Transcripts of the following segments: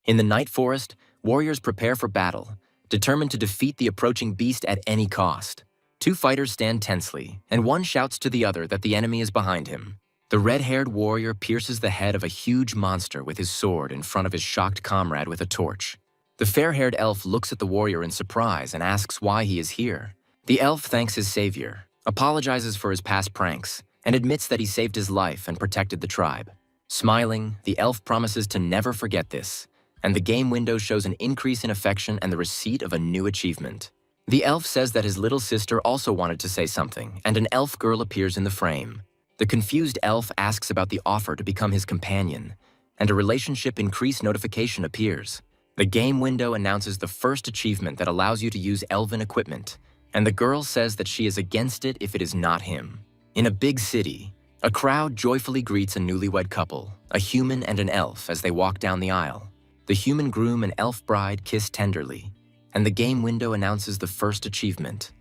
In the night forest, warriors prepare for battle, determined to defeat the approaching beast at any cost. Two fighters stand tensely, and one shouts to the other that the enemy is behind him. The red-haired warrior pierces the head of a huge monster with his sword in front of his shocked comrade with a torch. The fair-haired elf looks at the warrior in surprise and asks why he is here. The elf thanks his savior, apologizes for his past pranks, and admits that he saved his life and protected the tribe. Smiling, the elf promises to never forget this, and the game window shows an increase in affection and the receipt of a new achievement. The elf says that his little sister also wanted to say something, and an elf girl appears in the frame. The confused elf asks about the offer to become his companion, and a relationship increase notification appears. The game window announces the first achievement that allows you to use elven equipment, and the girl says that she is against it if it is not him. In a big city, a crowd joyfully greets a newlywed couple, a human and an elf, as they walk down the aisle. The human groom and elf bride kiss tenderly, and the game window announces the first achievement,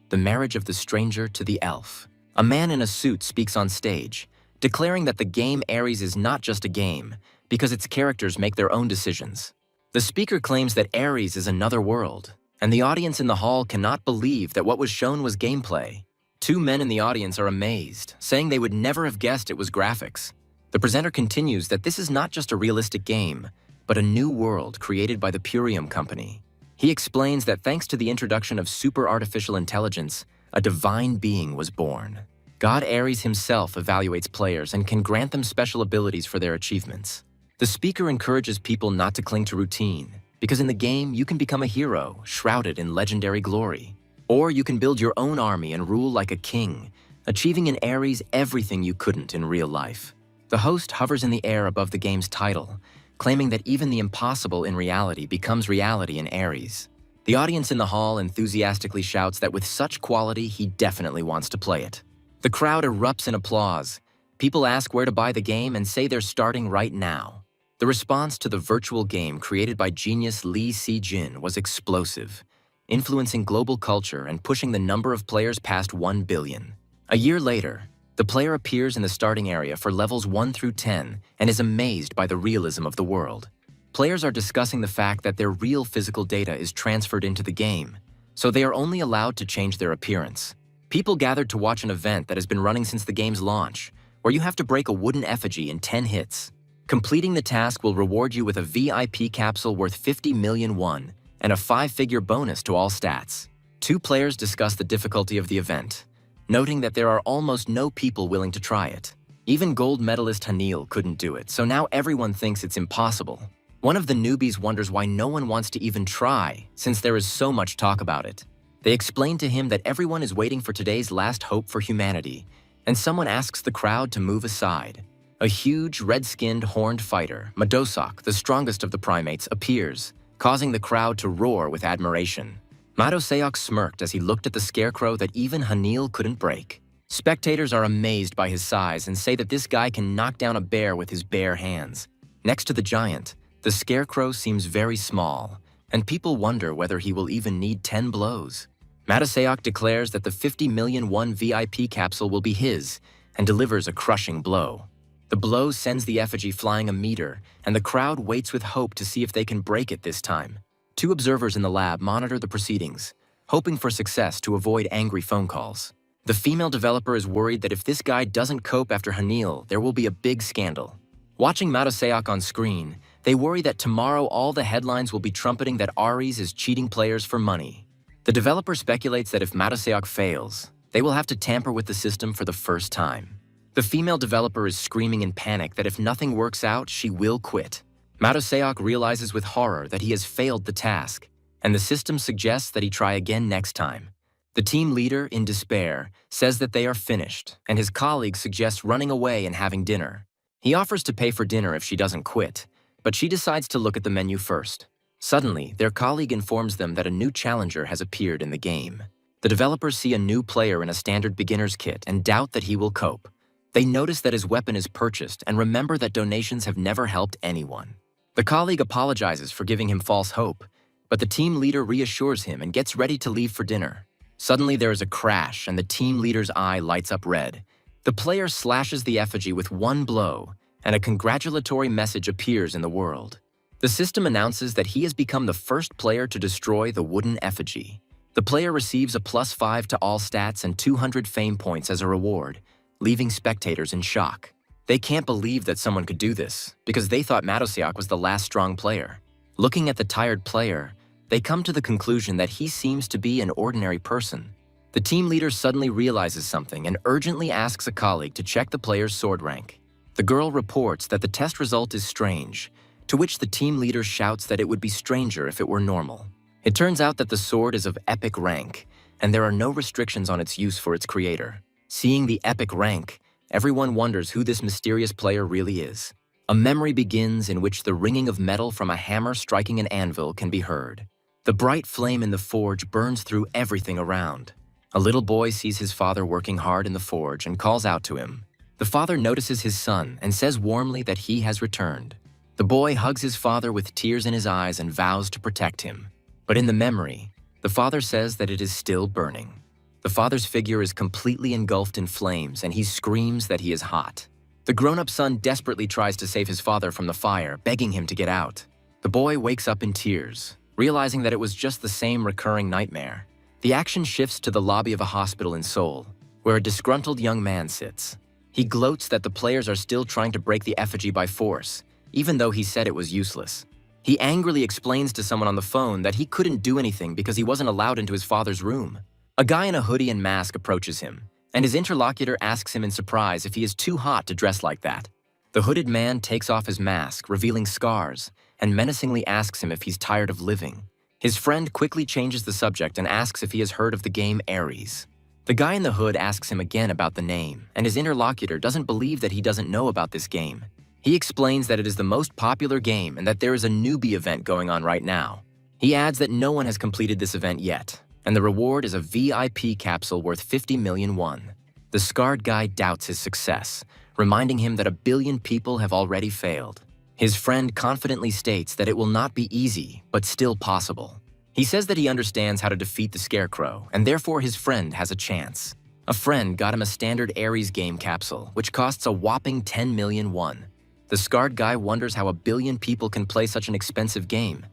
the marriage of the stranger to the elf. A man in a suit speaks on stage, declaring that the game Ares is not just a game, because its characters make their own decisions. The speaker claims that Ares is another world, and the audience in the hall cannot believe that what was shown was gameplay. Two men in the audience are amazed, saying they would never have guessed it was graphics. The presenter continues that this is not just a realistic game, but a new world created by the Purium Company. He explains that thanks to the introduction of super artificial intelligence, a divine being was born. God Ares himself evaluates players and can grant them special abilities for their achievements. The speaker encourages people not to cling to routine, because in the game you can become a hero, shrouded in legendary glory. Or you can build your own army and rule like a king, achieving in Ares everything you couldn't in real life. The host hovers in the air above the game's title, claiming that even the impossible in reality becomes reality in Ares. The audience in the hall enthusiastically shouts that with such quality, he definitely wants to play it. The crowd erupts in applause. People ask where to buy the game and say they're starting right now. The response to the virtual game created by genius Lee Si-jin was explosive, influencing global culture and pushing the number of players past 1 billion. A year later, the player appears in the starting area for levels 1 through 10 and is amazed by the realism of the world. Players are discussing the fact that their real physical data is transferred into the game, so they are only allowed to change their appearance. People gathered to watch an event that has been running since the game's launch, where you have to break a wooden effigy in 10 hits. Completing the task will reward you with a VIP capsule worth 50 million won and a 5-figure bonus to all stats. Two players discuss the difficulty of the event, noting that there are almost no people willing to try it. Even gold medalist Hanil couldn't do it, so now everyone thinks it's impossible. One of the newbies wonders why no one wants to even try, since there is so much talk about it. They explain to him that everyone is waiting for today's last hope for humanity, and someone asks the crowd to move aside. A huge, red-skinned, horned fighter, Madosok, the strongest of the primates, appears, causing the crowd to roar with admiration. Madosok smirked as he looked at the scarecrow that even Hanil couldn't break. Spectators are amazed by his size and say that this guy can knock down a bear with his bare hands. Next to the giant, the scarecrow seems very small, and people wonder whether he will even need 10 blows. Madosok declares that the 50 million won VIP capsule will be his and delivers a crushing blow. The blow sends the effigy flying a meter, and the crowd waits with hope to see if they can break it this time. Two observers in the lab monitor the proceedings, hoping for success to avoid angry phone calls. The female developer is worried that if this guy doesn't cope after Hanil, there will be a big scandal. Watching Madosok on screen, they worry that tomorrow all the headlines will be trumpeting that Ares is cheating players for money. The developer speculates that if Madosok fails, they will have to tamper with the system for the first time. The female developer is screaming in panic that if nothing works out, she will quit. Madosok realizes with horror that he has failed the task, and the system suggests that he try again next time. The team leader, in despair, says that they are finished, and his colleague suggests running away and having dinner. He offers to pay for dinner if she doesn't quit, but she decides to look at the menu first. Suddenly, their colleague informs them that a new challenger has appeared in the game. The developers see a new player in a standard beginner's kit and doubt that he will cope. They notice that his weapon is purchased and remember that donations have never helped anyone. The colleague apologizes for giving him false hope, but the team leader reassures him and gets ready to leave for dinner. Suddenly there is a crash and the team leader's eye lights up red. The player slashes the effigy with one blow, and a congratulatory message appears in the world. The system announces that he has become the first player to destroy the wooden effigy. The player receives a +5 to all stats and 200 fame points as a reward, leaving spectators in shock. They can't believe that someone could do this, because they thought Madosiak was the last strong player. Looking at the tired player, they come to the conclusion that he seems to be an ordinary person. The team leader suddenly realizes something and urgently asks a colleague to check the player's sword rank. The girl reports that the test result is strange, to which the team leader shouts that it would be stranger if it were normal. It turns out that the sword is of epic rank, and there are no restrictions on its use for its creator. Seeing the epic rank, everyone wonders who this mysterious player really is. A memory begins in which the ringing of metal from a hammer striking an anvil can be heard. The bright flame in the forge burns through everything around. A little boy sees his father working hard in the forge and calls out to him. The father notices his son and says warmly that he has returned. The boy hugs his father with tears in his eyes and vows to protect him. But in the memory, the father says that it is still burning. The father's figure is completely engulfed in flames and he screams that he is hot. The grown-up son desperately tries to save his father from the fire, begging him to get out. The boy wakes up in tears, realizing that it was just the same recurring nightmare. The action shifts to the lobby of a hospital in Seoul, where a disgruntled young man sits. He gloats that the players are still trying to break the effigy by force, even though he said it was useless. He angrily explains to someone on the phone that he couldn't do anything because he wasn't allowed into his father's room. A guy in a hoodie and mask approaches him, and his interlocutor asks him in surprise if he is too hot to dress like that. The hooded man takes off his mask, revealing scars, and menacingly asks him if he's tired of living. His friend quickly changes the subject and asks if he has heard of the game Ares. The guy in the hood asks him again about the name, and his interlocutor doesn't believe that he doesn't know about this game. He explains that it is the most popular game and that there is a newbie event going on right now. He adds that no one has completed this event yet, and the reward is a VIP capsule worth 50 million won. The scarred guy doubts his success, reminding him that 1 billion people have already failed. His friend confidently states that it will not be easy, but still possible. He says that he understands how to defeat the Scarecrow, and therefore his friend has a chance. A friend got him a standard Ares game capsule, which costs a whopping 10 million won. The scarred guy wonders how 1 billion people can play such an expensive game,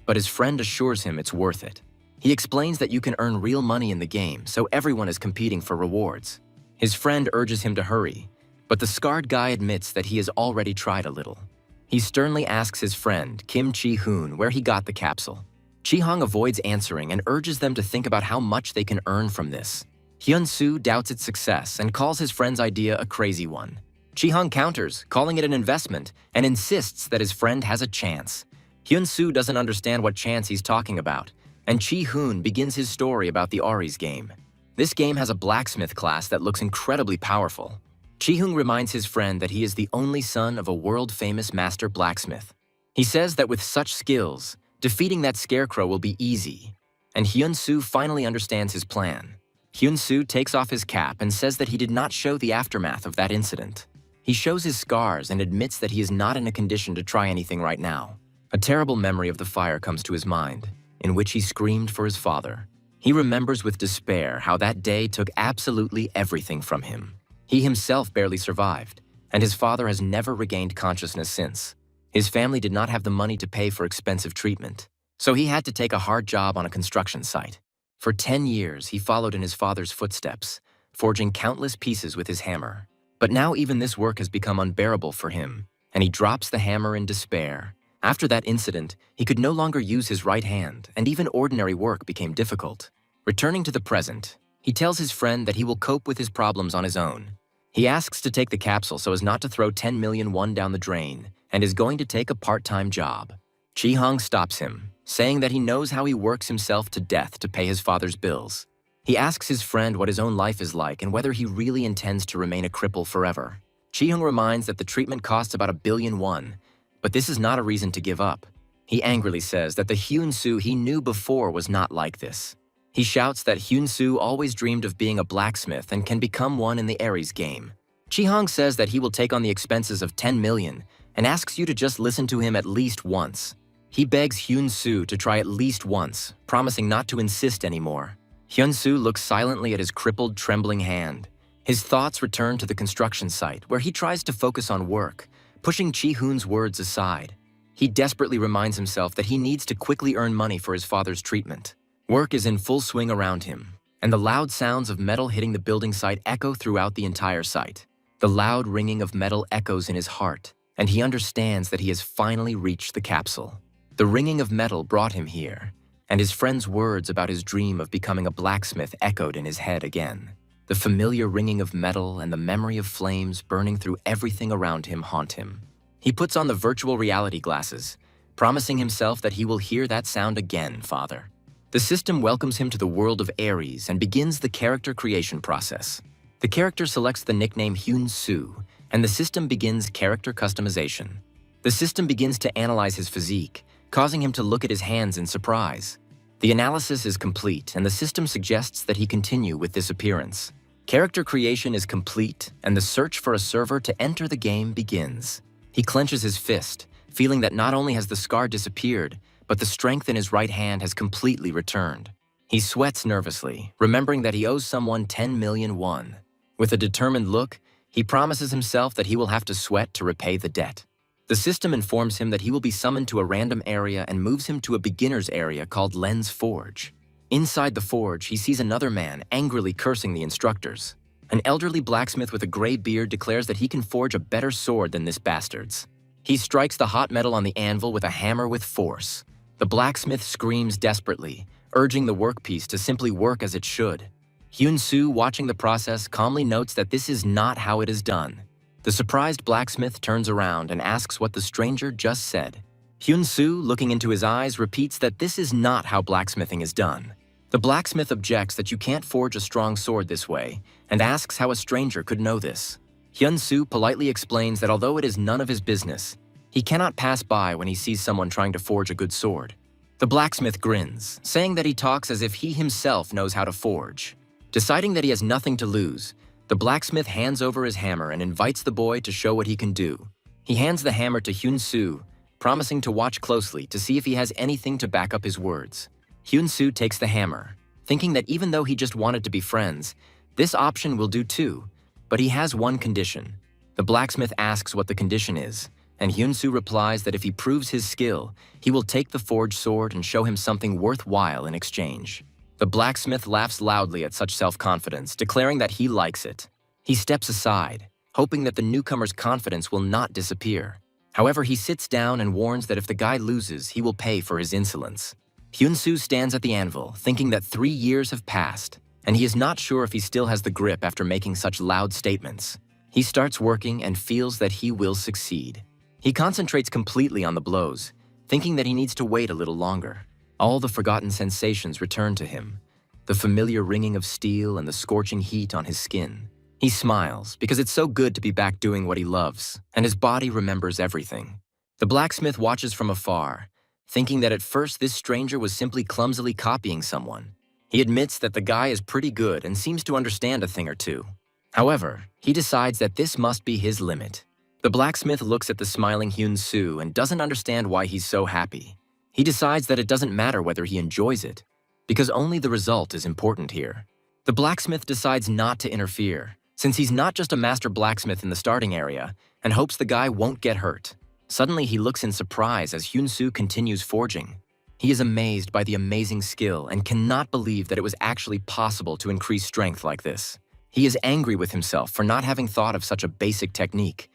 but his friend assures him it's worth it. He explains that you can earn real money in the game, so everyone is competing for rewards. His friend urges him to hurry, but the scarred guy admits that he has already tried a little. He sternly asks his friend, Kim Chi-hoon, where he got the capsule. Chi-hong avoids answering and urges them to think about how much they can earn from this. Hyun-soo doubts its success and calls his friend's idea a crazy one. Chi-hong counters, calling it an investment, and insists that his friend has a chance. Hyun-soo doesn't understand what chance he's talking about, and Chi-hoon begins his story about the Ares game. This game has a blacksmith class that looks incredibly powerful. Chi-hoon reminds his friend that he is the only son of a world-famous master blacksmith. He says that with such skills, defeating that scarecrow will be easy, and Hyun-soo finally understands his plan. Hyun-soo takes off his cap and says that he did not show the aftermath of that incident. He shows his scars and admits that he is not in a condition to try anything right now. A terrible memory of the fire comes to his mind, in which he screamed for his father. He remembers with despair how that day took absolutely everything from him. He himself barely survived, and his father has never regained consciousness since. His family did not have the money to pay for expensive treatment, so he had to take a hard job on a construction site. For 10 years, he followed in his father's footsteps, forging countless pieces with his hammer. But now even this work has become unbearable for him, and he drops the hammer in despair. After that incident, he could no longer use his right hand, and even ordinary work became difficult. Returning to the present, he tells his friend that he will cope with his problems on his own. He asks to take the capsule so as not to throw 10 million won down the drain, and is going to take a part-time job. Chi-hong stops him, saying that he knows how he works himself to death to pay his father's bills. He asks his friend what his own life is like and whether he really intends to remain a cripple forever. Chi-hong reminds that the treatment costs about 1 billion won, but this is not a reason to give up. He angrily says that the Hyun-soo he knew before was not like this. He shouts that Hyun-soo always dreamed of being a blacksmith and can become one in the Ares game. Chi-hong says that he will take on the expenses of 10 million and asks you to just listen to him at least once. He begs Hyun-soo to try at least once, promising not to insist anymore. Hyun-soo looks silently at his crippled, trembling hand. His thoughts return to the construction site, where he tries to focus on work, pushing Chi-hoon's words aside. He desperately reminds himself that he needs to quickly earn money for his father's treatment. Work is in full swing around him, and the loud sounds of metal hitting the building site echo throughout the entire site. The loud ringing of metal echoes in his heart, and he understands that he has finally reached the capsule. The ringing of metal brought him here, and his friend's words about his dream of becoming a blacksmith echoed in his head again. The familiar ringing of metal and the memory of flames burning through everything around him haunt him. He puts on the virtual reality glasses, promising himself that he will hear that sound again, Father. The system welcomes him to the world of Aries and begins the character creation process. The character selects the nickname Hyun-soo, and the system begins character customization. The system begins to analyze his physique, causing him to look at his hands in surprise. The analysis is complete, and the system suggests that he continue with this appearance. Character creation is complete, and the search for a server to enter the game begins. He clenches his fist, feeling that not only has the scar disappeared, but the strength in his right hand has completely returned. He sweats nervously, remembering that he owes someone 10 million won. With a determined look, he promises himself that he will have to sweat to repay the debt. The system informs him that he will be summoned to a random area and moves him to a beginner's area called Len's Forge. Inside the forge, he sees another man angrily cursing the instructors. An elderly blacksmith with a gray beard declares that he can forge a better sword than this bastard's. He strikes the hot metal on the anvil with a hammer with force. The blacksmith screams desperately, urging the workpiece to simply work as it should. Hyun-soo, watching the process, calmly notes that this is not how it is done. The surprised blacksmith turns around and asks what the stranger just said. Hyun-soo, looking into his eyes, repeats that this is not how blacksmithing is done. The blacksmith objects that you can't forge a strong sword this way, and asks how a stranger could know this. Hyun-soo politely explains that although it is none of his business, he cannot pass by when he sees someone trying to forge a good sword. The blacksmith grins, saying that he talks as if he himself knows how to forge. Deciding that he has nothing to lose, the blacksmith hands over his hammer and invites the boy to show what he can do. He hands the hammer to Hyun-soo, promising to watch closely to see if he has anything to back up his words. Hyun-soo takes the hammer, thinking that even though he just wanted to be friends, this option will do too, but he has one condition. The blacksmith asks what the condition is, and Hyun-soo replies that if he proves his skill, he will take the forged sword and show him something worthwhile in exchange. The blacksmith laughs loudly at such self-confidence, declaring that he likes it. He steps aside, hoping that the newcomer's confidence will not disappear. However, he sits down and warns that if the guy loses, he will pay for his insolence. Hyun-soo stands at the anvil, thinking that 3 years have passed, and he is not sure if he still has the grip after making such loud statements. He starts working and feels that he will succeed. He concentrates completely on the blows, thinking that he needs to wait a little longer. All the forgotten sensations return to him, the familiar ringing of steel and the scorching heat on his skin. He smiles because it's so good to be back doing what he loves, and his body remembers everything. The blacksmith watches from afar, thinking that at first this stranger was simply clumsily copying someone. He admits that the guy is pretty good and seems to understand a thing or two. However, he decides that this must be his limit. The blacksmith looks at the smiling Hyun-soo and doesn't understand why he's so happy. He decides that it doesn't matter whether he enjoys it, because only the result is important here. The blacksmith decides not to interfere, since he's not just a master blacksmith in the starting area, and hopes the guy won't get hurt. Suddenly, he looks in surprise as Hyun-soo continues forging. He is amazed by the amazing skill and cannot believe that it was actually possible to increase strength like this. He is angry with himself for not having thought of such a basic technique,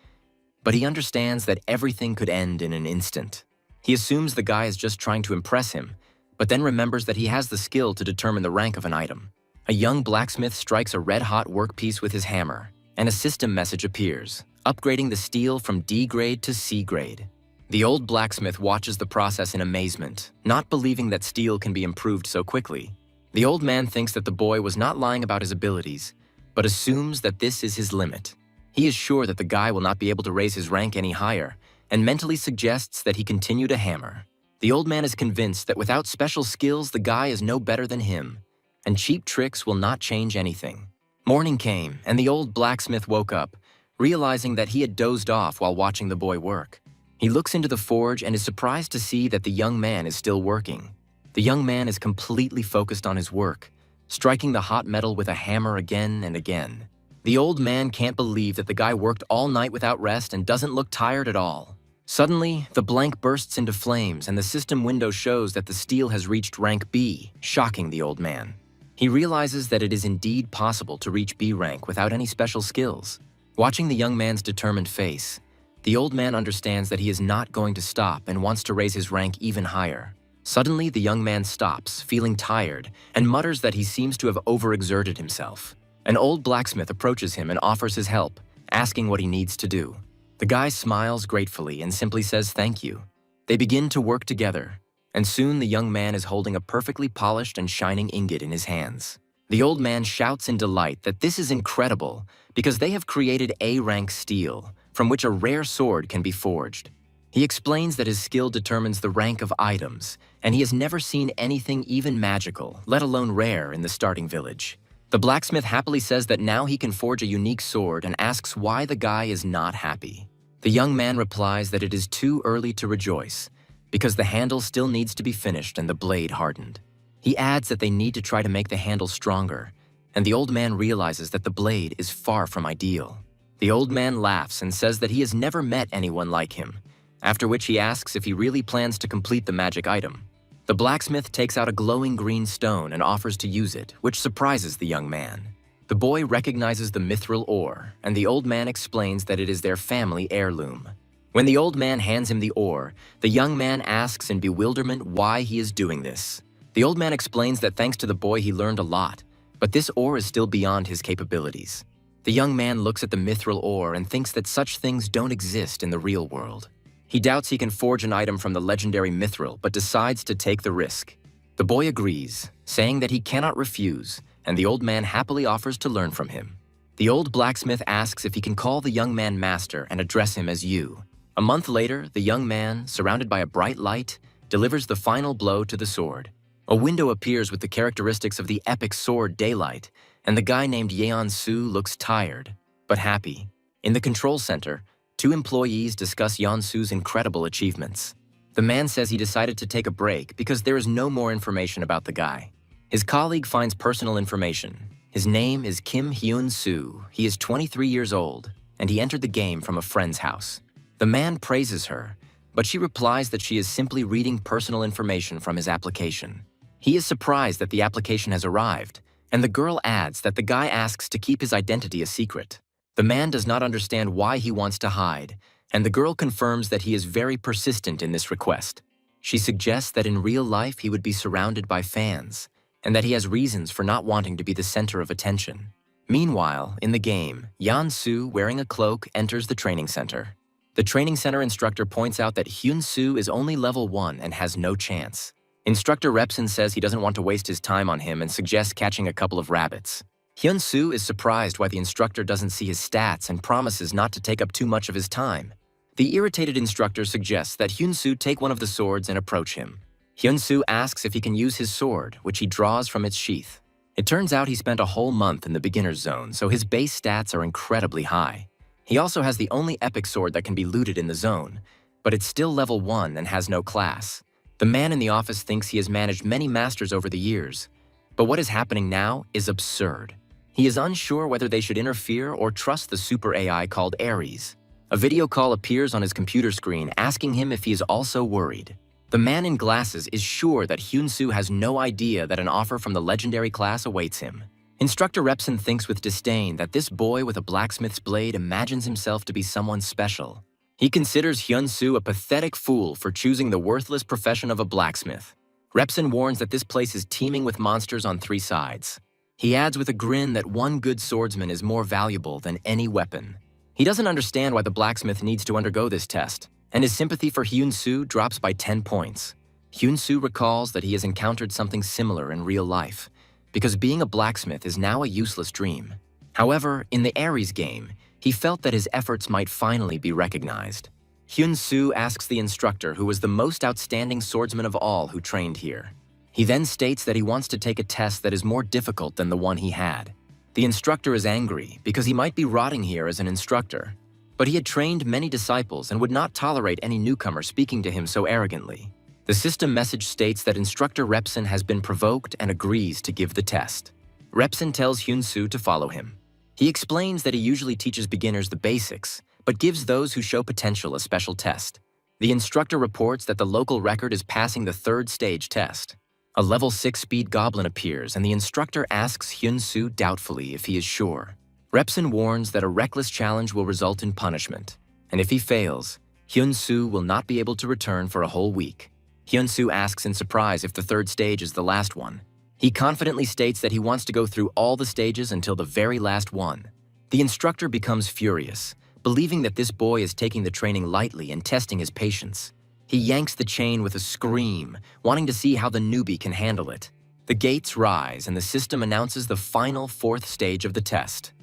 but he understands that everything could end in an instant. He assumes the guy is just trying to impress him, but then remembers that he has the skill to determine the rank of an item. A young blacksmith strikes a red-hot workpiece with his hammer, and a system message appears, upgrading the steel from D grade to C grade. The old blacksmith watches the process in amazement, not believing that steel can be improved so quickly. The old man thinks that the boy was not lying about his abilities, but assumes that this is his limit. He is sure that the guy will not be able to raise his rank any higher, and mentally suggests that he continue to hammer. The old man is convinced that without special skills, the guy is no better than him, and cheap tricks will not change anything. Morning came, and the old blacksmith woke up, realizing that he had dozed off while watching the boy work. He looks into the forge and is surprised to see that the young man is still working. The young man is completely focused on his work, striking the hot metal with a hammer again and again. The old man can't believe that the guy worked all night without rest and doesn't look tired at all. Suddenly, the blank bursts into flames and the system window shows that the steel has reached rank B, shocking the old man. He realizes that it is indeed possible to reach B rank without any special skills. Watching the young man's determined face, the old man understands that he is not going to stop and wants to raise his rank even higher. Suddenly, the young man stops, feeling tired, and mutters that he seems to have overexerted himself. An old blacksmith approaches him and offers his help, asking what he needs to do. The guy smiles gratefully and simply says thank you. They begin to work together, and soon the young man is holding a perfectly polished and shining ingot in his hands. The old man shouts in delight that this is incredible because they have created A-rank steel, from which a rare sword can be forged. He explains that his skill determines the rank of items, and he has never seen anything even magical, let alone rare, in the starting village. The blacksmith happily says that now he can forge a unique sword and asks why the guy is not happy. The young man replies that it is too early to rejoice, because the handle still needs to be finished and the blade hardened. He adds that they need to try to make the handle stronger, and the old man realizes that the blade is far from ideal. The old man laughs and says that he has never met anyone like him, after which he asks if he really plans to complete the magic item. The blacksmith takes out a glowing green stone and offers to use it, which surprises the young man. The boy recognizes the mithril ore, and the old man explains that it is their family heirloom. When the old man hands him the ore, the young man asks in bewilderment why he is doing this. The old man explains that thanks to the boy he learned a lot, but this ore is still beyond his capabilities. The young man looks at the mithril ore and thinks that such things don't exist in the real world. He doubts he can forge an item from the legendary mithril, but decides to take the risk. The boy agrees, saying that he cannot refuse, and the old man happily offers to learn from him. The old blacksmith asks if he can call the young man master and address him as you. A month later, the young man, surrounded by a bright light, delivers the final blow to the sword. A window appears with the characteristics of the epic sword Daylight, and the guy named Yeon-su looks tired, but happy. In the control center, 2 employees discuss Yeon-su's incredible achievements. The man says he decided to take a break because there is no more information about the guy. His colleague finds personal information. His name is Kim Hyun-soo. He is 23 years old, and he entered the game from a friend's house. The man praises her, but she replies that she is simply reading personal information from his application. He is surprised that the application has arrived, and the girl adds that the guy asks to keep his identity a secret. The man does not understand why he wants to hide, and the girl confirms that he is very persistent in this request. She suggests that in real life he would be surrounded by fans, and that he has reasons for not wanting to be the center of attention. Meanwhile, in the game, Yeon-su, wearing a cloak, enters the training center. The training center instructor points out that Hyun-soo is only level 1 and has no chance. Instructor Repson says he doesn't want to waste his time on him and suggests catching a couple of rabbits. Hyun-soo is surprised why the instructor doesn't see his stats and promises not to take up too much of his time. The irritated instructor suggests that Hyun-soo take one of the swords and approach him. Hyun-soo asks if he can use his sword, which he draws from its sheath. It turns out he spent a whole month in the beginner's zone, so his base stats are incredibly high. He also has the only epic sword that can be looted in the zone, but it's still level 1 and has no class. The man in the office thinks he has managed many masters over the years, but what is happening now is absurd. He is unsure whether they should interfere or trust the super AI called Ares. A video call appears on his computer screen asking him if he is also worried. The man in glasses is sure that Hyun-soo has no idea that an offer from the legendary class awaits him. Instructor Repson thinks with disdain that this boy with a blacksmith's blade imagines himself to be someone special. He considers Hyun-soo a pathetic fool for choosing the worthless profession of a blacksmith. Repson warns that this place is teeming with monsters on 3 sides. He adds with a grin that one good swordsman is more valuable than any weapon. He doesn't understand why the blacksmith needs to undergo this test, and his sympathy for Hyun-soo drops by 10 points. Hyun-soo recalls that he has encountered something similar in real life, because being a blacksmith is now a useless dream. However, in the Ares game, he felt that his efforts might finally be recognized. Hyun-soo asks the instructor who was the most outstanding swordsman of all who trained here. He then states that he wants to take a test that is more difficult than the one he had. The instructor is angry because he might be rotting here as an instructor, but he had trained many disciples and would not tolerate any newcomer speaking to him so arrogantly. The system message states that Instructor Repson has been provoked and agrees to give the test. Repson tells Hyun-soo to follow him. He explains that he usually teaches beginners the basics, but gives those who show potential a special test. The instructor reports that the local record is passing the third stage test. A level 6 speed goblin appears, and the instructor asks Hyun-soo doubtfully if he is sure. Repson warns that a reckless challenge will result in punishment, and if he fails, Hyun-soo will not be able to return for a whole week. Hyun-soo asks in surprise if the third stage is the last one. He confidently states that he wants to go through all the stages until the very last one. The instructor becomes furious, believing that this boy is taking the training lightly and testing his patience. He yanks the chain with a scream, wanting to see how the newbie can handle it. The gates rise and the system announces the final 4th stage of the test.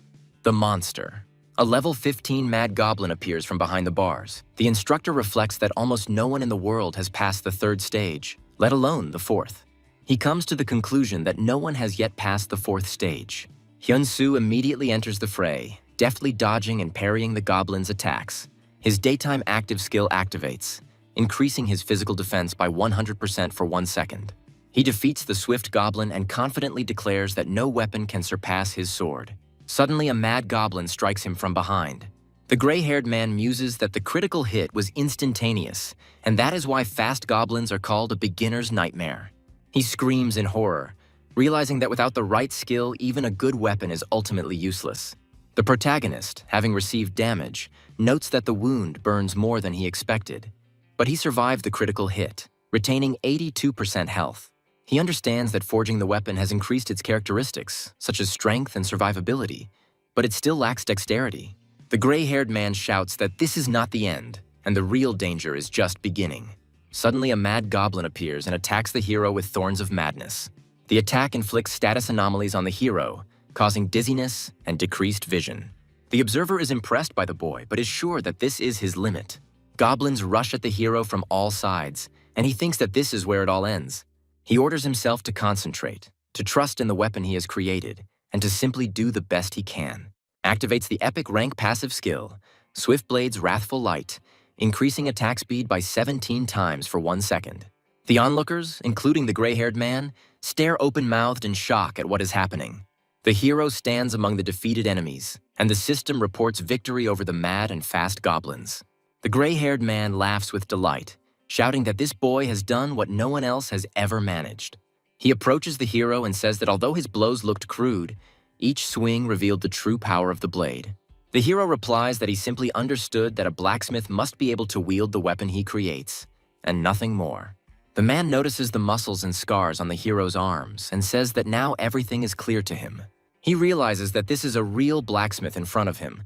The monster. A level 15 mad goblin appears from behind the bars. The instructor reflects that almost no one in the world has passed the 3rd stage, let alone the 4th. He comes to the conclusion that no one has yet passed the 4th stage. Hyun-soo immediately enters the fray, deftly dodging and parrying the goblin's attacks. His daytime active skill activates, increasing his physical defense by 100% for 1 second. He defeats the swift goblin and confidently declares that no weapon can surpass his sword. Suddenly, a mad goblin strikes him from behind. The gray-haired man muses that the critical hit was instantaneous, and that is why fast goblins are called a beginner's nightmare. He screams in horror, realizing that without the right skill, even a good weapon is ultimately useless. The protagonist, having received damage, notes that the wound burns more than he expected. But he survived the critical hit, retaining 82% health. He understands that forging the weapon has increased its characteristics, such as strength and survivability, but it still lacks dexterity. The gray-haired man shouts that this is not the end, and the real danger is just beginning. Suddenly, a mad goblin appears and attacks the hero with Thorns of Madness. The attack inflicts status anomalies on the hero, causing dizziness and decreased vision. The observer is impressed by the boy, but is sure that this is his limit. Goblins rush at the hero from all sides, and he thinks that this is where it all ends. He orders himself to concentrate, to trust in the weapon he has created, and to simply do the best he can. Activates the epic rank passive skill, Swiftblade's Wrathful Light, increasing attack speed by 17 times for 1 second. The onlookers, including the gray-haired man, stare open-mouthed in shock at what is happening. The hero stands among the defeated enemies, and the system reports victory over the mad and fast goblins. The gray-haired man laughs with delight, shouting that this boy has done what no one else has ever managed. He approaches the hero and says that although his blows looked crude, each swing revealed the true power of the blade. The hero replies that he simply understood that a blacksmith must be able to wield the weapon he creates, and nothing more. The man notices the muscles and scars on the hero's arms and says that now everything is clear to him. He realizes that this is a real blacksmith in front of him,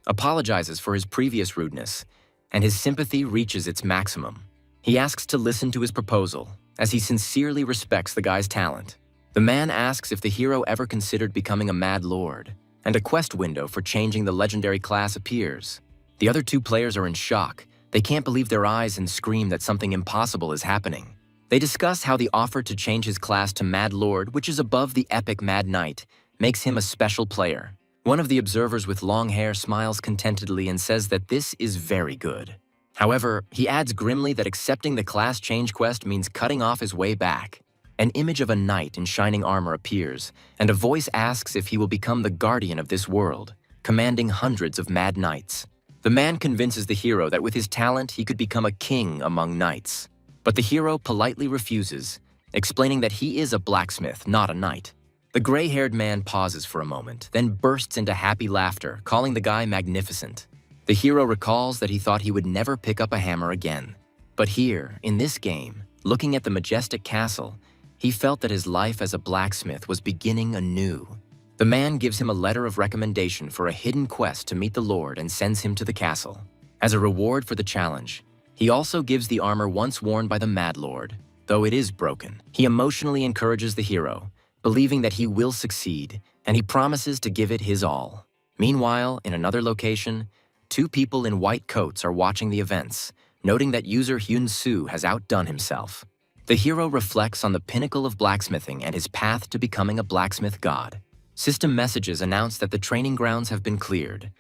apologizes for his previous rudeness, and his sympathy reaches its maximum. He asks to listen to his proposal, as he sincerely respects the guy's talent. The man asks if the hero ever considered becoming a Mad Lord, and a quest window for changing the legendary class appears. The other 2 players are in shock. They can't believe their eyes and scream that something impossible is happening. They discuss how the offer to change his class to Mad Lord, which is above the epic Mad Knight, makes him a special player. One of the observers with long hair smiles contentedly and says that this is very good. However, he adds grimly that accepting the class change quest means cutting off his way back. An image of a knight in shining armor appears, and a voice asks if he will become the guardian of this world, commanding hundreds of mad knights. The man convinces the hero that with his talent he could become a king among knights. But the hero politely refuses, explaining that he is a blacksmith, not a knight. The gray-haired man pauses for a moment, then bursts into happy laughter, calling the guy magnificent. The hero recalls that he thought he would never pick up a hammer again. But here, in this game, looking at the majestic castle, he felt that his life as a blacksmith was beginning anew. The man gives him a letter of recommendation for a hidden quest to meet the Lord and sends him to the castle. As a reward for the challenge, he also gives the armor once worn by the Mad Lord, though it is broken. He emotionally encourages the hero, believing that he will succeed, and he promises to give it his all. Meanwhile, in another location, 2 people in white coats are watching the events, noting that user Hyun-soo has outdone himself. The hero reflects on the pinnacle of blacksmithing and his path to becoming a blacksmith god. System messages announce that the training grounds have been cleared,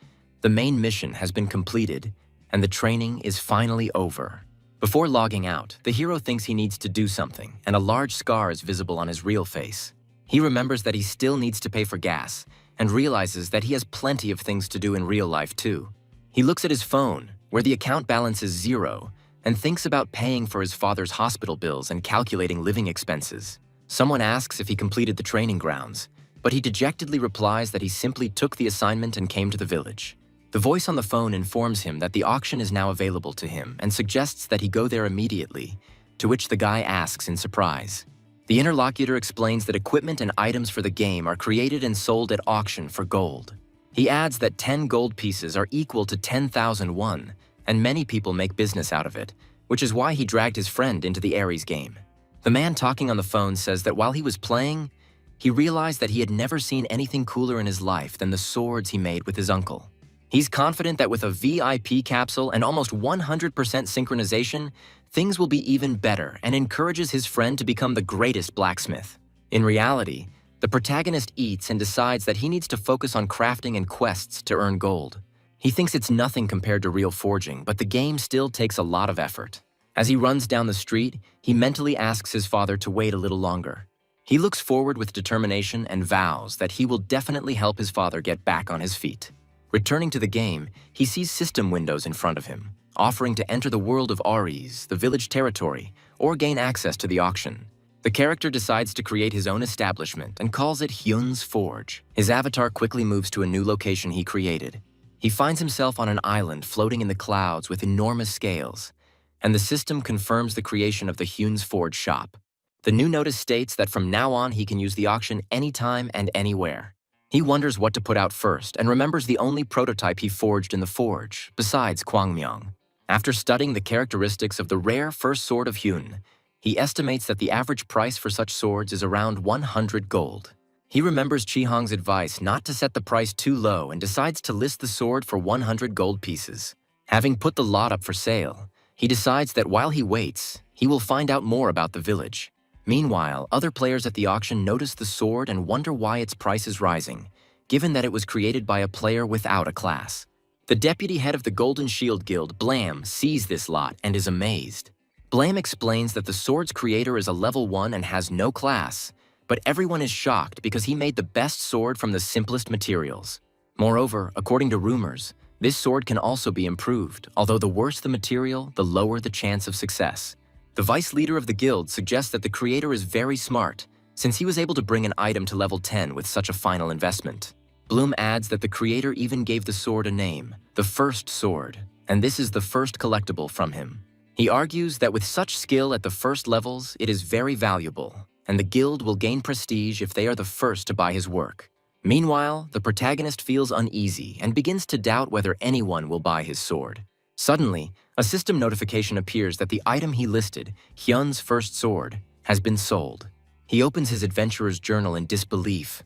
the main mission has been completed, and the training is finally over. Before logging out, the hero thinks he needs to do something, and a large scar is visible on his real face. He remembers that he still needs to pay for gas, and realizes that he has plenty of things to do in real life too. He looks at his phone, where the account balance is 0, and thinks about paying for his father's hospital bills and calculating living expenses. Someone asks if he completed the training grounds, but he dejectedly replies that he simply took the assignment and came to the village. The voice on the phone informs him that the auction is now available to him and suggests that he go there immediately, to which the guy asks in surprise. The interlocutor explains that equipment and items for the game are created and sold at auction for gold. He adds that 10 gold pieces are equal to 10,000 won, and many people make business out of it, which is why he dragged his friend into the Ares game. The man talking on the phone says that while he was playing, he realized that he had never seen anything cooler in his life than the swords he made with his uncle. He's confident that with a VIP capsule and almost 100% synchronization, things will be even better, and encourages his friend to become the greatest blacksmith. In reality, the protagonist eats and decides that he needs to focus on crafting and quests to earn gold. He thinks it's nothing compared to real forging, but the game still takes a lot of effort. As he runs down the street, he mentally asks his father to wait a little longer. He looks forward with determination and vows that he will definitely help his father get back on his feet. Returning to the game, he sees system windows in front of him, offering to enter the world of Ares, the village territory, or gain access to the auction. The character decides to create his own establishment and calls it Hyun's Forge. His avatar quickly moves to a new location he created. He finds himself on an island floating in the clouds with enormous scales, and the system confirms the creation of the Hyun's Forge shop. The new notice states that from now on he can use the auction anytime and anywhere. He wonders what to put out first and remembers the only prototype he forged in the forge, besides Kwangmyong. After studying the characteristics of the rare first sword of Hyun, he estimates that the average price for such swords is around 100 gold. He remembers Chihong's advice not to set the price too low and decides to list the sword for 100 gold pieces. Having put the lot up for sale, he decides that while he waits, he will find out more about the village. Meanwhile, other players at the auction notice the sword and wonder why its price is rising, given that it was created by a player without a class. The deputy head of the Golden Shield Guild, Blam, sees this lot and is amazed. Blam explains that the sword's creator is a level 1 and has no class, but everyone is shocked because he made the best sword from the simplest materials. Moreover, according to rumors, this sword can also be improved, although the worse the material, the lower the chance of success. The vice leader of the guild suggests that the creator is very smart, since he was able to bring an item to level 10 with such a final investment. Bloom adds that the creator even gave the sword a name, the First Sword, and this is the first collectible from him. He argues that with such skill at the first levels, it is very valuable, and the guild will gain prestige if they are the first to buy his work. Meanwhile, the protagonist feels uneasy and begins to doubt whether anyone will buy his sword. Suddenly, a system notification appears that the item he listed, Hyun's First Sword, has been sold. He opens his adventurer's journal in disbelief,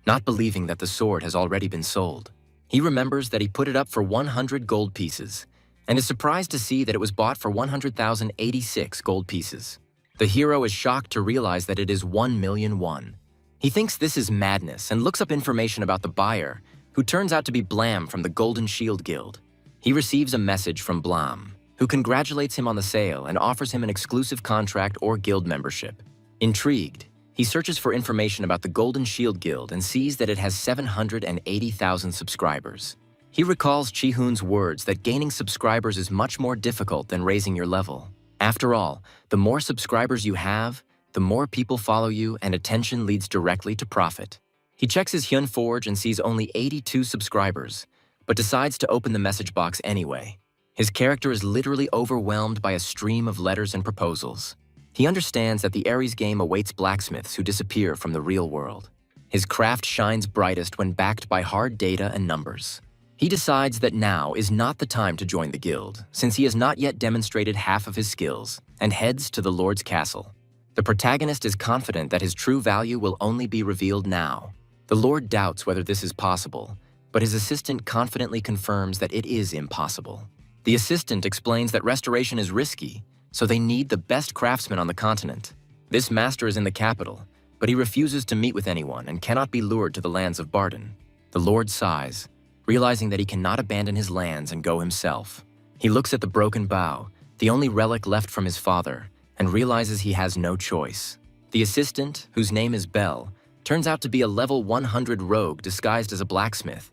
not believing that the sword has already been sold. He remembers that he put it up for 100 gold pieces, and is surprised to see that it was bought for 100,086 gold pieces. The hero is shocked to realize that it is 1 million won. He thinks this is madness and looks up information about the buyer, who turns out to be Blam from the Golden Shield Guild. He receives a message from Blam, who congratulates him on the sale and offers him an exclusive contract or guild membership. Intrigued, he searches for information about the Golden Shield Guild and sees that it has 780,000 subscribers. He recalls Chi-hoon's words that gaining subscribers is much more difficult than raising your level. After all, the more subscribers you have, the more people follow you, and attention leads directly to profit. He checks his Hyun Forge and sees only 82 subscribers, but decides to open the message box anyway. His character is literally overwhelmed by a stream of letters and proposals. He understands that the Ares game awaits blacksmiths who disappear from the real world. His craft shines brightest when backed by hard data and numbers. He decides that now is not the time to join the guild, since he has not yet demonstrated half of his skills, and heads to the Lord's castle. The protagonist is confident that his true value will only be revealed now. The Lord doubts whether this is possible, but his assistant confidently confirms that it is impossible. The assistant explains that restoration is risky, so they need the best craftsman on the continent. This master is in the capital, but he refuses to meet with anyone and cannot be lured to the lands of Barden. The Lord sighs, realizing that he cannot abandon his lands and go himself. He looks at the broken bow, the only relic left from his father, and realizes he has no choice. The assistant, whose name is Bell, turns out to be a level 100 rogue disguised as a blacksmith,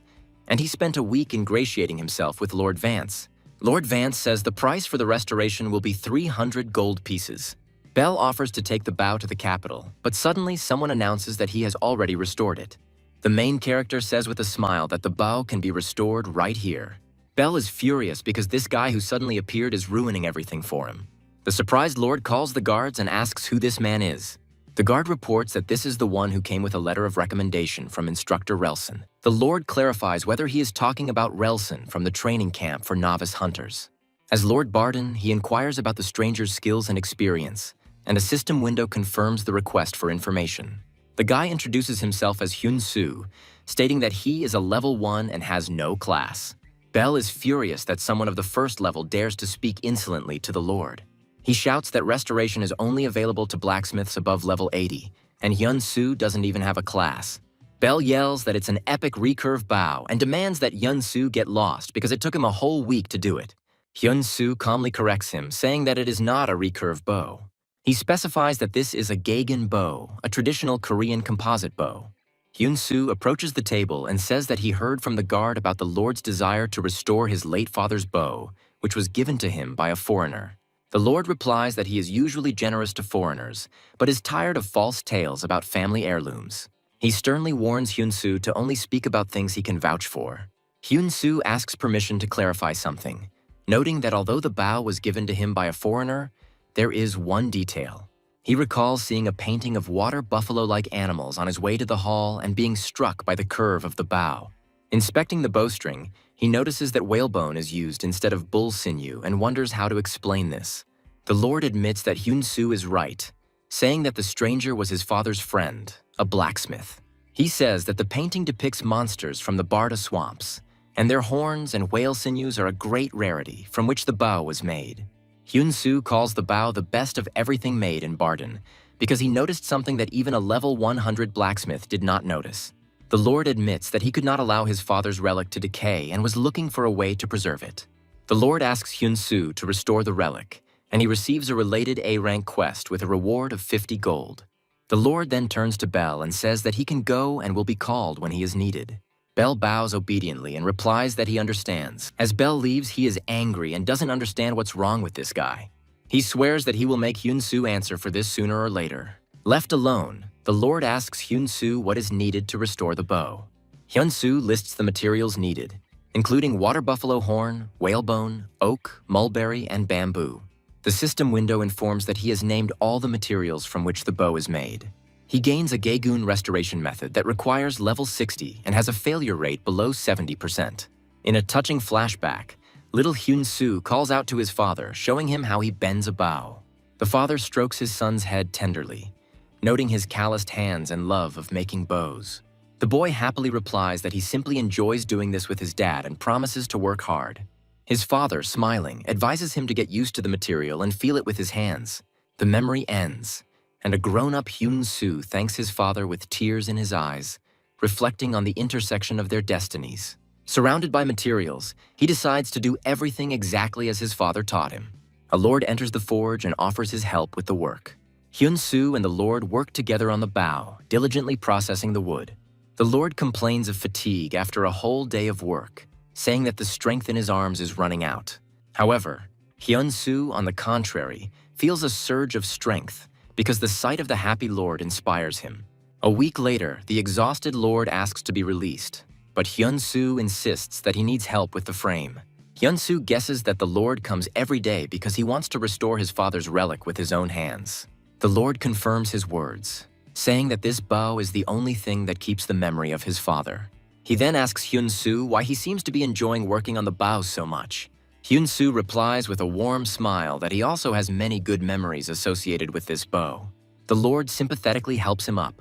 and he spent a week ingratiating himself with Lord Vance, Lord Vance says the price for the restoration will be 300 gold pieces. Bell offers to take the bow to the capital, but suddenly someone announces that he has already restored it. The main character says with a smile that the bow can be restored right here. Bell is furious because this guy who suddenly appeared is ruining everything for him. The surprised Lord calls the guards and asks who this man is. The guard reports that this is the one who came with a letter of recommendation from Instructor Relson. The Lord clarifies whether he is talking about Relson from the training camp for novice hunters. As Lord Barden, he inquires about the stranger's skills and experience, and a system window confirms the request for information. The guy introduces himself as Hyun Soo, stating that he is a level 1 and has no class. Bell is furious that someone of the first level dares to speak insolently to the Lord. He shouts that restoration is only available to blacksmiths above level 80, and Hyun Soo doesn't even have a class. Bell yells that it's an epic recurve bow and demands that Hyun Soo get lost because it took him a whole week to do it. Hyun Soo calmly corrects him, saying that it is not a recurve bow. He specifies that this is a Gagan bow, a traditional Korean composite bow. Hyun Soo approaches the table and says that he heard from the guard about the Lord's desire to restore his late father's bow, which was given to him by a foreigner. The Lord replies that he is usually generous to foreigners, but is tired of false tales about family heirlooms. He sternly warns Hyun Soo to only speak about things he can vouch for. Hyun Soo asks permission to clarify something, noting that although the bow was given to him by a foreigner, there is one detail. He recalls seeing a painting of water buffalo-like animals on his way to the hall and being struck by the curve of the bow. Inspecting the bowstring, he notices that whalebone is used instead of bull sinew and wonders how to explain this. The Lord admits that Hyun Soo is right, saying that the stranger was his father's friend, a blacksmith. He says that the painting depicts monsters from the Barda swamps, and their horns and whale sinews are a great rarity from which the bow was made. Hyun Soo calls the bow the best of everything made in Barden because he noticed something that even a level 100 blacksmith did not notice. The Lord admits that he could not allow his father's relic to decay and was looking for a way to preserve it. The Lord asks Hyun Soo to restore the relic, and he receives a related A-rank quest with a reward of 50 gold. The Lord then turns to Bell and says that he can go and will be called when he is needed. Bell bows obediently and replies that he understands. As Bell leaves, he is angry and doesn't understand what's wrong with this guy. He swears that he will make Hyun Soo answer for this sooner or later. Left alone, the Lord asks Hyun Soo what is needed to restore the bow. Hyun Soo lists the materials needed, including water buffalo horn, whalebone, oak, mulberry, and bamboo. The system window informs that he has named all the materials from which the bow is made. He gains a Gaegun restoration method that requires level 60 and has a failure rate below 70%. In a touching flashback, little Hyun Soo calls out to his father, showing him how he bends a bow. The father strokes his son's head tenderly, noting his calloused hands and love of making bows. The boy happily replies that he simply enjoys doing this with his dad and promises to work hard. His father, smiling, advises him to get used to the material and feel it with his hands. The memory ends, and a grown-up Hyun Soo thanks his father with tears in his eyes, reflecting on the intersection of their destinies. Surrounded by materials, he decides to do everything exactly as his father taught him. A lord enters the forge and offers his help with the work. Hyun Soo and the lord work together on the bow, diligently processing the wood. The lord complains of fatigue after a whole day of work, saying that the strength in his arms is running out. However, Hyun Soo, on the contrary, feels a surge of strength because the sight of the happy lord inspires him. A week later, the exhausted lord asks to be released, but Hyun Soo insists that he needs help with the frame. Hyun Soo guesses that the lord comes every day because he wants to restore his father's relic with his own hands. The lord confirms his words, saying that this bow is the only thing that keeps the memory of his father. He then asks Hyun Soo why he seems to be enjoying working on the bow so much. Hyun Soo replies with a warm smile that he also has many good memories associated with this bow. The Lord sympathetically helps him up,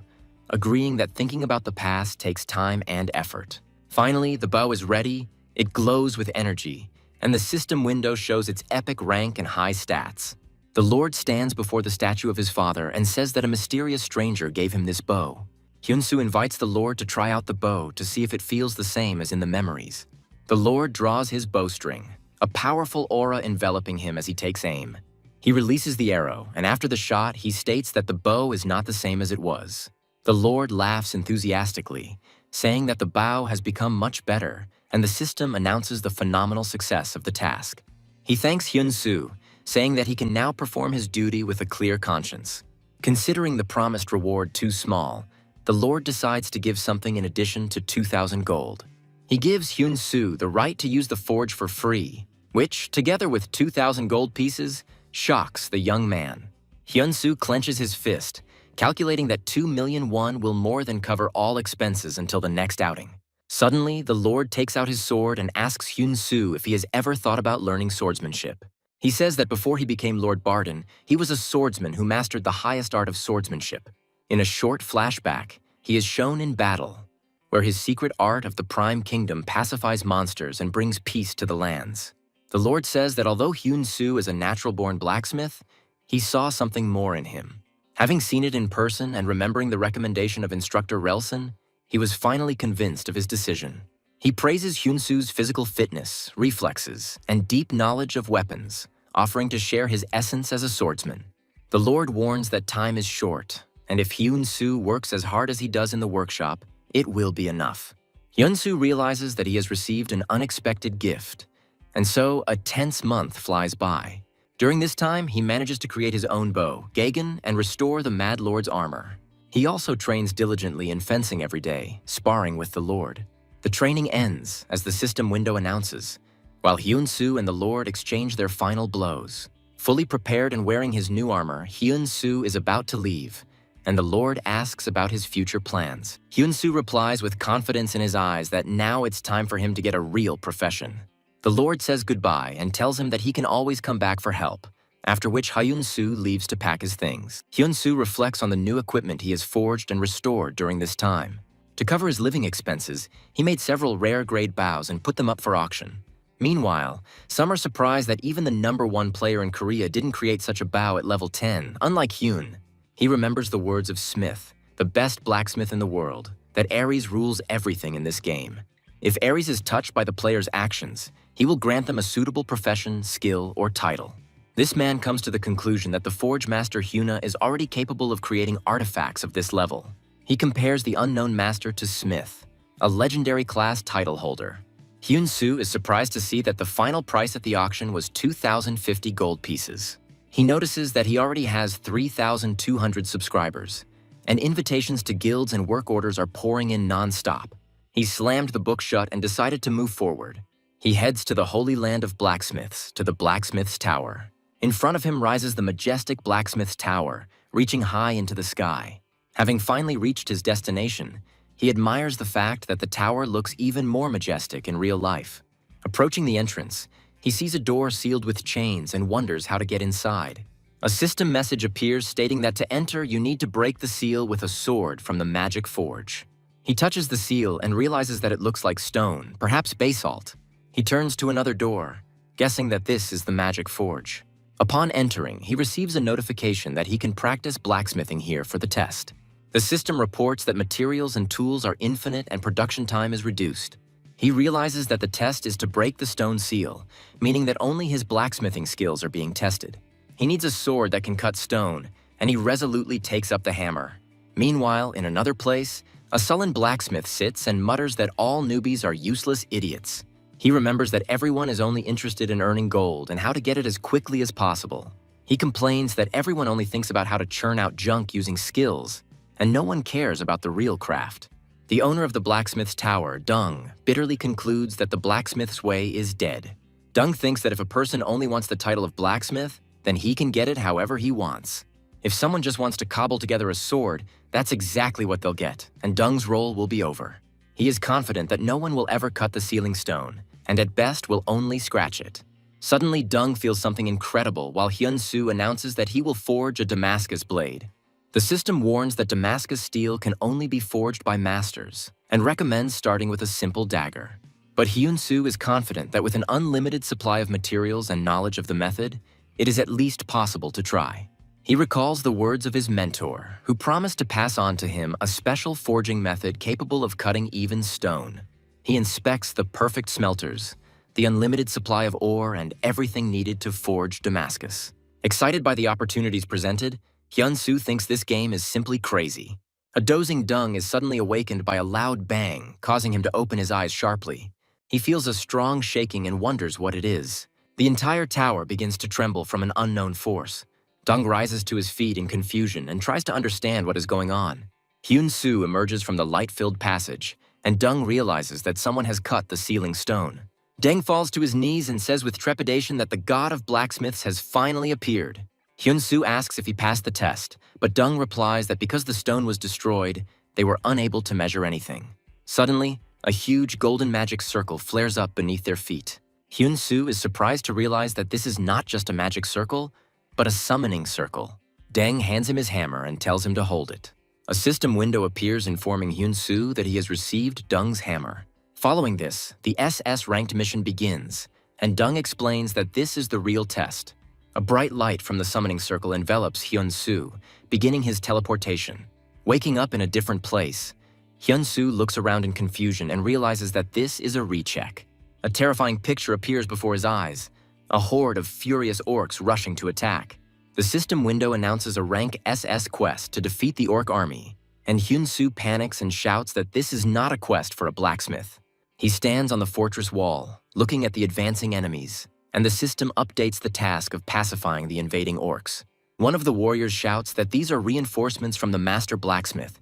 agreeing that thinking about the past takes time and effort. Finally, the bow is ready, it glows with energy, and the system window shows its epic rank and high stats. The Lord stands before the statue of his father and says that a mysterious stranger gave him this bow. Hyun Soo invites the Lord to try out the bow to see if it feels the same as in the memories. The Lord draws his bowstring, a powerful aura enveloping him as he takes aim. He releases the arrow, and after the shot, he states that the bow is not the same as it was. The Lord laughs enthusiastically, saying that the bow has become much better, and the system announces the phenomenal success of the task. He thanks Hyun-soo, saying that he can now perform his duty with a clear conscience. Considering the promised reward too small, the Lord decides to give something in addition to 2,000 gold. He gives Hyun-soo the right to use the forge for free, which, together with 2,000 gold pieces, shocks the young man. Hyun-soo clenches his fist, calculating that 2 million won will more than cover all expenses until the next outing. Suddenly, the Lord takes out his sword and asks Hyun-soo if he has ever thought about learning swordsmanship. He says that before he became Lord Barden, he was a swordsman who mastered the highest art of swordsmanship. In a short flashback, he is shown in battle, where his secret art of the Prime Kingdom pacifies monsters and brings peace to the lands. The Lord says that although Hyun-soo is a natural-born blacksmith, he saw something more in him. Having seen it in person and remembering the recommendation of instructor Relson, he was finally convinced of his decision. He praises Hyun-soo's physical fitness, reflexes, and deep knowledge of weapons, offering to share his essence as a swordsman. The Lord warns that time is short, and if Hyun-soo works as hard as he does in the workshop, it will be enough. Hyun-soo realizes that he has received an unexpected gift, and so a tense month flies by. During this time, he manages to create his own bow, Gagan, and restore the Mad Lord's armor. He also trains diligently in fencing every day, sparring with the Lord. The training ends as the system window announces, while Hyun-soo and the Lord exchange their final blows. Fully prepared and wearing his new armor, Hyun-soo is about to leave, and the Lord asks about his future plans. Hyun-soo replies with confidence in his eyes that now it's time for him to get a real profession. The Lord says goodbye and tells him that he can always come back for help, after which Hyun-soo leaves to pack his things. Hyun-soo reflects on the new equipment he has forged and restored during this time. To cover his living expenses, he made several rare-grade bows and put them up for auction. Meanwhile, some are surprised that even the #1 player in Korea didn't create such a bow at level 10, unlike Hyun. He remembers the words of Smith, the best blacksmith in the world, that Ares rules everything in this game. If Ares is touched by the player's actions, he will grant them a suitable profession, skill, or title. This man comes to the conclusion that the Forge Master Hyuna is already capable of creating artifacts of this level. He compares the unknown master to Smith, a legendary class title holder. Hyun-soo is surprised to see that the final price at the auction was 2,050 gold pieces. He notices that he already has 3,200 subscribers, and invitations to guilds and work orders are pouring in non-stop. He slammed the book shut and decided to move forward. He heads to the holy land of blacksmiths, to the Blacksmith's Tower. In front of him rises the majestic Blacksmith's Tower, reaching high into the sky. Having finally reached his destination, he admires the fact that the tower looks even more majestic in real life. Approaching the entrance, he sees a door sealed with chains and wonders how to get inside. A system message appears stating that to enter, you need to break the seal with a sword from the magic forge. He touches the seal and realizes that it looks like stone, perhaps basalt. He turns to another door, guessing that this is the magic forge. Upon entering, he receives a notification that he can practice blacksmithing here for the test. The system reports that materials and tools are infinite and production time is reduced. He realizes that the test is to break the stone seal, meaning that only his blacksmithing skills are being tested. He needs a sword that can cut stone, and he resolutely takes up the hammer. Meanwhile, in another place, a sullen blacksmith sits and mutters that all newbies are useless idiots. He remembers that everyone is only interested in earning gold and how to get it as quickly as possible. He complains that everyone only thinks about how to churn out junk using skills, and no one cares about the real craft. The owner of the Blacksmith's Tower, Dung, bitterly concludes that the blacksmith's way is dead. Dung thinks that if a person only wants the title of blacksmith, then he can get it however he wants. If someone just wants to cobble together a sword, that's exactly what they'll get, and Dung's role will be over. He is confident that no one will ever cut the sealing stone, and at best will only scratch it. Suddenly, Dung feels something incredible while Hyun-soo announces that he will forge a Damascus blade. The system warns that Damascus steel can only be forged by masters, and recommends starting with a simple dagger. But Hyun-soo is confident that with an unlimited supply of materials and knowledge of the method, it is at least possible to try. He recalls the words of his mentor, who promised to pass on to him a special forging method capable of cutting even stone. He inspects the perfect smelters, the unlimited supply of ore, and everything needed to forge Damascus. Excited by the opportunities presented, Hyun-soo thinks this game is simply crazy. A dozing Dung is suddenly awakened by a loud bang, causing him to open his eyes sharply. He feels a strong shaking and wonders what it is. The entire tower begins to tremble from an unknown force. Dung rises to his feet in confusion and tries to understand what is going on. Hyun-soo emerges from the light-filled passage, and Dung realizes that someone has cut the ceiling stone. Deng falls to his knees and says with trepidation that the god of blacksmiths has finally appeared. Hyun-soo asks if he passed the test, but Dung replies that because the stone was destroyed, they were unable to measure anything. Suddenly, a huge golden magic circle flares up beneath their feet. Hyun-soo is surprised to realize that this is not just a magic circle, but a summoning circle. Deng hands him his hammer and tells him to hold it. A system window appears informing Hyun-soo that he has received Dung's hammer. Following this, the SS-ranked mission begins, and Dung explains that this is the real test. A bright light from the summoning circle envelops Hyun-soo, beginning his teleportation. Waking up in a different place, Hyun-soo looks around in confusion and realizes that this is a recheck. A terrifying picture appears before his eyes, a horde of furious orcs rushing to attack. The system window announces a rank SS quest to defeat the orc army, and Hyun-soo panics and shouts that this is not a quest for a blacksmith. He stands on the fortress wall, looking at the advancing enemies, and the system updates the task of pacifying the invading orcs. One of the warriors shouts that these are reinforcements from the master blacksmith,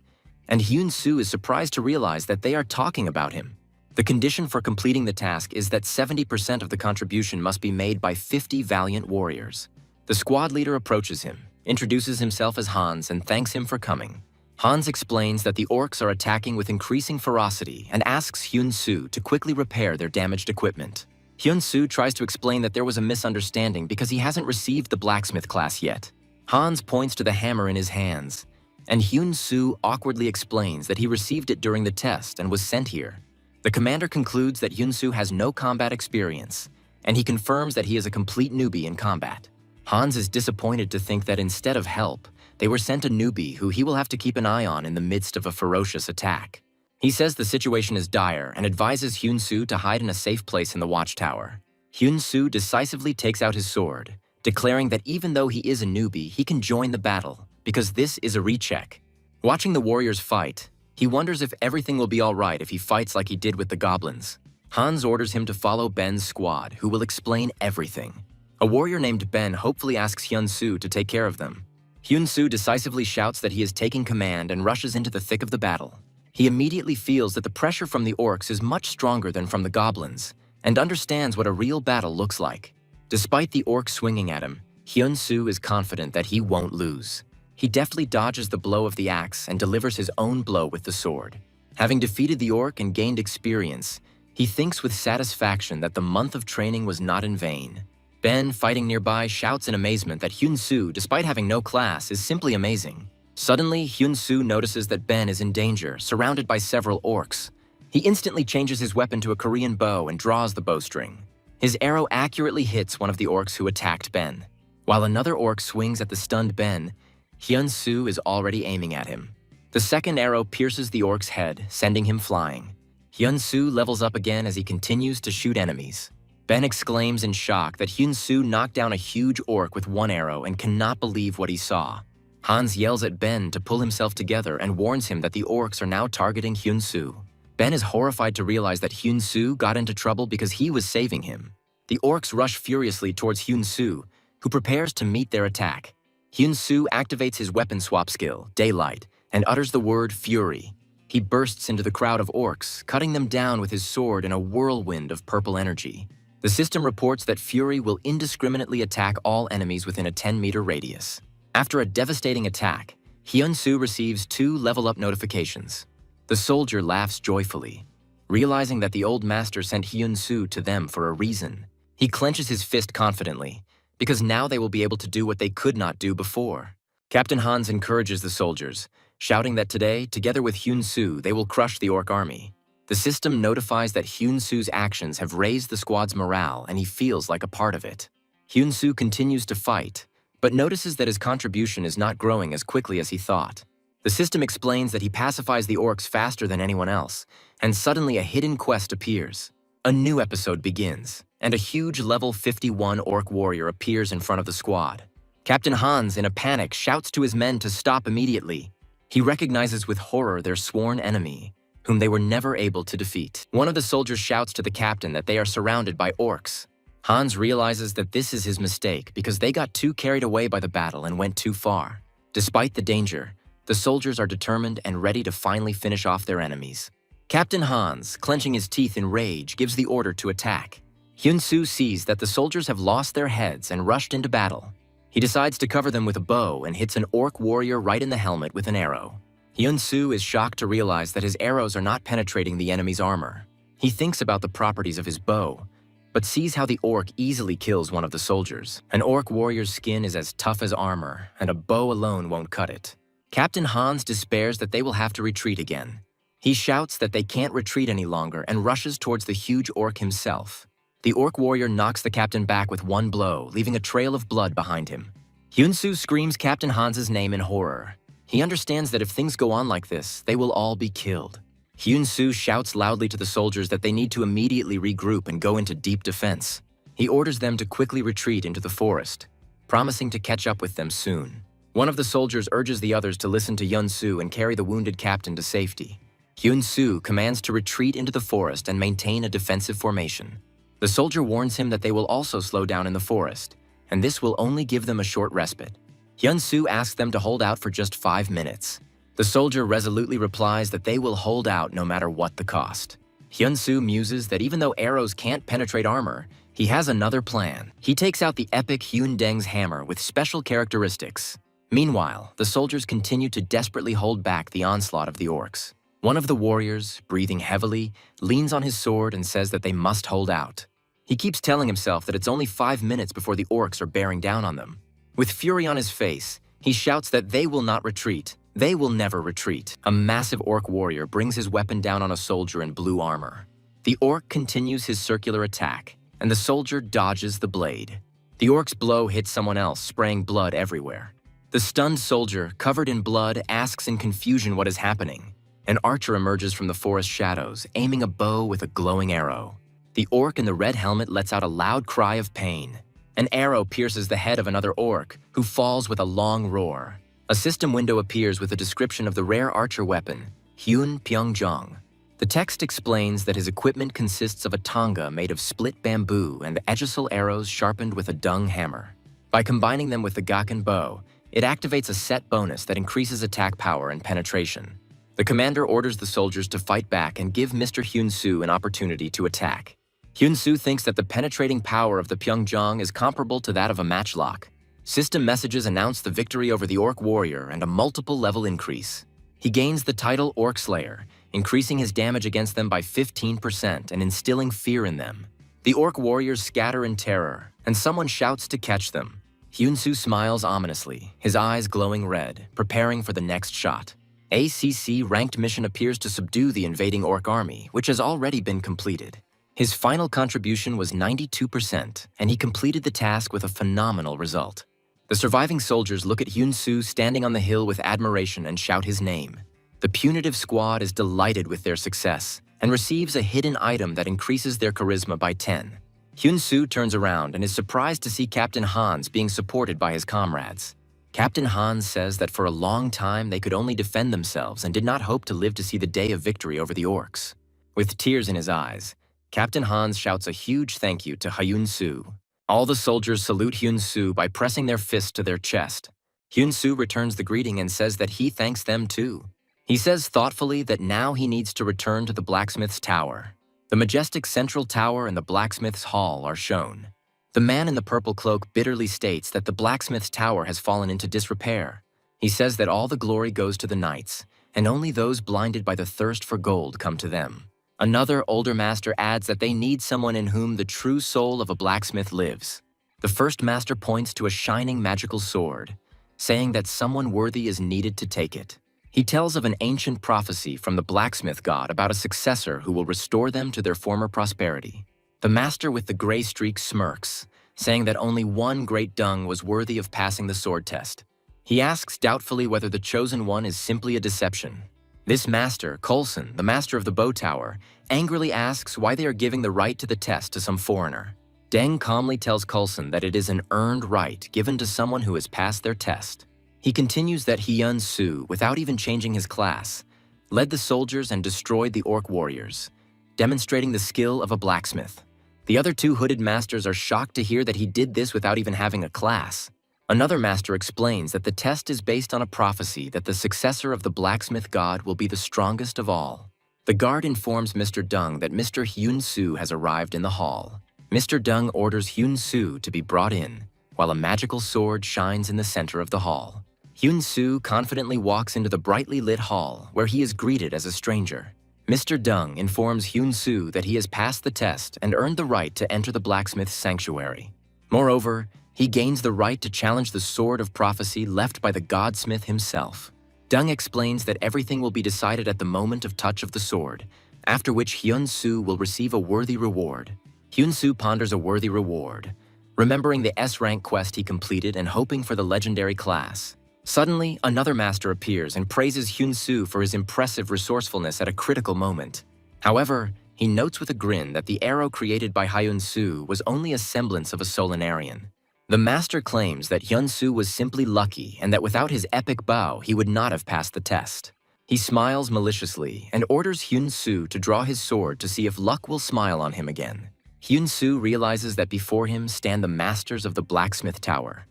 and Hyun-soo is surprised to realize that they are talking about him. The condition for completing the task is that 70% of the contribution must be made by 50 valiant warriors. The squad leader approaches him, introduces himself as Hans, and thanks him for coming. Hans explains that the orcs are attacking with increasing ferocity and asks Hyun-soo to quickly repair their damaged equipment. Hyun-soo tries to explain that there was a misunderstanding because he hasn't received the blacksmith class yet. Hans points to the hammer in his hands, and Hyun-soo awkwardly explains that he received it during the test and was sent here. The commander concludes that Hyun-soo has no combat experience, and he confirms that he is a complete newbie in combat. Hans is disappointed to think that instead of help, they were sent a newbie who he will have to keep an eye on in the midst of a ferocious attack. He says the situation is dire and advises Hyun-soo to hide in a safe place in the watchtower. Hyun-soo decisively takes out his sword, declaring that even though he is a newbie, he can join the battle, because this is a recheck. Watching the warriors fight, he wonders if everything will be all right if he fights like he did with the goblins. Hans orders him to follow Ben's squad, who will explain everything. A warrior named Ben hopefully asks Hyun-soo to take care of them. Hyun-soo decisively shouts that he is taking command and rushes into the thick of the battle. He immediately feels that the pressure from the orcs is much stronger than from the goblins, and understands what a real battle looks like. Despite the orcs swinging at him, Hyun-soo is confident that he won't lose. He deftly dodges the blow of the axe and delivers his own blow with the sword. Having defeated the orc and gained experience, he thinks with satisfaction that the month of training was not in vain. Ben, fighting nearby, shouts in amazement that Hyun-soo, despite having no class, is simply amazing. Suddenly, Hyun-soo notices that Ben is in danger, surrounded by several orcs. He instantly changes his weapon to a Korean bow and draws the bowstring. His arrow accurately hits one of the orcs who attacked Ben. While another orc swings at the stunned Ben, Hyun-soo is already aiming at him. The second arrow pierces the orc's head, sending him flying. Hyun-soo levels up again as he continues to shoot enemies. Ben exclaims in shock that Hyun-soo knocked down a huge orc with one arrow and cannot believe what he saw. Hans yells at Ben to pull himself together and warns him that the orcs are now targeting Hyun-soo. Ben is horrified to realize that Hyun-soo got into trouble because he was saving him. The orcs rush furiously towards Hyun-soo, who prepares to meet their attack. Hyun-soo activates his weapon swap skill, Daylight, and utters the word Fury. He bursts into the crowd of orcs, cutting them down with his sword in a whirlwind of purple energy. The system reports that Fury will indiscriminately attack all enemies within a 10-meter radius. After a devastating attack, Hyun-soo receives 2 level-up notifications. The soldier laughs joyfully, realizing that the old master sent Hyun-soo to them for a reason. He clenches his fist confidently, because now they will be able to do what they could not do before. Captain Hans encourages the soldiers, shouting that today, together with Hyun-soo, they will crush the orc army. The system notifies that Hyun-soo's actions have raised the squad's morale and he feels like a part of it. Hyun-soo continues to fight, but notices that his contribution is not growing as quickly as he thought. The system explains that he pacifies the orcs faster than anyone else, and suddenly a hidden quest appears. A new episode begins, and a huge level 51 orc warrior appears in front of the squad. Captain Hans, in a panic, shouts to his men to stop immediately. He recognizes with horror their sworn enemy, whom they were never able to defeat. One of the soldiers shouts to the captain that they are surrounded by orcs. Hans realizes that this is his mistake because they got too carried away by the battle and went too far. Despite the danger, the soldiers are determined and ready to finally finish off their enemies. Captain Hans, clenching his teeth in rage, gives the order to attack. Hyun-soo sees that the soldiers have lost their heads and rushed into battle. He decides to cover them with a bow and hits an orc warrior right in the helmet with an arrow. Hyun-soo is shocked to realize that his arrows are not penetrating the enemy's armor. He thinks about the properties of his bow, but sees how the orc easily kills one of the soldiers. An orc warrior's skin is as tough as armor, and a bow alone won't cut it. Captain Hans despairs that they will have to retreat again. He shouts that they can't retreat any longer and rushes towards the huge orc himself. The orc warrior knocks the captain back with one blow, leaving a trail of blood behind him. Hyun-soo screams Captain Hans's name in horror. He understands that if things go on like this, they will all be killed. Hyun-soo shouts loudly to the soldiers that they need to immediately regroup and go into deep defense. He orders them to quickly retreat into the forest, promising to catch up with them soon. One of the soldiers urges the others to listen to Hyun-soo and carry the wounded captain to safety. Hyun-soo commands to retreat into the forest and maintain a defensive formation. The soldier warns him that they will also slow down in the forest, and this will only give them a short respite. Hyun-soo asks them to hold out for just 5 minutes. The soldier resolutely replies that they will hold out no matter what the cost. Hyun-soo muses that even though arrows can't penetrate armor, he has another plan. He takes out the epic Hyun-deng's hammer with special characteristics. Meanwhile, the soldiers continue to desperately hold back the onslaught of the orcs. One of the warriors, breathing heavily, leans on his sword and says that they must hold out. He keeps telling himself that it's only 5 minutes before the orcs are bearing down on them. With fury on his face, he shouts that they will not retreat. They will never retreat. A massive orc warrior brings his weapon down on a soldier in blue armor. The orc continues his circular attack, and the soldier dodges the blade. The orc's blow hits someone else, spraying blood everywhere. The stunned soldier, covered in blood, asks in confusion what is happening. An archer emerges from the forest shadows, aiming a bow with a glowing arrow. The orc in the red helmet lets out a loud cry of pain. An arrow pierces the head of another orc, who falls with a long roar. A system window appears with a description of the rare archer weapon, Hyun Pyeongjong. The text explains that his equipment consists of a tanga made of split bamboo and aegis arrows sharpened with a dung hammer. By combining them with the gakken bow, it activates a set bonus that increases attack power and penetration. The commander orders the soldiers to fight back and give Mr. Hyun-soo an opportunity to attack. Hyun-soo thinks that the penetrating power of the Pyeongjong is comparable to that of a matchlock. System messages announce the victory over the Orc Warrior and a multiple-level increase. He gains the title Orc Slayer, increasing his damage against them by 15% and instilling fear in them. The Orc Warriors scatter in terror, and someone shouts to catch them. Hyun-soo smiles ominously, his eyes glowing red, preparing for the next shot. ACC ranked mission appears to subdue the invading Orc army, which has already been completed. His final contribution was 92%, and he completed the task with a phenomenal result. The surviving soldiers look at Hyun-soo standing on the hill with admiration and shout his name. The punitive squad is delighted with their success and receives a hidden item that increases their charisma by 10. Hyun-soo turns around and is surprised to see Captain Hans being supported by his comrades. Captain Hans says that for a long time they could only defend themselves and did not hope to live to see the day of victory over the orcs. With tears in his eyes, Captain Hans shouts a huge thank you to Hyun-soo. All the soldiers salute Hyun-soo by pressing their fist to their chest. Hyun-soo returns the greeting and says that he thanks them too. He says thoughtfully that now he needs to return to the blacksmith's tower. The majestic central tower and the blacksmith's hall are shown. The man in the purple cloak bitterly states that the blacksmith's tower has fallen into disrepair. He says that all the glory goes to the knights, and only those blinded by the thirst for gold come to them. Another older master adds that they need someone in whom the true soul of a blacksmith lives. The first master points to a shining magical sword, saying that someone worthy is needed to take it. He tells of an ancient prophecy from the blacksmith god about a successor who will restore them to their former prosperity. The master with the gray streak smirks, saying that only one great dung was worthy of passing the sword test. He asks doubtfully whether the chosen one is simply a deception. This master, Coulson, the master of the bow tower, angrily asks why they are giving the right to the test to some foreigner. Deng calmly tells Coulson that it is an earned right given to someone who has passed their test. He continues that Hyun-soo, without even changing his class, led the soldiers and destroyed the orc warriors, demonstrating the skill of a blacksmith. The other two hooded masters are shocked to hear that he did this without even having a class. Another master explains that the test is based on a prophecy that the successor of the blacksmith god will be the strongest of all. The guard informs Mr. Dung that Mr. Hyun-soo has arrived in the hall. Mr. Dung orders Hyun-soo to be brought in, while a magical sword shines in the center of the hall. Hyun-soo confidently walks into the brightly lit hall, where he is greeted as a stranger. Mr. Dung informs Hyun-soo that he has passed the test and earned the right to enter the blacksmith's sanctuary. Moreover, he gains the right to challenge the sword of prophecy left by the godsmith himself. Dung explains that everything will be decided at the moment of touch of the sword, after which Hyun-soo will receive a worthy reward. Hyun-soo ponders a worthy reward, remembering the S-rank quest he completed and hoping for the legendary class. Suddenly, another master appears and praises Hyun-soo for his impressive resourcefulness at a critical moment. However, he notes with a grin that the arrow created by Hyun-soo was only a semblance of a Solinarian. The master claims that Hyun-soo was simply lucky and that without his epic bow, he would not have passed the test. He smiles maliciously and orders Hyun-soo to draw his sword to see if luck will smile on him again. Hyun-soo realizes that before him stand the masters of the Blacksmith Tower,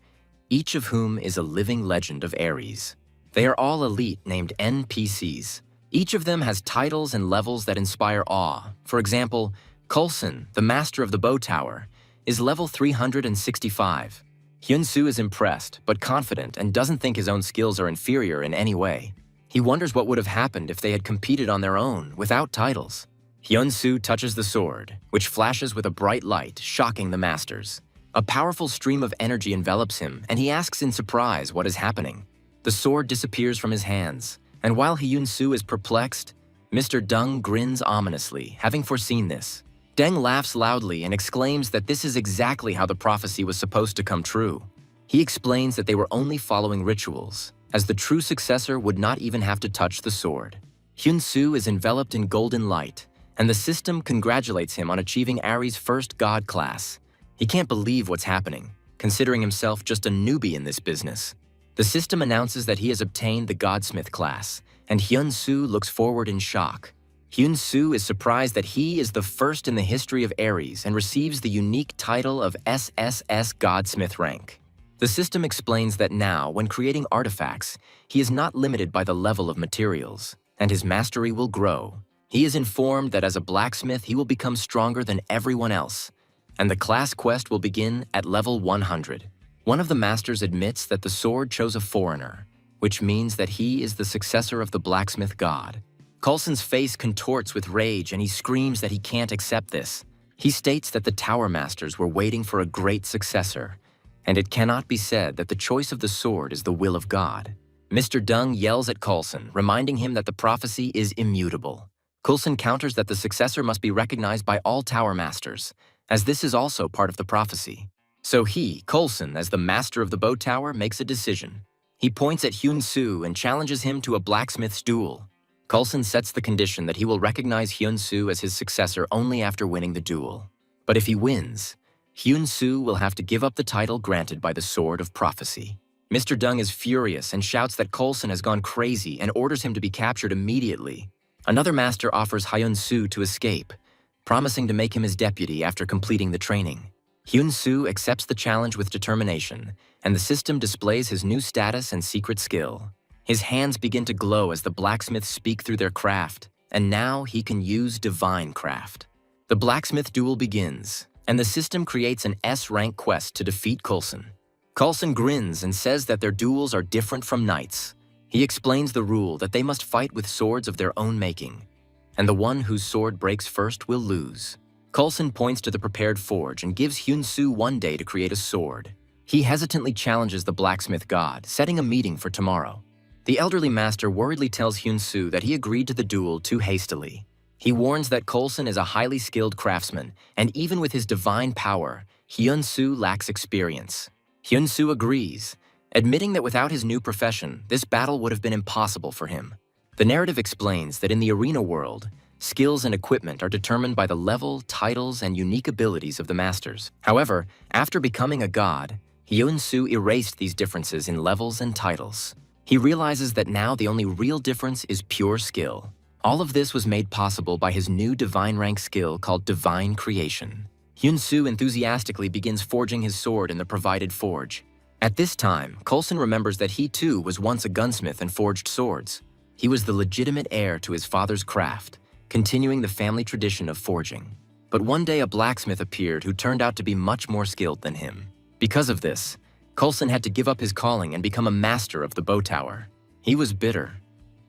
each of whom is a living legend of Ares. They are all elite named NPCs. Each of them has titles and levels that inspire awe. For example, Coulson, the master of the Bow Tower, is level 365. Hyun-soo is impressed, but confident and doesn't think his own skills are inferior in any way. He wonders what would have happened if they had competed on their own, without titles. Hyun-soo touches the sword, which flashes with a bright light, shocking the masters. A powerful stream of energy envelops him, and he asks in surprise what is happening. The sword disappears from his hands, and while Hyun-soo is perplexed, Mr. Dung grins ominously, having foreseen this. Deng laughs loudly and exclaims that this is exactly how the prophecy was supposed to come true. He explains that they were only following rituals, as the true successor would not even have to touch the sword. Hyun-soo is enveloped in golden light, and the system congratulates him on achieving Ares' first god class. He can't believe what's happening, considering himself just a newbie in this business. The system announces that he has obtained the Godsmith class, and Hyun-soo looks forward in shock. Hyun-soo is surprised that he is the first in the history of Ares and receives the unique title of SSS Godsmith rank. The system explains that now, when creating artifacts, he is not limited by the level of materials, and his mastery will grow. He is informed that as a blacksmith he will become stronger than everyone else, and the class quest will begin at level 100. One of the masters admits that the sword chose a foreigner, which means that he is the successor of the blacksmith god. Coulson's face contorts with rage and he screams that he can't accept this. He states that the Tower Masters were waiting for a great successor, and it cannot be said that the choice of the sword is the will of God. Mr. Dung yells at Coulson, reminding him that the prophecy is immutable. Coulson counters that the successor must be recognized by all Tower Masters, as this is also part of the prophecy. So he, Coulson, as the master of the Bow Tower, makes a decision. He points at Hyun-soo and challenges him to a blacksmith's duel. Coulson sets the condition that he will recognize Hyun-soo as his successor only after winning the duel. But if he wins, Hyun-soo will have to give up the title granted by the Sword of Prophecy. Mr. Dung is furious and shouts that Coulson has gone crazy and orders him to be captured immediately. Another master offers Hyun-soo to escape, promising to make him his deputy after completing the training. Hyun-soo accepts the challenge with determination, and the system displays his new status and secret skill. His hands begin to glow as the blacksmiths speak through their craft, and now he can use divine craft. The blacksmith duel begins, and the system creates an S-rank quest to defeat Coulson. Coulson grins and says that their duels are different from knights. He explains the rule that they must fight with swords of their own making, and the one whose sword breaks first will lose. Coulson points to the prepared forge and gives Hyun-soo 1 day to create a sword. He hesitantly challenges the blacksmith god, setting a meeting for tomorrow. The elderly master worriedly tells Hyun-soo that he agreed to the duel too hastily. He warns that Coulson is a highly skilled craftsman, and even with his divine power, Hyun-soo lacks experience. Hyun-soo agrees, admitting that without his new profession, this battle would have been impossible for him. The narrative explains that in the arena world, skills and equipment are determined by the level, titles, and unique abilities of the masters. However, after becoming a god, Hyun-soo erased these differences in levels and titles. He realizes that now the only real difference is pure skill. All of this was made possible by his new divine rank skill called Divine Creation. Hyun-soo enthusiastically begins forging his sword in the provided forge. At this time, Coulson remembers that he too was once a gunsmith and forged swords. He was the legitimate heir to his father's craft, continuing the family tradition of forging. But one day a blacksmith appeared who turned out to be much more skilled than him. Because of this, Coulson had to give up his calling and become a master of the bow tower. He was bitter,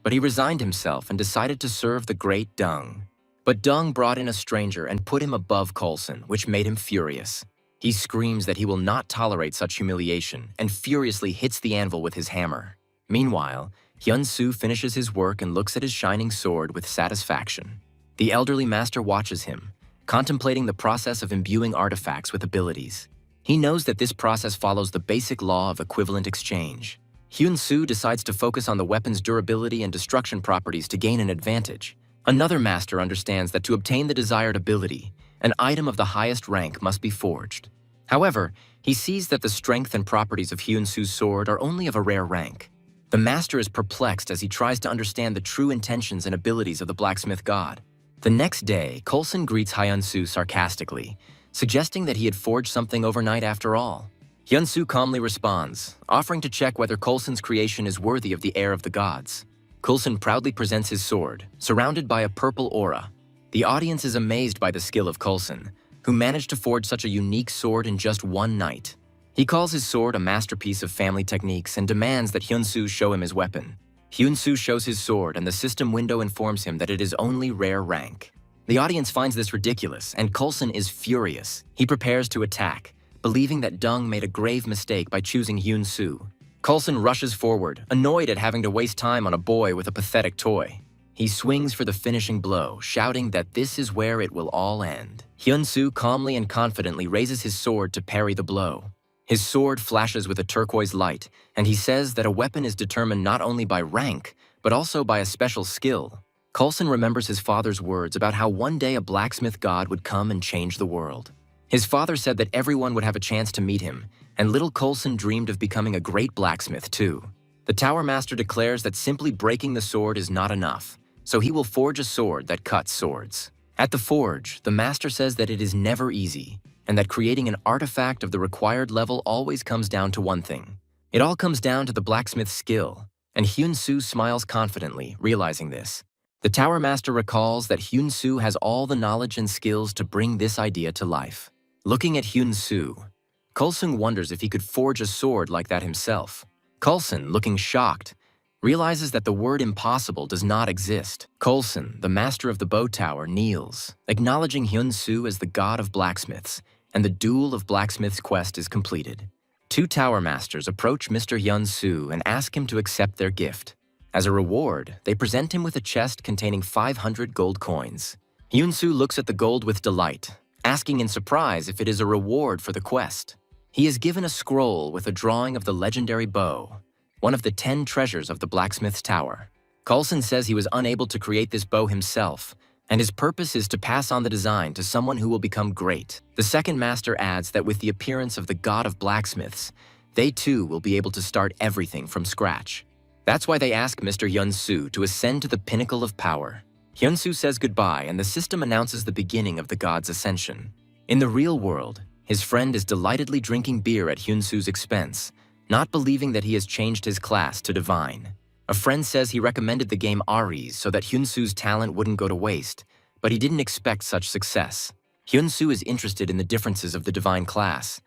but he resigned himself and decided to serve the great Dung. But Dung brought in a stranger and put him above Coulson, which made him furious. He screams that he will not tolerate such humiliation and furiously hits the anvil with his hammer. Meanwhile, Hyun-soo finishes his work and looks at his shining sword with satisfaction. The elderly master watches him, contemplating the process of imbuing artifacts with abilities. He knows that this process follows the basic law of equivalent exchange. Hyun-soo decides to focus on the weapon's durability and destruction properties to gain an advantage. Another master understands that to obtain the desired ability, an item of the highest rank must be forged. However, he sees that the strength and properties of Hyun-soo's sword are only of a rare rank. The master is perplexed as he tries to understand the true intentions and abilities of the blacksmith god. The next day, Coulson greets Hyun-soo sarcastically, suggesting that he had forged something overnight after all. Hyun-soo calmly responds, offering to check whether Coulson's creation is worthy of the heir of the gods. Coulson proudly presents his sword, surrounded by a purple aura. The audience is amazed by the skill of Coulson, who managed to forge such a unique sword in just one night. He calls his sword a masterpiece of family techniques and demands that Hyun-soo show him his weapon. Hyun-soo shows his sword and the system window informs him that it is only rare rank. The audience finds this ridiculous and Coulson is furious. He prepares to attack, believing that Dung made a grave mistake by choosing Hyun-soo. Coulson rushes forward, annoyed at having to waste time on a boy with a pathetic toy. He swings for the finishing blow, shouting that this is where it will all end. Hyun-soo calmly and confidently raises his sword to parry the blow. His sword flashes with a turquoise light, and he says that a weapon is determined not only by rank, but also by a special skill. Coulson remembers his father's words about how one day a blacksmith god would come and change the world. His father said that everyone would have a chance to meet him, and little Coulson dreamed of becoming a great blacksmith too. The Tower Master declares that simply breaking the sword is not enough, so he will forge a sword that cuts swords. At the forge, the Master says that it is never easy, and that creating an artifact of the required level always comes down to one thing. It all comes down to the blacksmith's skill, and Hyun-soo smiles confidently, realizing this. The Tower Master recalls that Hyun-soo has all the knowledge and skills to bring this idea to life. Looking at Hyun-soo, Coulson wonders if he could forge a sword like that himself. Coulson, looking shocked, realizes that the word impossible does not exist. Coulson, the master of the bow tower, kneels, acknowledging Hyun-soo as the god of blacksmiths, and the duel of blacksmith's quest is completed. Two tower masters approach Mr. Hyun-soo and ask him to accept their gift. As a reward, they present him with a chest containing 500 gold coins. Hyun-soo looks at the gold with delight, asking in surprise if it is a reward for the quest. He is given a scroll with a drawing of the legendary bow, one of the 10 treasures of the blacksmith's tower. Coulson says he was unable to create this bow himself, and his purpose is to pass on the design to someone who will become great. The second master adds that with the appearance of the god of blacksmiths, they too will be able to start everything from scratch. That's why they ask Mr. Hyun-soo to ascend to the pinnacle of power. Hyun-soo says goodbye and the system announces the beginning of the god's ascension. In the real world, his friend is delightedly drinking beer at Hyun-soo's expense, not believing that he has changed his class to divine. A friend says he recommended the game Ares so that Hyun-soo's talent wouldn't go to waste, but he didn't expect such success. Hyun-soo is interested in the differences of the divine class,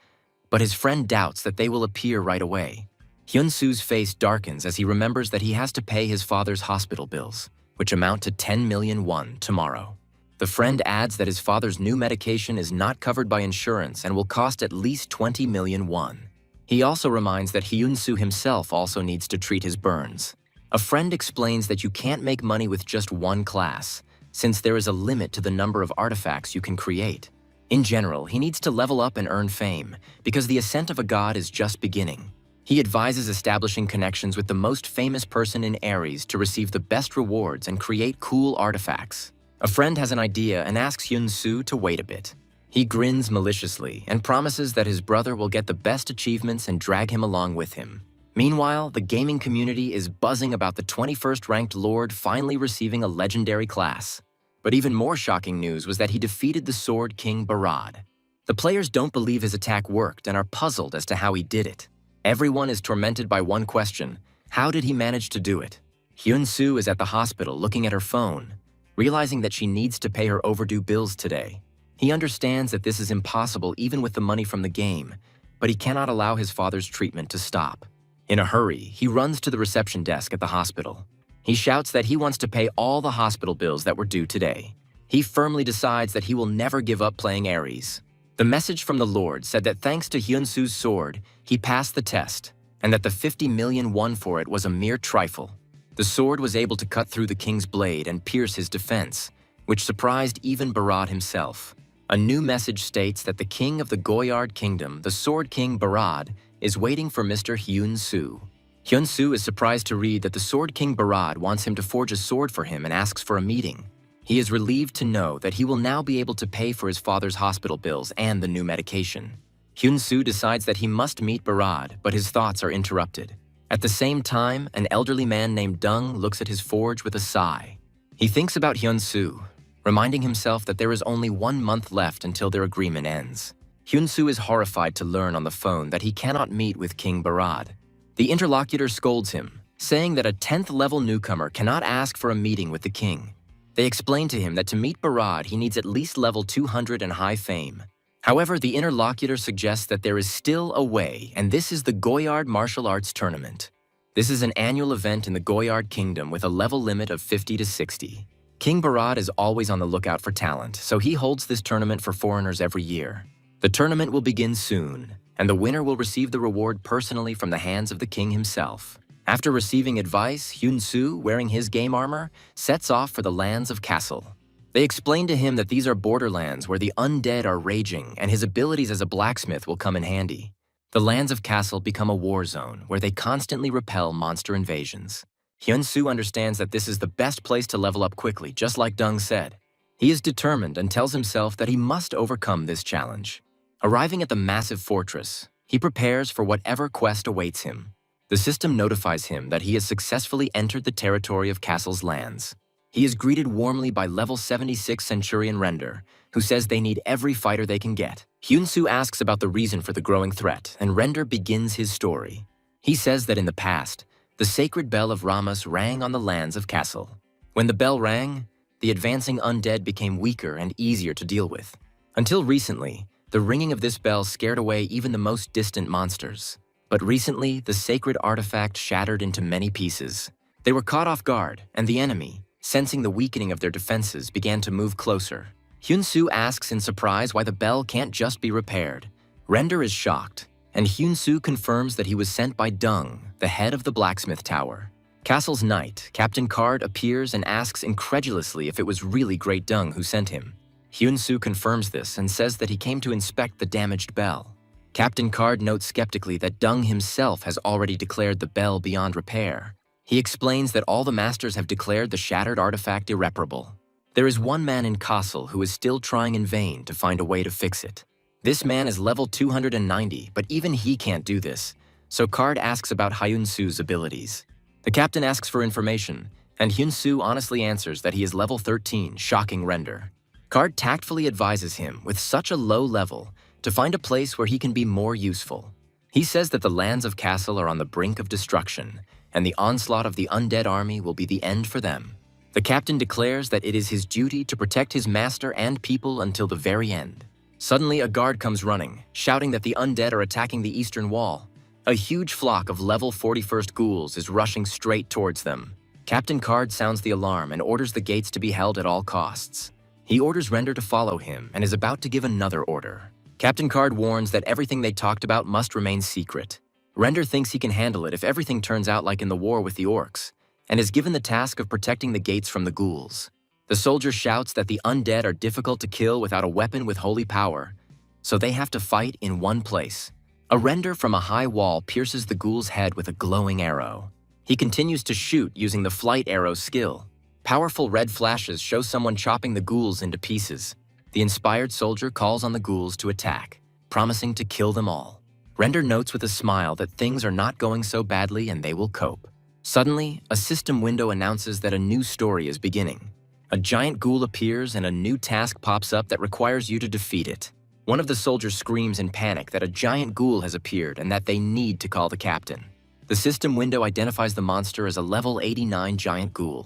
but his friend doubts that they will appear right away. Hyun-soo's face darkens as he remembers that he has to pay his father's hospital bills, which amount to 10 million won tomorrow. The friend adds that his father's new medication is not covered by insurance and will cost at least 20 million won. He also reminds that Hyun-soo himself also needs to treat his burns. A friend explains that you can't make money with just one class, since there is a limit to the number of artifacts you can create. In general, he needs to level up and earn fame, because the ascent of a god is just beginning. He advises establishing connections with the most famous person in Ares to receive the best rewards and create cool artifacts. A friend has an idea and asks Hyun-soo to wait a bit. He grins maliciously and promises that his brother will get the best achievements and drag him along with him. Meanwhile, the gaming community is buzzing about the 21st ranked lord finally receiving a legendary class. But even more shocking news was that he defeated the Sword King Barad. The players don't believe his attack worked and are puzzled as to how he did it. Everyone is tormented by one question: how did he manage to do it? Hyun-soo is at the hospital looking at her phone, realizing that she needs to pay her overdue bills today. He understands that this is impossible even with the money from the game, but he cannot allow his father's treatment to stop. In a hurry, he runs to the reception desk at the hospital. He shouts that he wants to pay all the hospital bills that were due today. He firmly decides that he will never give up playing Ares. The message from the Lord said that thanks to Hyun-soo's sword, he passed the test, and that the 50 million won for it was a mere trifle. The sword was able to cut through the king's blade and pierce his defense, which surprised even Barad himself. A new message states that the king of the Goyard kingdom, the Sword King Barad, is waiting for Mr. Hyun-soo. Hyun-soo is surprised to read that the Sword King Barad wants him to forge a sword for him and asks for a meeting. He is relieved to know that he will now be able to pay for his father's hospital bills and the new medication. Hyun-soo decides that he must meet Barad, but his thoughts are interrupted. At the same time, an elderly man named Dung looks at his forge with a sigh. He thinks about Hyun-soo, reminding himself that there is only 1 month left until their agreement ends. Hyun-soo is horrified to learn on the phone that he cannot meet with King Barad. The interlocutor scolds him, saying that a 10th level newcomer cannot ask for a meeting with the king. They explain to him that to meet Barad, he needs at least level 200 and high fame. However, the interlocutor suggests that there is still a way, and this is the Goyard Martial Arts Tournament. This is an annual event in the Goyard Kingdom with a level limit of 50 to 60. King Barad is always on the lookout for talent, so he holds this tournament for foreigners every year. The tournament will begin soon, and the winner will receive the reward personally from the hands of the king himself. After receiving advice, Hyun-soo, wearing his game armor, sets off for the lands of Castle. They explain to him that these are borderlands where the undead are raging and his abilities as a blacksmith will come in handy. The lands of Castle become a war zone where they constantly repel monster invasions. Hyun-soo understands that this is the best place to level up quickly, just like Dung said. He is determined and tells himself that he must overcome this challenge. Arriving at the massive fortress, he prepares for whatever quest awaits him. The system notifies him that he has successfully entered the territory of Castle's lands. He is greeted warmly by level 76 Centurion Render, who says they need every fighter they can get. Hyun-soo asks about the reason for the growing threat, and Render begins his story. He says that in the past, the sacred bell of Ramas rang on the lands of Castle. When the bell rang, the advancing undead became weaker and easier to deal with. Until recently, the ringing of this bell scared away even the most distant monsters. But recently, the sacred artifact shattered into many pieces. They were caught off guard, and the enemy, sensing the weakening of their defenses, began to move closer. Hyun-soo asks in surprise why the bell can't just be repaired. Render is shocked, and Hyun-soo confirms that he was sent by Dung, the head of the Blacksmith Tower. Castle's knight, Captain Card, appears and asks incredulously if it was really Great Dung who sent him. Hyun-soo confirms this and says that he came to inspect the damaged bell. Captain Card notes skeptically that Dung himself has already declared the bell beyond repair. He explains that all the masters have declared the shattered artifact irreparable. There is one man in Castle who is still trying in vain to find a way to fix it. This man is level 290, but even he can't do this, so Card asks about Hyun-soo's abilities. The captain asks for information, and Hyun-soo honestly answers that he is level 13, shocking Render. Card tactfully advises him, with such a low level, to find a place where he can be more useful. He says that the lands of Castle are on the brink of destruction, and the onslaught of the undead army will be the end for them. The captain declares that it is his duty to protect his master and people until the very end. Suddenly, a guard comes running, shouting that the undead are attacking the eastern wall. A huge flock of level 41st ghouls is rushing straight towards them. Captain Card sounds the alarm and orders the gates to be held at all costs. He orders Render to follow him and is about to give another order. Captain Card warns that everything they talked about must remain secret. Render thinks he can handle it if everything turns out like in the war with the orcs, and is given the task of protecting the gates from the ghouls. The soldier shouts that the undead are difficult to kill without a weapon with holy power, so they have to fight in one place. A Render from a high wall pierces the ghoul's head with a glowing arrow. He continues to shoot using the flight arrow skill. Powerful red flashes show someone chopping the ghouls into pieces. The inspired soldier calls on the ghouls to attack, promising to kill them all. Render notes with a smile that things are not going so badly and they will cope. Suddenly, a system window announces that a new story is beginning. A giant ghoul appears and a new task pops up that requires you to defeat it. One of the soldiers screams in panic that a giant ghoul has appeared and that they need to call the captain. The system window identifies the monster as a level 89 giant ghoul.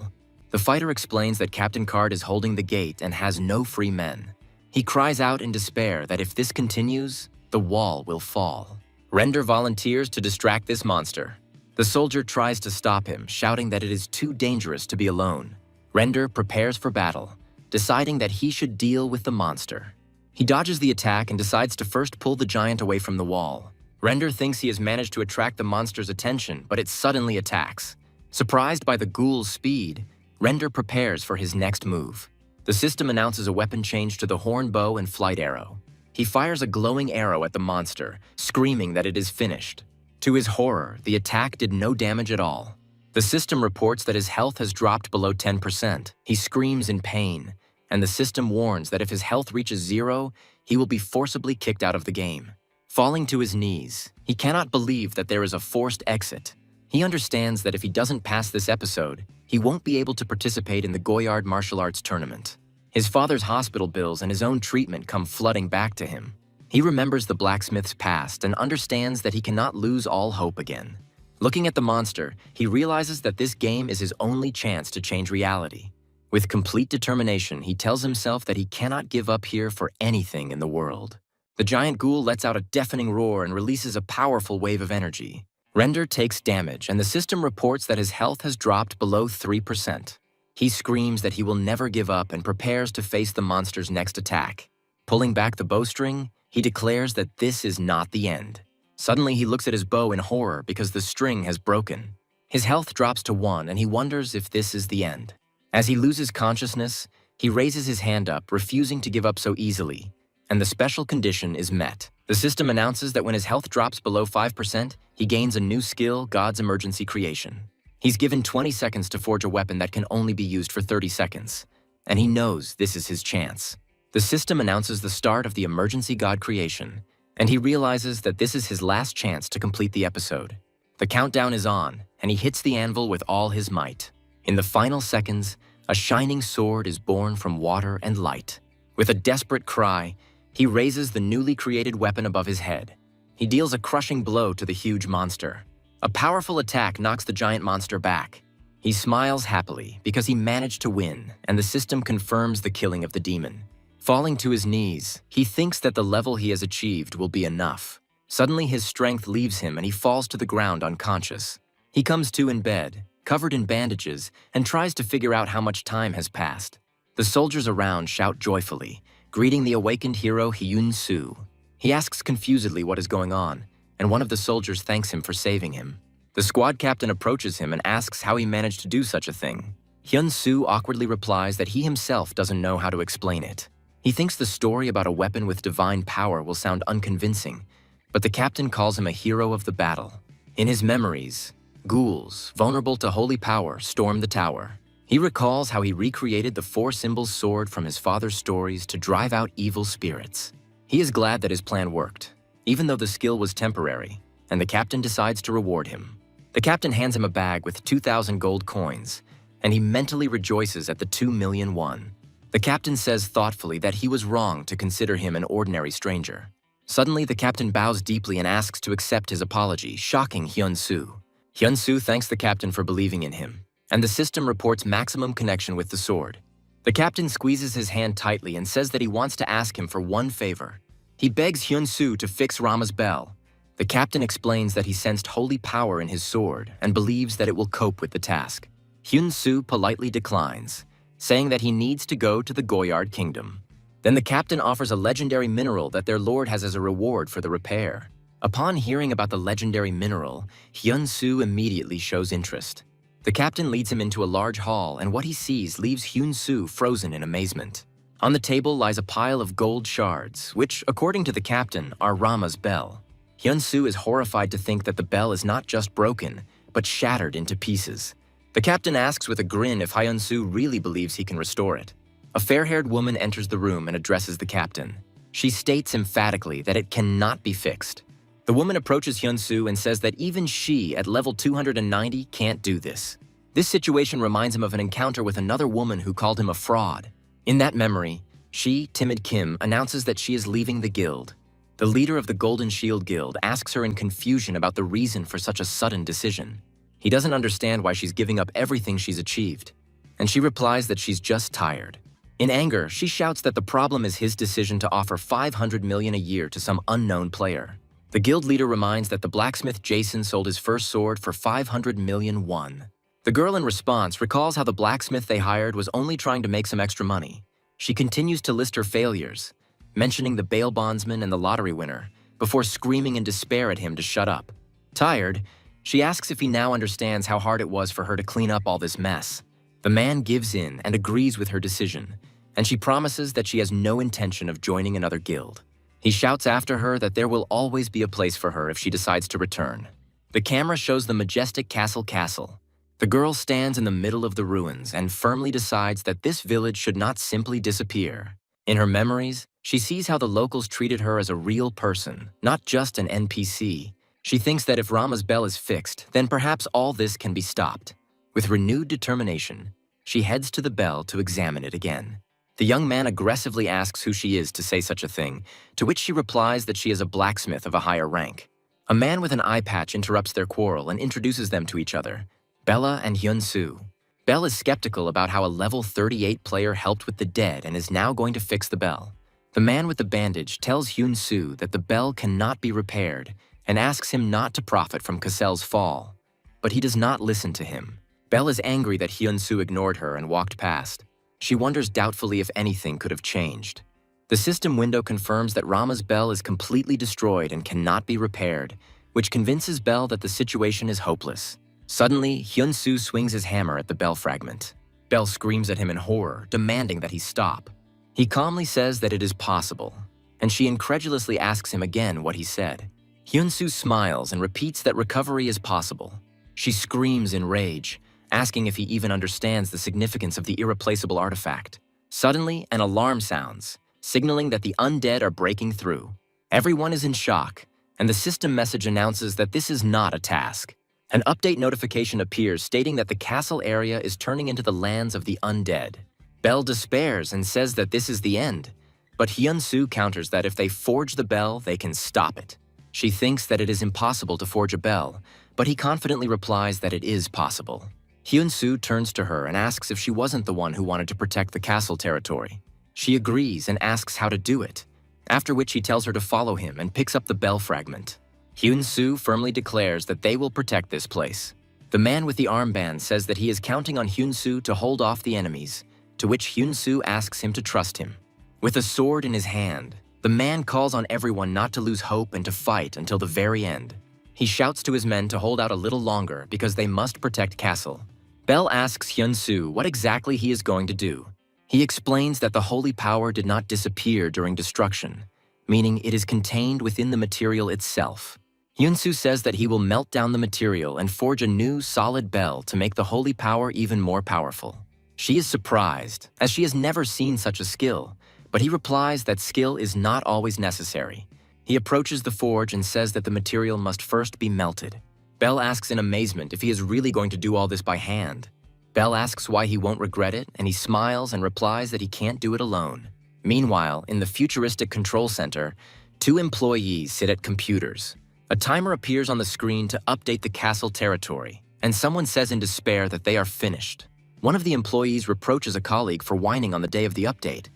The fighter explains that Captain Card is holding the gate and has no free men. He cries out in despair that if this continues, the wall will fall. Render volunteers to distract this monster. The soldier tries to stop him, shouting that it is too dangerous to be alone. Render prepares for battle, deciding that he should deal with the monster. He dodges the attack and decides to first pull the giant away from the wall. Render thinks he has managed to attract the monster's attention, but it suddenly attacks. Surprised by the ghoul's speed, Render prepares for his next move. The system announces a weapon change to the horn bow and flight arrow. He fires a glowing arrow at the monster, screaming that it is finished. To his horror, the attack did no damage at all. The system reports that his health has dropped below 10%. He screams in pain, and the system warns that if his health reaches 0, he will be forcibly kicked out of the game. Falling to his knees, he cannot believe that there is a forced exit. He understands that if he doesn't pass this episode, he won't be able to participate in the Goyard martial arts tournament. His father's hospital bills and his own treatment come flooding back to him. He remembers the blacksmith's past and understands that he cannot lose all hope again. Looking at the monster, he realizes that this game is his only chance to change reality. With complete determination, he tells himself that he cannot give up here for anything in the world. The giant ghoul lets out a deafening roar and releases a powerful wave of energy. Render takes damage, and the system reports that his health has dropped below 3%. He screams that he will never give up and prepares to face the monster's next attack. Pulling back the bowstring, he declares that this is not the end. Suddenly, he looks at his bow in horror because the string has broken. His health drops to 1, and he wonders if this is the end. As he loses consciousness, he raises his hand up, refusing to give up so easily, and the special condition is met. The system announces that when his health drops below 5%, he gains a new skill, God's Emergency Creation. He's given 20 seconds to forge a weapon that can only be used for 30 seconds, and he knows this is his chance. The system announces the start of the Emergency God Creation, and he realizes that this is his last chance to complete the episode. The countdown is on, and he hits the anvil with all his might. In the final seconds, a shining sword is born from water and light. With a desperate cry, he raises the newly created weapon above his head. He deals a crushing blow to the huge monster. A powerful attack knocks the giant monster back. He smiles happily because he managed to win, and the system confirms the killing of the demon. Falling to his knees, he thinks that the level he has achieved will be enough. Suddenly, his strength leaves him and he falls to the ground unconscious. He comes to in bed, covered in bandages, and tries to figure out how much time has passed. The soldiers around shout joyfully, greeting the awakened hero Hyun-soo. He asks confusedly what is going on, and one of the soldiers thanks him for saving him. The squad captain approaches him and asks how he managed to do such a thing. Hyun-soo awkwardly replies that he himself doesn't know how to explain it. He thinks the story about a weapon with divine power will sound unconvincing, but the captain calls him a hero of the battle. In his memories, ghouls, vulnerable to holy power, storm the tower. He recalls how he recreated the 4-symbol sword from his father's stories to drive out evil spirits. He is glad that his plan worked, even though the skill was temporary, and the captain decides to reward him. The captain hands him a bag with 2,000 gold coins, and he mentally rejoices at the 2 million won. The captain says thoughtfully that he was wrong to consider him an ordinary stranger. Suddenly, the captain bows deeply and asks to accept his apology, shocking Hyun-soo. Hyun-soo thanks the captain for believing in him, and the system reports maximum connection with the sword. The captain squeezes his hand tightly and says that he wants to ask him for one favor. He begs Hyun-soo to fix Rama's bell. The captain explains that he sensed holy power in his sword and believes that it will cope with the task. Hyun-soo politely declines, saying that he needs to go to the Goyard Kingdom. Then the captain offers a legendary mineral that their lord has as a reward for the repair. Upon hearing about the legendary mineral, Hyun-soo immediately shows interest. The captain leads him into a large hall, and what he sees leaves Hyun-soo frozen in amazement. On the table lies a pile of gold shards, which, according to the captain, are Rama's bell. Hyun-soo is horrified to think that the bell is not just broken, but shattered into pieces. The captain asks with a grin if Hyun-soo really believes he can restore it. A fair-haired woman enters the room and addresses the captain. She states emphatically that it cannot be fixed. The woman approaches Hyun-soo and says that even she, at level 290, can't do this. This situation reminds him of an encounter with another woman who called him a fraud. In that memory, She, timid Kim, announces that she is leaving the guild. The leader of the Golden Shield Guild asks her in confusion about the reason for such a sudden decision. He doesn't understand why she's giving up everything she's achieved, and she replies that she's just tired. In anger, she shouts that the problem is his decision to offer 500 million a year to some unknown player. The guild leader reminds that the blacksmith Jason sold his first sword for 500 million won. The girl in response recalls how the blacksmith they hired was only trying to make some extra money. She continues to list her failures, mentioning the bail bondsman and the lottery winner, before screaming in despair at him to shut up. Tired, she asks if he now understands how hard it was for her to clean up all this mess. The man gives in and agrees with her decision, and she promises that she has no intention of joining another guild. He shouts after her that there will always be a place for her if she decides to return. The camera shows the majestic castle. The girl stands in the middle of the ruins and firmly decides that this village should not simply disappear. In her memories, she sees how the locals treated her as a real person, not just an NPC. She thinks that if Rama's bell is fixed, then perhaps all this can be stopped. With renewed determination, she heads to the bell to examine it again. The young man aggressively asks who she is to say such a thing, to which she replies that she is a blacksmith of a higher rank. A man with an eye patch interrupts their quarrel and introduces them to each other, Bella and Hyun-soo. Belle is skeptical about how a level 38 player helped with the dead and is now going to fix the bell. The man with the bandage tells Hyun-soo that the bell cannot be repaired and asks him not to profit from Cassell's fall. But he does not listen to him. Belle is angry that Hyun-soo ignored her and walked past. She wonders doubtfully if anything could have changed. The system window confirms that Rama's bell is completely destroyed and cannot be repaired, which convinces Belle that the situation is hopeless. Suddenly, Hyun-soo swings his hammer at the bell fragment. Belle screams at him in horror, demanding that he stop. He calmly says that it is possible, and she incredulously asks him again what he said. Hyun-soo smiles and repeats that recovery is possible. She screams in rage, asking if he even understands the significance of the irreplaceable artifact. Suddenly, an alarm sounds, signaling that the undead are breaking through. Everyone is in shock, and the system message announces that this is not a task. An update notification appears stating that the castle area is turning into the lands of the undead. Belle despairs and says that this is the end, but Hyun-soo counters that if they forge the bell, they can stop it. She thinks that it is impossible to forge a bell, but he confidently replies that it is possible. Hyun-soo turns to her and asks if she wasn't the one who wanted to protect the castle territory. She agrees and asks how to do it, after which he tells her to follow him and picks up the bell fragment. Hyun-soo firmly declares that they will protect this place. The man with the armband says that he is counting on Hyun-soo to hold off the enemies, to which Hyun-soo asks him to trust him. With a sword in his hand, the man calls on everyone not to lose hope and to fight until the very end. He shouts to his men to hold out a little longer because they must protect castle. Belle asks Hyun-soo what exactly he is going to do. He explains that the holy power did not disappear during destruction, meaning it is contained within the material itself. Hyun-soo says that he will melt down the material and forge a new, solid bell to make the holy power even more powerful. She is surprised, as she has never seen such a skill, but he replies that skill is not always necessary. He approaches the forge and says that the material must first be melted. Belle asks in amazement if he is really going to do all this by hand. Belle asks why he won't regret it, and he smiles and replies that he can't do it alone. Meanwhile, in the futuristic control center, 2 employees sit at computers. A timer appears on the screen to update the castle territory, and someone says in despair that they are finished. One of the employees reproaches a colleague for whining on the day of the update,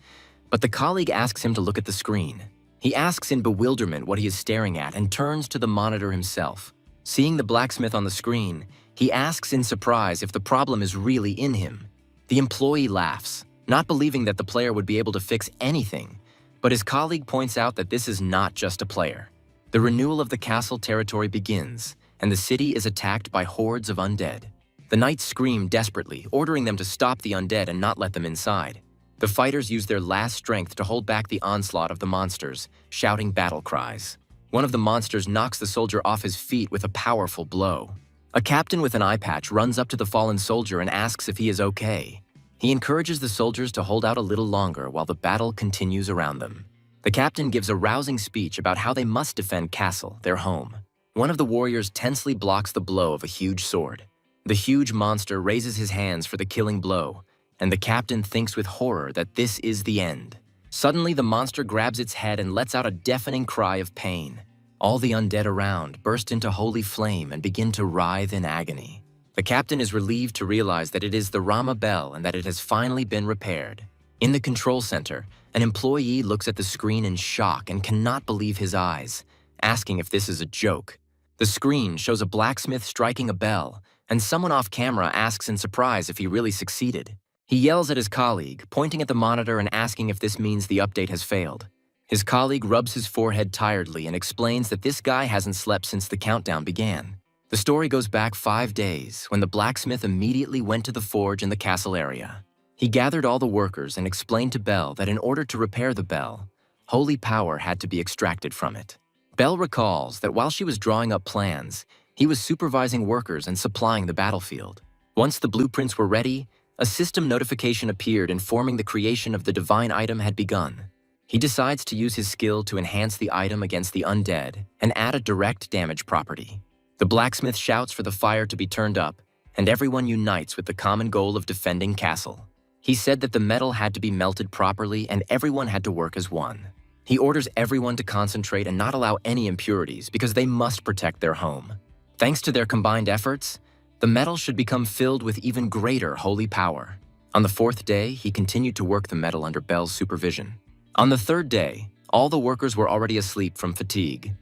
but the colleague asks him to look at the screen. He asks in bewilderment what he is staring at and turns to the monitor himself. Seeing the blacksmith on the screen, he asks in surprise if the problem is really in him. The employee laughs, not believing that the player would be able to fix anything, but his colleague points out that this is not just a player. The renewal of the castle territory begins, and the city is attacked by hordes of undead. The knights scream desperately, ordering them to stop the undead and not let them inside. The fighters use their last strength to hold back the onslaught of the monsters, shouting battle cries. One of the monsters knocks the soldier off his feet with a powerful blow. A captain with an eye patch runs up to the fallen soldier and asks if he is okay. He encourages the soldiers to hold out a little longer while the battle continues around them. The captain gives a rousing speech about how they must defend Castle, their home. One of the warriors tensely blocks the blow of a huge sword. The huge monster raises his hands for the killing blow, and the captain thinks with horror that this is the end. Suddenly, the monster grabs its head and lets out a deafening cry of pain. All the undead around burst into holy flame and begin to writhe in agony. The captain is relieved to realize that it is the Rama bell and that it has finally been repaired. In the control center, an employee looks at the screen in shock and cannot believe his eyes, asking if this is a joke. The screen shows a blacksmith striking a bell, and someone off camera asks in surprise if he really succeeded. He yells at his colleague, pointing at the monitor and asking if this means the update has failed. His colleague rubs his forehead tiredly and explains that this guy hasn't slept since the countdown began. The story goes back 5 days, when the blacksmith immediately went to the forge in the castle area. He gathered all the workers and explained to Bell that in order to repair the bell, holy power had to be extracted from it. Bell recalls that while she was drawing up plans, he was supervising workers and supplying the battlefield. Once the blueprints were ready, a system notification appeared informing the creation of the divine item had begun. He decides to use his skill to enhance the item against the undead and add a direct damage property. The blacksmith shouts for the fire to be turned up, and everyone unites with the common goal of defending castle. He said that the metal had to be melted properly and everyone had to work as one. He orders everyone to concentrate and not allow any impurities because they must protect their home. Thanks to their combined efforts, the metal should become filled with even greater holy power. On the 4th day, he continued to work the metal under Bell's supervision. On the 3rd day, all the workers were already asleep from fatigue,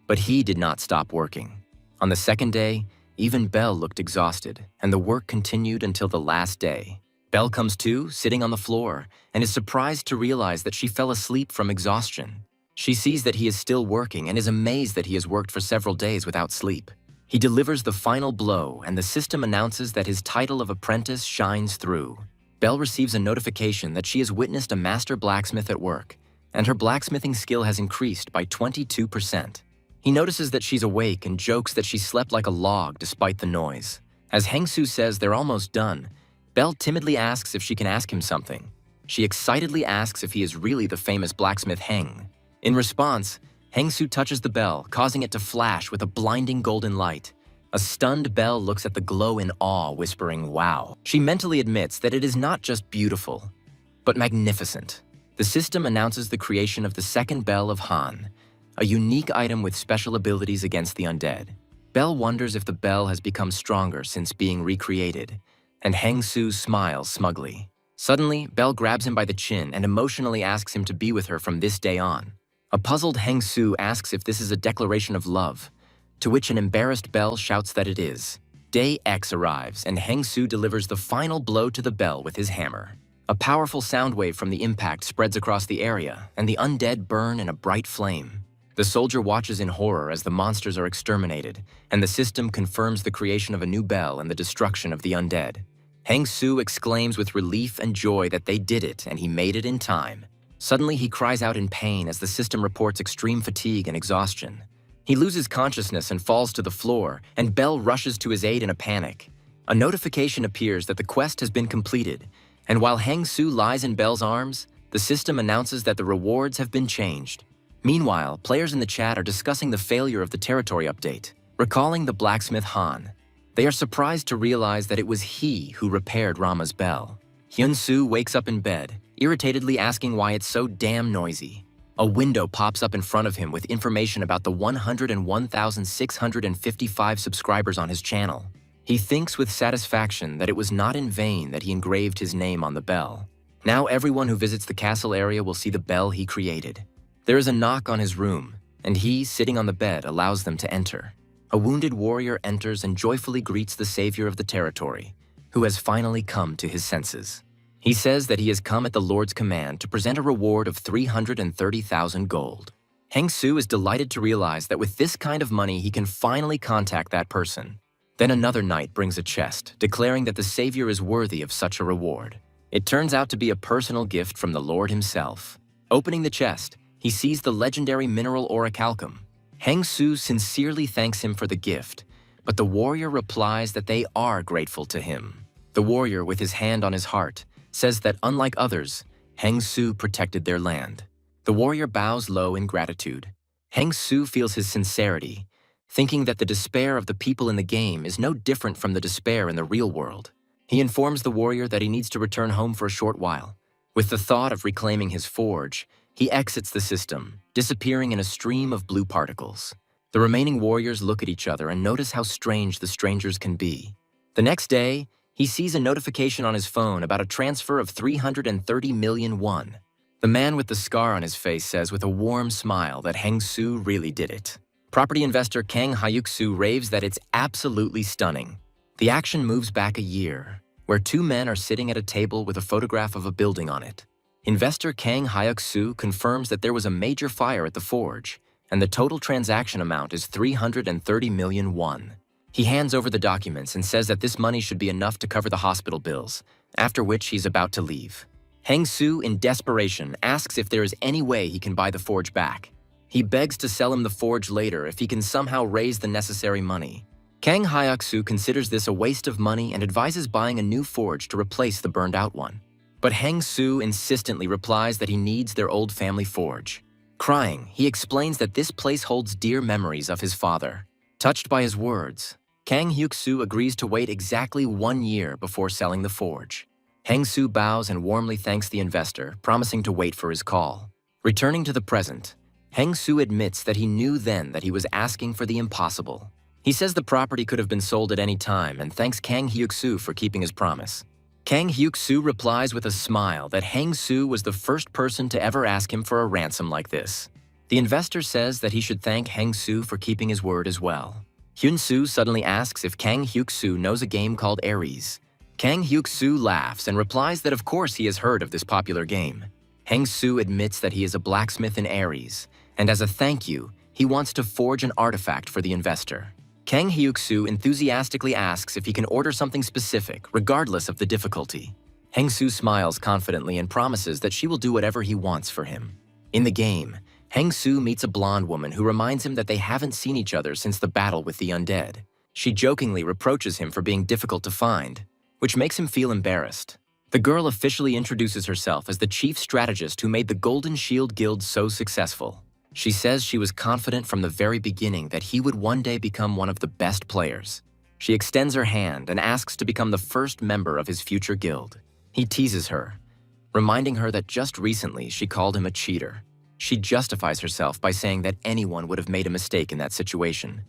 but he did not stop working. On the 2nd day, even Bell looked exhausted, and the work continued until the last day. Bell comes to, sitting on the floor, and is surprised to realize that she fell asleep from exhaustion. She sees that he is still working and is amazed that he has worked for several days without sleep. He delivers the final blow, and the system announces that his title of apprentice shines through. Bell receives a notification that she has witnessed a master blacksmith at work, and her blacksmithing skill has increased by 22%. He notices that she's awake and jokes that she slept like a log despite the noise. As Hengsu says they're almost done, Bell timidly asks if she can ask him something. She excitedly asks if he is really the famous blacksmith Heng. In response, Hengsu touches the bell, causing it to flash with a blinding golden light. A stunned Bell looks at the glow in awe, whispering, "Wow." She mentally admits that it is not just beautiful, but magnificent. The system announces the creation of the 2nd Bell of Han, a unique item with special abilities against the undead. Bell wonders if the bell has become stronger since being recreated, and Hengsu smiles smugly. Suddenly, Bell grabs him by the chin and emotionally asks him to be with her from this day on. A puzzled Hengsu asks if this is a declaration of love, to which an embarrassed Bell shouts that it is. Day X arrives, and Hengsu delivers the final blow to the bell with his hammer. A powerful sound wave from the impact spreads across the area, and the undead burn in a bright flame. The soldier watches in horror as the monsters are exterminated, and the system confirms the creation of a new bell and the destruction of the undead. Hengsu exclaims with relief and joy that they did it and he made it in time. Suddenly, he cries out in pain as the system reports extreme fatigue and exhaustion. He loses consciousness and falls to the floor, and Bell rushes to his aid in a panic. A notification appears that the quest has been completed, and while Hengsu lies in Bell's arms, the system announces that the rewards have been changed. Meanwhile, players in the chat are discussing the failure of the territory update, recalling the blacksmith Han. They are surprised to realize that it was he who repaired Rama's bell. Hyun-soo wakes up in bed, irritatedly asking why it's so damn noisy. A window pops up in front of him with information about the 101,655 subscribers on his channel. He thinks with satisfaction that it was not in vain that he engraved his name on the bell. Now everyone who visits the castle area will see the bell he created. There is a knock on his room, and he, sitting on the bed, allows them to enter. A wounded warrior enters and joyfully greets the savior of the territory, who has finally come to his senses. He says that he has come at the Lord's command to present a reward of 330,000 gold. Hengsu is delighted to realize that with this kind of money he can finally contact that person. Then another knight brings a chest, declaring that the savior is worthy of such a reward. It turns out to be a personal gift from the Lord himself. Opening the chest, he sees the legendary mineral orichalcum. Hengsu sincerely thanks him for the gift, but the warrior replies that they are grateful to him. The warrior, with his hand on his heart, says that unlike others, Hengsu protected their land. The warrior bows low in gratitude. Hengsu feels his sincerity, thinking that the despair of the people in the game is no different from the despair in the real world. He informs the warrior that he needs to return home for a short while, With the thought of reclaiming his forge, he exits the system, disappearing in a stream of blue particles. The remaining warriors look at each other and notice how strange the strangers can be. The next day, he sees a notification on his phone about a transfer of 330 million won. The man with the scar on his face says with a warm smile that Heng Su really did it. Property investor Kang Hyuk-soo raves that it's absolutely stunning. The action moves back a year, where two men are sitting at a table with a photograph of a building on it. Investor Kang Hyuk-soo confirms that there was a major fire at the forge, and the total transaction amount is 330 million won. He hands over the documents and says that this money should be enough to cover the hospital bills, after which he's about to leave. Heng Su, in desperation, asks if there is any way he can buy the forge back. He begs to sell him the forge later if he can somehow raise the necessary money. Kang Hyuk-soo considers this a waste of money and advises buying a new forge to replace the burned-out one. But Heng Su insistently replies that he needs their old family forge. Crying, he explains that this place holds dear memories of his father. Touched by his words, Kang Hyuk-soo agrees to wait exactly 1 year before selling the forge. Heng Su bows and warmly thanks the investor, promising to wait for his call. Returning to the present, Heng Su admits that he knew then that he was asking for the impossible. He says the property could have been sold at any time and thanks Kang Hyuk-soo for keeping his promise. Kang Hyuk-soo replies with a smile that Heng Su was the first person to ever ask him for a ransom like this. The investor says that he should thank Heng Su for keeping his word as well. Hyun-soo suddenly asks if Kang Hyuk-soo knows a game called Ares. Kang Hyuk-soo laughs and replies that of course he has heard of this popular game. Heng Su admits that he is a blacksmith in Ares, and as a thank you, he wants to forge an artifact for the investor. Kang Hyuk-soo enthusiastically asks if he can order something specific, regardless of the difficulty. Heng Su smiles confidently and promises that she will do whatever he wants for him. In the game, Heng Su meets a blonde woman who reminds him that they haven't seen each other since the battle with the undead. She jokingly reproaches him for being difficult to find, which makes him feel embarrassed. The girl officially introduces herself as the chief strategist who made the Golden Shield Guild so successful. She says she was confident from the very beginning that he would one day become one of the best players. She extends her hand and asks to become the first member of his future guild. He teases her, reminding her that just recently she called him a cheater. She justifies herself by saying that anyone would have made a mistake in that situation.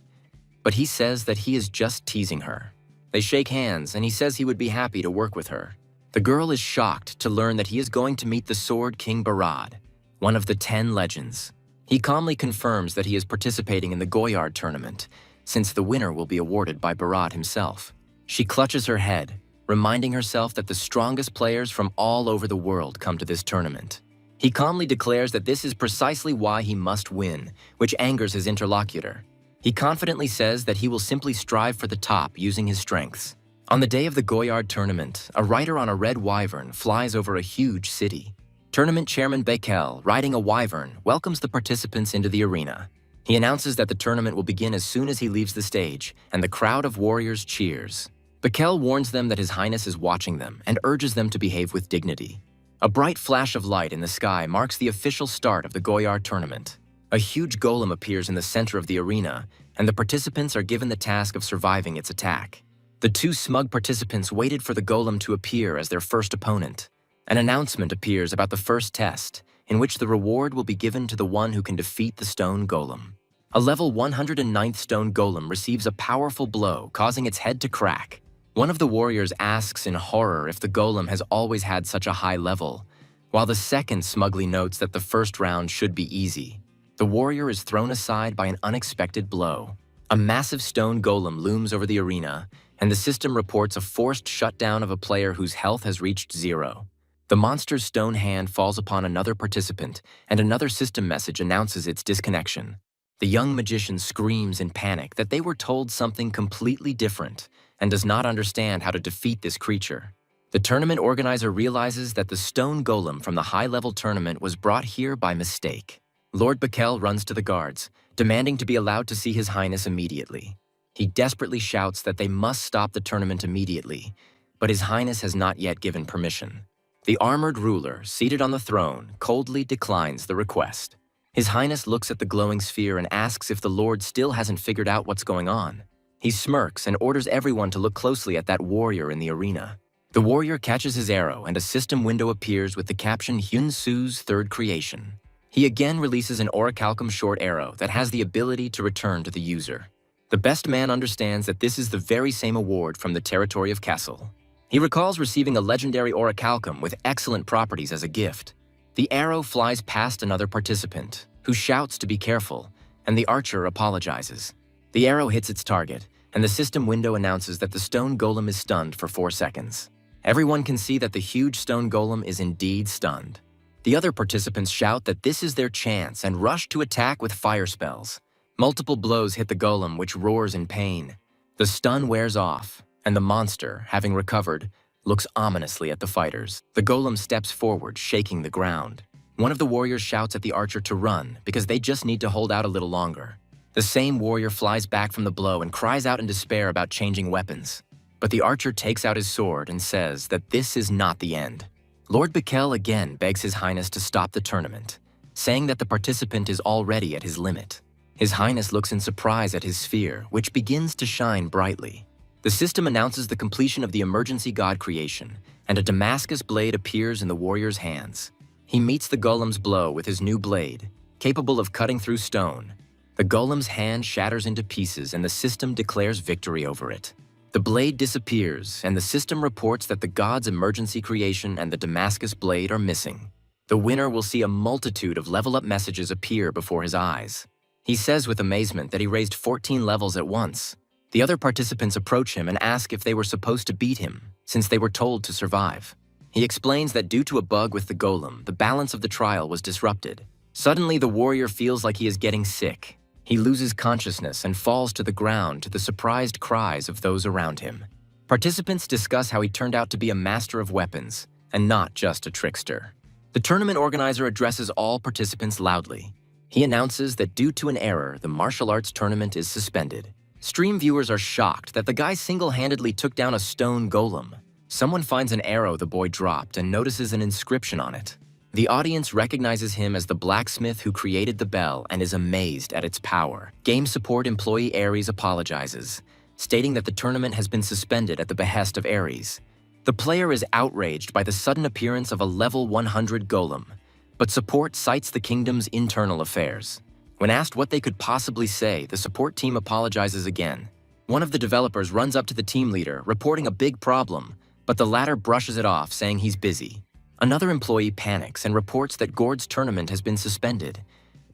But he says that he is just teasing her. They shake hands and he says he would be happy to work with her. The girl is shocked to learn that he is going to meet the Sword King Barad, one of the 10 legends. He calmly confirms that he is participating in the Goyard tournament, since the winner will be awarded by Barad himself. She clutches her head, reminding herself that the strongest players from all over the world come to this tournament. He calmly declares that this is precisely why he must win, which angers his interlocutor. He confidently says that he will simply strive for the top using his strengths. On the day of the Goyard tournament, a rider on a red wyvern flies over a huge city. Tournament chairman Bakel, riding a wyvern, welcomes the participants into the arena. He announces that the tournament will begin as soon as he leaves the stage, and the crowd of warriors cheers. Bakel warns them that His Highness is watching them and urges them to behave with dignity. A bright flash of light in the sky marks the official start of the Goyard tournament. A huge golem appears in the center of the arena, and the participants are given the task of surviving its attack. The two smug participants waited for the golem to appear as their first opponent. An announcement appears about the first test, in which the reward will be given to the one who can defeat the stone golem. A level 109th stone golem receives a powerful blow, causing its head to crack. One of the warriors asks in horror if the golem has always had such a high level, while the second smugly notes that the first round should be easy. The warrior is thrown aside by an unexpected blow. A massive stone golem looms over the arena, and the system reports a forced shutdown of a player whose health has reached 0. The monster's stone hand falls upon another participant, and another system message announces its disconnection. The young magician screams in panic that they were told something completely different and does not understand how to defeat this creature. The tournament organizer realizes that the stone golem from the high-level tournament was brought here by mistake. Lord Bakel runs to the guards, demanding to be allowed to see His Highness immediately. He desperately shouts that they must stop the tournament immediately, but His Highness has not yet given permission. The armored ruler, seated on the throne, coldly declines the request. His Highness looks at the glowing sphere and asks if the Lord still hasn't figured out what's going on. He smirks and orders everyone to look closely at that warrior in the arena. The warrior catches his arrow and a system window appears with the caption Hyun Soo's third creation. He again releases an orichalcum short arrow that has the ability to return to the user. The best man understands that this is the very same award from the territory of Castle. He recalls receiving a legendary orichalcum with excellent properties as a gift. The arrow flies past another participant, who shouts to be careful, and the archer apologizes. The arrow hits its target, and the system window announces that the stone golem is stunned for 4 seconds. Everyone can see that the huge stone golem is indeed stunned. The other participants shout that this is their chance and rush to attack with fire spells. Multiple blows hit the golem, which roars in pain. The stun wears off, and the monster, having recovered, looks ominously at the fighters. The golem steps forward, shaking the ground. One of the warriors shouts at the archer to run because they just need to hold out a little longer. The same warrior flies back from the blow and cries out in despair about changing weapons. But the archer takes out his sword and says that this is not the end. Lord Bikel again begs His Highness to stop the tournament, saying that the participant is already at his limit. His Highness looks in surprise at his sphere, which begins to shine brightly. The system announces the completion of the emergency god creation, and a Damascus blade appears in the warrior's hands. He meets the golem's blow with his new blade, capable of cutting through stone. The golem's hand shatters into pieces and the system declares victory over it. The blade disappears, and the system reports that the god's emergency creation and the Damascus blade are missing. The winner will see a multitude of level-up messages appear before his eyes. He says with amazement that he raised 14 levels at once. The other participants approach him and ask if they were supposed to beat him, since they were told to survive. He explains that due to a bug with the golem, the balance of the trial was disrupted. Suddenly, the warrior feels like he is getting sick. He loses consciousness and falls to the ground to the surprised cries of those around him. Participants discuss how he turned out to be a master of weapons, and not just a trickster. The tournament organizer addresses all participants loudly. He announces that due to an error, the martial arts tournament is suspended. Stream viewers are shocked that the guy single-handedly took down a stone golem. Someone finds an arrow the boy dropped and notices an inscription on it. The audience recognizes him as the blacksmith who created the bell and is amazed at its power. Game support employee Ares apologizes, stating that the tournament has been suspended at the behest of Ares. The player is outraged by the sudden appearance of a level 100 golem, but support cites the kingdom's internal affairs. When asked what they could possibly say, the support team apologizes again. One of the developers runs up to the team leader, reporting a big problem, but the latter brushes it off, saying he's busy. Another employee panics and reports that Gord's tournament has been suspended,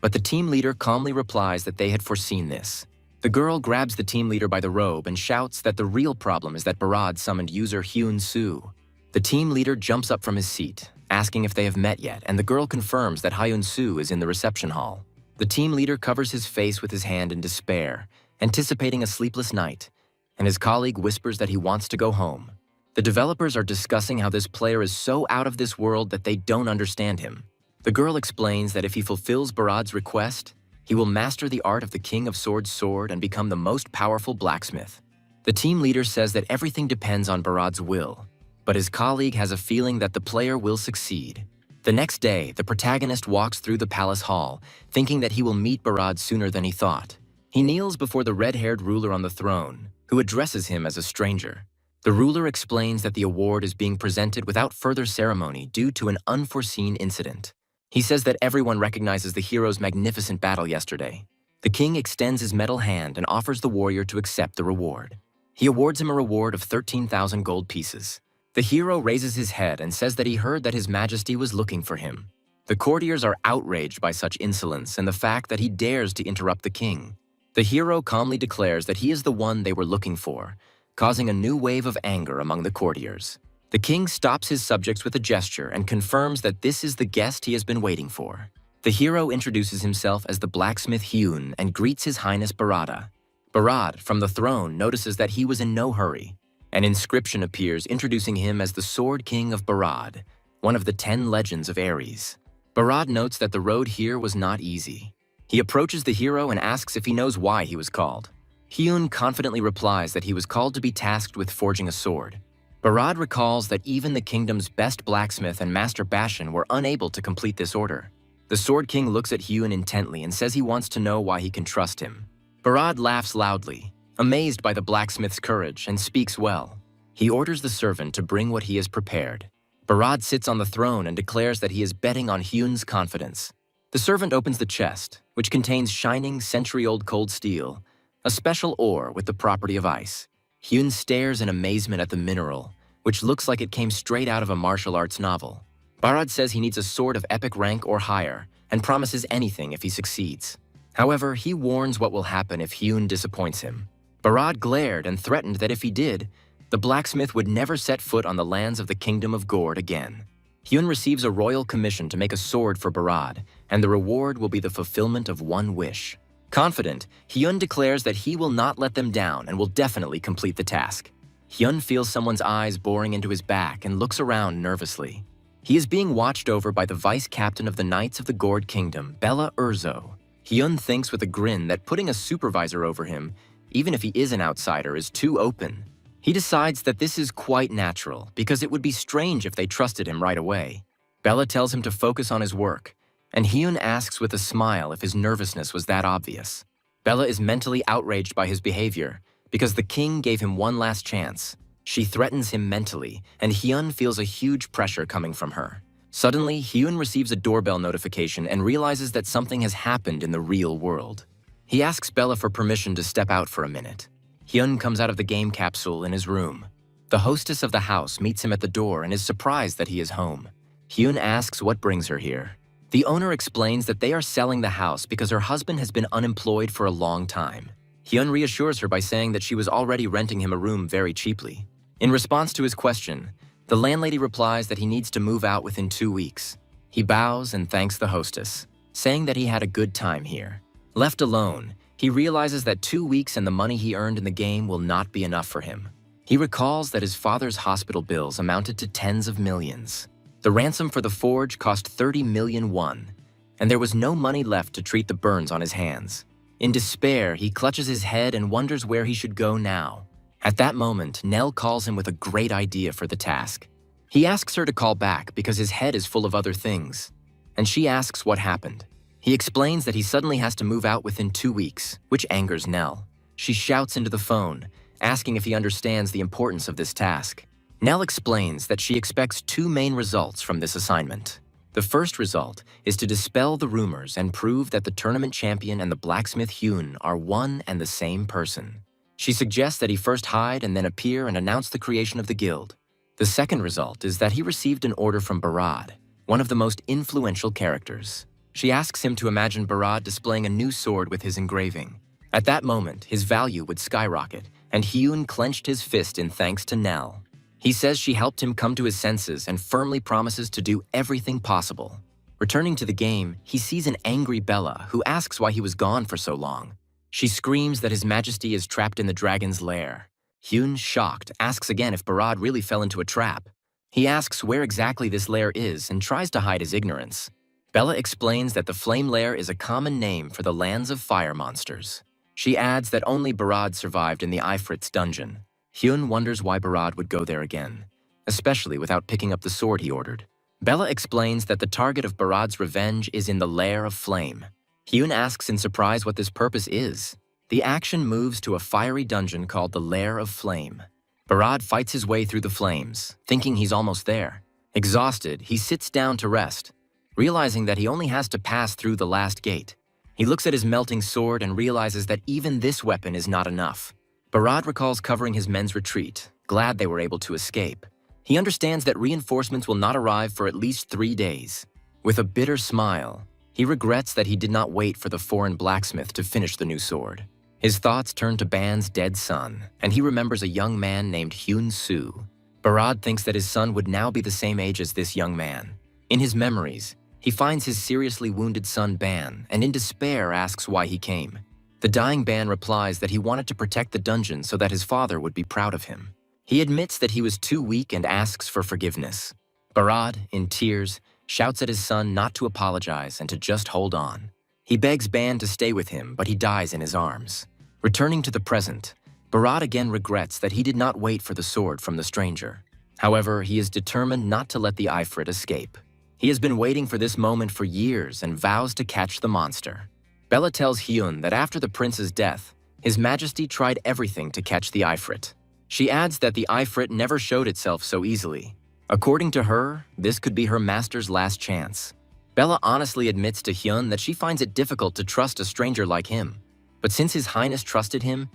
but the team leader calmly replies that they had foreseen this. The girl grabs the team leader by the robe and shouts that the real problem is that Barad summoned user Hyun Soo. The team leader jumps up from his seat, asking if they have met yet, and the girl confirms that Hyun Soo is in the reception hall. The team leader covers his face with his hand in despair, anticipating a sleepless night, and his colleague whispers that he wants to go home. The developers are discussing how this player is so out of this world that they don't understand him. The girl explains that if he fulfills Barad's request, he will master the art of the King of Swords' sword and become the most powerful blacksmith. The team leader says that everything depends on Barad's will, but his colleague has a feeling that the player will succeed. The next day, the protagonist walks through the palace hall, thinking that he will meet Barad sooner than he thought. He kneels before the red-haired ruler on the throne, who addresses him as a stranger. The ruler explains that the award is being presented without further ceremony due to an unforeseen incident. He says that everyone recognizes the hero's magnificent battle yesterday. The king extends his metal hand and offers the warrior to accept the reward. He awards him a reward of 13,000 gold pieces. The hero raises his head and says that he heard that his majesty was looking for him. The courtiers are outraged by such insolence and the fact that he dares to interrupt the king. The hero calmly declares that he is the one they were looking for, causing a new wave of anger among the courtiers. The king stops his subjects with a gesture and confirms that this is the guest he has been waiting for. The hero introduces himself as the blacksmith Hyun and greets His Highness Barada. Barad, from the throne, notices that he was in no hurry. An inscription appears introducing him as the Sword King of Barad, one of the 10 legends of Ares. Barad notes that the road here was not easy. He approaches the hero and asks if he knows why he was called. Hyun confidently replies that he was called to be tasked with forging a sword. Barad recalls that even the kingdom's best blacksmith and Master Bashan were unable to complete this order. The Sword King looks at Hyun intently and says he wants to know why he can trust him. Barad laughs loudly, amazed by the blacksmith's courage, and speaks well. He orders the servant to bring what he has prepared. Barad sits on the throne and declares that he is betting on Hyun's confidence. The servant opens the chest, which contains shining, century-old cold steel, a special ore with the property of ice. Hyun stares in amazement at the mineral, which looks like it came straight out of a martial arts novel. Barad says he needs a sword of epic rank or higher, and promises anything if he succeeds. However, he warns what will happen if Hyun disappoints him. Barad glared and threatened that if he did, the blacksmith would never set foot on the lands of the kingdom of Gord again. Hyun receives a royal commission to make a sword for Barad, and the reward will be the fulfillment of one wish. Confident, Hyun declares that he will not let them down and will definitely complete the task. Hyun feels someone's eyes boring into his back and looks around nervously. He is being watched over by the vice captain of the Knights of the Gord Kingdom, Bella Urzo. Hyun thinks with a grin that putting a supervisor over him, even if he is an outsider, is too open. He decides that this is quite natural, because it would be strange if they trusted him right away. Bella tells him to focus on his work, and Hyun asks with a smile if his nervousness was that obvious. Bella is mentally outraged by his behavior, because the king gave him one last chance. She threatens him mentally, and Hyun feels a huge pressure coming from her. Suddenly, Hyun receives a doorbell notification and realizes that something has happened in the real world. He asks Bella for permission to step out for a minute. Hyun comes out of the game capsule in his room. The hostess of the house meets him at the door and is surprised that he is home. Hyun asks what brings her here. The owner explains that they are selling the house because her husband has been unemployed for a long time. Hyun reassures her by saying that she was already renting him a room very cheaply. In response to his question, the landlady replies that he needs to move out within 2 weeks. He bows and thanks the hostess, saying that he had a good time here. Left alone, he realizes that 2 weeks and the money he earned in the game will not be enough for him. He recalls that his father's hospital bills amounted to tens of millions. The ransom for the forge cost 30 million won, and there was no money left to treat the burns on his hands. In despair, he clutches his head and wonders where he should go now. At that moment, Nell calls him with a great idea for the task. He asks her to call back because his head is full of other things, and she asks what happened. He explains that he suddenly has to move out within 2 weeks, which angers Nell. She shouts into the phone, asking if he understands the importance of this task. Nell explains that she expects 2 main results from this assignment. The first result is to dispel the rumors and prove that the tournament champion and the blacksmith Hyun are one and the same person. She suggests that he first hide and then appear and announce the creation of the guild. The second result is that he received an order from Barad, one of the most influential characters. She asks him to imagine Barad displaying a new sword with his engraving. At that moment, his value would skyrocket, and Hyun clenched his fist in thanks to Nell. He says she helped him come to his senses and firmly promises to do everything possible. Returning to the game, he sees an angry Bella who asks why he was gone for so long. She screams that His Majesty is trapped in the dragon's lair. Hyun, shocked, asks again if Barad really fell into a trap. He asks where exactly this lair is and tries to hide his ignorance. Bella explains that the Flame Lair is a common name for the lands of fire monsters. She adds that only Barad survived in the Ifrit's dungeon. Hyun wonders why Barad would go there again, especially without picking up the sword he ordered. Bella explains that the target of Barad's revenge is in the Lair of Flame. Hyun asks in surprise what this purpose is. The action moves to a fiery dungeon called the Lair of Flame. Barad fights his way through the flames, thinking he's almost there. Exhausted, he sits down to rest, realizing that he only has to pass through the last gate. He looks at his melting sword and realizes that even this weapon is not enough. Barad recalls covering his men's retreat, glad they were able to escape. He understands that reinforcements will not arrive for at least 3 days. With a bitter smile, he regrets that he did not wait for the foreign blacksmith to finish the new sword. His thoughts turn to Ban's dead son, and he remembers a young man named Hyun Soo. Barad thinks that his son would now be the same age as this young man. In his memories, he finds his seriously wounded son Ban, and in despair asks why he came. The dying Ban replies that he wanted to protect the dungeon so that his father would be proud of him. He admits that he was too weak and asks for forgiveness. Barad, in tears, shouts at his son not to apologize and to just hold on. He begs Ban to stay with him, but he dies in his arms. Returning to the present, Barad again regrets that he did not wait for the sword from the stranger. However, he is determined not to let the Ifrit escape. He has been waiting for this moment for years and vows to catch the monster. Bella tells Hyun that after the prince's death, His Majesty tried everything to catch the Ifrit. She adds that the Ifrit never showed itself so easily. According to her, this could be her master's last chance. Bella honestly admits to Hyun that she finds it difficult to trust a stranger like him. But since His Highness trusted him,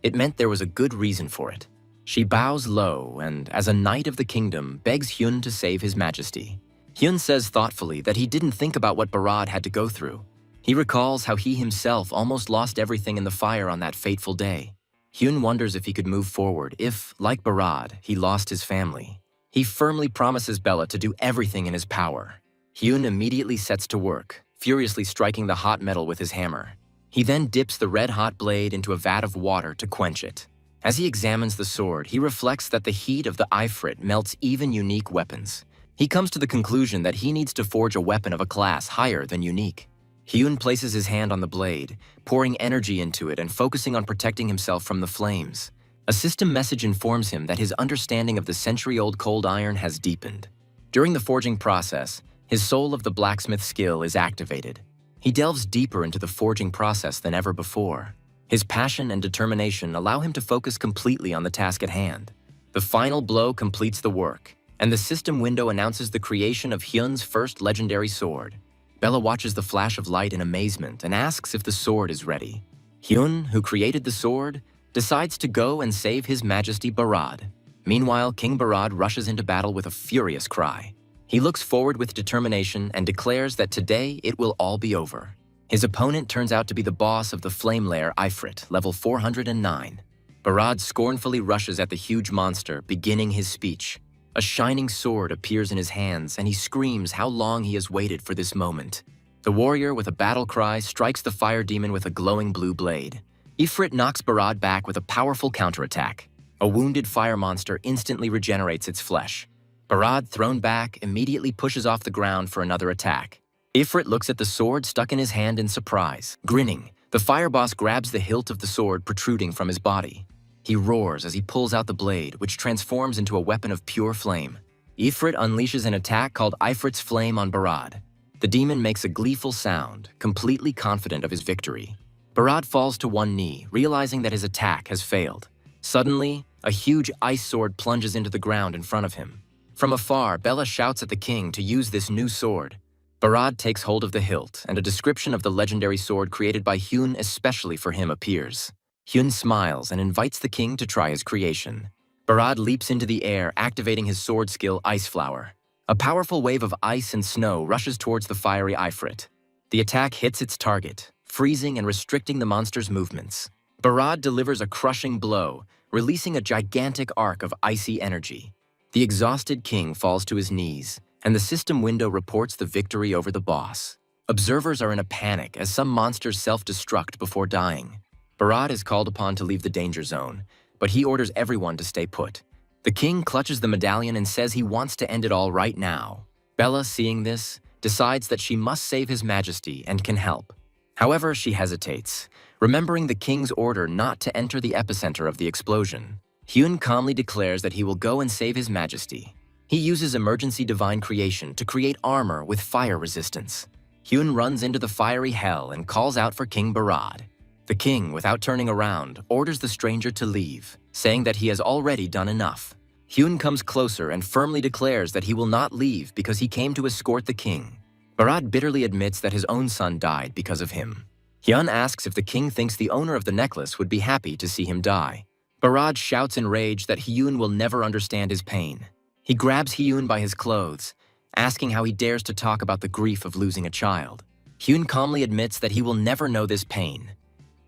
it meant there was a good reason for it. She bows low and, as a knight of the kingdom, begs Hyun to save His Majesty. Hyun says thoughtfully that he didn't think about what Barad had to go through. He recalls how he himself almost lost everything in the fire on that fateful day. Hyun wonders if he could move forward if, like Barad, he lost his family. He firmly promises Bella to do everything in his power. Hyun immediately sets to work, furiously striking the hot metal with his hammer. He then dips the red-hot blade into a vat of water to quench it. As he examines the sword, he reflects that the heat of the Ifrit melts even unique weapons. He comes to the conclusion that he needs to forge a weapon of a class higher than unique. Hyun places his hand on the blade, pouring energy into it and focusing on protecting himself from the flames. A system message informs him that his understanding of the century-old cold iron has deepened. During the forging process, his soul of the blacksmith skill is activated. He delves deeper into the forging process than ever before. His passion and determination allow him to focus completely on the task at hand. The final blow completes the work, and the system window announces the creation of Hyun's first legendary sword. Bella watches the flash of light in amazement and asks if the sword is ready. Hyun, who created the sword, decides to go and save His Majesty Barad. Meanwhile, King Barad rushes into battle with a furious cry. He looks forward with determination and declares that today it will all be over. His opponent turns out to be the boss of the Flame Lair Ifrit, level 409. Barad scornfully rushes at the huge monster, beginning his speech. A shining sword appears in his hands, and he screams how long he has waited for this moment. The warrior, with a battle cry, strikes the fire demon with a glowing blue blade. Ifrit knocks Barad back with a powerful counterattack. A wounded fire monster instantly regenerates its flesh. Barad, thrown back, immediately pushes off the ground for another attack. Ifrit looks at the sword stuck in his hand in surprise. Grinning, the fire boss grabs the hilt of the sword protruding from his body. He roars as he pulls out the blade, which transforms into a weapon of pure flame. Ifrit unleashes an attack called Ifrit's Flame on Barad. The demon makes a gleeful sound, completely confident of his victory. Barad falls to one knee, realizing that his attack has failed. Suddenly, a huge ice sword plunges into the ground in front of him. From afar, Bella shouts at the king to use this new sword. Barad takes hold of the hilt, and a description of the legendary sword created by Hyun especially for him appears. Hyun smiles and invites the king to try his creation. Barad leaps into the air, activating his sword skill Ice Flower. A powerful wave of ice and snow rushes towards the fiery Ifrit. The attack hits its target, freezing and restricting the monster's movements. Barad delivers a crushing blow, releasing a gigantic arc of icy energy. The exhausted king falls to his knees, and the system window reports the victory over the boss. Observers are in a panic as some monsters self-destruct before dying. Barad is called upon to leave the danger zone, but he orders everyone to stay put. The king clutches the medallion and says he wants to end it all right now. Bella, seeing this, decides that she must save His Majesty and can help. However, she hesitates, remembering the king's order not to enter the epicenter of the explosion. Hyun calmly declares that he will go and save His Majesty. He uses emergency divine creation to create armor with fire resistance. Hyun runs into the fiery hell and calls out for King Barad. The king, without turning around, orders the stranger to leave, saying that he has already done enough. Hyun comes closer and firmly declares that he will not leave because he came to escort the king. Barad bitterly admits that his own son died because of him. Hyun asks if the king thinks the owner of the necklace would be happy to see him die. Barad shouts in rage that Hyun will never understand his pain. He grabs Hyun by his clothes, asking how he dares to talk about the grief of losing a child. Hyun calmly admits that he will never know this pain,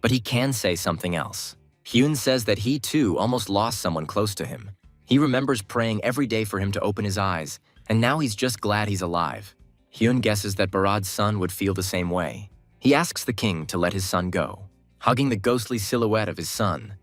but he can say something else. Hyun says that he too almost lost someone close to him. He remembers praying every day for him to open his eyes, and now he's just glad he's alive. Hyun guesses that Barad's son would feel the same way. He asks the king to let his son go. Hugging the ghostly silhouette of his son,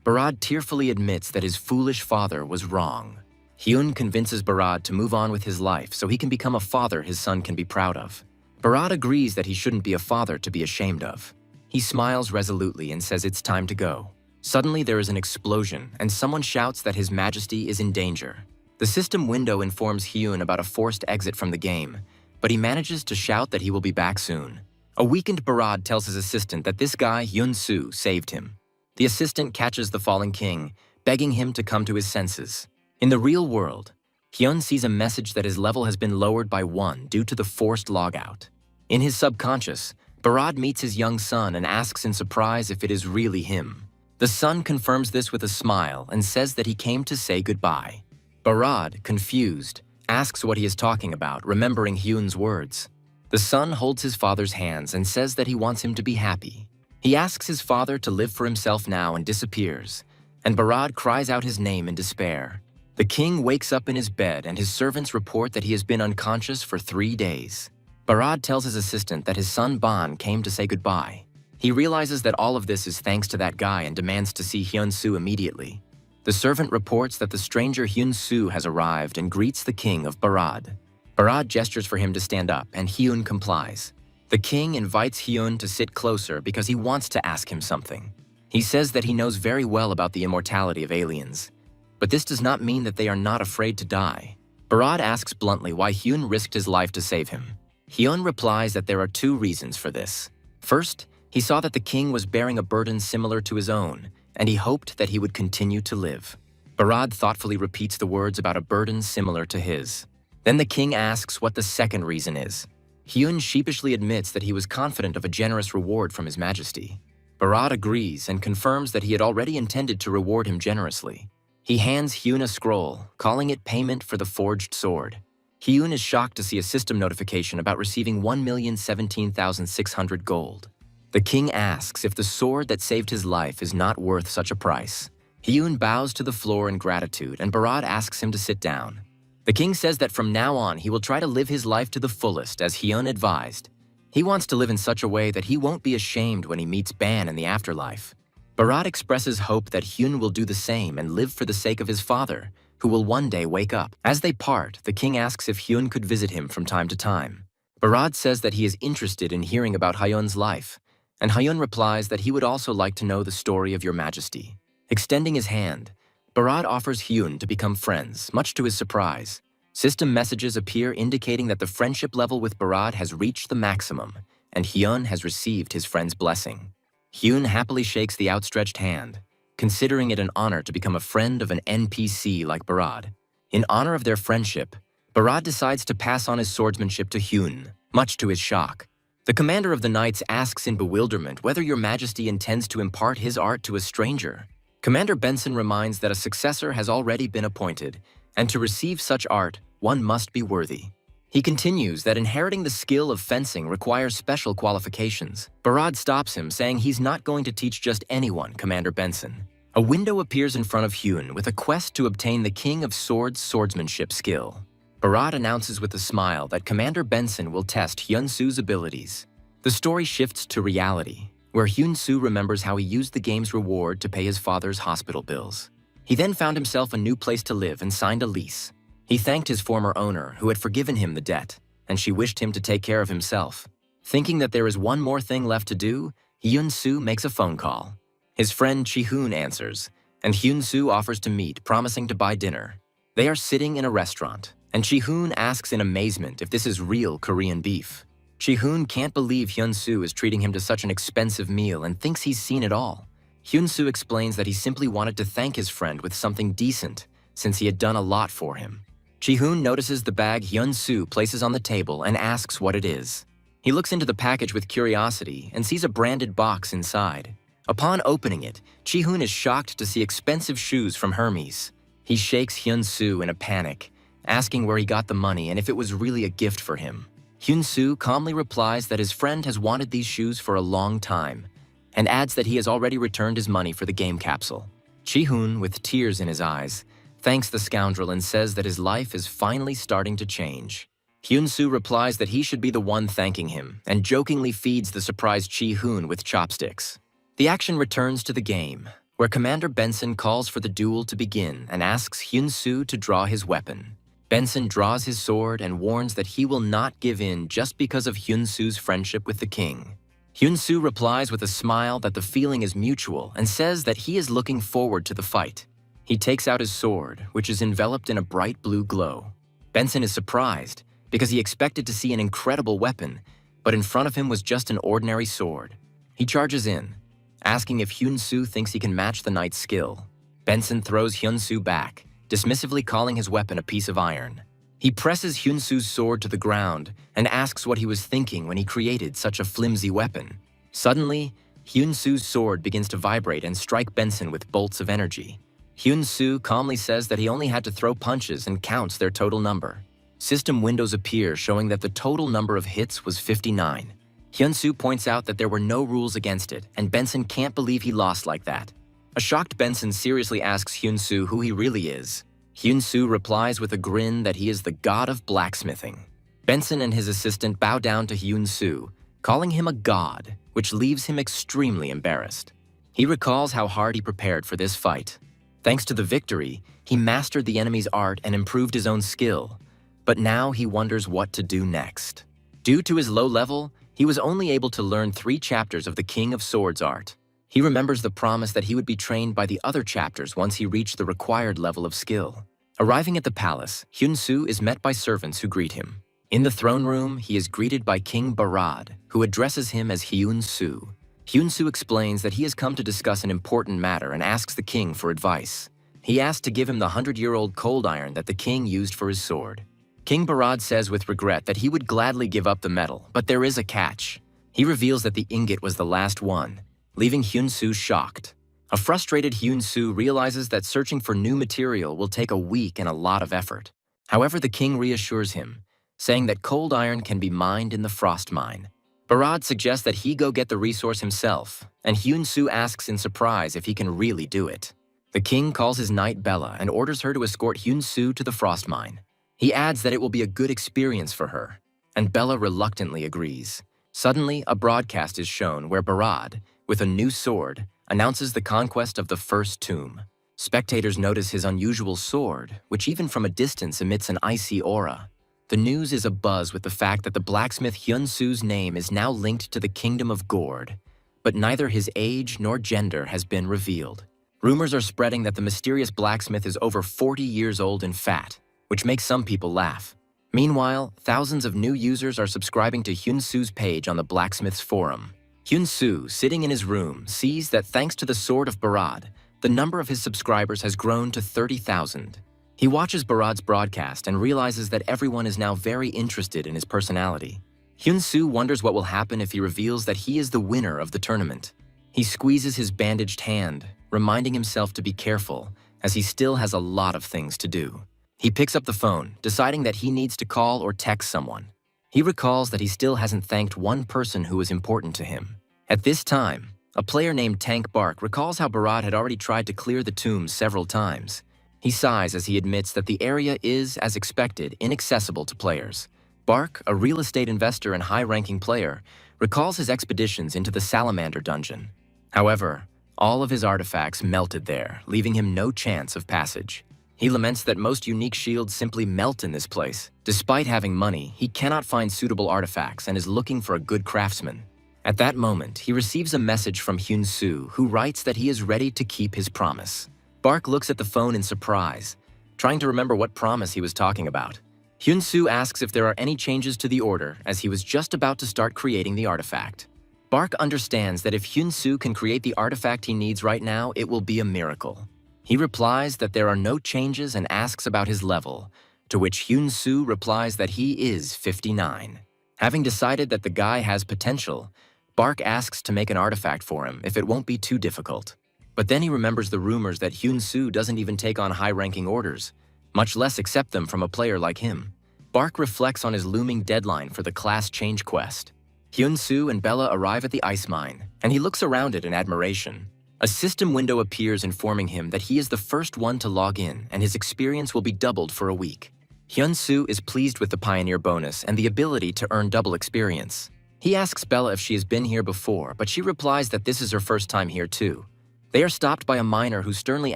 Barad tearfully admits that his foolish father was wrong. Hyun convinces Barad to move on with his life so he can become a father his son can be proud of. Barad agrees that he shouldn't be a father to be ashamed of. He smiles resolutely and says it's time to go. Suddenly there is an explosion and someone shouts that His Majesty is in danger. The system window informs Hyun about a forced exit from the game, but he manages to shout that he will be back soon. A weakened Barad tells his assistant that this guy, Yun-Soo, saved him. The assistant catches the fallen king, begging him to come to his senses. In the real world, Hyun sees a message that his level has been lowered by 1 due to the forced logout. In his subconscious, Barad meets his young son and asks in surprise if it is really him. The son confirms this with a smile and says that he came to say goodbye. Barad, confused, asks what he is talking about, remembering Hyun's words. The son holds his father's hands and says that he wants him to be happy. He asks his father to live for himself now and disappears, and Barad cries out his name in despair. The king wakes up in his bed and his servants report that he has been unconscious for 3 days. Barad tells his assistant that his son Ban came to say goodbye. He realizes that all of this is thanks to that guy and demands to see Hyun-soo immediately. The servant reports that the stranger Hyun-soo has arrived and greets the king of Barad. Barad gestures for him to stand up and Hyun complies. The king invites Hyun to sit closer because he wants to ask him something. He says that he knows very well about the immortality of aliens, but this does not mean that they are not afraid to die. Barad asks bluntly why Hyun risked his life to save him. Hyun replies that there are 2 reasons for this. First, he saw that the king was bearing a burden similar to his own, and he hoped that he would continue to live. Barad thoughtfully repeats the words about a burden similar to his. Then the king asks what the second reason is. Hyun sheepishly admits that he was confident of a generous reward from his majesty. Barad agrees and confirms that he had already intended to reward him generously. He hands Hyun a scroll, calling it payment for the forged sword. Hyun is shocked to see a system notification about receiving 1,017,600 gold. The king asks if the sword that saved his life is not worth such a price. Hyun bows to the floor in gratitude and Barad asks him to sit down. The king says that from now on he will try to live his life to the fullest as Hyun advised. He wants to live in such a way that he won't be ashamed when he meets Ban in the afterlife. Barad expresses hope that Hyun will do the same and live for the sake of his father, who will one day wake up. As they part, the king asks if Hyun could visit him from time to time. Barad says that he is interested in hearing about Hyun's life, and Hyun replies that he would also like to know the story of your majesty. Extending his hand, Barad offers Hyun to become friends, much to his surprise. System messages appear indicating that the friendship level with Barad has reached the maximum, and Hyun has received his friend's blessing. Hyun happily shakes the outstretched hand, considering it an honor to become a friend of an NPC like Barad. In honor of their friendship, Barad decides to pass on his swordsmanship to Hyun, much to his shock. The commander of the knights asks in bewilderment whether your majesty intends to impart his art to a stranger. Commander Benson reminds that a successor has already been appointed, and to receive such art, one must be worthy. He continues that inheriting the skill of fencing requires special qualifications. Barad stops him, saying he's not going to teach just anyone, Commander Benson. A window appears in front of Hyun with a quest to obtain the King of Swords swordsmanship skill. Barad announces with a smile that Commander Benson will test Hyun-soo's abilities. The story shifts to reality, where Hyun-soo remembers how he used the game's reward to pay his father's hospital bills. He then found himself a new place to live and signed a lease. He thanked his former owner, who had forgiven him the debt, and she wished him to take care of himself. Thinking that there is one more thing left to do, Hyun-soo makes a phone call. His friend Chi-hoon answers, and Hyun-soo offers to meet, promising to buy dinner. They are sitting in a restaurant, and Chi-hoon asks in amazement if this is real Korean beef. Chi-hoon can't believe Hyun-soo is treating him to such an expensive meal and thinks he's seen it all. Hyun-soo explains that he simply wanted to thank his friend with something decent, since he had done a lot for him. Chi-hoon notices the bag Hyun-soo places on the table and asks what it is. He looks into the package with curiosity and sees a branded box inside. Upon opening it, Chi-hoon is shocked to see expensive shoes from Hermes. He shakes Hyun-soo in a panic, asking where he got the money and if it was really a gift for him. Hyun-soo calmly replies that his friend has wanted these shoes for a long time, and adds that he has already returned his money for the game capsule. Chi-hoon, with tears in his eyes, thanks the scoundrel and says that his life is finally starting to change. Hyun-soo replies that he should be the one thanking him, and jokingly feeds the surprised Chi-hoon with chopsticks. The action returns to the game, where Commander Benson calls for the duel to begin and asks Hyun-soo to draw his weapon. Benson draws his sword and warns that he will not give in just because of Hyun-soo's friendship with the king. Hyun-soo replies with a smile that the feeling is mutual and says that he is looking forward to the fight. He takes out his sword, which is enveloped in a bright blue glow. Benson is surprised because he expected to see an incredible weapon, but in front of him was just an ordinary sword. He charges in, asking if Hyun-soo thinks he can match the knight's skill. Benson throws Hyun-soo back, dismissively calling his weapon a piece of iron. He presses Hyun-soo's sword to the ground and asks what he was thinking when he created such a flimsy weapon. Suddenly, Hyun-soo's sword begins to vibrate and strike Benson with bolts of energy. Hyun-soo calmly says that he only had to throw punches and counts their total number. System windows appear showing that the total number of hits was 59. Hyun-soo points out that there were no rules against it, and Benson can't believe he lost like that. A shocked Benson seriously asks Hyun-soo who he really is. Hyun-soo replies with a grin that he is the god of blacksmithing. Benson and his assistant bow down to Hyun-soo, calling him a god, which leaves him extremely embarrassed. He recalls how hard he prepared for this fight. Thanks to the victory, he mastered the enemy's art and improved his own skill. But now he wonders what to do next. Due to his low level, he was only able to learn 3 chapters of the King of Swords art. He remembers the promise that he would be trained by the other chapters once he reached the required level of skill. Arriving at the palace, Hyun-soo is met by servants who greet him. In the throne room, he is greeted by King Barad, who addresses him as Hyun-soo. Hyun-soo explains that he has come to discuss an important matter and asks the king for advice. He asks to give him the 100-year-old cold iron that the king used for his sword. King Barad says with regret that he would gladly give up the metal, but there is a catch. He reveals that the ingot was the last one, leaving Hyun-soo shocked. A frustrated Hyun-soo realizes that searching for new material will take a week and a lot of effort. However, the king reassures him, saying that cold iron can be mined in the frost mine. Barad suggests that he go get the resource himself, and Hyun-soo asks in surprise if he can really do it. The king calls his knight Bella and orders her to escort Hyun-soo to the frost mine. He adds that it will be a good experience for her, and Bella reluctantly agrees. Suddenly, a broadcast is shown where Barad, with a new sword, announces the conquest of the first tomb. Spectators notice his unusual sword, which even from a distance emits an icy aura. The news is abuzz with the fact that the blacksmith Hyun-soo's name is now linked to the kingdom of Gord, but neither his age nor gender has been revealed. Rumors are spreading that the mysterious blacksmith is over 40 years old and fat, which makes some people laugh. Meanwhile, thousands of new users are subscribing to Hyun-soo's page on the blacksmith's forum. Hyun-soo, sitting in his room, sees that thanks to the sword of Barad, the number of his subscribers has grown to 30,000. He watches Barad's broadcast and realizes that everyone is now very interested in his personality. Hyun-soo wonders what will happen if he reveals that he is the winner of the tournament. He squeezes his bandaged hand, reminding himself to be careful, as he still has a lot of things to do. He picks up the phone, deciding that he needs to call or text someone. He recalls that he still hasn't thanked one person who was important to him. At this time, a player named Tank Bark recalls how Barad had already tried to clear the tombs several times. He sighs as he admits that the area is, as expected, inaccessible to players. Bark, a real estate investor and high-ranking player, recalls his expeditions into the Salamander dungeon. However, all of his artifacts melted there, leaving him no chance of passage. He laments that most unique shields simply melt in this place. Despite having money, he cannot find suitable artifacts and is looking for a good craftsman. At that moment, he receives a message from Hyun-soo, who writes that he is ready to keep his promise. Bark looks at the phone in surprise, trying to remember what promise he was talking about. Hyun-soo asks if there are any changes to the order, as he was just about to start creating the artifact. Bark understands that if Hyun-soo can create the artifact he needs right now, it will be a miracle. He replies that there are no changes and asks about his level, to which Hyun-soo replies that he is 59. Having decided that the guy has potential, Bark asks to make an artifact for him if it won't be too difficult. But then he remembers the rumors that Hyun-soo doesn't even take on high-ranking orders, much less accept them from a player like him. Bark reflects on his looming deadline for the class change quest. Hyun-soo and Bella arrive at the ice mine, and he looks around it in admiration. A system window appears informing him that he is the first one to log in and his experience will be doubled for a week. Hyun-soo is pleased with the Pioneer bonus and the ability to earn double experience. He asks Bella if she has been here before, but she replies that this is her first time here too. They are stopped by a miner who sternly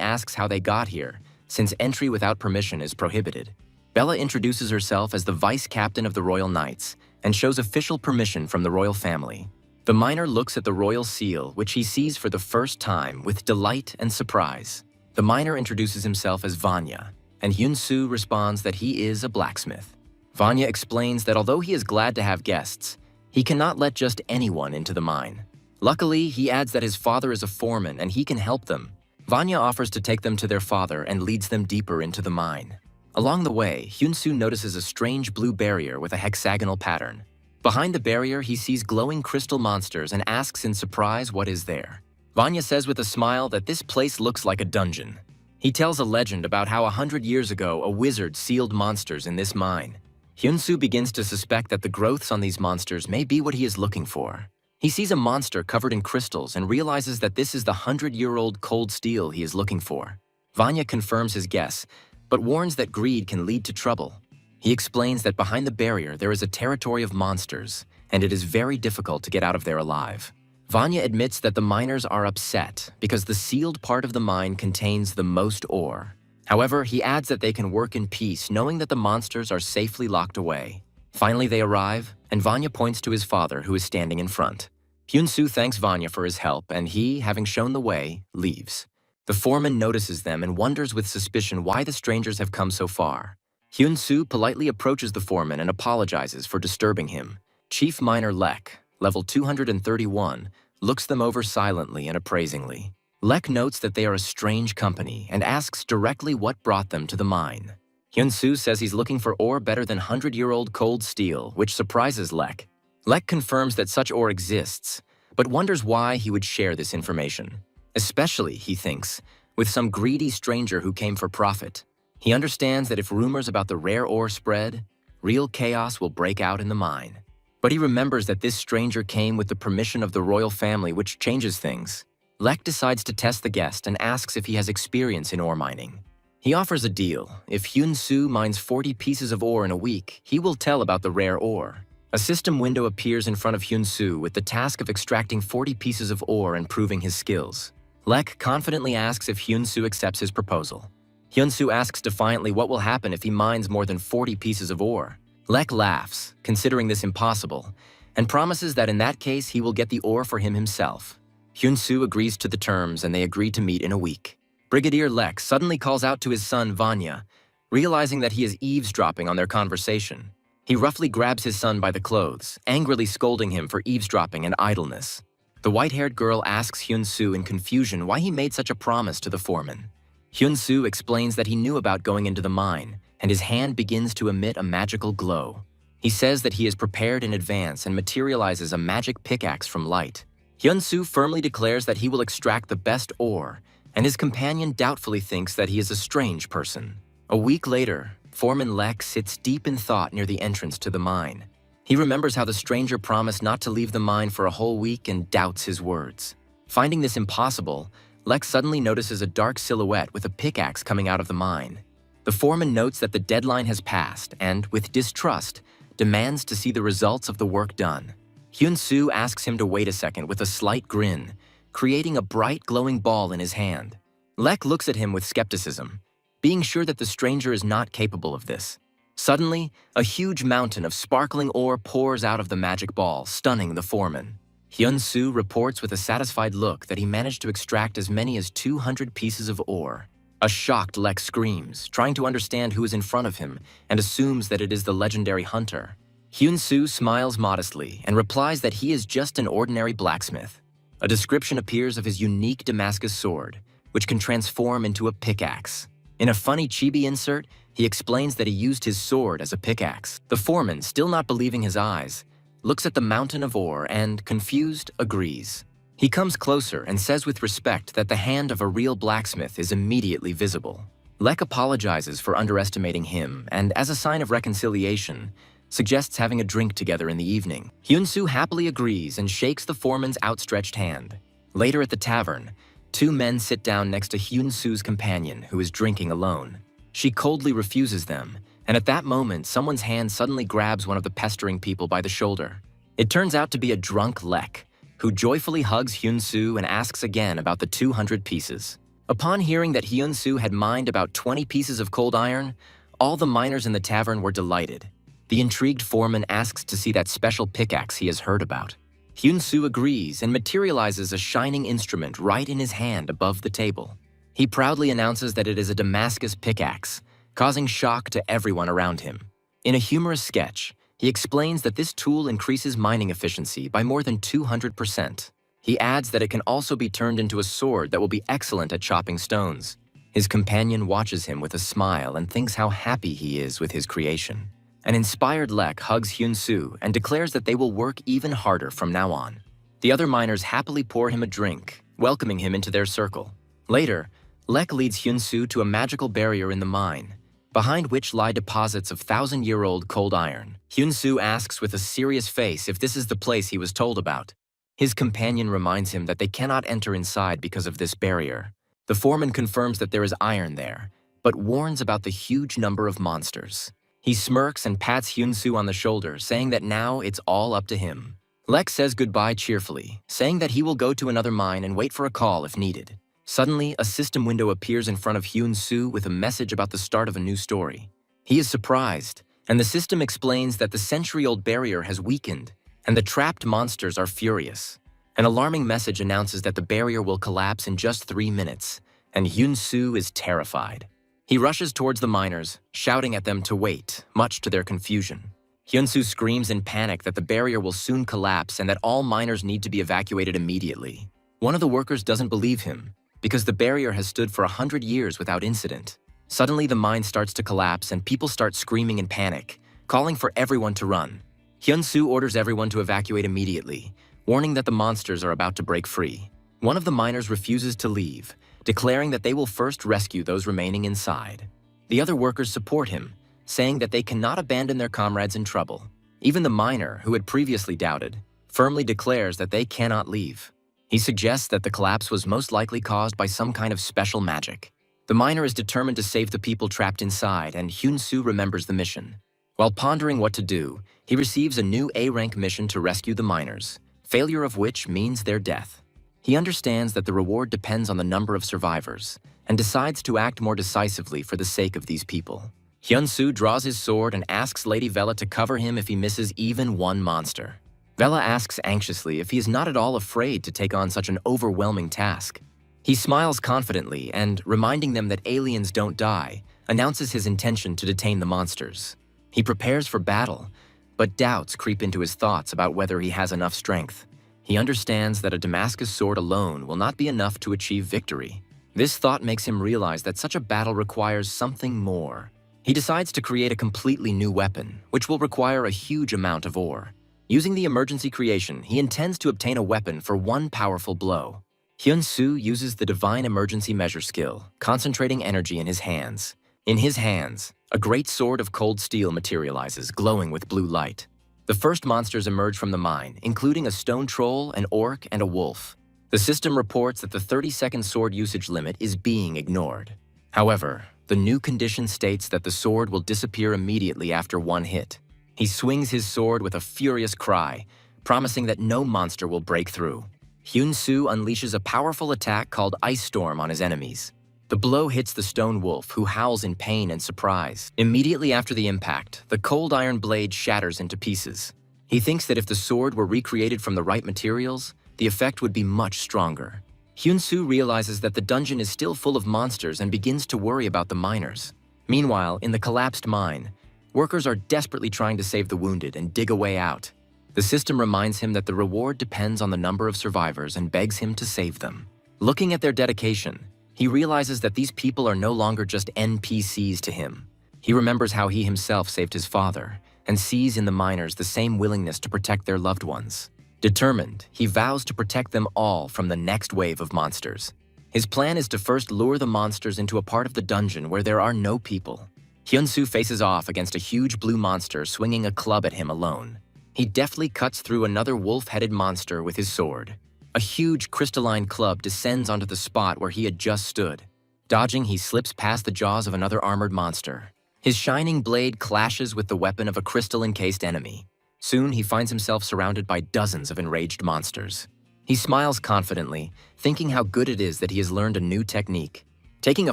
asks how they got here, since entry without permission is prohibited. Bella introduces herself as the vice captain of the Royal Knights and shows official permission from the royal family. The miner looks at the royal seal, which he sees for the first time with delight and surprise. The miner introduces himself as Vanya, and Hyun-soo responds that he is a blacksmith. Vanya explains that although he is glad to have guests, he cannot let just anyone into the mine. Luckily, he adds that his father is a foreman and he can help them. Vanya offers to take them to their father and leads them deeper into the mine. Along the way, Hyun-soo notices a strange blue barrier with a hexagonal pattern. Behind the barrier, he sees glowing crystal monsters and asks in surprise what is there. Vanya says with a smile that this place looks like a dungeon. He tells a legend about how 100 years ago a wizard sealed monsters in this mine. Hyun-soo begins to suspect that the growths on these monsters may be what he is looking for. He sees a monster covered in crystals and realizes that this is the 100-year-old cold steel he is looking for. Vanya confirms his guess, but warns that greed can lead to trouble. He explains that behind the barrier there is a territory of monsters, and it is very difficult to get out of there alive. Vanya admits that the miners are upset because the sealed part of the mine contains the most ore. However, he adds that they can work in peace, knowing that the monsters are safely locked away. Finally, they arrive, and Vanya points to his father, who is standing in front. Hyun-soo thanks Vanya for his help, and he, having shown the way, leaves. The foreman notices them and wonders with suspicion why the strangers have come so far. Hyun-soo politely approaches the foreman and apologizes for disturbing him. Chief Miner Lek, level 231, looks them over silently and appraisingly. Lek notes that they are a strange company and asks directly what brought them to the mine. Hyun-soo says he's looking for ore better than 100-year-old cold steel, which surprises Lek. Lek confirms that such ore exists, but wonders why he would share this information. Especially, he thinks, with some greedy stranger who came for profit. He understands that if rumors about the rare ore spread, real chaos will break out in the mine. But he remembers that this stranger came with the permission of the royal family, which changes things. Lek decides to test the guest and asks if he has experience in ore mining. He offers a deal. If Hyun-soo mines 40 pieces of ore in a week, he will tell about the rare ore. A system window appears in front of Hyun-soo with the task of extracting 40 pieces of ore and proving his skills. Lek confidently asks if Hyun-soo accepts his proposal. Hyun-soo asks defiantly what will happen if he mines more than 40 pieces of ore. Lek laughs, considering this impossible, and promises that in that case he will get the ore for him himself. Hyun-soo agrees to the terms and they agree to meet in a week. Brigadier Lek suddenly calls out to his son Vanya, realizing that he is eavesdropping on their conversation. He roughly grabs his son by the clothes, angrily scolding him for eavesdropping and idleness. The white-haired girl asks Hyun-soo in confusion why he made such a promise to the foreman. Hyun-soo explains that he knew about going into the mine, and his hand begins to emit a magical glow. He says that he is prepared in advance and materializes a magic pickaxe from light. Hyun-soo firmly declares that he will extract the best ore, and his companion doubtfully thinks that he is a strange person. A week later, Foreman Lek sits deep in thought near the entrance to the mine. He remembers how the stranger promised not to leave the mine for a whole week and doubts his words. Finding this impossible, Lek suddenly notices a dark silhouette with a pickaxe coming out of the mine. The foreman notes that the deadline has passed and, with distrust, demands to see the results of the work done. Hyun-soo asks him to wait a second with a slight grin, creating a bright glowing ball in his hand. Lek looks at him with skepticism, being sure that the stranger is not capable of this. Suddenly, a huge mountain of sparkling ore pours out of the magic ball, stunning the foreman. Hyun-soo reports with a satisfied look that he managed to extract as many as 200 pieces of ore. A shocked Lek screams, trying to understand who is in front of him, and assumes that it is the legendary hunter. Hyun-soo smiles modestly and replies that he is just an ordinary blacksmith. A description appears of his unique Damascus sword, which can transform into a pickaxe. In a funny chibi insert, he explains that he used his sword as a pickaxe. The foreman, still not believing his eyes, looks at the mountain of ore and, confused, agrees. He comes closer and says with respect that the hand of a real blacksmith is immediately visible. Lek apologizes for underestimating him and, as a sign of reconciliation, suggests having a drink together in the evening. Hyun-soo happily agrees and shakes the foreman's outstretched hand. Later at the tavern, two men sit down next to Hyun-soo's companion, who is drinking alone. She coldly refuses them, and at that moment, someone's hand suddenly grabs one of the pestering people by the shoulder. It turns out to be a drunk Lek, who joyfully hugs Hyun-soo and asks again about the 200 pieces. Upon hearing that Hyun-soo had mined about 20 pieces of cold iron, all the miners in the tavern were delighted. The intrigued foreman asks to see that special pickaxe he has heard about. Hyun-soo agrees and materializes a shining instrument right in his hand above the table. He proudly announces that it is a Damascus pickaxe, causing shock to everyone around him. In a humorous sketch, he explains that this tool increases mining efficiency by more than 200%. He adds that it can also be turned into a sword that will be excellent at chopping stones. His companion watches him with a smile and thinks how happy he is with his creation. An inspired Lek hugs Hyun-soo and declares that they will work even harder from now on. The other miners happily pour him a drink, welcoming him into their circle. Later, Lek leads Hyun-soo to a magical barrier in the mine, behind which lie deposits of thousand-year-old cold iron. Hyun-soo asks with a serious face if this is the place he was told about. His companion reminds him that they cannot enter inside because of this barrier. The foreman confirms that there is iron there, but warns about the huge number of monsters. He smirks and pats Hyun-soo on the shoulder, saying that now it's all up to him. Lek says goodbye cheerfully, saying that he will go to another mine and wait for a call if needed. Suddenly, a system window appears in front of Hyun-soo with a message about the start of a new story. He is surprised, and the system explains that the century-old barrier has weakened, and the trapped monsters are furious. An alarming message announces that the barrier will collapse in just 3 minutes, and Hyun-soo is terrified. He rushes towards the miners, shouting at them to wait, much to their confusion. Hyun-soo screams in panic that the barrier will soon collapse and that all miners need to be evacuated immediately. One of the workers doesn't believe him, because the barrier has stood for 100 years without incident. Suddenly, the mine starts to collapse and people start screaming in panic, calling for everyone to run. Hyun-soo orders everyone to evacuate immediately, warning that the monsters are about to break free. One of the miners refuses to leave, declaring that they will first rescue those remaining inside. The other workers support him, saying that they cannot abandon their comrades in trouble. Even the miner, who had previously doubted, firmly declares that they cannot leave. He suggests that the collapse was most likely caused by some kind of special magic. The miner is determined to save the people trapped inside, and Hyun-soo remembers the mission. While pondering what to do, he receives a new A-rank mission to rescue the miners, failure of which means their death. He understands that the reward depends on the number of survivors, and decides to act more decisively for the sake of these people. Hyun-soo draws his sword and asks Lady Vela to cover him if he misses even one monster. Vela asks anxiously if he is not at all afraid to take on such an overwhelming task. He smiles confidently and, reminding them that aliens don't die, announces his intention to detain the monsters. He prepares for battle, but doubts creep into his thoughts about whether he has enough strength. He understands that a Damascus sword alone will not be enough to achieve victory. This thought makes him realize that such a battle requires something more. He decides to create a completely new weapon, which will require a huge amount of ore. Using the emergency creation, he intends to obtain a weapon for one powerful blow. Hyun-soo uses the Divine Emergency Measure skill, concentrating energy in his hands. In his hands, a great sword of cold steel materializes, glowing with blue light. The first monsters emerge from the mine, including a stone troll, an orc, and a wolf. The system reports that the 30-second sword usage limit is being ignored. However, the new condition states that the sword will disappear immediately after one hit. He swings his sword with a furious cry, promising that no monster will break through. Hyun-soo unleashes a powerful attack called Ice Storm on his enemies. The blow hits the stone wolf, who howls in pain and surprise. Immediately after the impact, the cold iron blade shatters into pieces. He thinks that if the sword were recreated from the right materials, the effect would be much stronger. Hyun-soo realizes that the dungeon is still full of monsters and begins to worry about the miners. Meanwhile, in the collapsed mine, workers are desperately trying to save the wounded and dig a way out. The system reminds him that the reward depends on the number of survivors and begs him to save them. Looking at their dedication, he realizes that these people are no longer just NPCs to him. He remembers how he himself saved his father and sees in the miners the same willingness to protect their loved ones. Determined, he vows to protect them all from the next wave of monsters. His plan is to first lure the monsters into a part of the dungeon where there are no people. Hyun-soo faces off against a huge blue monster swinging a club at him alone. He deftly cuts through another wolf-headed monster with his sword. A huge crystalline club descends onto the spot where he had just stood. Dodging, he slips past the jaws of another armored monster. His shining blade clashes with the weapon of a crystal-encased enemy. Soon, he finds himself surrounded by dozens of enraged monsters. He smiles confidently, thinking how good it is that he has learned a new technique. Taking a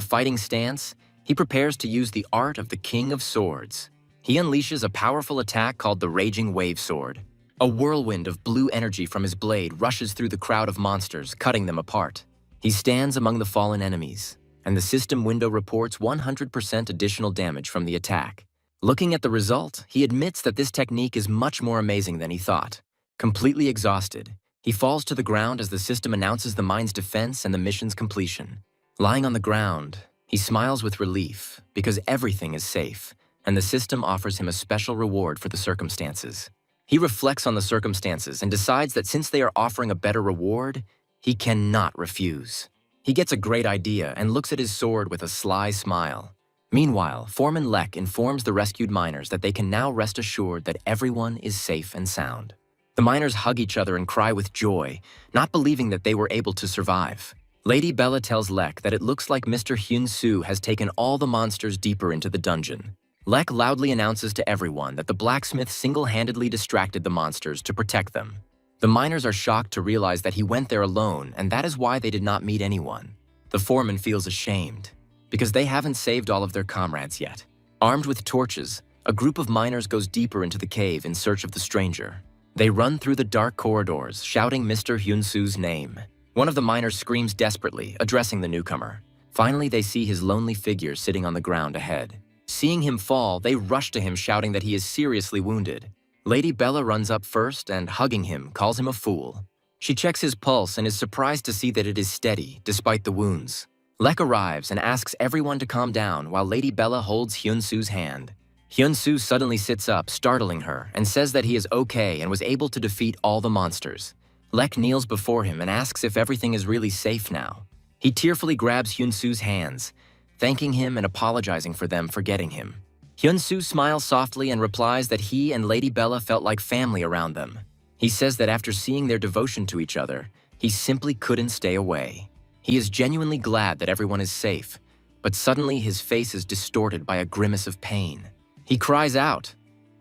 fighting stance, he prepares to use the art of the King of Swords. He unleashes a powerful attack called the Raging Wave Sword. A whirlwind of blue energy from his blade rushes through the crowd of monsters, cutting them apart. He stands among the fallen enemies, and the system window reports 100% additional damage from the attack. Looking at the result, he admits that this technique is much more amazing than he thought. Completely exhausted, He falls to the ground as the system announces the mine's defense and the mission's completion. Lying on the ground, he smiles with relief because everything is safe, and the system offers him a special reward for the circumstances. He reflects on the circumstances and decides that since they are offering a better reward, he cannot refuse. He gets a great idea and looks at his sword with a sly smile. Meanwhile, Foreman Lek informs the rescued miners that they can now rest assured that everyone is safe and sound. The miners hug each other and cry with joy, not believing that they were able to survive. Lady Bella tells Lek that it looks like Mr. Hyun-soo has taken all the monsters deeper into the dungeon. Lek loudly announces to everyone that the blacksmith single-handedly distracted the monsters to protect them. The miners are shocked to realize that he went there alone, and that is why they did not meet anyone. The foreman feels ashamed, because they haven't saved all of their comrades yet. Armed with torches, a group of miners goes deeper into the cave in search of the stranger. They run through the dark corridors, shouting Mr. Hyun-soo's name. One of the miners screams desperately, addressing the newcomer. Finally, they see his lonely figure sitting on the ground ahead. Seeing him fall, they rush to him shouting that he is seriously wounded. Lady Bella runs up first and, hugging him, calls him a fool. She checks his pulse and is surprised to see that it is steady, despite the wounds. Lek arrives and asks everyone to calm down while Lady Bella holds Hyun-soo's hand. Hyun-soo suddenly sits up, startling her, and says that he is okay and was able to defeat all the monsters. Lek kneels before him and asks if everything is really safe now. He tearfully grabs Hyun-soo's hands, thanking him and apologizing for them for getting him. Hyun-soo smiles softly and replies that he and Lady Bella felt like family around them. He says that after seeing their devotion to each other, he simply couldn't stay away. He is genuinely glad that everyone is safe, but suddenly his face is distorted by a grimace of pain. He cries out,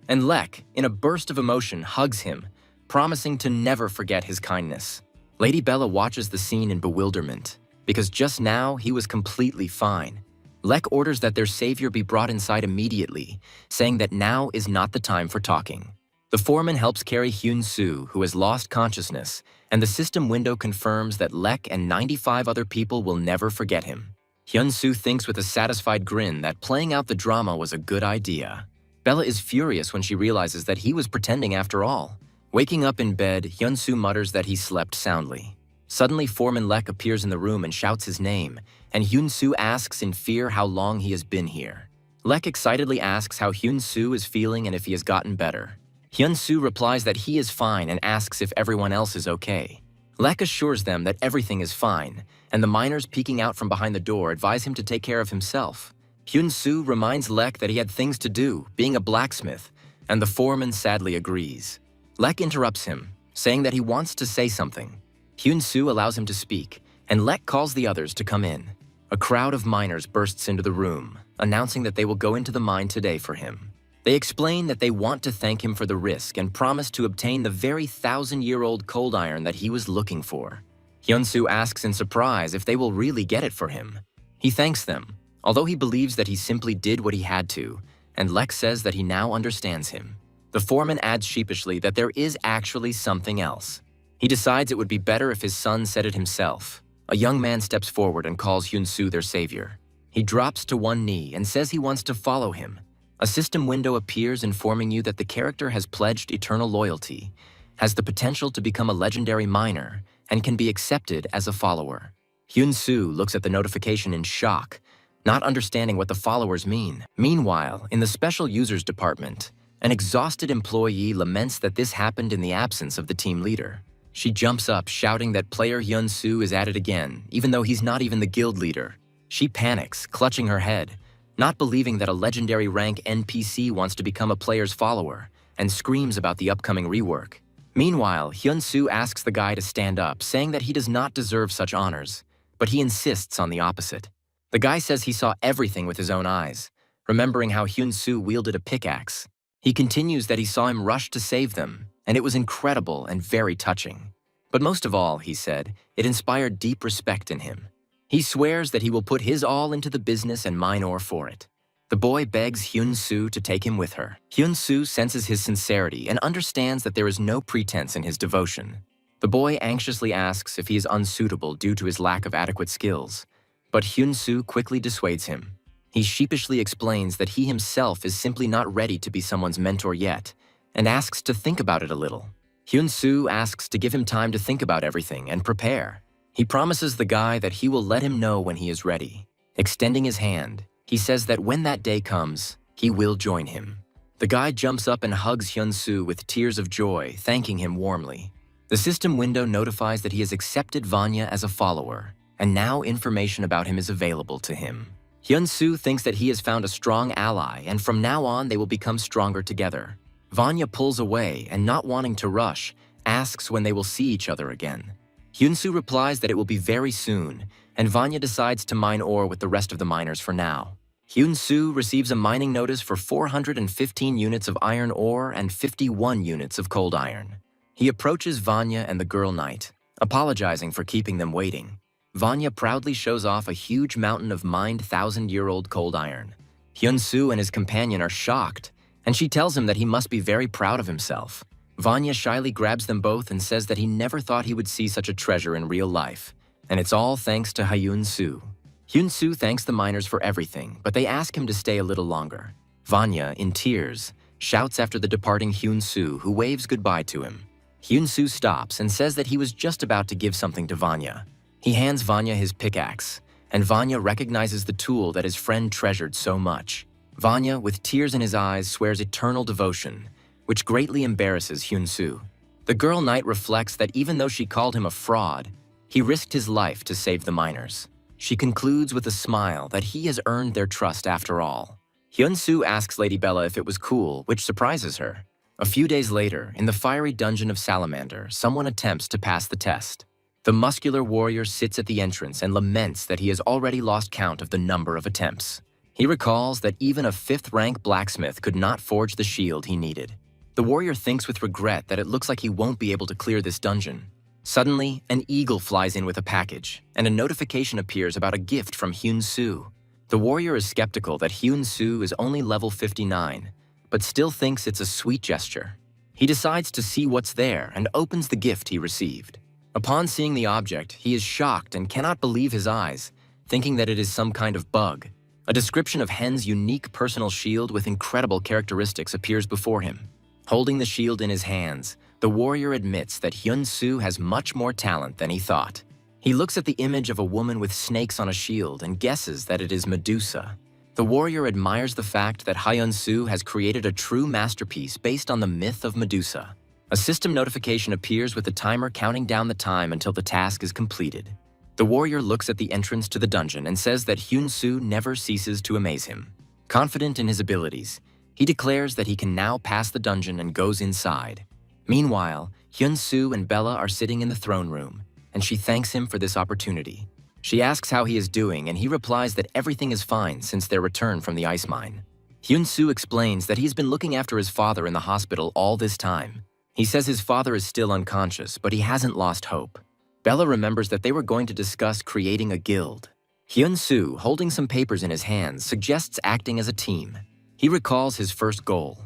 and Lek, in a burst of emotion, hugs him, promising to never forget his kindness. Lady Bella watches the scene in bewilderment, because just now he was completely fine. Lek orders that their savior be brought inside immediately, saying that now is not the time for talking. The foreman helps carry Hyun-soo, who has lost consciousness, and the system window confirms that Lek and 95 other people will never forget him. Hyun-soo thinks with a satisfied grin that playing out the drama was a good idea. Bella is furious when she realizes that he was pretending after all. Waking up in bed, Hyun-soo mutters that he slept soundly. Suddenly, Foreman Lek appears in the room and shouts his name, and Hyun-soo asks in fear how long he has been here. Lek excitedly asks how Hyun-soo is feeling and if he has gotten better. Hyun-soo replies that he is fine and asks if everyone else is okay. Lek assures them that everything is fine, and the miners peeking out from behind the door advise him to take care of himself. Hyun-soo reminds Lek that he had things to do, being a blacksmith, and the foreman sadly agrees. Lek interrupts him, saying that he wants to say something. Hyun-soo allows him to speak, and Lek calls the others to come in. A crowd of miners bursts into the room, announcing that they will go into the mine today for him. They explain that they want to thank him for the risk and promise to obtain the very 1,000-year-old cold iron that he was looking for. Hyun-soo asks in surprise if they will really get it for him. He thanks them, although he believes that he simply did what he had to, and Lek says that he now understands him. The foreman adds sheepishly that there is actually something else. He decides it would be better if his son said it himself. A young man steps forward and calls Hyun-soo their savior. He drops to one knee and says he wants to follow him. A system window appears informing you that the character has pledged eternal loyalty, has the potential to become a legendary miner, and can be accepted as a follower. Hyun-soo looks at the notification in shock, not understanding what the followers mean. Meanwhile, in the special users department, an exhausted employee laments that this happened in the absence of the team leader. She jumps up, shouting that player Hyun-soo is at it again, even though he's not even the guild leader. She panics, clutching her head, not believing that a legendary rank NPC wants to become a player's follower, and screams about the upcoming rework. Meanwhile, Hyun-soo asks the guy to stand up, saying that he does not deserve such honors, but he insists on the opposite. The guy says he saw everything with his own eyes, remembering how Hyun-soo wielded a pickaxe. He continues that he saw him rush to save them, and it was incredible and very touching. But most of all, he said, it inspired deep respect in him. He swears that he will put his all into the business and mine ore for it. The boy begs Hyun-soo to take him with her. Hyun-soo senses his sincerity and understands that there is no pretense in his devotion. The boy anxiously asks if he is unsuitable due to his lack of adequate skills, but Hyun-soo quickly dissuades him. He sheepishly explains that he himself is simply not ready to be someone's mentor yet, and asks to think about it a little. Hyun-soo asks to give him time to think about everything and prepare. He promises the guy that he will let him know when he is ready. Extending his hand, he says that when that day comes, he will join him. The guy jumps up and hugs Hyun-soo with tears of joy, thanking him warmly. The system window notifies that he has accepted Vanya as a follower, and now information about him is available to him. Hyun-soo thinks that he has found a strong ally, and from now on they will become stronger together. Vanya pulls away and, not wanting to rush, asks when they will see each other again. Hyun-soo replies that it will be very soon, and Vanya decides to mine ore with the rest of the miners for now. Hyun-soo receives a mining notice for 415 units of iron ore and 51 units of cold iron. He approaches Vanya and the girl knight, apologizing for keeping them waiting. Vanya proudly shows off a huge mountain of mined 1,000-year-old cold iron. Hyun-soo and his companion are shocked, and she tells him that he must be very proud of himself. Vanya shyly grabs them both and says that he never thought he would see such a treasure in real life, and it's all thanks to Hyun-soo. Hyun-soo thanks the miners for everything, but they ask him to stay a little longer. Vanya, in tears, shouts after the departing Hyun-soo, who waves goodbye to him. Hyun-soo stops and says that he was just about to give something to Vanya. He hands Vanya his pickaxe, and Vanya recognizes the tool that his friend treasured so much. Vanya, with tears in his eyes, swears eternal devotion, which greatly embarrasses Hyun-soo. The girl knight reflects that even though she called him a fraud, he risked his life to save the miners. She concludes with a smile that he has earned their trust after all. Hyun-soo asks Lady Bella if it was cool, which surprises her. A few days later, in the fiery dungeon of Salamander, someone attempts to pass the test. The muscular warrior sits at the entrance and laments that he has already lost count of the number of attempts. He recalls that even a 5th-rank blacksmith could not forge the shield he needed. The warrior thinks with regret that it looks like he won't be able to clear this dungeon. Suddenly, an eagle flies in with a package, and a notification appears about a gift from Hyun-soo. The warrior is skeptical that Hyun-soo is only level 59, but still thinks it's a sweet gesture. He decides to see what's there and opens the gift he received. Upon seeing the object, he is shocked and cannot believe his eyes, thinking that it is some kind of bug. A description of Hen's unique personal shield with incredible characteristics appears before him. Holding the shield in his hands, the warrior admits that Hyun-soo has much more talent than he thought. He looks at the image of a woman with snakes on a shield and guesses that it is Medusa. The warrior admires the fact that Hyun-soo has created a true masterpiece based on the myth of Medusa. A system notification appears with the timer counting down the time until the task is completed. The warrior looks at the entrance to the dungeon and says that Hyun-soo never ceases to amaze him. Confident in his abilities, he declares that he can now pass the dungeon and goes inside. Meanwhile, Hyun-soo and Bella are sitting in the throne room, and she thanks him for this opportunity. She asks how he is doing, and he replies that everything is fine since their return from the ice mine. Hyun-soo explains that he's been looking after his father in the hospital all this time. He says his father is still unconscious, but he hasn't lost hope. Bella remembers that they were going to discuss creating a guild. Hyun-soo, holding some papers in his hands, suggests acting as a team. He recalls his first goal,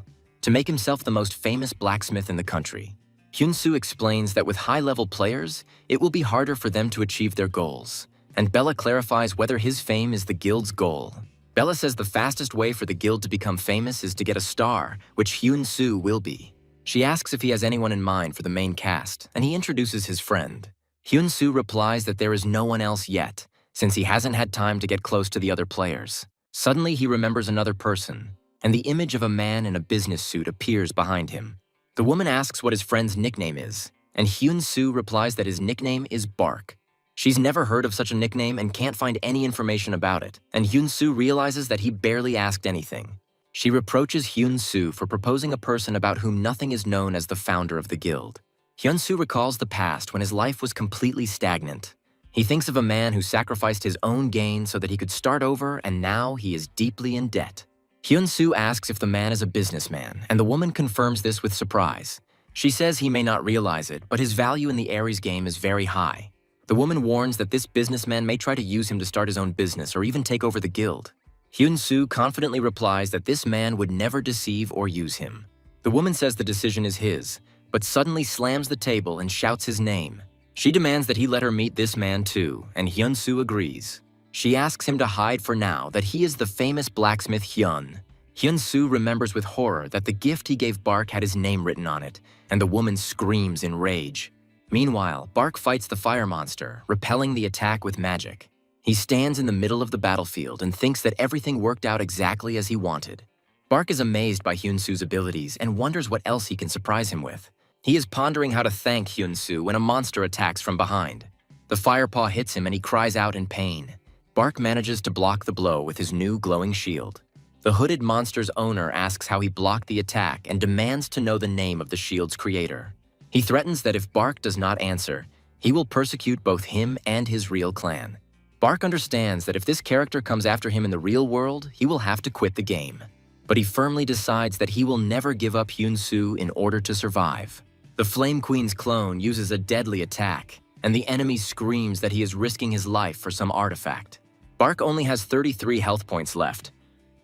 to make himself the most famous blacksmith in the country. Hyun-soo explains that with high-level players, it will be harder for them to achieve their goals, and Bella clarifies whether his fame is the guild's goal. Bella says the fastest way for the guild to become famous is to get a star, which Hyun-soo will be. She asks if he has anyone in mind for the main cast, and he introduces his friend. Hyun-soo replies that there is no one else yet, since he hasn't had time to get close to the other players. Suddenly, he remembers another person, and the image of a man in a business suit appears behind him. The woman asks what his friend's nickname is, and Hyun-soo replies that his nickname is Bark. She's never heard of such a nickname and can't find any information about it, and Hyun-soo realizes that he barely asked anything. She reproaches Hyun-soo for proposing a person about whom nothing is known as the founder of the guild. Hyun-soo recalls the past when his life was completely stagnant. He thinks of a man who sacrificed his own gain so that he could start over, and now he is deeply in debt. Hyun-soo asks if the man is a businessman, and the woman confirms this with surprise. She says he may not realize it, but his value in the Aries game is very high. The woman warns that this businessman may try to use him to start his own business or even take over the guild. Hyun-soo confidently replies that this man would never deceive or use him. The woman says the decision is his, but suddenly slams the table and shouts his name. She demands that he let her meet this man too, and Hyun-soo agrees. She asks him to hide for now that he is the famous blacksmith Hyun. Hyun-soo remembers with horror that the gift he gave Bark had his name written on it, and the woman screams in rage. Meanwhile, Bark fights the fire monster, repelling the attack with magic. He stands in the middle of the battlefield and thinks that everything worked out exactly as he wanted. Bark is amazed by Hyun-soo's abilities and wonders what else he can surprise him with. He is pondering how to thank Hyun-soo when a monster attacks from behind. The firepaw hits him and he cries out in pain. Bark manages to block the blow with his new glowing shield. The hooded monster's owner asks how he blocked the attack and demands to know the name of the shield's creator. He threatens that if Bark does not answer, he will persecute both him and his real clan. Bark understands that if this character comes after him in the real world, he will have to quit the game. But he firmly decides that he will never give up Hyun-soo in order to survive. The Flame Queen's clone uses a deadly attack, and the enemy screams that he is risking his life for some artifact. Bark only has 33 health points left,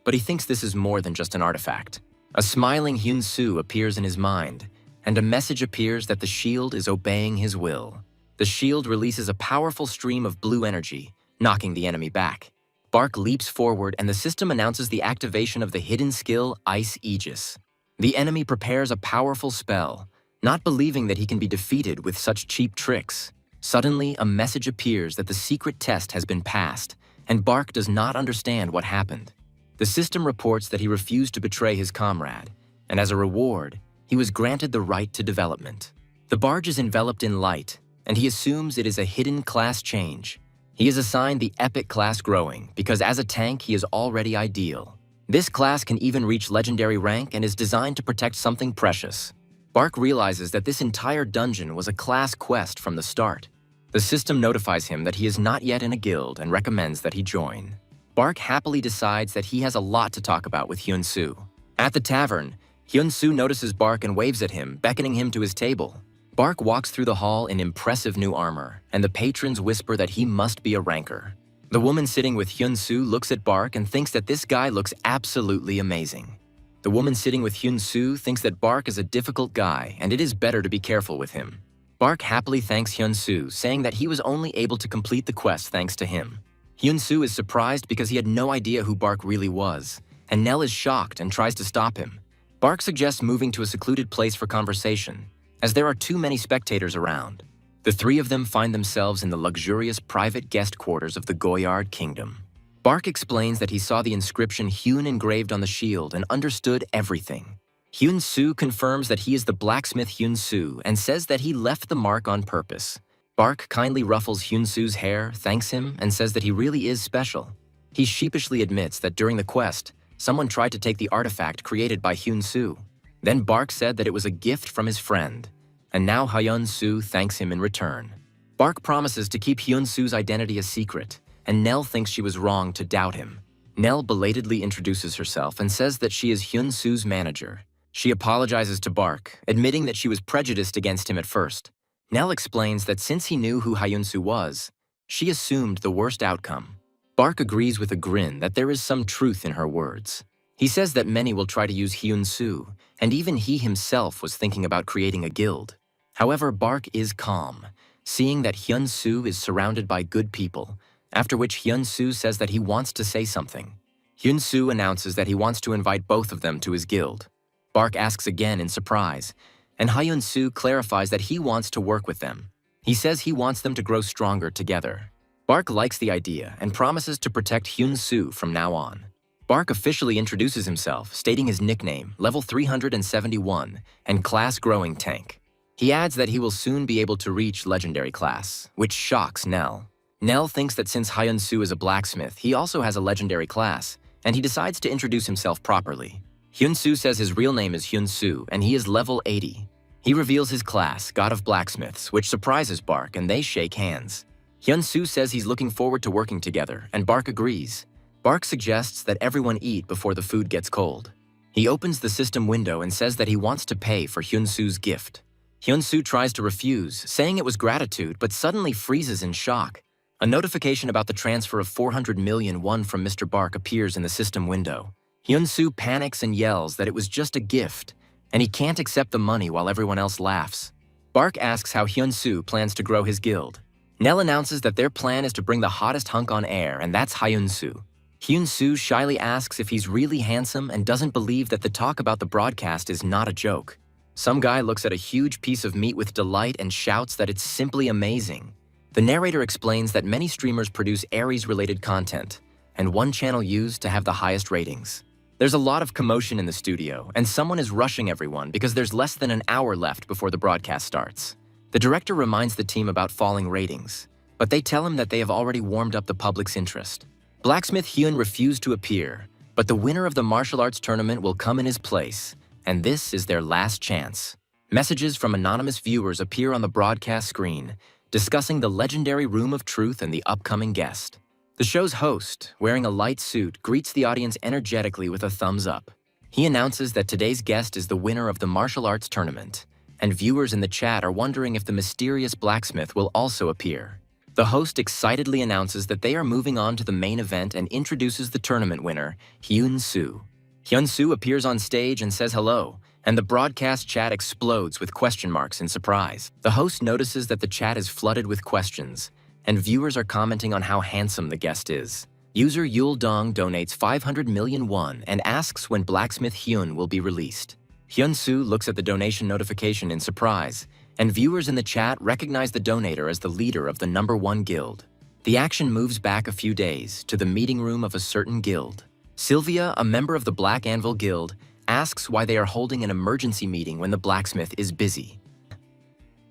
but he thinks this is more than just an artifact. A smiling Hyun-soo appears in his mind, and a message appears that the shield is obeying his will. The shield releases a powerful stream of blue energy, knocking the enemy back. Bark leaps forward and the system announces the activation of the hidden skill Ice Aegis. The enemy prepares a powerful spell, not believing that he can be defeated with such cheap tricks. Suddenly, a message appears that the secret test has been passed, and Bark does not understand what happened. The system reports that he refused to betray his comrade, and as a reward, he was granted the right to development. The barge is enveloped in light, and he assumes it is a hidden class change. He is assigned the Epic class Growing because as a tank he is already ideal. This class can even reach legendary rank and is designed to protect something precious. Bark realizes that this entire dungeon was a class quest from the start. The system notifies him that he is not yet in a guild and recommends that he join. Bark happily decides that he has a lot to talk about with Hyun-soo. At the tavern, Hyun-soo notices Bark and waves at him, beckoning him to his table. Bark walks through the hall in impressive new armor, and the patrons whisper that he must be a ranker. The woman sitting with Hyun-soo looks at Bark and thinks that this guy looks absolutely amazing. The woman sitting with Hyun-soo thinks that Bark is a difficult guy and it is better to be careful with him. Bark happily thanks Hyun-soo, saying that he was only able to complete the quest thanks to him. Hyun-soo is surprised because he had no idea who Bark really was, and Nell is shocked and tries to stop him. Bark suggests moving to a secluded place for conversation, as there are too many spectators around. The three of them find themselves in the luxurious private guest quarters of the Goyard Kingdom. Bark explains that he saw the inscription Hyun engraved on the shield and understood everything. Hyun-soo confirms that he is the blacksmith Hyun-soo and says that he left the mark on purpose. Bark kindly ruffles Hyun-soo's hair, thanks him, and says that he really is special. He sheepishly admits that during the quest, someone tried to take the artifact created by Hyun-soo. Then Bark said that it was a gift from his friend, and now Hyun-soo thanks him in return. Bark promises to keep Hyun-soo's identity a secret, and Nell thinks she was wrong to doubt him. Nell belatedly introduces herself and says that she is Hyun-soo's manager. She apologizes to Bark, admitting that she was prejudiced against him at first. Nell explains that since he knew who Hyun-soo was, she assumed the worst outcome. Bark agrees with a grin that there is some truth in her words. He says that many will try to use Hyun-soo, and even he himself was thinking about creating a guild. However, Bark is calm, seeing that Hyun-soo is surrounded by good people, after which Hyun-soo says that he wants to say something. Hyun-soo announces that he wants to invite both of them to his guild. Bark asks again in surprise, and Hyun-soo clarifies that he wants to work with them. He says he wants them to grow stronger together. Bark likes the idea and promises to protect Hyun-soo from now on. Bark officially introduces himself, stating his nickname, level 371, and class growing tank. He adds that he will soon be able to reach legendary class, which shocks Nell. Nell thinks that since Hyun-soo is a blacksmith, he also has a legendary class, and he decides to introduce himself properly. Hyun-soo says his real name is Hyun-soo, and he is level 80. He reveals his class, God of Blacksmiths, which surprises Bark, and they shake hands. Hyun-soo says he's looking forward to working together, and Bark agrees. Bark suggests that everyone eat before the food gets cold. He opens the system window and says that he wants to pay for Hyun-soo's gift. Hyun-soo tries to refuse, saying it was gratitude, but suddenly freezes in shock. A notification about the transfer of 400 million won from Mr. Bark appears in the system window. Hyun-soo panics and yells that it was just a gift, and he can't accept the money while everyone else laughs. Bark asks how Hyun-soo plans to grow his guild. Nell announces that their plan is to bring the hottest hunk on air, and that's Hyun-soo. Hyun-soo shyly asks if he's really handsome and doesn't believe that the talk about the broadcast is not a joke. Some guy looks at a huge piece of meat with delight and shouts that it's simply amazing. The narrator explains that many streamers produce Aries-related content, and one channel used to have the highest ratings. There's a lot of commotion in the studio, and someone is rushing everyone because there's less than an hour left before the broadcast starts. The director reminds the team about falling ratings, but they tell him that they have already warmed up the public's interest. Blacksmith Hyun refused to appear, but the winner of the martial arts tournament will come in his place, and this is their last chance. Messages from anonymous viewers appear on the broadcast screen, discussing the legendary Room of Truth and the upcoming guest. The show's host, wearing a light suit, greets the audience energetically with a thumbs up. He announces that today's guest is the winner of the martial arts tournament, and viewers in the chat are wondering if the mysterious blacksmith will also appear. The host excitedly announces that they are moving on to the main event and introduces the tournament winner, Hyun-soo. Hyun-soo appears on stage and says hello, and the broadcast chat explodes with question marks in surprise. The host notices that the chat is flooded with questions, and viewers are commenting on how handsome the guest is. User Yul Dong donates 500 million won and asks when Blacksmith Hyun will be released. Hyun-soo looks at the donation notification in surprise, and viewers in the chat recognize the donator as the leader of the #1 guild. The action moves back a few days to the meeting room of a certain guild. Sylvia, a member of the Black Anvil Guild, asks why they are holding an emergency meeting when the blacksmith is busy.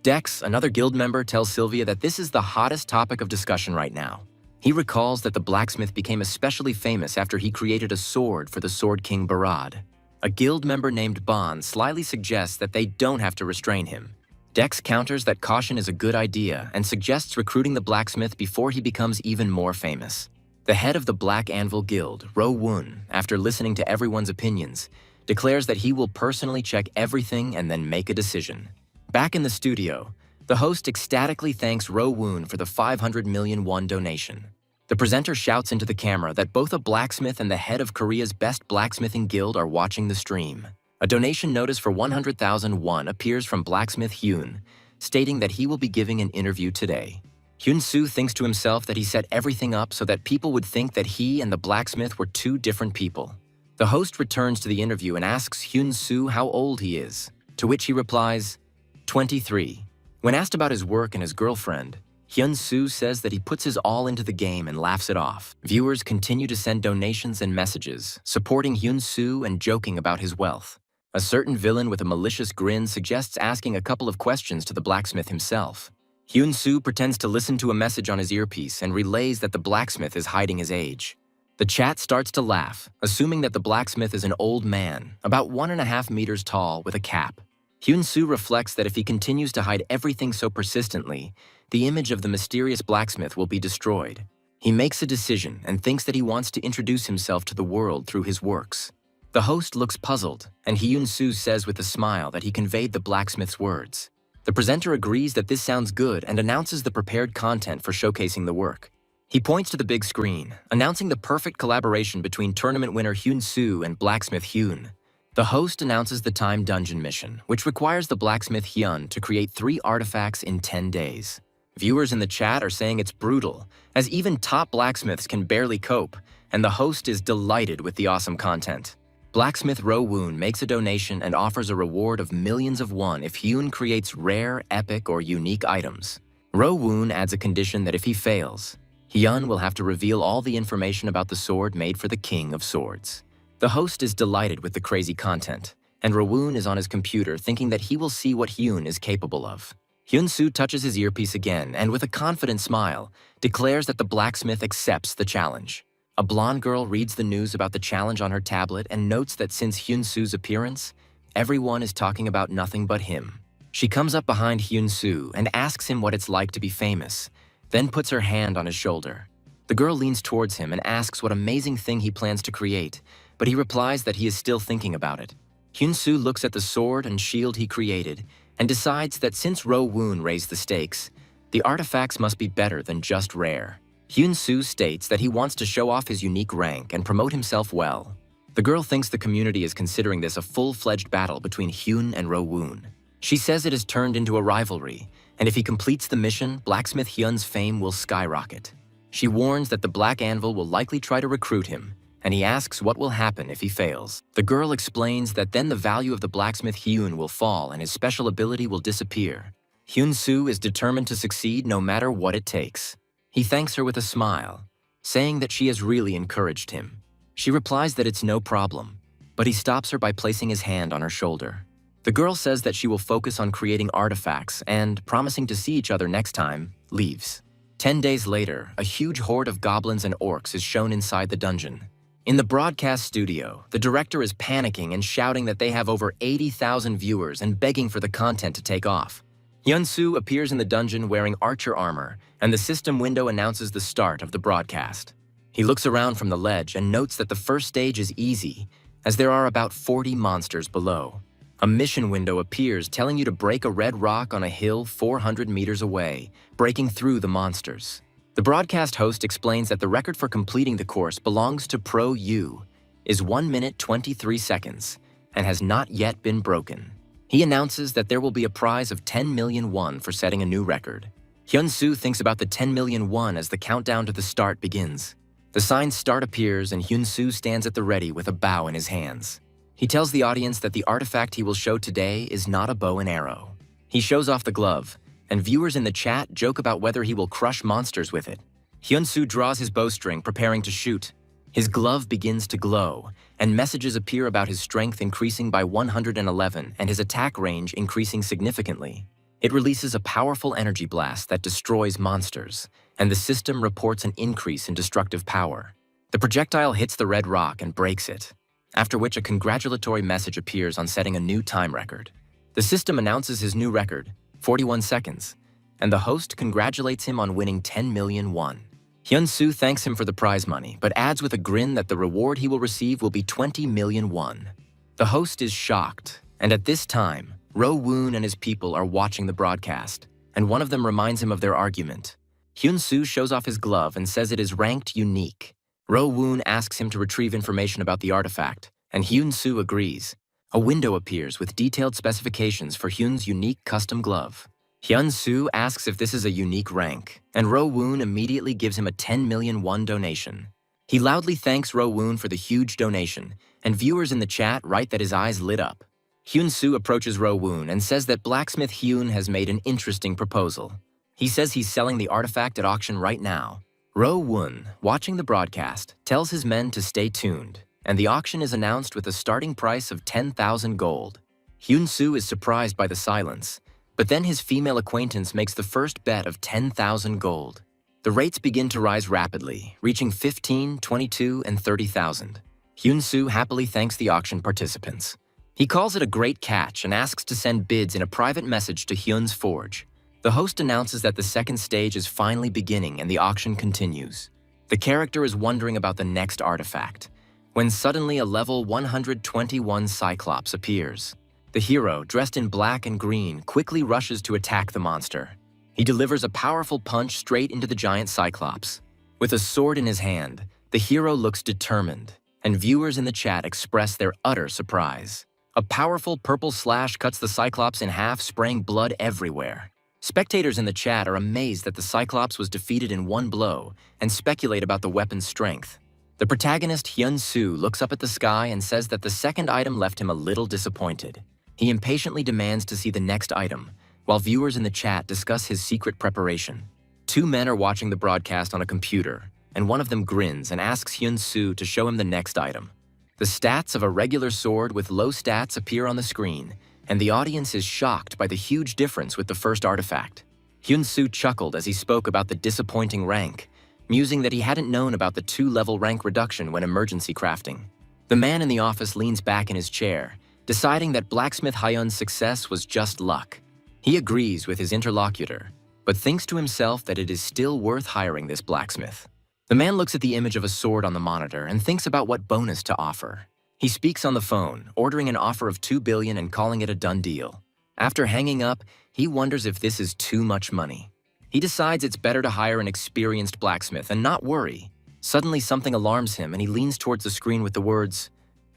Dex, another guild member, tells Sylvia that this is the hottest topic of discussion right now. He recalls that the blacksmith became especially famous after he created a sword for the Sword King Barad. A guild member named Bon slyly suggests that they don't have to restrain him. Dex counters that caution is a good idea and suggests recruiting the blacksmith before he becomes even more famous. The head of the Black Anvil Guild, Ro-woon, after listening to everyone's opinions, declares that he will personally check everything and then make a decision. Back in the studio, the host ecstatically thanks Ro-woon for the 500 million won donation. The presenter shouts into the camera that both a blacksmith and the head of Korea's best blacksmithing guild are watching the stream. A donation notice for 100,000 won appears from Blacksmith Hyun, stating that he will be giving an interview today. Hyun-soo thinks to himself that he set everything up so that people would think that he and the blacksmith were two different people. The host returns to the interview and asks Hyun-soo how old he is, to which he replies, 23. When asked about his work and his girlfriend, Hyun-soo says that he puts his all into the game and laughs it off. Viewers continue to send donations and messages, supporting Hyun-soo and joking about his wealth. A certain villain with a malicious grin suggests asking a couple of questions to the blacksmith himself. Hyun-soo pretends to listen to a message on his earpiece and relays that the blacksmith is hiding his age. The chat starts to laugh, assuming that the blacksmith is an old man, about 1.5 meters tall, with a cap. Hyun-soo reflects that if he continues to hide everything so persistently, the image of the mysterious blacksmith will be destroyed. He makes a decision and thinks that he wants to introduce himself to the world through his works. The host looks puzzled, and Hyun-soo says with a smile that he conveyed the blacksmith's words. The presenter agrees that this sounds good and announces the prepared content for showcasing the work. He points to the big screen, announcing the perfect collaboration between tournament winner Hyun-soo and Blacksmith Hyun. The host announces the time dungeon mission, which requires the Blacksmith Hyun to create 3 artifacts in 10 days. Viewers in the chat are saying it's brutal, as even top blacksmiths can barely cope, and the host is delighted with the awesome content. Blacksmith Ro-woon makes a donation and offers a reward of millions of won if Hyun creates rare, epic, or unique items. Ro-woon adds a condition that if he fails, Hyun will have to reveal all the information about the sword made for the King of Swords. The host is delighted with the crazy content, and Ro-woon is on his computer thinking that he will see what Hyun is capable of. Hyun-soo touches his earpiece again and with a confident smile, declares that the blacksmith accepts the challenge. A blonde girl reads the news about the challenge on her tablet and notes that since Hyun-soo's appearance, everyone is talking about nothing but him. She comes up behind Hyun-soo and asks him what it's like to be famous, then puts her hand on his shoulder. The girl leans towards him and asks what amazing thing he plans to create, but he replies that he is still thinking about it. Hyun-soo looks at the sword and shield he created and decides that since Ro-woon raised the stakes, the artifacts must be better than just rare. Hyun-soo states that he wants to show off his unique rank and promote himself well. The girl thinks the community is considering this a full-fledged battle between Hyun and Ro-woon. She says it has turned into a rivalry, and if he completes the mission, Blacksmith Hyun's fame will skyrocket. She warns that the Black Anvil will likely try to recruit him, and he asks what will happen if he fails. The girl explains that then the value of the blacksmith Hyun will fall and his special ability will disappear. Hyun-soo is determined to succeed no matter what it takes. He thanks her with a smile, saying that she has really encouraged him. She replies that it's no problem, but he stops her by placing his hand on her shoulder. The girl says that she will focus on creating artifacts and, promising to see each other next time, leaves. 10 days later, a huge horde of goblins and orcs is shown inside the dungeon. In the broadcast studio, the director is panicking and shouting that they have over 80,000 viewers and begging for the content to take off. Hyun-soo appears in the dungeon wearing archer armor, and the system window announces the start of the broadcast. He looks around from the ledge and notes that the first stage is easy, as there are about 40 monsters below. A mission window appears telling you to break a red rock on a hill 400 meters away, breaking through the monsters. The broadcast host explains that the record for completing the course belongs to Pro U, is 1 minute 23 seconds, and has not yet been broken. He announces that there will be a prize of 10 million won for setting a new record. Hyun-soo thinks about the 10 million won as the countdown to the start begins. The sign START appears and Hyun-soo stands at the ready with a bow in his hands. He tells the audience that the artifact he will show today is not a bow and arrow. He shows off the glove, and viewers in the chat joke about whether he will crush monsters with it. Hyun-soo draws his bowstring, preparing to shoot. His glove begins to glow, and messages appear about his strength increasing by 111 and his attack range increasing significantly. It releases a powerful energy blast that destroys monsters, and the system reports an increase in destructive power. The projectile hits the red rock and breaks it, after which a congratulatory message appears on setting a new time record. The system announces his new record, 41 seconds, and the host congratulates him on winning 10 million won. Hyun-soo thanks him for the prize money, but adds with a grin that the reward he will receive will be 20 million won. The host is shocked, and at this time, Ro-woon and his people are watching the broadcast, and one of them reminds him of their argument. Hyun-soo shows off his glove and says it is ranked unique. Ro-woon asks him to retrieve information about the artifact, and Hyun-soo agrees. A window appears with detailed specifications for Hyun's unique custom glove. Hyun-soo asks if this is a unique rank, and Ro-woon immediately gives him a 10 million won donation. He loudly thanks Ro-woon for the huge donation, and viewers in the chat write that his eyes lit up. Hyun-soo approaches Ro-woon and says that Blacksmith Hyun has made an interesting proposal. He says he's selling the artifact at auction right now. Ro-woon, watching the broadcast, tells his men to stay tuned, and the auction is announced with a starting price of 10,000 gold. Hyun-soo is surprised by the silence, but then his female acquaintance makes the first bet of 10,000 gold. The rates begin to rise rapidly, reaching 15, 22, and 30,000. Hyun-soo happily thanks the auction participants. He calls it a great catch and asks to send bids in a private message to Hyun's forge. The host announces that the second stage is finally beginning and the auction continues. The character is wondering about the next artifact, when suddenly a level 121 Cyclops appears. The hero, dressed in black and green, quickly rushes to attack the monster. He delivers a powerful punch straight into the giant Cyclops. With a sword in his hand, the hero looks determined, and viewers in the chat express their utter surprise. A powerful purple slash cuts the Cyclops in half, spraying blood everywhere. Spectators in the chat are amazed that the Cyclops was defeated in one blow and speculate about the weapon's strength. The protagonist Hyun-soo looks up at the sky and says that the second item left him a little disappointed. He impatiently demands to see the next item, while viewers in the chat discuss his secret preparation. Two men are watching the broadcast on a computer, and one of them grins and asks Hyun-soo to show him the next item. The stats of a regular sword with low stats appear on the screen, and the audience is shocked by the huge difference with the first artifact. Hyun-soo chuckled as he spoke about the disappointing rank, musing that he hadn't known about the 2-level rank reduction when emergency crafting. The man in the office leans back in his chair, deciding that Blacksmith Hyun's success was just luck. He agrees with his interlocutor, but thinks to himself that it is still worth hiring this blacksmith. The man looks at the image of a sword on the monitor and thinks about what bonus to offer. He speaks on the phone, ordering an offer of 2 billion and calling it a done deal. After hanging up, he wonders if this is too much money. He decides it's better to hire an experienced blacksmith and not worry. Suddenly something alarms him and he leans towards the screen with the words,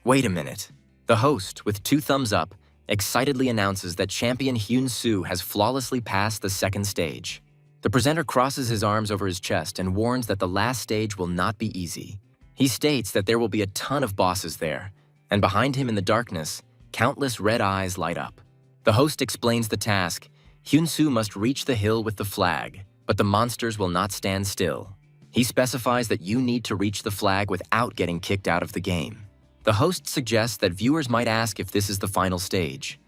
"Wait a minute." The host, with 2 thumbs up, excitedly announces that champion Hyun-soo has flawlessly passed the second stage. The presenter crosses his arms over his chest and warns that the last stage will not be easy. He states that there will be a ton of bosses there, and behind him in the darkness, countless red eyes light up. The host explains the task. Hyun-soo must reach the hill with the flag, but the monsters will not stand still. He specifies that you need to reach the flag without getting kicked out of the game. The host suggests that viewers might ask if this is the final stage,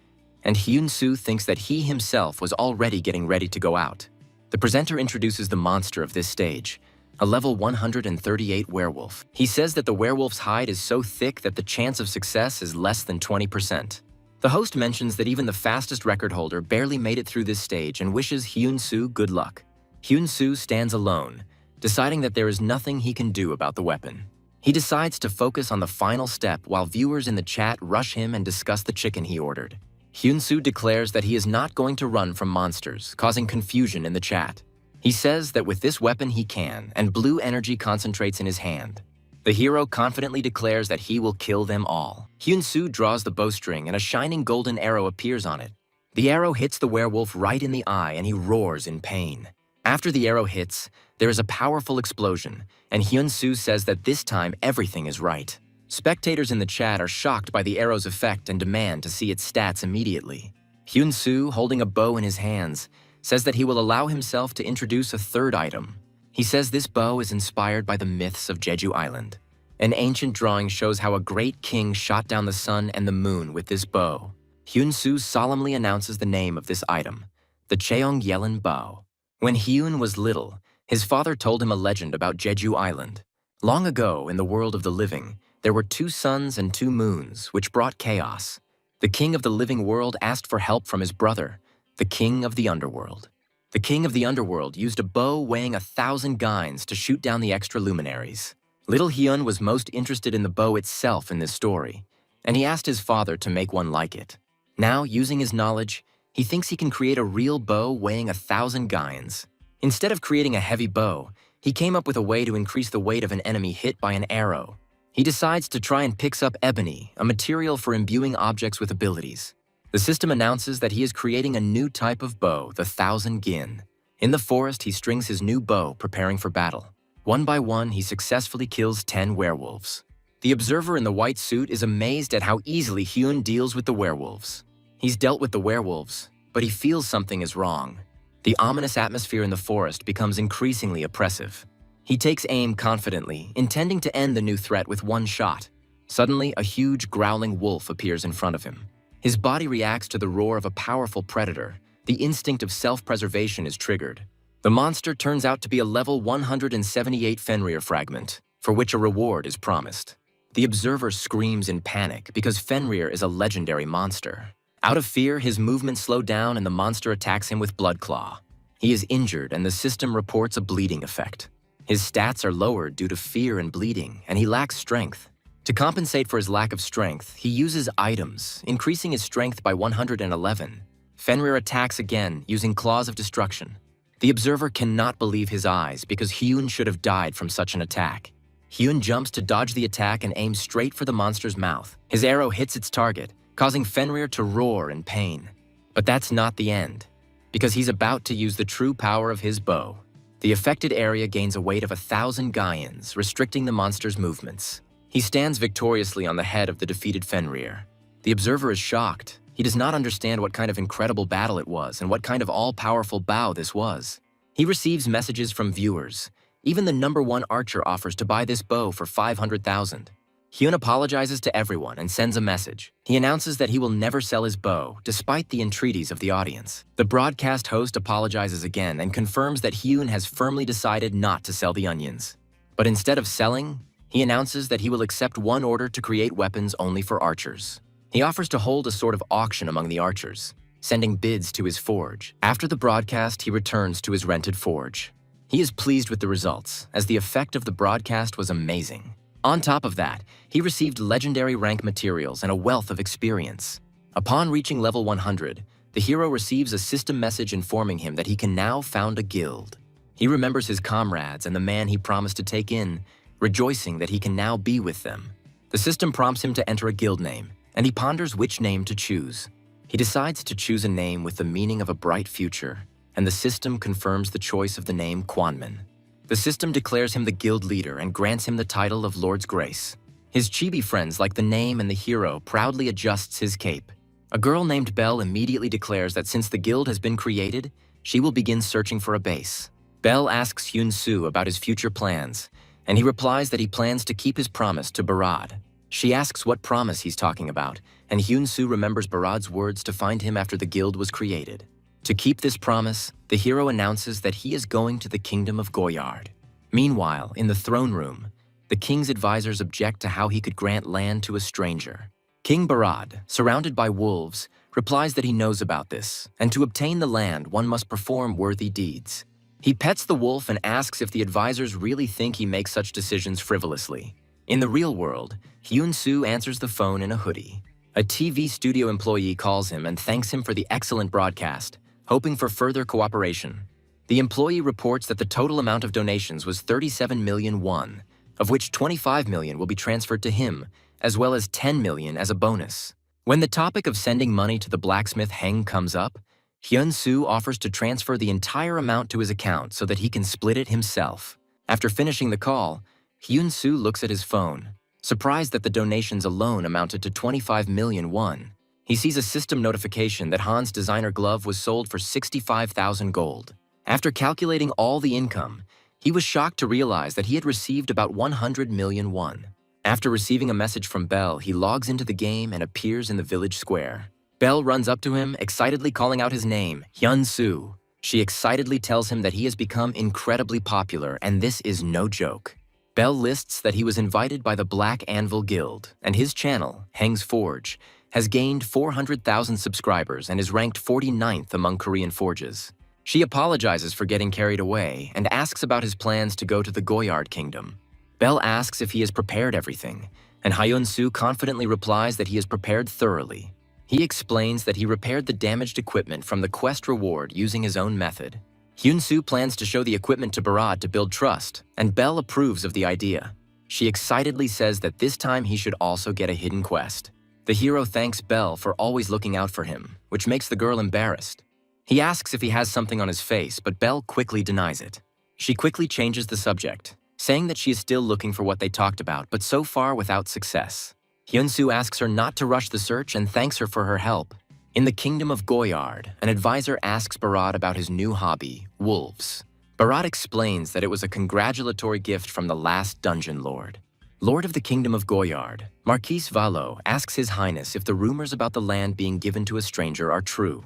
and Hyun-soo thinks that he himself was already getting ready to go out. The presenter introduces the monster of this stage, a level 138 werewolf. He says that the werewolf's hide is so thick that the chance of success is less than 20%. The host mentions that even the fastest record holder barely made it through this stage and wishes Hyun-soo good luck. Hyun-soo stands alone, deciding that there is nothing he can do about the weapon. He decides to focus on the final step while viewers in the chat rush him and discuss the chicken he ordered. Hyun-soo declares that he is not going to run from monsters, causing confusion in the chat. He says that with this weapon he can, and blue energy concentrates in his hand. The hero confidently declares that he will kill them all. Hyun-soo draws the bowstring and a shining golden arrow appears on it. The arrow hits the werewolf right in the eye and he roars in pain. After the arrow hits, there is a powerful explosion, and Hyun-soo says that this time everything is right. Spectators in the chat are shocked by the arrow's effect and demand to see its stats immediately. Hyun-soo, holding a bow in his hands, says that he will allow himself to introduce a third item. He says this bow is inspired by the myths of Jeju Island. An ancient drawing shows how a great king shot down the sun and the moon with this bow. Hyun-soo solemnly announces the name of this item, the Cheong Yellen bow. When Hyun was little, his father told him a legend about Jeju Island. Long ago, in the world of the living, there were 2 suns and 2 moons, which brought chaos. The king of the living world asked for help from his brother, the king of the underworld. The king of the underworld used a bow weighing 1,000 gains to shoot down the extra luminaries. Little Hyun was most interested in the bow itself in this story, and he asked his father to make one like it. Now, using his knowledge, he thinks he can create a real bow weighing 1,000 gains. Instead of creating a heavy bow, he came up with a way to increase the weight of an enemy hit by an arrow. He decides to try and picks up ebony, a material for imbuing objects with abilities. The system announces that he is creating a new type of bow, the 1,000 gin. In the forest, he strings his new bow, preparing for battle. One by one, he successfully kills 10 werewolves. The observer in the white suit is amazed at how easily Hyun deals with the werewolves. He's dealt with the werewolves, but he feels something is wrong. The ominous atmosphere in the forest becomes increasingly oppressive. He takes aim confidently, intending to end the new threat with one shot. Suddenly, a huge growling wolf appears in front of him. His body reacts to the roar of a powerful predator. The instinct of self-preservation is triggered. The monster turns out to be a level 178 Fenrir fragment, for which a reward is promised. The observer screams in panic because Fenrir is a legendary monster. Out of fear, his movements slow down and the monster attacks him with Blood Claw. He is injured and the system reports a bleeding effect. His stats are lowered due to fear and bleeding, and he lacks strength. To compensate for his lack of strength, he uses items, increasing his strength by 111. Fenrir attacks again, using Claws of Destruction. The observer cannot believe his eyes because Hyun should have died from such an attack. Hyun jumps to dodge the attack and aims straight for the monster's mouth. His arrow hits its target, causing Fenrir to roar in pain. But that's not the end, because he's about to use the true power of his bow. The affected area gains a weight of 1,000 gains, restricting the monster's movements. He stands victoriously on the head of the defeated Fenrir. The observer is shocked. He does not understand what kind of incredible battle it was and what kind of all-powerful bow this was. He receives messages from viewers. Even the #1 archer offers to buy this bow for 500,000. Hyun apologizes to everyone and sends a message. He announces that he will never sell his bow, despite the entreaties of the audience. The broadcast host apologizes again and confirms that Hyun has firmly decided not to sell the onions. But instead of selling, he announces that he will accept one order to create weapons only for archers. He offers to hold a sort of auction among the archers, sending bids to his forge. After the broadcast, he returns to his rented forge. He is pleased with the results, as the effect of the broadcast was amazing. On top of that, he received legendary rank materials and a wealth of experience. Upon reaching level 100, the hero receives a system message informing him that he can now found a guild. He remembers his comrades and the man he promised to take in, rejoicing that he can now be with them. The system prompts him to enter a guild name, and he ponders which name to choose. He decides to choose a name with the meaning of a bright future, and the system confirms the choice of the name Quanmin. The system declares him the guild leader and grants him the title of Lord's Grace. His chibi friends like the name and the hero proudly adjusts his cape. A girl named Belle immediately declares that since the guild has been created, she will begin searching for a base. Belle asks Hyun-soo about his future plans, and he replies that he plans to keep his promise to Barad. She asks what promise he's talking about, and Hyun-soo remembers Barad's words to find him after the guild was created. To keep this promise, the hero announces that he is going to the kingdom of Goyard. Meanwhile, in the throne room, the king's advisors object to how he could grant land to a stranger. King Barad, surrounded by wolves, replies that he knows about this, and to obtain the land, one must perform worthy deeds. He pets the wolf and asks if the advisors really think he makes such decisions frivolously. In the real world, Hyun-soo answers the phone in a hoodie. A TV studio employee calls him and thanks him for the excellent broadcast, hoping for further cooperation. The employee reports that the total amount of donations was 37 million won, of which 25 million will be transferred to him, as well as 10 million as a bonus. When the topic of sending money to the blacksmith Heng comes up, Hyun-soo offers to transfer the entire amount to his account so that he can split it himself. After finishing the call, Hyun-soo looks at his phone, surprised that the donations alone amounted to 25 million won. He sees a system notification that Han's designer glove was sold for 65,000 gold. After calculating all the income, he was shocked to realize that he had received about 100 million won. After receiving a message from Belle, he logs into the game and appears in the village square. Belle runs up to him, excitedly calling out his name, Hyun-soo. She excitedly tells him that he has become incredibly popular, and this is no joke. Belle lists that he was invited by the Black Anvil Guild, and his channel, Heng's Forge, has gained 400,000 subscribers and is ranked 49th among Korean forges. She apologizes for getting carried away and asks about his plans to go to the Goyard Kingdom. Belle asks if he has prepared everything, and Hyun-soo confidently replies that he has prepared thoroughly. He explains that he repaired the damaged equipment from the quest reward using his own method. Hyun-soo plans to show the equipment to Barad to build trust, and Belle approves of the idea. She excitedly says that this time he should also get a hidden quest. The hero thanks Belle for always looking out for him, which makes the girl embarrassed. He asks if he has something on his face, but Belle quickly denies it. She quickly changes the subject, saying that she is still looking for what they talked about, but so far without success. Hyun-soo asks her not to rush the search and thanks her for her help. In the kingdom of Goyard, an advisor asks Barad about his new hobby, wolves. Barad explains that it was a congratulatory gift from the last dungeon lord. Lord of the kingdom of Goyard, Marquis Valo asks His Highness if the rumors about the land being given to a stranger are true.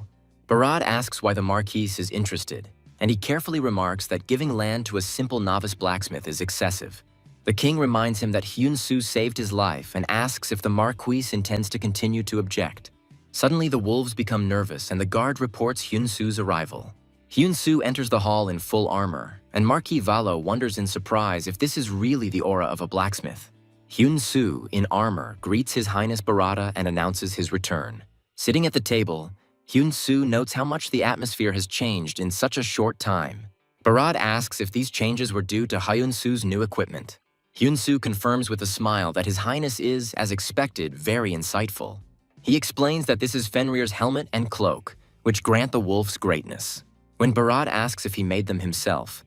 Barad asks why the Marquis is interested, and he carefully remarks that giving land to a simple novice blacksmith is excessive. The king reminds him that Hyun-soo saved his life and asks if the Marquis intends to continue to object. Suddenly, the wolves become nervous and the guard reports Hyun-soo's arrival. Hyun-soo enters the hall in full armor, and Marquis Valo wonders in surprise if this is really the aura of a blacksmith. Hyun-soo, in armor, greets His Highness Barada and announces his return. Sitting at the table, Hyun-soo notes how much the atmosphere has changed in such a short time. Barad asks if these changes were due to Hyun-soo's new equipment. Hyun-soo confirms with a smile that His Highness is, as expected, very insightful. He explains that this is Fenrir's helmet and cloak, which grant the wolf's greatness. When Barad asks if he made them himself,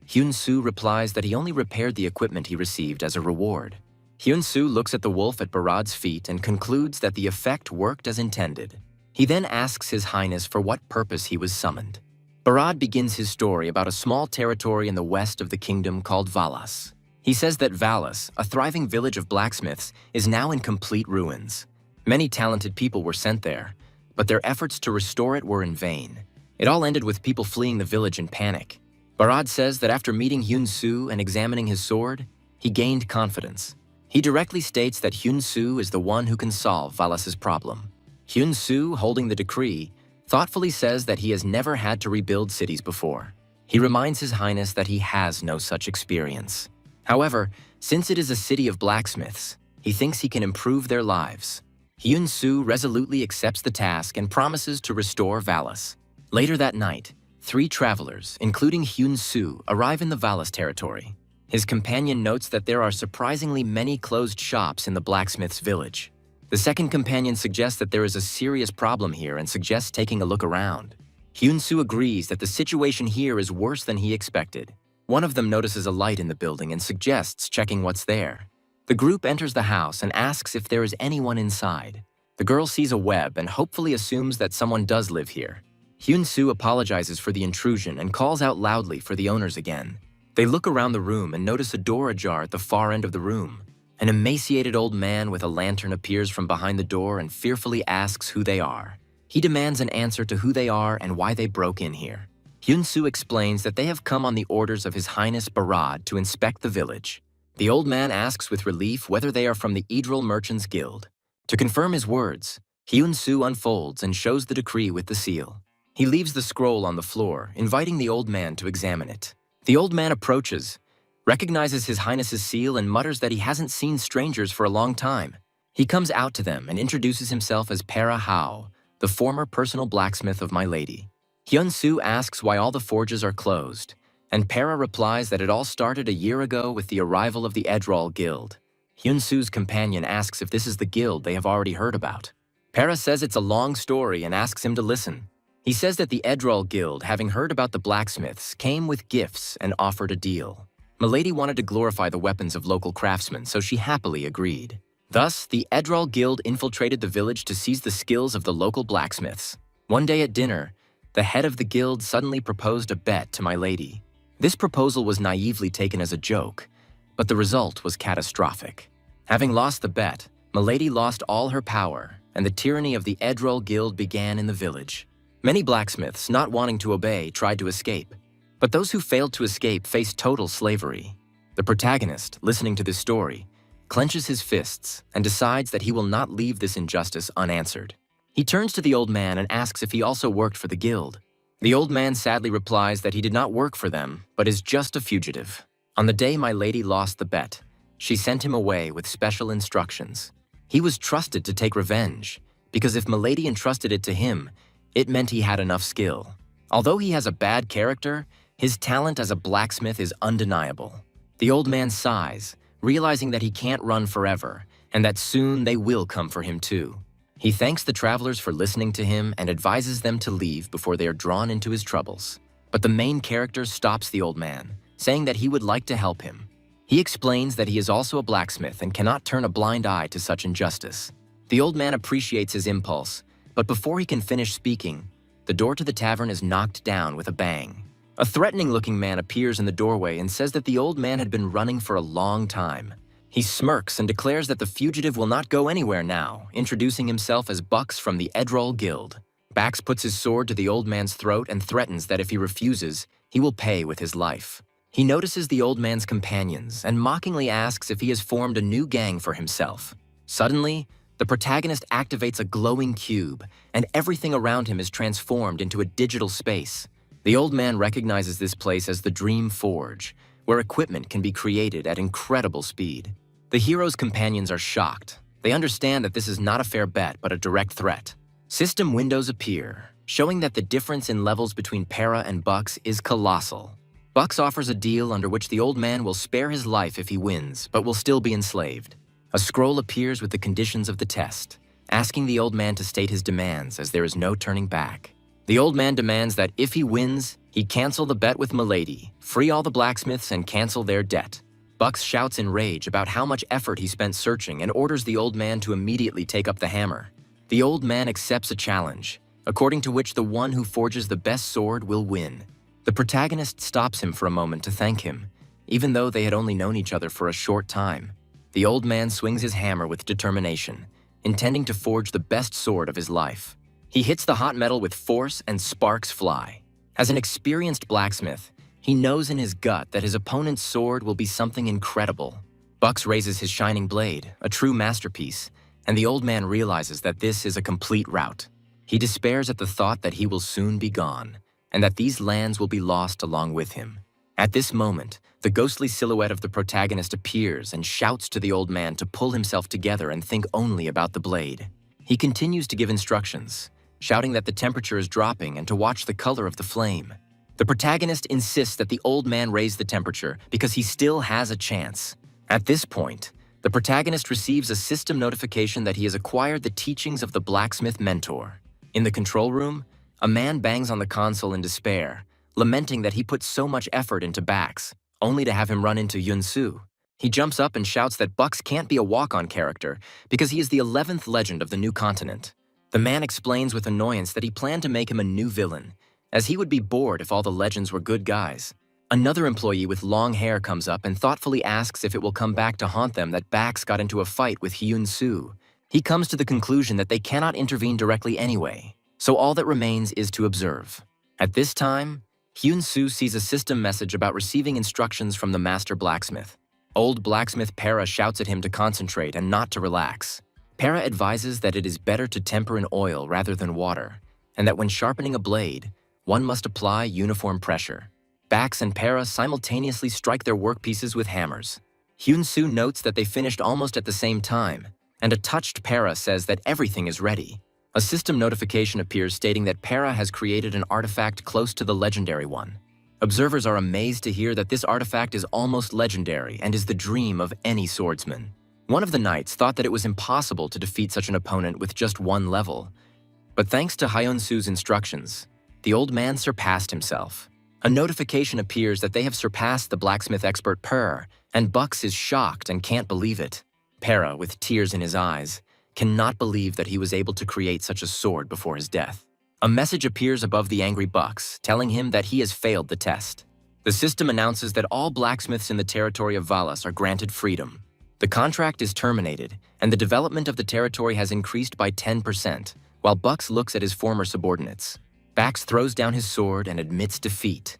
Hyun-soo replies that he only repaired the equipment he received as a reward. Hyun-soo looks at the wolf at Barad's feet and concludes that the effect worked as intended. He then asks His Highness for what purpose he was summoned. Barad begins his story about a small territory in the west of the kingdom called Valas. He says that Valas, a thriving village of blacksmiths, is now in complete ruins. Many talented people were sent there, but their efforts to restore it were in vain. It all ended with people fleeing the village in panic. Barad says that after meeting Hyun-soo and examining his sword, he gained confidence. He directly states that Hyun-soo is the one who can solve Valas's problem. Hyun-soo, holding the decree, thoughtfully says that he has never had to rebuild cities before. He reminds His Highness that he has no such experience. However, since it is a city of blacksmiths, he thinks he can improve their lives. Hyun-soo resolutely accepts the task and promises to restore Valas. Later that night, 3 travelers, including Hyun-soo, arrive in the Valas territory. His companion notes that there are surprisingly many closed shops in the blacksmith's village. The second companion suggests that there is a serious problem here and suggests taking a look around. Hyun-soo agrees that the situation here is worse than he expected. One of them notices a light in the building and suggests checking what's there. The group enters the house and asks if there is anyone inside. The girl sees a web and hopefully assumes that someone does live here. Hyun-soo apologizes for the intrusion and calls out loudly for the owners again. They look around the room and notice a door ajar at the far end of the room. An emaciated old man with a lantern appears from behind the door and fearfully asks who they are. He demands an answer to who they are and why they broke in here. Hyun-soo explains that they have come on the orders of His Highness Barad to inspect the village. The old man asks with relief whether they are from the Eidril Merchants Guild. To confirm his words, Hyun-soo unfolds and shows the decree with the seal. He leaves the scroll on the floor, inviting the old man to examine it. The old man approaches, recognizes His Highness's seal and mutters that he hasn't seen strangers for a long time. He comes out to them and introduces himself as Para Hao, the former personal blacksmith of my lady. Hyun-soo asks why all the forges are closed, and Para replies that it all started a year ago with the arrival of the Eidril Guild. Hyun-soo's companion asks if this is the guild they have already heard about. Para says it's a long story and asks him to listen. He says that the Eidril Guild, having heard about the blacksmiths, came with gifts and offered a deal. Milady wanted to glorify the weapons of local craftsmen, so she happily agreed. Thus, the Eidril Guild infiltrated the village to seize the skills of the local blacksmiths. One day at dinner, the head of the guild suddenly proposed a bet to my lady. This proposal was naively taken as a joke, but the result was catastrophic. Having lost the bet, Milady lost all her power, and the tyranny of the Eidril Guild began in the village. Many blacksmiths, not wanting to obey, tried to escape. But those who failed to escape faced total slavery. The protagonist, listening to this story, clenches his fists and decides that he will not leave this injustice unanswered. He turns to the old man and asks if he also worked for the guild. The old man sadly replies that he did not work for them, but is just a fugitive. On the day my lady lost the bet, she sent him away with special instructions. He was trusted to take revenge, because if Milady entrusted it to him, it meant he had enough skill. Although he has a bad character, his talent as a blacksmith is undeniable. The old man sighs, realizing that he can't run forever, and that soon they will come for him too. He thanks the travelers for listening to him and advises them to leave before they are drawn into his troubles. But the main character stops the old man, saying that he would like to help him. He explains that he is also a blacksmith and cannot turn a blind eye to such injustice. The old man appreciates his impulse, but before he can finish speaking, the door to the tavern is knocked down with a bang. A threatening-looking man appears in the doorway and says that the old man had been running for a long time. He smirks and declares that the fugitive will not go anywhere now, introducing himself as Bucks from the Eidril Guild. Bax puts his sword to the old man's throat and threatens that if he refuses, he will pay with his life. He notices the old man's companions and mockingly asks if he has formed a new gang for himself. Suddenly, the protagonist activates a glowing cube, and everything around him is transformed into a digital space. The old man recognizes this place as the Dream Forge, where equipment can be created at incredible speed. The hero's companions are shocked. They understand that this is not a fair bet, but a direct threat. System windows appear, showing that the difference in levels between Para and Bucks is colossal. Bucks offers a deal under which the old man will spare his life if he wins, but will still be enslaved. A scroll appears with the conditions of the test, asking the old man to state his demands as there is no turning back. The old man demands that if he wins, he cancel the bet with Milady, free all the blacksmiths, and cancel their debt. Bucks shouts in rage about how much effort he spent searching and orders the old man to immediately take up the hammer. The old man accepts a challenge, according to which the one who forges the best sword will win. The protagonist stops him for a moment to thank him, even though they had only known each other for a short time. The old man swings his hammer with determination, intending to forge the best sword of his life. He hits the hot metal with force and sparks fly. As an experienced blacksmith, he knows in his gut that his opponent's sword will be something incredible. Bucks raises his shining blade, a true masterpiece, and the old man realizes that this is a complete rout. He despairs at the thought that he will soon be gone, and that these lands will be lost along with him. At this moment, the ghostly silhouette of the protagonist appears and shouts to the old man to pull himself together and think only about the blade. He continues to give instructions, shouting that the temperature is dropping and to watch the color of the flame. The protagonist insists that the old man raise the temperature because he still has a chance. At this point, the protagonist receives a system notification that he has acquired the teachings of the blacksmith mentor. In the control room, A man bangs on the console in despair, lamenting that he put so much effort into Bax, only to have him run into Yun-Su. He jumps up and shouts that Bucks can't be a walk-on character because he is the 11th legend of the new continent. The man explains with annoyance that he planned to make him a new villain, as he would be bored if all the legends were good guys. Another employee with long hair comes up and thoughtfully asks if it will come back to haunt them that Bax got into a fight with Hyun-Soo. He comes to the conclusion that they cannot intervene directly anyway, so all that remains is to observe. At this time, Hyun-Soo sees a system message about receiving instructions from the master blacksmith. Old blacksmith Para shouts at him to concentrate and not to relax. Para advises that it is better to temper in oil rather than water, and that when sharpening a blade, one must apply uniform pressure. Bax and Para simultaneously strike their workpieces with hammers. Hyun-Soo notes that they finished almost at the same time, and a touched Para says that everything is ready. A system notification appears stating that Para has created an artifact close to the legendary one. Observers are amazed to hear that this artifact is almost legendary and is the dream of any swordsman. One of the knights thought that it was impossible to defeat such an opponent with just one level. But thanks to Hyun-Soo's instructions, the old man surpassed himself. A notification appears that they have surpassed the blacksmith expert Per, and Bucks is shocked and can't believe it. Para, with tears in his eyes, cannot believe that he was able to create such a sword before his death. A message appears above the angry Bucks, telling him that he has failed the test. The system announces that all blacksmiths in the territory of Valas are granted freedom. The contract is terminated, and the development of the territory has increased by 10%, while Bucks looks at his former subordinates. Bax throws down his sword and admits defeat,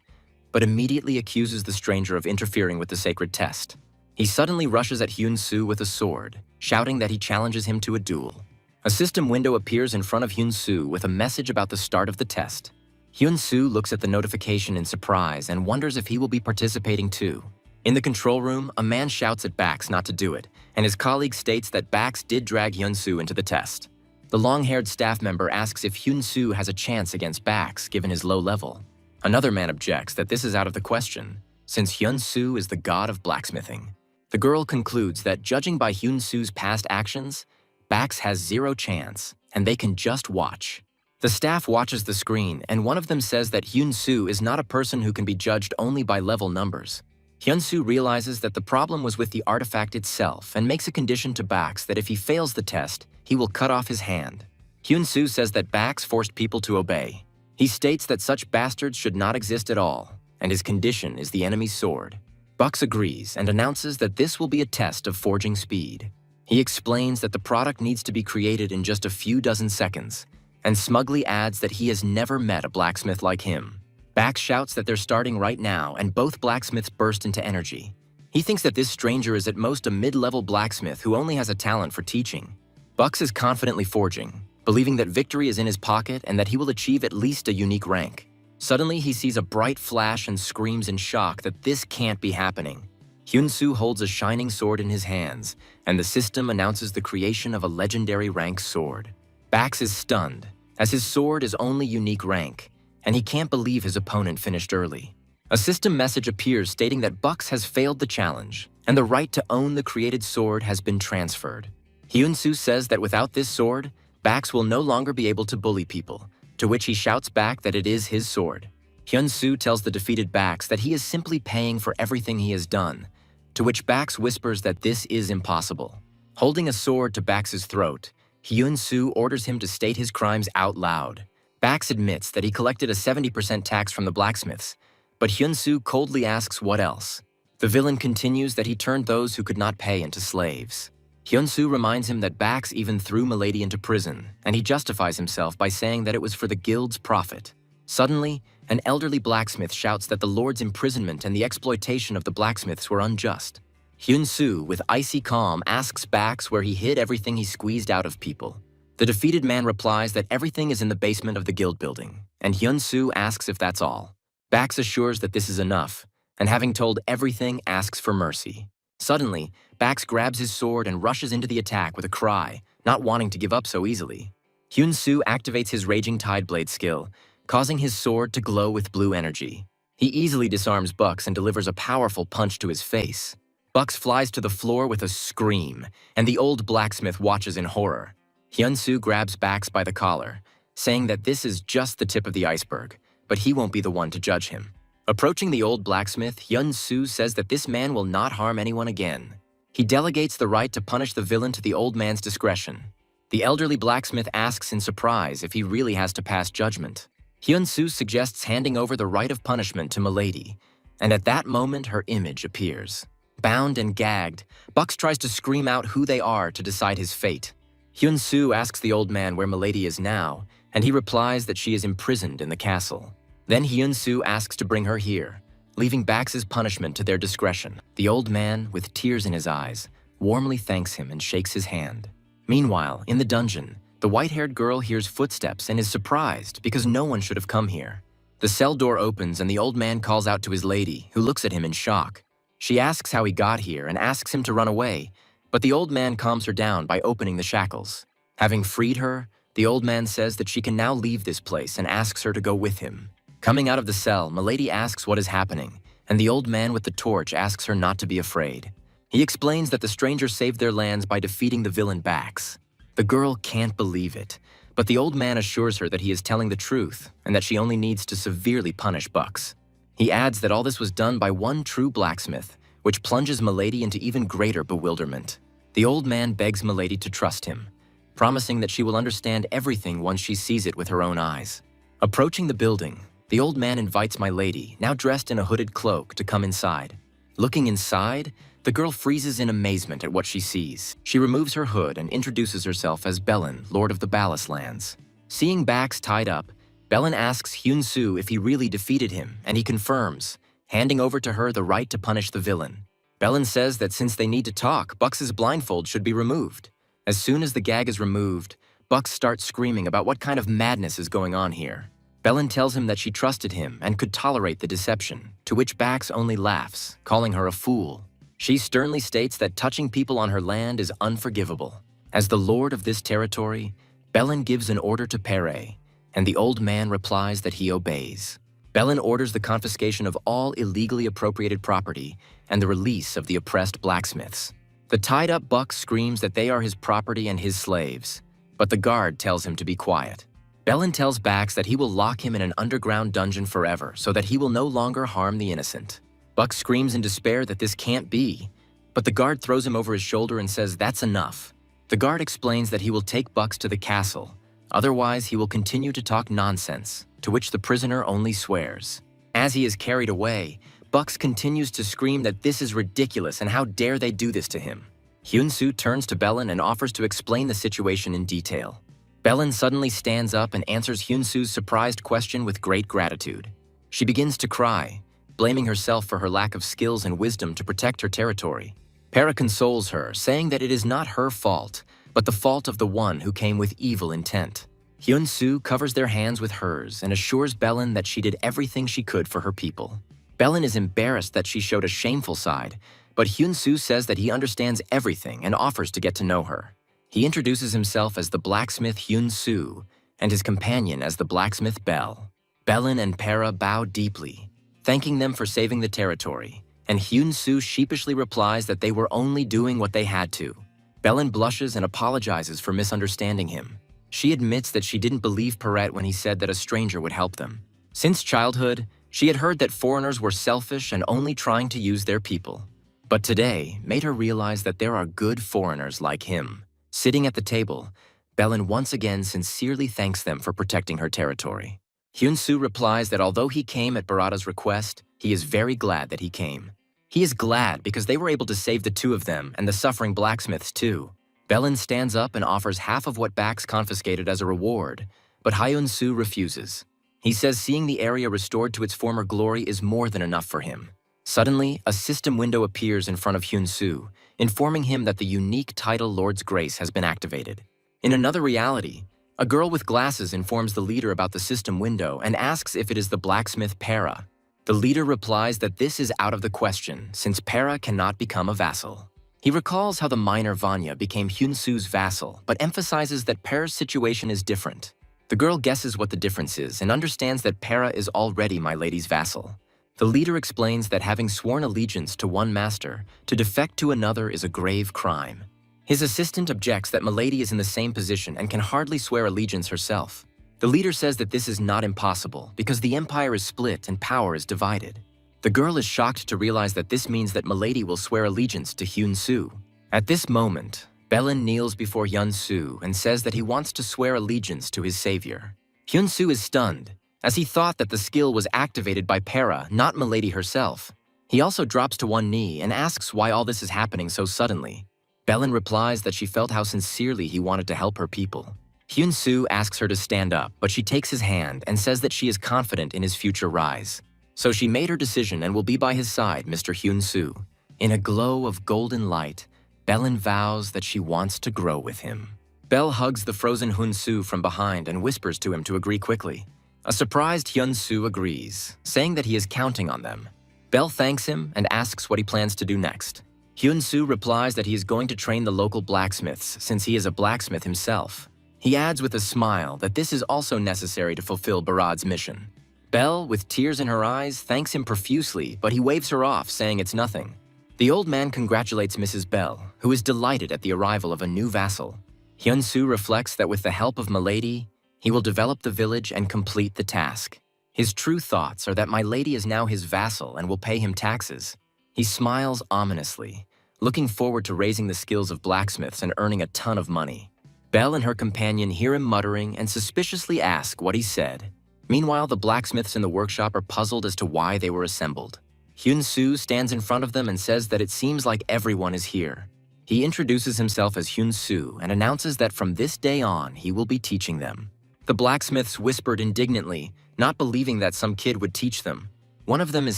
but immediately accuses the stranger of interfering with the sacred test. He suddenly rushes at Hyun-Soo with a sword, shouting that he challenges him to a duel. A system window appears in front of Hyun-Soo with a message about the start of the test. Hyun-Soo looks at the notification in surprise and wonders if he will be participating too. In the control room, a man shouts at Bax not to do it, and his colleague states that Bax did drag Hyun-Soo into the test. The long-haired staff member asks if Hyun-Soo has a chance against Bax given his low level. Another man objects that this is out of the question, since Hyun-Soo is the god of blacksmithing. The girl concludes that judging by Hyun-Soo's past actions, Bax has zero chance, and they can just watch. The staff watches the screen, and one of them says that Hyun-Soo is not a person who can be judged only by level numbers. Hyun-Soo realizes that the problem was with the artifact itself and makes a condition to Bax that if he fails the test, he will cut off his hand. Hyun-Soo says that Bax forced people to obey. He states that such bastards should not exist at all, and his condition is the enemy's sword. Bucks agrees and announces that this will be a test of forging speed. He explains that the product needs to be created in just a few dozen seconds, and smugly adds that he has never met a blacksmith like him. Bax shouts that they're starting right now, and both blacksmiths burst into energy. He thinks that this stranger is at most a mid-level blacksmith who only has a talent for teaching. Bucks is confidently forging, believing that victory is in his pocket and that he will achieve at least a unique rank. Suddenly, he sees a bright flash and screams in shock that this can't be happening. Hyun-Soo holds a shining sword in his hands, and the system announces the creation of a legendary rank sword. Bax is stunned, as his sword is only unique rank, and he can't believe his opponent finished early. A system message appears stating that Bucks has failed the challenge, and the right to own the created sword has been transferred. Hyun-Soo says that without this sword, Bax will no longer be able to bully people, to which he shouts back that it is his sword. Hyun-Soo tells the defeated Bax that he is simply paying for everything he has done, to which Bax whispers that this is impossible. Holding a sword to Bax's throat, Hyun-Soo orders him to state his crimes out loud. Bax admits that he collected a 70% tax from the blacksmiths, but Hyun-Soo coldly asks what else. The villain continues that he turned those who could not pay into slaves. Hyun-Soo reminds him that Bax even threw Milady into prison, and he justifies himself by saying that it was for the guild's profit. Suddenly, an elderly blacksmith shouts that the Lord's imprisonment and the exploitation of the blacksmiths were unjust. Hyun-Soo, with icy calm, asks Bax where he hid everything he squeezed out of people. The defeated man replies that everything is in the basement of the guild building, and Hyun-Soo asks if that's all. Bax assures that this is enough, and having told everything, asks for mercy. Suddenly, Bax grabs his sword and rushes into the attack with a cry, not wanting to give up so easily. Hyun-Soo activates his Raging Tide Blade skill, causing his sword to glow with blue energy. He easily disarms Bucks and delivers a powerful punch to his face. Bucks flies to the floor with a scream, and the old blacksmith watches in horror. Hyun-Soo grabs Bax by the collar, saying that this is just the tip of the iceberg, but he won't be the one to judge him. Approaching the old blacksmith, Hyun-soo says that this man will not harm anyone again. He delegates the right to punish the villain to the old man's discretion. The elderly blacksmith asks in surprise if he really has to pass judgment. Hyun-soo suggests handing over the right of punishment to Milady, and at that moment her image appears. Bound and gagged, Bucks tries to scream out who they are to decide his fate. Hyun-soo asks the old man where Milady is now, and he replies that she is imprisoned in the castle. Then Hyun-soo asks to bring her here, leaving Bax's punishment to their discretion. The old man, with tears in his eyes, warmly thanks him and shakes his hand. Meanwhile, in the dungeon, the white-haired girl hears footsteps and is surprised because no one should have come here. The cell door opens and the old man calls out to his lady, who looks at him in shock. She asks how he got here and asks him to run away, but the old man calms her down by opening the shackles. Having freed her, the old man says that she can now leave this place and asks her to go with him. Coming out of the cell, Milady asks what is happening, and the old man with the torch asks her not to be afraid. He explains that the stranger saved their lands by defeating the villain Bax. The girl can't believe it, but the old man assures her that he is telling the truth and that she only needs to severely punish Bucks. He adds that all this was done by one true blacksmith, which plunges Milady into even greater bewilderment. The old man begs Milady to trust him, promising that she will understand everything once she sees it with her own eyes. Approaching the building, the old man invites Milady, now dressed in a hooded cloak, to come inside. Looking inside, the girl freezes in amazement at what she sees. She removes her hood and introduces herself as Bellin, Lord of the Ballast Lands. Seeing Bax tied up, Bellin asks Hyun-soo if he really defeated him, and he confirms, handing over to her the right to punish the villain. Bellin says that since they need to talk, Bucks' blindfold should be removed. As soon as the gag is removed, Bucks starts screaming about what kind of madness is going on here. Bellin tells him that she trusted him and could tolerate the deception, to which Bax only laughs, calling her a fool. She sternly states that touching people on her land is unforgivable. As the lord of this territory, Bellin gives an order to Pere, and the old man replies that he obeys. Bellin orders the confiscation of all illegally appropriated property and the release of the oppressed blacksmiths. The tied-up Buck screams that they are his property and his slaves, but the guard tells him to be quiet. Bellin tells Bax that he will lock him in an underground dungeon forever so that he will no longer harm the innocent. Buck screams in despair that this can't be, but the guard throws him over his shoulder and says that's enough. The guard explains that he will take Bucks to the castle, otherwise he will continue to talk nonsense, to which the prisoner only swears. As he is carried away, Bucks continues to scream that this is ridiculous and how dare they do this to him. Hyun-soo turns to Bellin and offers to explain the situation in detail. Bellin suddenly stands up and answers Hyun-soo's surprised question with great gratitude. She begins to cry, blaming herself for her lack of skills and wisdom to protect her territory. Para consoles her, saying that it is not her fault, but the fault of the one who came with evil intent. Hyun-soo covers their hands with hers and assures Bellin that she did everything she could for her people. Bellin is embarrassed that she showed a shameful side, but Hyun-soo says that he understands everything and offers to get to know her. He introduces himself as the blacksmith Hyun-soo and his companion as the blacksmith Bell. Bellin and Para bow deeply, thanking them for saving the territory, and Hyun-soo sheepishly replies that they were only doing what they had to. Bellin blushes and apologizes for misunderstanding him. She admits that she didn't believe Perret when he said that a stranger would help them. Since childhood, she had heard that foreigners were selfish and only trying to use their people. But today made her realize that there are good foreigners like him. Sitting at the table, Bellin once again sincerely thanks them for protecting her territory. Hyun-soo replies that although he came at Barada's request, he is very glad that he came. He is glad because they were able to save the two of them and the suffering blacksmiths too. Bellin stands up and offers half of what Bax confiscated as a reward, but Hyun-soo refuses. He says seeing the area restored to its former glory is more than enough for him. Suddenly, a system window appears in front of Hyun-soo, informing him that the unique title Lord's Grace has been activated. In another reality, a girl with glasses informs the leader about the system window and asks if it is the blacksmith Para. The leader replies that this is out of the question since Para cannot become a vassal. He recalls how the miner Vanya became Hyun-soo's vassal, but emphasizes that Para's situation is different. The girl guesses what the difference is and understands that Para is already my lady's vassal. The leader explains that having sworn allegiance to one master, to defect to another is a grave crime. His assistant objects that Milady is in the same position and can hardly swear allegiance herself. The The leader says that this is not impossible because the empire is split and power is divided. The girl is shocked to realize that this means that Milady will swear allegiance to Hyun-soo. At this moment, Belin kneels before Hyun-soo and says that he wants to swear allegiance to his savior. Hyun-soo is stunned, as he thought that the skill was activated by Para, not Milady herself. He also drops to one knee and asks why all this is happening so suddenly. Belin replies that she felt how sincerely he wanted to help her people. Hyun-soo asks her to stand up, but she takes his hand and says that she is confident in his future rise. So she made her decision and will be by his side, Mr. Hyun-soo. In a glow of golden light, Belin vows that she wants to grow with him. Belle hugs the frozen Hyun-soo from behind and whispers to him to agree quickly. A surprised Hyun-soo agrees, saying that he is counting on them. Belle thanks him and asks what he plans to do next. Hyun-soo replies that he is going to train the local blacksmiths since he is a blacksmith himself. He adds with a smile that this is also necessary to fulfill Barad's mission. Belle, with tears in her eyes, thanks him profusely, but he waves her off, saying it's nothing. The old man congratulates Mrs. Belle, who is delighted at the arrival of a new vassal. Hyun-soo reflects that with the help of Milady, he will develop the village and complete the task. His true thoughts are that Milady is now his vassal and will pay him taxes. He smiles ominously, looking forward to raising the skills of blacksmiths and earning a ton of money. Belle and her companion hear him muttering and suspiciously ask what he said. Meanwhile, the blacksmiths in the workshop are puzzled as to why they were assembled. Hyun-soo stands in front of them and says that it seems like everyone is here. He introduces himself as Hyun-soo and announces that from this day on, he will be teaching them. The blacksmiths whispered indignantly, not believing that some kid would teach them. One of them is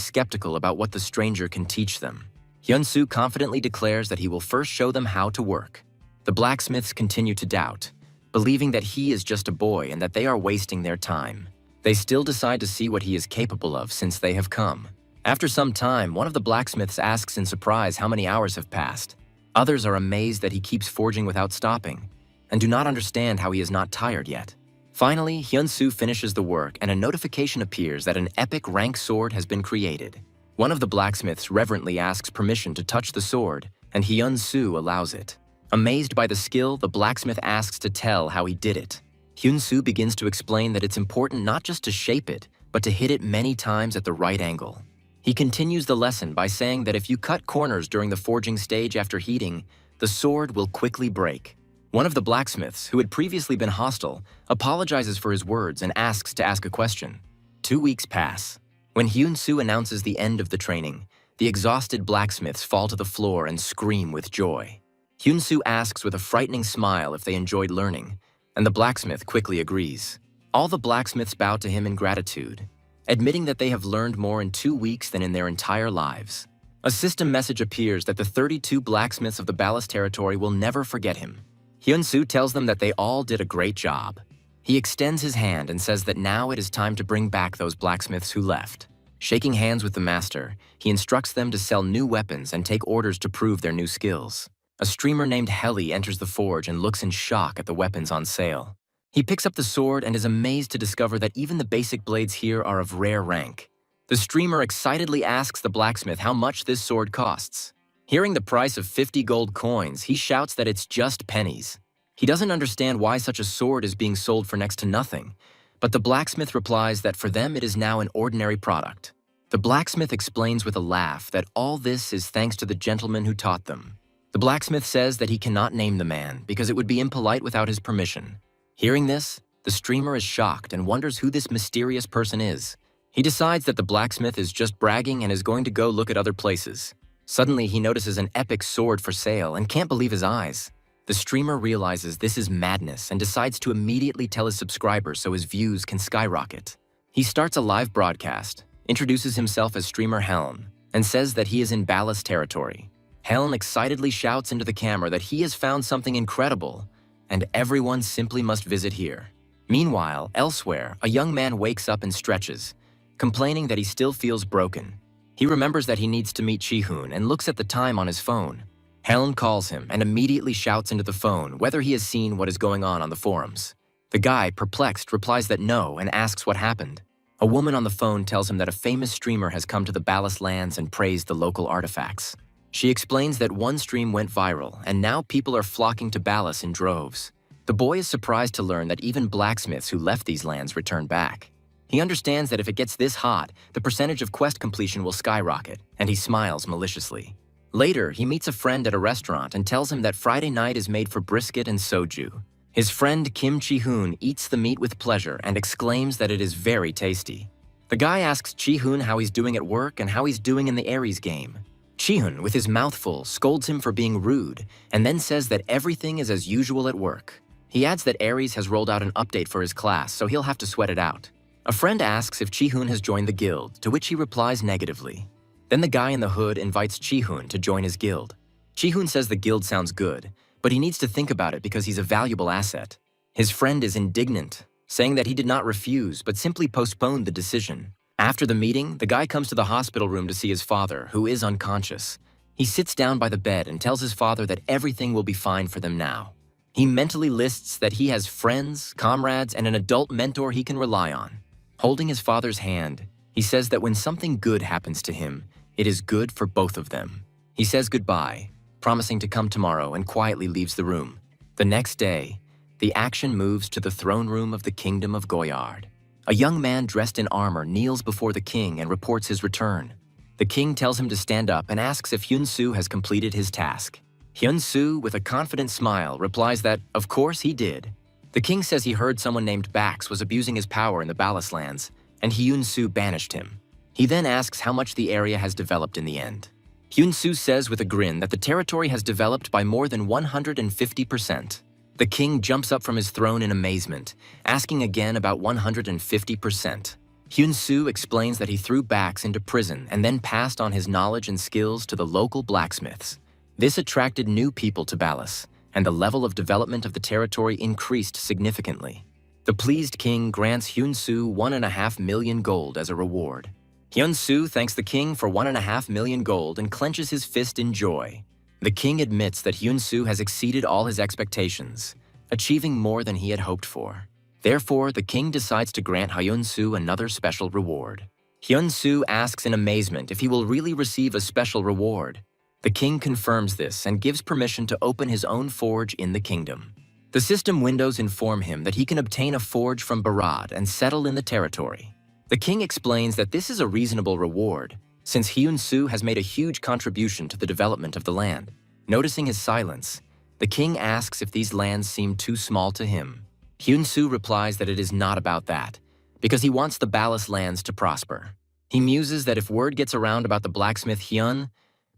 skeptical about what the stranger can teach them. Hyun-soo confidently declares that he will first show them how to work. The blacksmiths continue to doubt, believing that he is just a boy and that they are wasting their time. They still decide to see what he is capable of since they have come. After some time, one of the blacksmiths asks in surprise how many hours have passed. Others are amazed that he keeps forging without stopping, and do not understand how he is not tired yet. Finally, Hyun-soo finishes the work and a notification appears that an epic rank sword has been created. One of the blacksmiths reverently asks permission to touch the sword, and Hyun-soo allows it. Amazed by the skill, the blacksmith asks to tell how he did it. Hyun-soo begins to explain that it's important not just to shape it, but to hit it many times at the right angle. He continues the lesson by saying that if you cut corners during the forging stage after heating, the sword will quickly break. One of the blacksmiths, who had previously been hostile, apologizes for his words and asks to ask a question. 2 weeks pass. When Hyun-soo announces the end of the training, the exhausted blacksmiths fall to the floor and scream with joy. Hyun-soo asks with a frightening smile if they enjoyed learning, and the blacksmith quickly agrees. All the blacksmiths bow to him in gratitude, admitting that they have learned more in 2 weeks than in their entire lives. A system message appears that the 32 blacksmiths of the Ballast territory will never forget him. Hyun-soo tells them that they all did a great job. He extends his hand and says that now it is time to bring back those blacksmiths who left. Shaking hands with the master, he instructs them to sell new weapons and take orders to prove their new skills. A streamer named Helly enters the forge and looks in shock at the weapons on sale. He picks up the sword and is amazed to discover that even the basic blades here are of rare rank. The streamer excitedly asks the blacksmith how much this sword costs. Hearing the price of 50 gold coins, he shouts that it's just pennies. He doesn't understand why such a sword is being sold for next to nothing, but the blacksmith replies that for them it is now an ordinary product. The blacksmith explains with a laugh that all this is thanks to the gentleman who taught them. The blacksmith says that he cannot name the man because it would be impolite without his permission. Hearing this, the streamer is shocked and wonders who this mysterious person is. He decides that the blacksmith is just bragging and is going to go look at other places. Suddenly, he notices an epic sword for sale and can't believe his eyes. The streamer realizes this is madness and decides to immediately tell his subscribers so his views can skyrocket. He starts a live broadcast, introduces himself as streamer Helm, and says that he is in Ballast territory. Helm excitedly shouts into the camera that he has found something incredible, and everyone simply must visit here. Meanwhile, elsewhere, a young man wakes up and stretches, complaining that he still feels broken. He remembers that he needs to meet Chi-hoon and looks at the time on his phone. Helm calls him and immediately shouts into the phone whether he has seen what is going on the forums. The guy, perplexed, replies that no and asks what happened. A woman on the phone tells him that a famous streamer has come to the Ballast lands and praised the local artifacts. She explains that one stream went viral, and now people are flocking to Ballast in droves. The boy is surprised to learn that even blacksmiths who left these lands return back. He understands that if it gets this hot, the percentage of quest completion will skyrocket, and he smiles maliciously. Later, he meets a friend at a restaurant and tells him that Friday night is made for brisket and soju. His friend Kim Chi-hoon eats the meat with pleasure and exclaims that it is very tasty. The guy asks Chi-hoon how he's doing at work and how he's doing in the Aries game. Chi-hoon, with his mouth full, scolds him for being rude and then says that everything is as usual at work. He adds that Aries has rolled out an update for his class, so he'll have to sweat it out. A friend asks if Chi-hoon has joined the guild, to which he replies negatively. Then the guy in the hood invites Chi-hoon to join his guild. Chi-hoon says the guild sounds good, but he needs to think about it because he's a valuable asset. His friend is indignant, saying that he did not refuse but simply postponed the decision. After the meeting, the guy comes to the hospital room to see his father, who is unconscious. He sits down by the bed and tells his father that everything will be fine for them now. He mentally lists that he has friends, comrades, and an adult mentor he can rely on. Holding his father's hand, he says that when something good happens to him, it is good for both of them. He says goodbye, promising to come tomorrow, and quietly leaves the room. The next day, the action moves to the throne room of the Kingdom of Goyard. A young man dressed in armor kneels before the king and reports his return. The king tells him to stand up and asks if Hyun-soo has completed his task. Hyun-soo, with a confident smile, replies that, of course, he did. The king says he heard someone named Bax was abusing his power in the Ballast Lands, and Hyun-soo banished him. He then asks how much the area has developed in the end. Hyun-soo says with a grin that the territory has developed by more than 150%. The king jumps up from his throne in amazement, asking again about 150%. Hyun-soo explains that he threw Bax into prison and then passed on his knowledge and skills to the local blacksmiths. This attracted new people to Ballast, and the level of development of the territory increased significantly. The pleased king grants Hyun-soo 1.5 million gold as a reward. Hyun-soo thanks the king for 1.5 million gold and clenches his fist in joy. The king admits that Hyun-soo has exceeded all his expectations, achieving more than he had hoped for. Therefore, the king decides to grant Hyun-soo another special reward. Hyun-soo asks in amazement if he will really receive a special reward. The king confirms this and gives permission to open his own forge in the kingdom. The system windows inform him that he can obtain a forge from Barad and settle in the territory. The king explains that this is a reasonable reward, since Hyun-soo has made a huge contribution to the development of the land. Noticing his silence, the king asks if these lands seem too small to him. Hyun-soo replies that it is not about that, because he wants the Ballast Lands to prosper. He muses that if word gets around about the blacksmith Hyun,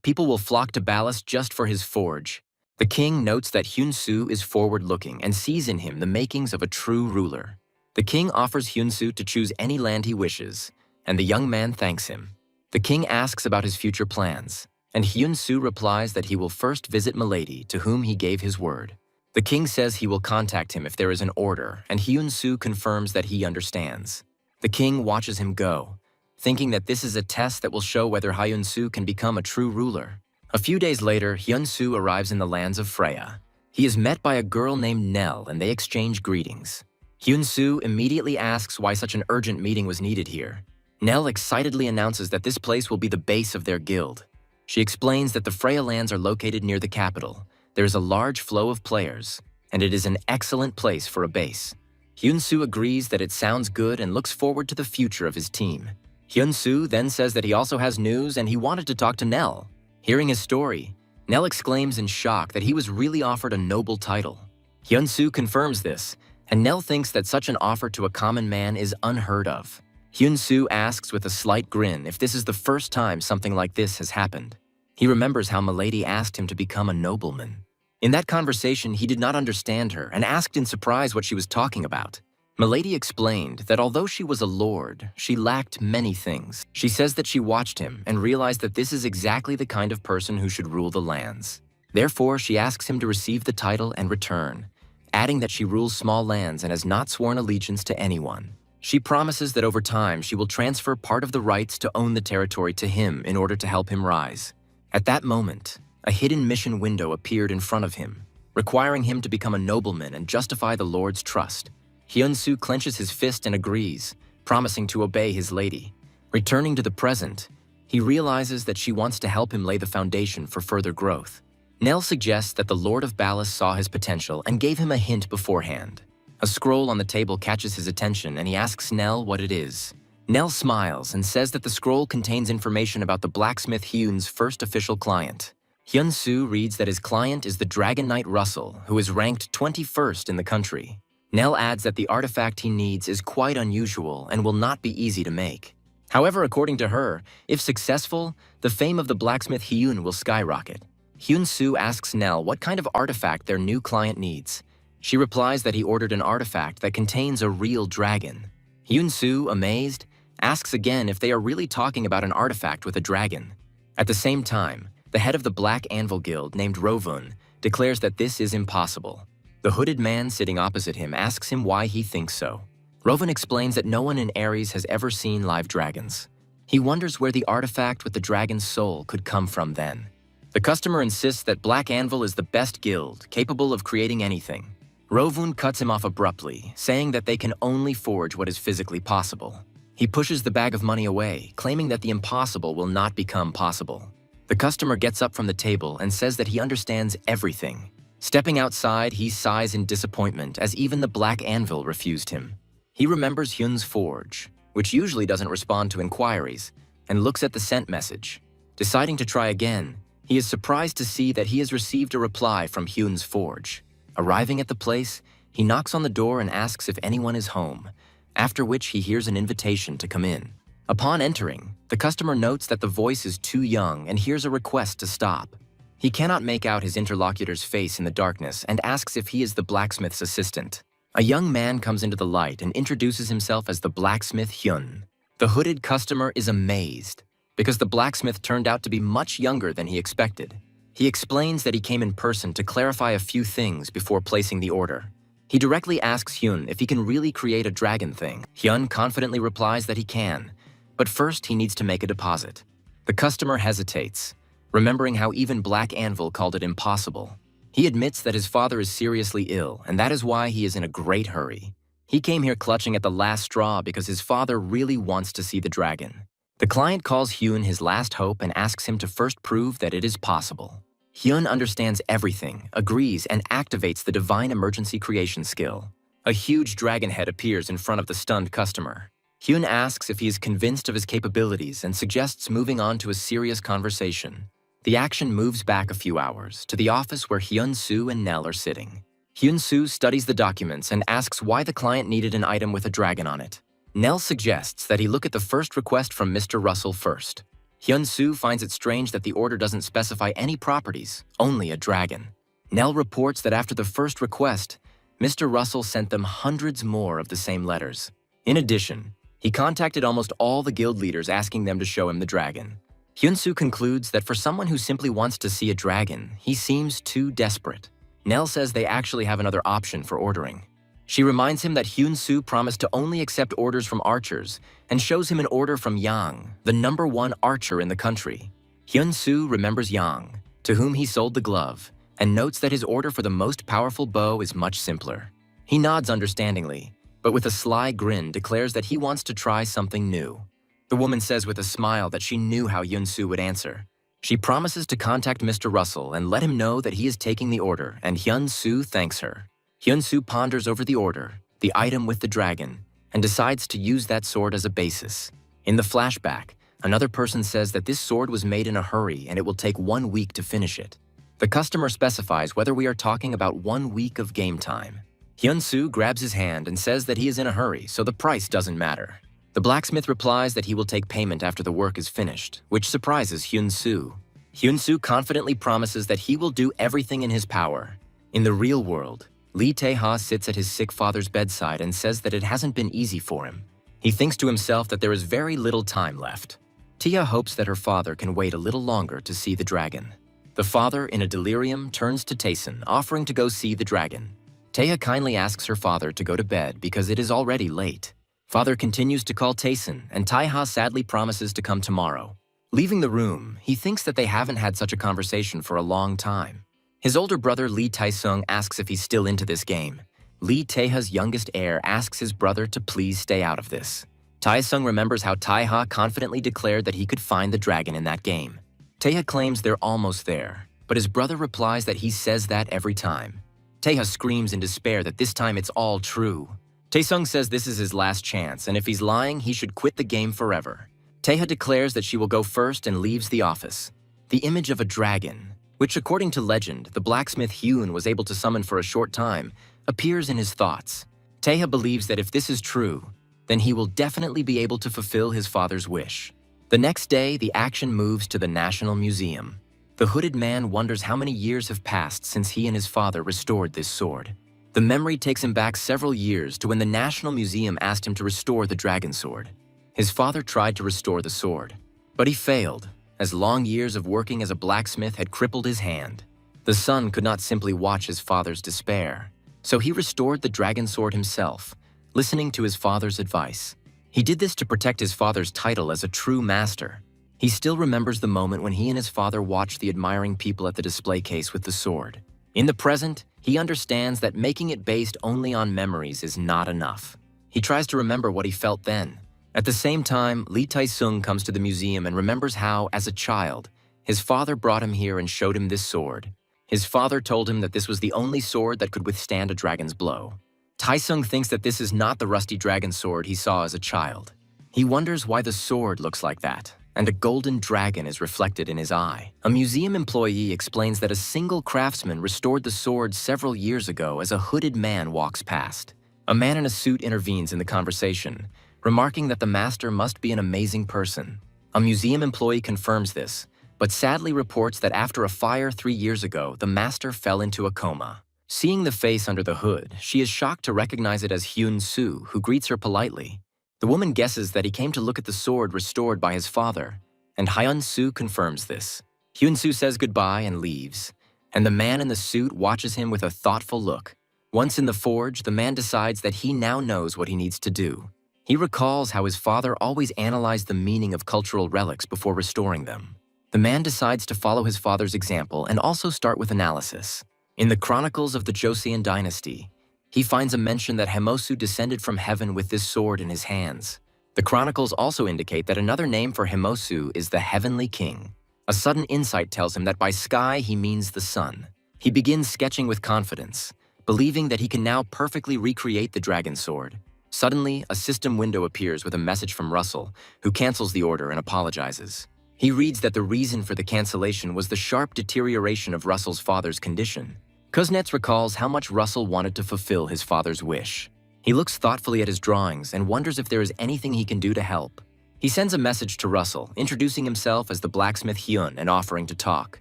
people will flock to Ballast just for his forge. The king notes that Hyun-soo is forward-looking and sees in him the makings of a true ruler. The king offers Hyun-soo to choose any land he wishes, and the young man thanks him. The king asks about his future plans, and Hyun-soo replies that he will first visit Milady, to whom he gave his word. The king says he will contact him if there is an order, and Hyun-soo confirms that he understands. The king watches him go, thinking that this is a test that will show whether Hyun-soo can become a true ruler. A few days later, Hyun-soo arrives in the lands of Freya. He is met by a girl named Nell, and they exchange greetings. Hyun-soo immediately asks why such an urgent meeting was needed here. Nell excitedly announces that this place will be the base of their guild. She explains that the Freya lands are located near the capital. There is a large flow of players, and it is an excellent place for a base. Hyun-soo agrees that it sounds good and looks forward to the future of his team. Hyun-soo then says that he also has news and he wanted to talk to Nell. Hearing his story, Nell exclaims in shock that he was really offered a noble title. Hyun-soo confirms this, and Nell thinks that such an offer to a common man is unheard of. Hyun-soo asks with a slight grin if this is the first time something like this has happened. He remembers how Milady asked him to become a nobleman. In that conversation, he did not understand her and asked in surprise what she was talking about. Milady explained that although she was a lord, she lacked many things. She says that she watched him and realized that this is exactly the kind of person who should rule the lands. Therefore, she asks him to receive the title and return, adding that she rules small lands and has not sworn allegiance to anyone. She promises that over time she will transfer part of the rights to own the territory to him in order to help him rise. At that moment, a hidden mission window appeared in front of him, requiring him to become a nobleman and justify the Lord's trust. Hyun-soo clenches his fist and agrees, promising to obey his lady. Returning to the present, he realizes that she wants to help him lay the foundation for further growth. Nell suggests that the Lord of Ballast saw his potential and gave him a hint beforehand. A scroll on the table catches his attention and he asks Nell what it is. Nell smiles and says that the scroll contains information about the blacksmith Hyun's first official client. Hyun-soo reads that his client is the Dragon Knight Russell, who is ranked 21st in the country. Nell adds that the artifact he needs is quite unusual and will not be easy to make. However, according to her, if successful, the fame of the blacksmith Hyun will skyrocket. Hyun-soo asks Nell what kind of artifact their new client needs. She replies that he ordered an artifact that contains a real dragon. Hyun-soo, amazed, asks again if they are really talking about an artifact with a dragon. At the same time, the head of the Black Anvil Guild, named Rovun, declares that this is impossible. The hooded man sitting opposite him asks him why he thinks so. Rovun explains that no one in Ares has ever seen live dragons. He wonders where the artifact with the dragon's soul could come from then. The customer insists that Black Anvil is the best guild, capable of creating anything. Rovun cuts him off abruptly, saying that they can only forge what is physically possible. He pushes the bag of money away, claiming that the impossible will not become possible. The customer gets up from the table and says that he understands everything. Stepping outside, he sighs in disappointment as even the Black Anvil refused him. He remembers Hyun's forge, which usually doesn't respond to inquiries, and looks at the sent message. Deciding to try again, he is surprised to see that he has received a reply from Hyun's forge. Arriving at the place, he knocks on the door and asks if anyone is home, after which he hears an invitation to come in. Upon entering, the customer notes that the voice is too young and hears a request to stop. He cannot make out his interlocutor's face in the darkness and asks if he is the blacksmith's assistant. A young man comes into the light and introduces himself as the blacksmith Hyun. The hooded customer is amazed, because the blacksmith turned out to be much younger than he expected. He explains that he came in person to clarify a few things before placing the order. He directly asks Hyun if he can really create a dragon thing. Hyun confidently replies that he can, but first he needs to make a deposit. The customer hesitates, remembering how even Black Anvil called it impossible. He admits that his father is seriously ill, and that is why he is in a great hurry. He came here clutching at the last straw because his father really wants to see the dragon. The client calls Hyun his last hope and asks him to first prove that it is possible. Hyun understands everything, agrees, and activates the divine emergency creation skill. A huge dragon head appears in front of the stunned customer. Hyun asks if he is convinced of his capabilities and suggests moving on to a serious conversation. The action moves back a few hours to the office where Hyun-soo and Nell are sitting. Hyun-soo studies the documents and asks why the client needed an item with a dragon on it. Nell suggests that he look at the first request from Mr. Russell first. Hyun-soo finds it strange that the order doesn't specify any properties, only a dragon. Nell reports that after the first request, Mr. Russell sent them hundreds more of the same letters. In addition, he contacted almost all the guild leaders asking them to show him the dragon. Hyun-soo concludes that for someone who simply wants to see a dragon, he seems too desperate. Nell says they actually have another option for ordering. She reminds him that Hyun-soo promised to only accept orders from archers and shows him an order from Yang, the #1 archer in the country. Hyun-soo remembers Yang, to whom he sold the glove, and notes that his order for the most powerful bow is much simpler. He nods understandingly, but with a sly grin declares that he wants to try something new. The woman says with a smile that she knew how Hyun-soo would answer. She promises to contact Mr. Russell and let him know that he is taking the order, and Hyun-soo thanks her. Hyun-soo ponders over the order, the item with the dragon, and decides to use that sword as a basis. In the flashback, another person says that this sword was made in a hurry and it will take 1 week to finish it. The customer specifies whether we are talking about 1 week of game time. Hyun-soo grabs his hand and says that he is in a hurry, so the price doesn't matter. The blacksmith replies that he will take payment after the work is finished, which surprises Hyun-soo. Hyun-soo confidently promises that he will do everything in his power. In the real world, Lee Tae-ha sits at his sick father's bedside and says that it hasn't been easy for him. He thinks to himself that there is very little time left. Tia hopes that her father can wait a little longer to see the dragon. The father, in a delirium, turns to Taesun, offering to go see the dragon. Taeha kindly asks her father to go to bed because it is already late. Father continues to call Taesun, and Taeha sadly promises to come tomorrow. Leaving the room, he thinks that they haven't had such a conversation for a long time. His older brother Lee Tae-sung asks if he's still into this game. Lee Taeha's youngest heir asks his brother to please stay out of this. Tae-sung remembers how Taeha confidently declared that he could find the dragon in that game. Taeha claims they're almost there, but his brother replies that he says that every time. Taeha screams in despair that this time it's all true. Taesung says this is his last chance, and if he's lying, he should quit the game forever. Taeha declares that she will go first and leaves the office. The image of a dragon, which according to legend, the blacksmith Hyun was able to summon for a short time, appears in his thoughts. Taeha believes that if this is true, then he will definitely be able to fulfill his father's wish. The next day, the action moves to the National Museum. The hooded man wonders how many years have passed since he and his father restored this sword. The memory takes him back several years to when the National Museum asked him to restore the dragon sword. His father tried to restore the sword, but he failed, as long years of working as a blacksmith had crippled his hand. The son could not simply watch his father's despair, so he restored the dragon sword himself, listening to his father's advice. He did this to protect his father's title as a true master. He still remembers the moment when he and his father watched the admiring people at the display case with the sword. In the present, he understands that making it based only on memories is not enough. He tries to remember what he felt then. At the same time, Lee Tae-sung comes to the museum and remembers how, as a child, his father brought him here and showed him this sword. His father told him that this was the only sword that could withstand a dragon's blow. Tae-sung thinks that this is not the rusty dragon sword he saw as a child. He wonders why the sword looks like that, and a golden dragon is reflected in his eye. A museum employee explains that a single craftsman restored the sword several years ago as a hooded man walks past. A man in a suit intervenes in the conversation, remarking that the master must be an amazing person. A museum employee confirms this, but sadly reports that after a fire 3 years ago, the master fell into a coma. Seeing the face under the hood, she is shocked to recognize it as Hyun-soo, who greets her politely. The woman guesses that he came to look at the sword restored by his father, and Hyun-soo confirms this. Hyun-soo says goodbye and leaves, and the man in the suit watches him with a thoughtful look. Once in the forge, the man decides that he now knows what he needs to do. He recalls how his father always analyzed the meaning of cultural relics before restoring them. The man decides to follow his father's example and also start with analysis. In the chronicles of the Joseon dynasty, he finds a mention that Hemosu descended from heaven with this sword in his hands. The chronicles also indicate that another name for Hemosu is the Heavenly King. A sudden insight tells him that by sky he means the sun. He begins sketching with confidence, believing that he can now perfectly recreate the dragon sword. Suddenly, a system window appears with a message from Russell, who cancels the order and apologizes. He reads that the reason for the cancellation was the sharp deterioration of Russell's father's condition. Kuznets recalls how much Russell wanted to fulfill his father's wish. He looks thoughtfully at his drawings and wonders if there is anything he can do to help. He sends a message to Russell, introducing himself as the blacksmith Hyun and offering to talk.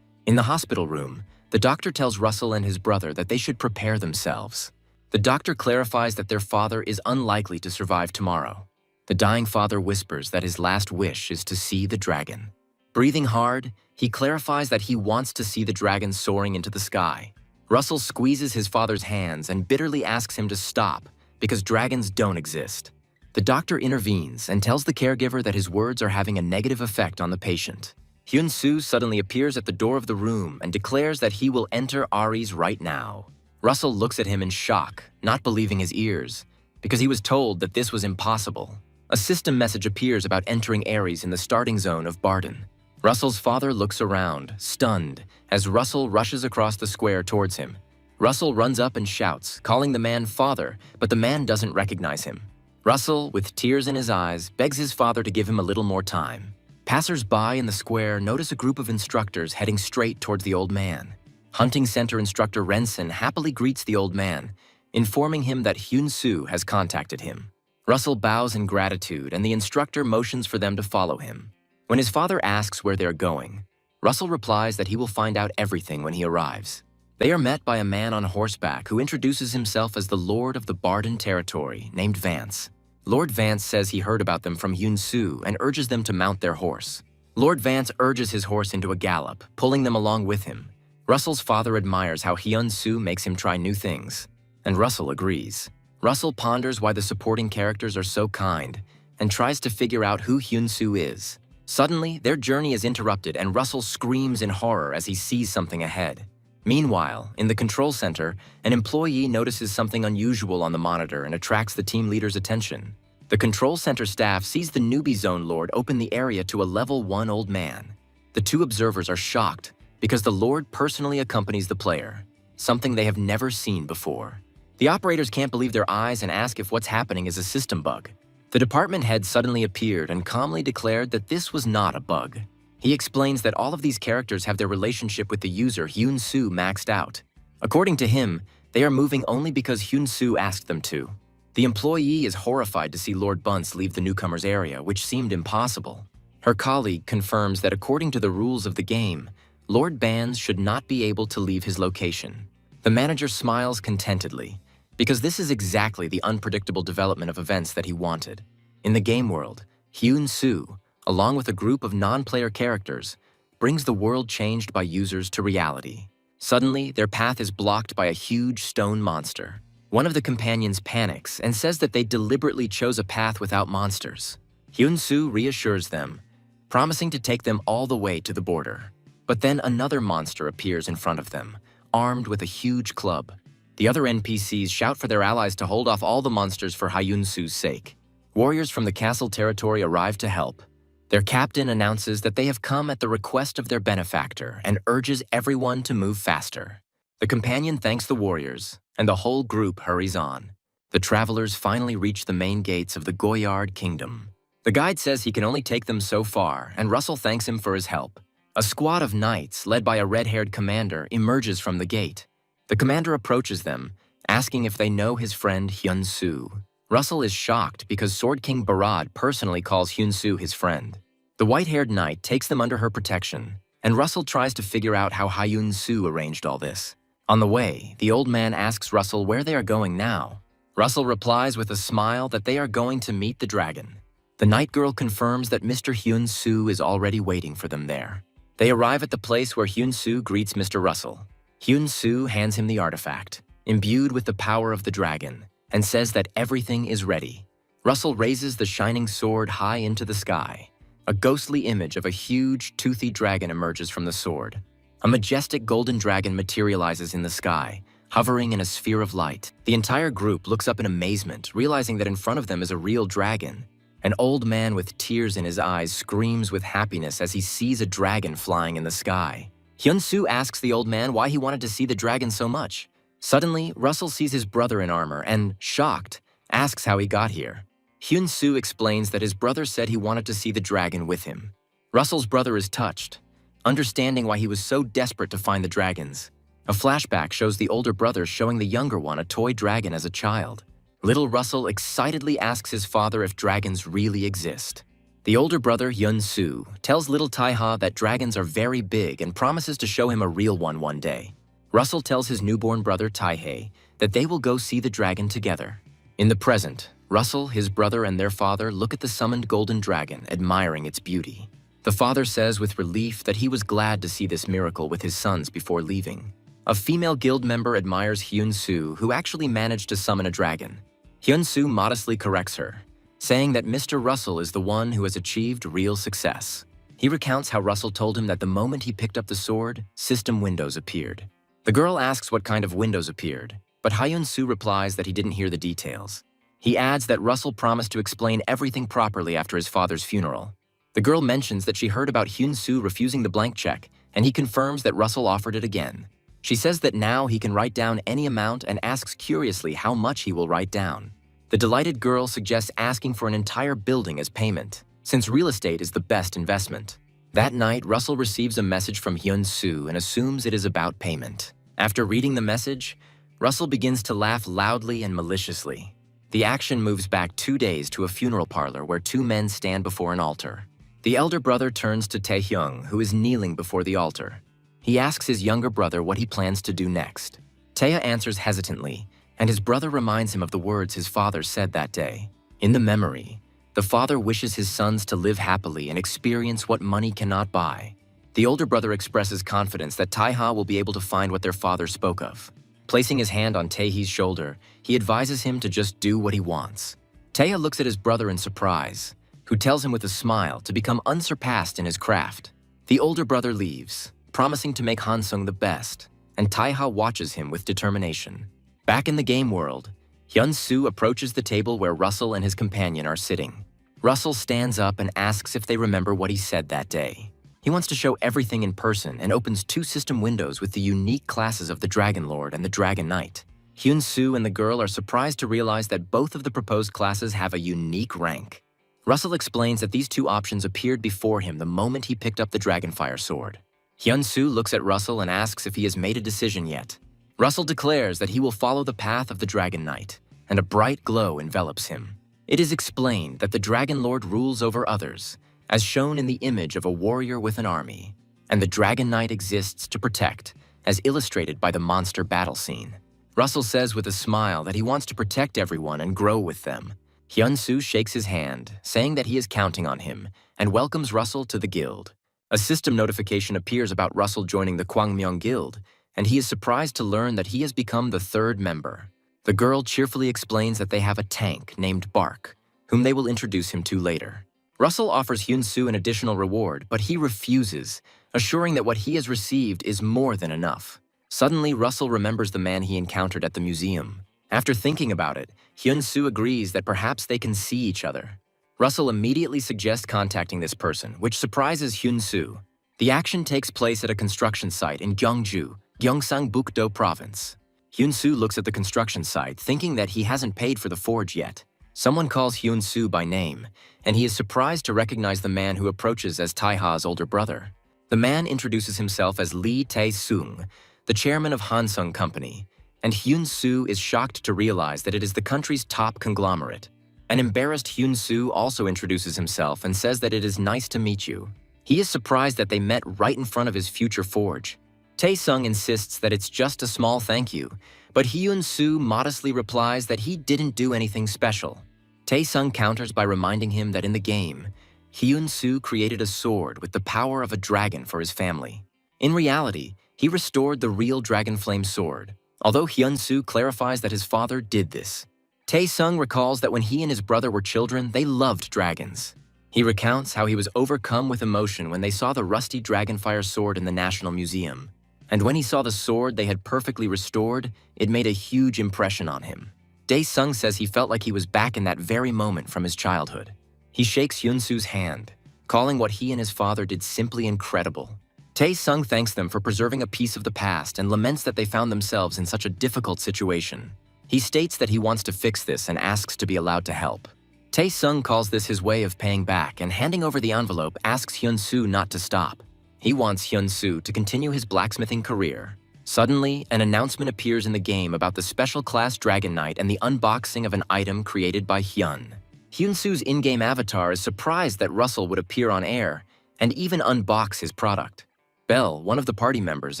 In the hospital room, the doctor tells Russell and his brother that they should prepare themselves. The doctor clarifies that their father is unlikely to survive tomorrow. The dying father whispers that his last wish is to see the dragon. Breathing hard, he clarifies that he wants to see the dragon soaring into the sky. Russell squeezes his father's hands and bitterly asks him to stop because dragons don't exist. The doctor intervenes and tells the caregiver that his words are having a negative effect on the patient. Hyun-soo suddenly appears at the door of the room and declares that he will enter Ari's right now. Russell looks at him in shock, not believing his ears, because he was told that this was impossible. A system message appears about entering Ares in the starting zone of Barden. Russell's father looks around, stunned, as Russell rushes across the square towards him. Russell runs up and shouts, calling the man father, but the man doesn't recognize him. Russell, with tears in his eyes, begs his father to give him a little more time. Passers-by in the square notice a group of instructors heading straight towards the old man. Hunting Center instructor Renson happily greets the old man, informing him that Hyun-soo has contacted him. Russell bows in gratitude, and the instructor motions for them to follow him. When his father asks where they're going, Russell replies that he will find out everything when he arrives. They are met by a man on horseback who introduces himself as the Lord of the Barden territory, named Vance. Lord Vance says he heard about them from Hyun-soo and urges them to mount their horse. Lord Vance urges his horse into a gallop, pulling them along with him. Russell's father admires how Hyun-soo makes him try new things, and Russell agrees. Russell ponders why the supporting characters are so kind and tries to figure out who Hyun-soo is. Suddenly, their journey is interrupted and Russell screams in horror as he sees something ahead. Meanwhile, in the control center, an employee notices something unusual on the monitor and attracts the team leader's attention. The control center staff sees the newbie zone lord open the area to a level 1 old man. The two observers are shocked, because the Lord personally accompanies the player, something they have never seen before. The operators can't believe their eyes and ask if what's happening is a system bug. The department head suddenly appeared and calmly declared that this was not a bug. He explains that all of these characters have their relationship with the user Hyun-soo maxed out. According to him, they are moving only because Hyun-soo asked them to. The employee is horrified to see Lord Bunce leave the newcomer's area, which seemed impossible. Her colleague confirms that according to the rules of the game, Lord Banz should not be able to leave his location. The manager smiles contentedly, because this is exactly the unpredictable development of events that he wanted. In the game world, Hyun-soo, along with a group of non-player characters, brings the world changed by users to reality. Suddenly, their path is blocked by a huge stone monster. One of the companions panics and says that they deliberately chose a path without monsters. Hyun-soo reassures them, promising to take them all the way to the border. But then another monster appears in front of them, armed with a huge club. The other NPCs shout for their allies to hold off all the monsters for Hyun-soo's sake. Warriors from the castle territory arrive to help. Their captain announces that they have come at the request of their benefactor and urges everyone to move faster. The companion thanks the warriors, and the whole group hurries on. The travelers finally reach the main gates of the Goyard Kingdom. The guide says he can only take them so far, and Russell thanks him for his help. A squad of knights, led by a red-haired commander, emerges from the gate. The commander approaches them, asking if they know his friend Hyun-soo. Russell is shocked because Sword King Barad personally calls Hyun-soo his friend. The white-haired knight takes them under her protection, and Russell tries to figure out how Hyun-soo arranged all this. On the way, the old man asks Russell where they are going now. Russell replies with a smile that they are going to meet the dragon. The night girl confirms that Mr. Hyun-soo is already waiting for them there. They arrive at the place where Hyun-soo greets Mr. Russell. Hyun-soo hands him the artifact, imbued with the power of the dragon, and says that everything is ready. Russell raises the shining sword high into the sky. A ghostly image of a huge, toothy dragon emerges from the sword. A majestic golden dragon materializes in the sky, hovering in a sphere of light. The entire group looks up in amazement, realizing that in front of them is a real dragon. An old man with tears in his eyes screams with happiness as he sees a dragon flying in the sky. Hyun-soo asks the old man why he wanted to see the dragon so much. Suddenly, Russell sees his brother in armor and, shocked, asks how he got here. Hyun-soo explains that his brother said he wanted to see the dragon with him. Russell's brother is touched, understanding why he was so desperate to find the dragons. A flashback shows the older brother showing the younger one a toy dragon as a child. Little Russell excitedly asks his father if dragons really exist. The older brother, Hyun-soo, tells little Taeha that dragons are very big and promises to show him a real one day. Russell tells his newborn brother, Taehae, that they will go see the dragon together. In the present, Russell, his brother, and their father look at the summoned golden dragon, admiring its beauty. The father says with relief that he was glad to see this miracle with his sons before leaving. A female guild member admires Hyun-soo, who actually managed to summon a dragon. Hyun-soo modestly corrects her, saying that Mr. Russell is the one who has achieved real success. He recounts how Russell told him that the moment he picked up the sword, system windows appeared. The girl asks what kind of windows appeared, but Hyun-soo replies that he didn't hear the details. He adds that Russell promised to explain everything properly after his father's funeral. The girl mentions that she heard about Hyun-soo refusing the blank check, and he confirms that Russell offered it again. She says that now he can write down any amount and asks curiously how much he will write down. The delighted girl suggests asking for an entire building as payment, since real estate is the best investment. That night, Russell receives a message from Hyun-soo and assumes it is about payment. After reading the message, Russell begins to laugh loudly and maliciously. The action moves back 2 days to a funeral parlor where two men stand before an altar. The elder brother turns to Taehyung, who is kneeling before the altar. He asks his younger brother what he plans to do next. Taeya answers hesitantly, and his brother reminds him of the words his father said that day. In the memory, the father wishes his sons to live happily and experience what money cannot buy. The older brother expresses confidence that Taeha will be able to find what their father spoke of. Placing his hand on Taehee's shoulder, he advises him to just do what he wants. Taeya looks at his brother in surprise, who tells him with a smile to become unsurpassed in his craft. The older brother leaves, promising to make Hansung the best, and Taeha watches him with determination. Back in the game world, Hyun-soo approaches the table where Russell and his companion are sitting. Russell stands up and asks if they remember what he said that day. He wants to show everything in person and opens 2 system windows with the unique classes of the Dragon Lord and the Dragon Knight. Hyun-soo and the girl are surprised to realize that both of the proposed classes have a unique rank. Russell explains that these 2 options appeared before him the moment he picked up the Dragonfire sword. Hyun-soo looks at Russell and asks if he has made a decision yet. Russell declares that he will follow the path of the Dragon Knight, and a bright glow envelops him. It is explained that the Dragon Lord rules over others, as shown in the image of a warrior with an army, and the Dragon Knight exists to protect, as illustrated by the monster battle scene. Russell says with a smile that he wants to protect everyone and grow with them. Hyun-soo shakes his hand, saying that he is counting on him, and welcomes Russell to the guild. A system notification appears about Russell joining the Kwangmyeong Guild, and he is surprised to learn that he has become the 3rd member. The girl cheerfully explains that they have a tank named Bark, whom they will introduce him to later. Russell offers Hyun-soo an additional reward, but he refuses, assuring that what he has received is more than enough. Suddenly, Russell remembers the man he encountered at the museum. After thinking about it, Hyun-soo agrees that perhaps they can see each other. Russell immediately suggests contacting this person, which surprises Hyun-soo. The action takes place at a construction site in Gyeongju, Gyeongsangbuk-do Province. Hyun-soo looks at the construction site, thinking that he hasn't paid for the forge yet. Someone calls Hyun-soo by name, and he is surprised to recognize the man who approaches as Tae-ha's older brother. The man introduces himself as Lee Tae-sung, the chairman of Hansung Company, and Hyun-soo is shocked to realize that it is the country's top conglomerate. An embarrassed Hyun-soo also introduces himself and says that it is nice to meet you. He is surprised that they met right in front of his future forge. Tae-sung insists that it's just a small thank you, but Hyun-soo modestly replies that he didn't do anything special. Tae-sung counters by reminding him that in the game, Hyun-soo created a sword with the power of a dragon for his family. In reality, he restored the real Dragon Flame sword, although Hyun-soo clarifies that his father did this. Tae-sung recalls that when he and his brother were children, they loved dragons. He recounts how he was overcome with emotion when they saw the rusty Dragonfire sword in the National Museum. And when he saw the sword they had perfectly restored, it made a huge impression on him. Tae-sung says he felt like he was back in that very moment from his childhood. He shakes Hyun-soo's hand, calling what he and his father did simply incredible. Tae-sung thanks them for preserving a piece of the past and laments that they found themselves in such a difficult situation. He states that he wants to fix this and asks to be allowed to help. Tae-sung calls this his way of paying back and handing over the envelope asks Hyun-soo not to stop. He wants Hyun-soo to continue his blacksmithing career. Suddenly, an announcement appears in the game about the special class Dragon Knight and the unboxing of an item created by Hyun. Hyun-soo's in-game avatar is surprised that Russell would appear on air and even unbox his product. Belle, one of the party members,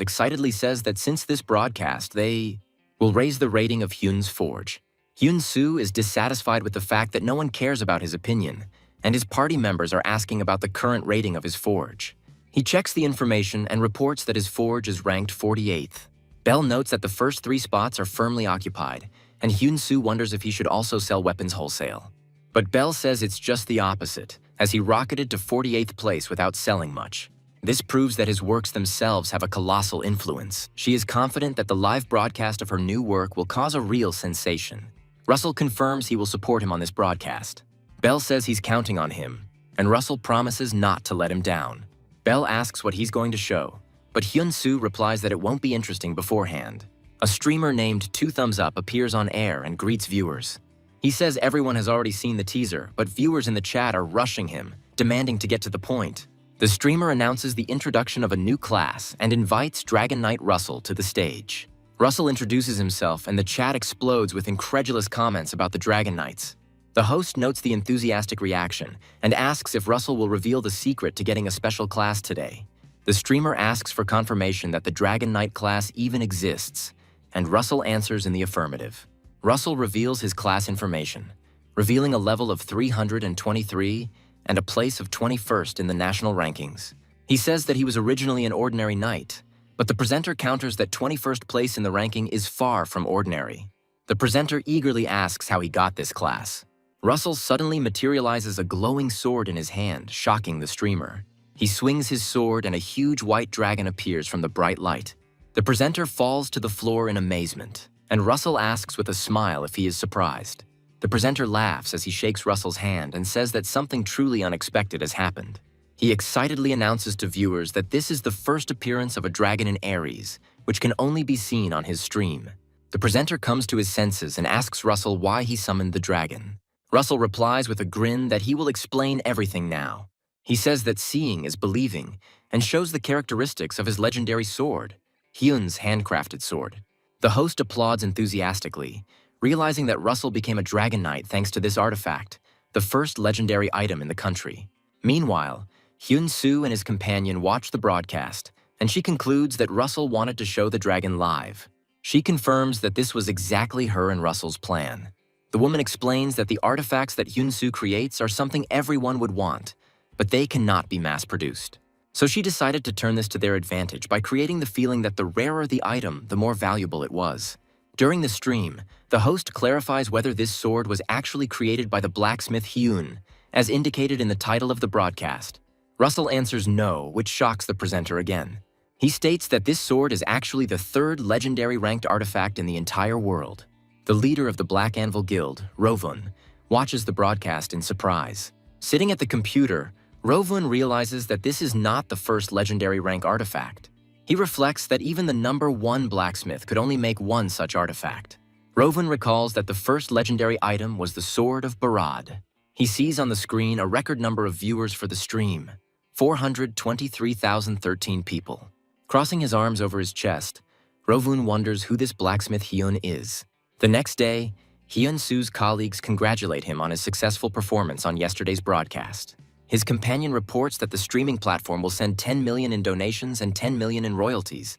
excitedly says that since this broadcast, they will raise the rating of Hyun's forge. Hyun-soo is dissatisfied with the fact that no one cares about his opinion, and his party members are asking about the current rating of his forge. He checks the information and reports that his forge is ranked 48th. Belle notes that the first 3 spots are firmly occupied, and Hyun-soo wonders if he should also sell weapons wholesale. But Belle says it's just the opposite, as he rocketed to 48th place without selling much. This proves that his works themselves have a colossal influence. She is confident that the live broadcast of her new work will cause a real sensation. Russell confirms he will support him on this broadcast. Belle says he's counting on him, and Russell promises not to let him down. Belle asks what he's going to show, but Hyun-soo replies that it won't be interesting beforehand. A streamer named 2 Thumbs Up appears on air and greets viewers. He says everyone has already seen the teaser, but viewers in the chat are rushing him, demanding to get to the point. The streamer announces the introduction of a new class and invites Dragon Knight Russell to the stage. Russell introduces himself and the chat explodes with incredulous comments about the Dragon Knights. The host notes the enthusiastic reaction and asks if Russell will reveal the secret to getting a special class today. The streamer asks for confirmation that the Dragon Knight class even exists, and Russell answers in the affirmative. Russell reveals his class information, revealing a level of 323 and a place of 21st in the national rankings. He says that he was originally an ordinary knight, but the presenter counters that 21st place in the ranking is far from ordinary. The presenter eagerly asks how he got this class. Russell suddenly materializes a glowing sword in his hand, shocking the streamer. He swings his sword and a huge white dragon appears from the bright light. The presenter falls to the floor in amazement, and Russell asks with a smile if he is surprised. The presenter laughs as he shakes Russell's hand and says that something truly unexpected has happened. He excitedly announces to viewers that this is the first appearance of a dragon in Aries, which can only be seen on his stream. The presenter comes to his senses and asks Russell why he summoned the dragon. Russell replies with a grin that he will explain everything now. He says that seeing is believing and shows the characteristics of his legendary sword, Hyun's handcrafted sword. The host applauds enthusiastically, realizing that Russell became a Dragon Knight thanks to this artifact, the first legendary item in the country. Meanwhile, Hyun-soo and his companion watch the broadcast, and she concludes that Russell wanted to show the dragon live. She confirms that this was exactly her and Russell's plan. The woman explains that the artifacts that Hyun-soo creates are something everyone would want, but they cannot be mass-produced. So she decided to turn this to their advantage by creating the feeling that the rarer the item, the more valuable it was. During the stream, the host clarifies whether this sword was actually created by the blacksmith Hyun, as indicated in the title of the broadcast. Russell answers no, which shocks the presenter again. He states that this sword is actually the third legendary ranked artifact in the entire world. The leader of the Black Anvil Guild, Rovun, watches the broadcast in surprise. Sitting at the computer, Rovun realizes that this is not the first legendary rank artifact. He reflects that even the number 1 blacksmith could only make one such artifact. Rovun recalls that the first legendary item was the Sword of Barad. He sees on the screen a record number of viewers for the stream, 423,013 people. Crossing his arms over his chest, Rovun wonders who this blacksmith Hyun is. The next day, Hyun-soo's colleagues congratulate him on his successful performance on yesterday's broadcast. His companion reports that the streaming platform will send 10 million in donations and 10 million in royalties,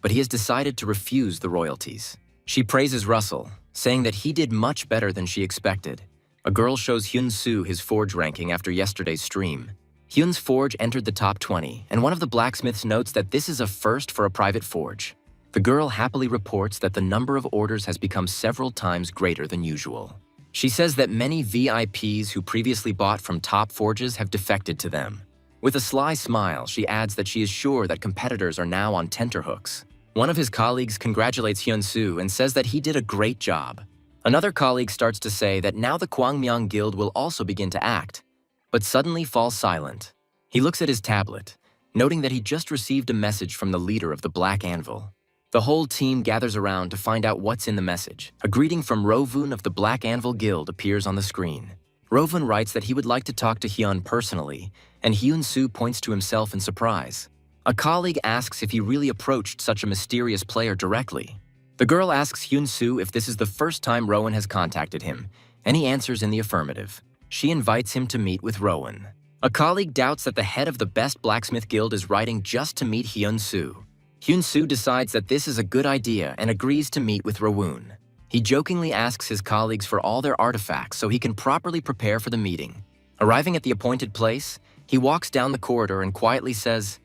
but he has decided to refuse the royalties. She praises Russell, saying that he did much better than she expected. A girl shows Hyun-soo his forge ranking after yesterday's stream. Hyun's forge entered the top 20, and one of the blacksmiths notes that this is a first for a private forge. The girl happily reports that the number of orders has become several times greater than usual. She says that many VIPs who previously bought from top forges have defected to them. With a sly smile, she adds that she is sure that competitors are now on tenterhooks. One of his colleagues congratulates Hyun-soo and says that he did a great job. Another colleague starts to say that now the Kwangmyeong Guild will also begin to act, but suddenly falls silent. He looks at his tablet, noting that he just received a message from the leader of the Black Anvil. The whole team gathers around to find out what's in the message. A greeting from Rovun of the Black Anvil Guild appears on the screen. Rovun writes that he would like to talk to Hyun personally, and Hyun-soo points to himself in surprise. A colleague asks if he really approached such a mysterious player directly. The girl asks Hyun-soo if this is the first time Rowan has contacted him, and he answers in the affirmative. She invites him to meet with Rowan. A colleague doubts that the head of the best blacksmith guild is writing just to meet Hyun-soo. Hyun-soo decides that this is a good idea and agrees to meet with Rowan. He jokingly asks his colleagues for all their artifacts so he can properly prepare for the meeting. Arriving at the appointed place, he walks down the corridor and quietly says,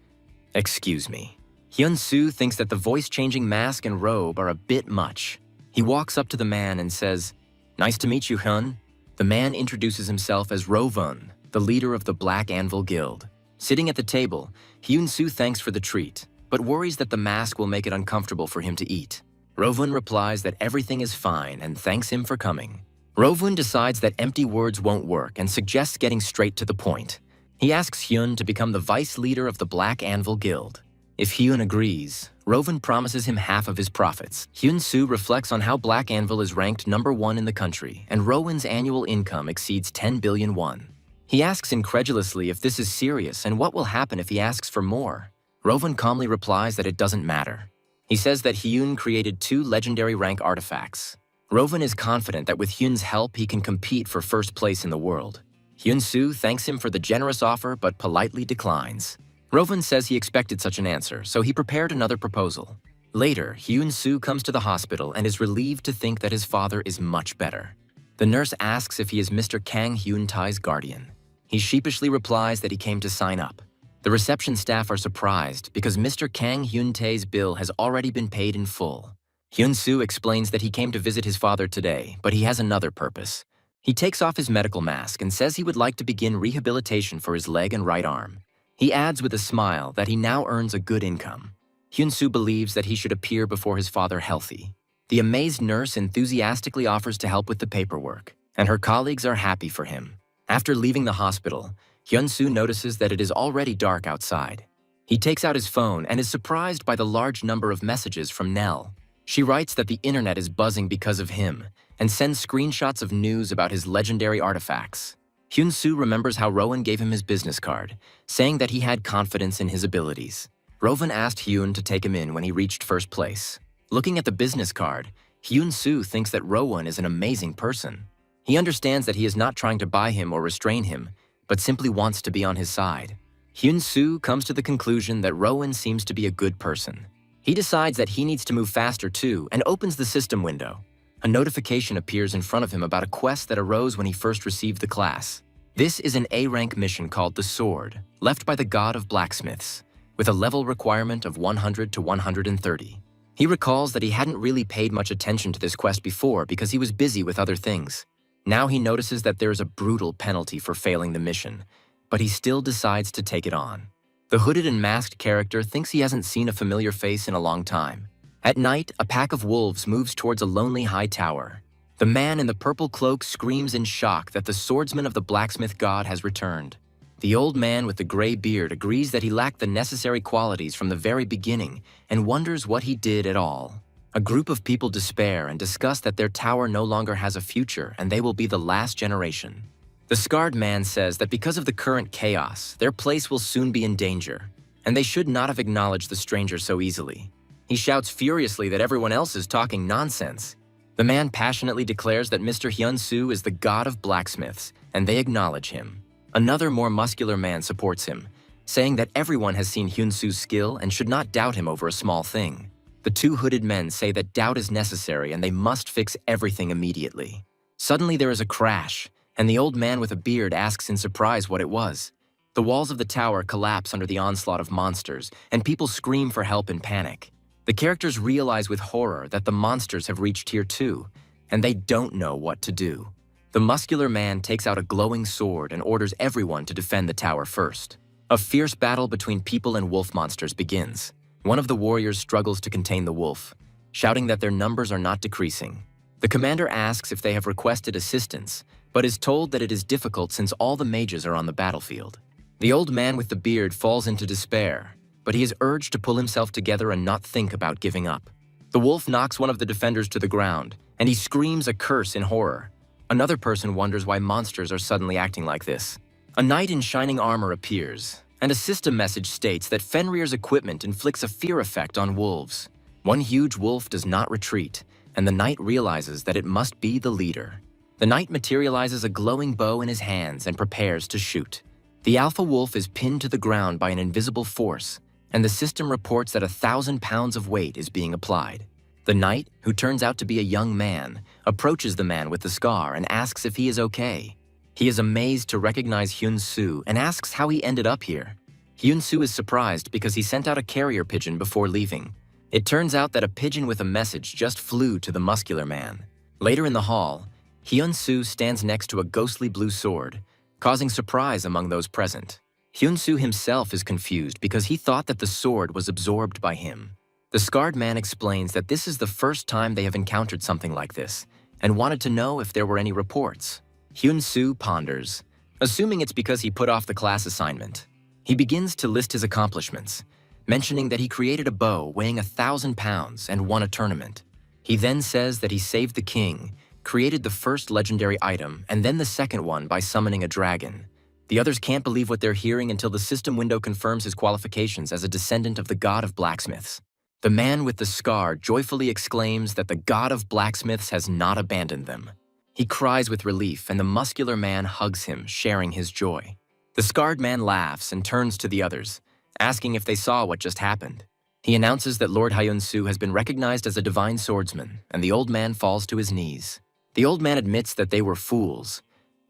"Excuse me." Hyun-soo thinks that the voice-changing mask and robe are a bit much. He walks up to the man and says, "Nice to meet you, Hyun." The man introduces himself as Rovun, the leader of the Black Anvil Guild. Sitting at the table, Hyun-soo thanks for the treat, but worries that the mask will make it uncomfortable for him to eat. Rovun replies that everything is fine and thanks him for coming. Rovun decides that empty words won't work and suggests getting straight to the point. He asks Hyun to become the vice leader of the Black Anvil Guild. If Hyun agrees, Rovun promises him half of his profits. Hyun-soo reflects on how Black Anvil is ranked number 1 in the country, and Rowan's annual income exceeds 10 billion won. He asks incredulously if this is serious and what will happen if he asks for more. Rovun calmly replies that it doesn't matter. He says that Hyun created 2 legendary rank artifacts. Rovun is confident that with Hyun's help he can compete for first place in the world. Hyun-soo thanks him for the generous offer but politely declines. Rovun says he expected such an answer, so he prepared another proposal. Later, Hyun-soo comes to the hospital and is relieved to think that his father is much better. The nurse asks if he is Mr. Kang Hyun-tae's guardian. He sheepishly replies that he came to sign up. The reception staff are surprised because Mr. Kang Hyun-tae's bill has already been paid in full. Hyun-soo explains that he came to visit his father today, but he has another purpose. He takes off his medical mask and says he would like to begin rehabilitation for his leg and right arm. He adds with a smile that he now earns a good income. Hyun-soo believes that he should appear before his father healthy. The amazed nurse enthusiastically offers to help with the paperwork, and her colleagues are happy for him. After leaving the hospital, Hyun-soo notices that it is already dark outside. He takes out his phone and is surprised by the large number of messages from Nell. She writes that the internet is buzzing because of him and sends screenshots of news about his legendary artifacts. Hyun-soo remembers how Rowan gave him his business card, saying that he had confidence in his abilities. Rowan asked Hyun to take him in when he reached first place. Looking at the business card, Hyun-soo thinks that Rowan is an amazing person. He understands that he is not trying to buy him or restrain him, but simply wants to be on his side. Hyun-soo comes to the conclusion that Rowan seems to be a good person. He decides that he needs to move faster too and opens the system window. A notification appears in front of him about a quest that arose when he first received the class. This is an A-rank mission called The Sword, left by the god of blacksmiths, with a level requirement of 100 to 130. He recalls that he hadn't really paid much attention to this quest before because he was busy with other things. Now he notices that there is a brutal penalty for failing the mission, but he still decides to take it on. The hooded and masked character thinks he hasn't seen a familiar face in a long time. At night, a pack of wolves moves towards a lonely high tower. The man in the purple cloak screams in shock that the swordsman of the blacksmith god has returned. The old man with the gray beard agrees that he lacked the necessary qualities from the very beginning and wonders what he did at all. A group of people despair and discuss that their tower no longer has a future and they will be the last generation. The scarred man says that because of the current chaos, their place will soon be in danger, and they should not have acknowledged the stranger so easily. He shouts furiously that everyone else is talking nonsense. The man passionately declares that Mr. Hyun-soo is the god of blacksmiths, and they acknowledge him. Another more muscular man supports him, saying that everyone has seen Hyun-soo's skill and should not doubt him over a small thing. The two hooded men say that doubt is necessary and they must fix everything immediately. Suddenly there is a crash, and the old man with a beard asks in surprise what it was. The walls of the tower collapse under the onslaught of monsters, and people scream for help in panic. The characters realize with horror that the monsters have reached here too, and they don't know what to do. The muscular man takes out a glowing sword and orders everyone to defend the tower first. A fierce battle between people and wolf monsters begins. One of the warriors struggles to contain the wolf, shouting that their numbers are not decreasing. The commander asks if they have requested assistance, but is told that it is difficult since all the mages are on the battlefield. The old man with the beard falls into despair, but he is urged to pull himself together and not think about giving up. The wolf knocks one of the defenders to the ground, and he screams a curse in horror. Another person wonders why monsters are suddenly acting like this. A knight in shining armor appears, and a system message states that Fenrir's equipment inflicts a fear effect on wolves. One huge wolf does not retreat, and the knight realizes that it must be the leader. The knight materializes a glowing bow in his hands and prepares to shoot. The alpha wolf is pinned to the ground by an invisible force, and the system reports that 1,000 pounds of weight is being applied. The knight, who turns out to be a young man, approaches the man with the scar and asks if he is okay. He is amazed to recognize Hyun-soo and asks how he ended up here. Hyun-soo is surprised because he sent out a carrier pigeon before leaving. It turns out that a pigeon with a message just flew to the muscular man. Later in the hall, Hyun-soo stands next to a ghostly blue sword, causing surprise among those present. Hyun-soo himself is confused because he thought that the sword was absorbed by him. The scarred man explains that this is the first time they have encountered something like this, and wanted to know if there were any reports. Hyun-soo ponders, assuming it's because he put off the class assignment. He begins to list his accomplishments, mentioning that he created a bow weighing 1,000 pounds and won a tournament. He then says that he saved the king, created the first legendary item, and then the second one by summoning a dragon. The others can't believe what they're hearing until the system window confirms his qualifications as a descendant of the god of blacksmiths. The man with the scar joyfully exclaims that the god of blacksmiths has not abandoned them. He cries with relief, and the muscular man hugs him, sharing his joy. The scarred man laughs and turns to the others, asking if they saw what just happened. He announces that Lord Hyun-soo has been recognized as a divine swordsman, and the old man falls to his knees. The old man admits that they were fools,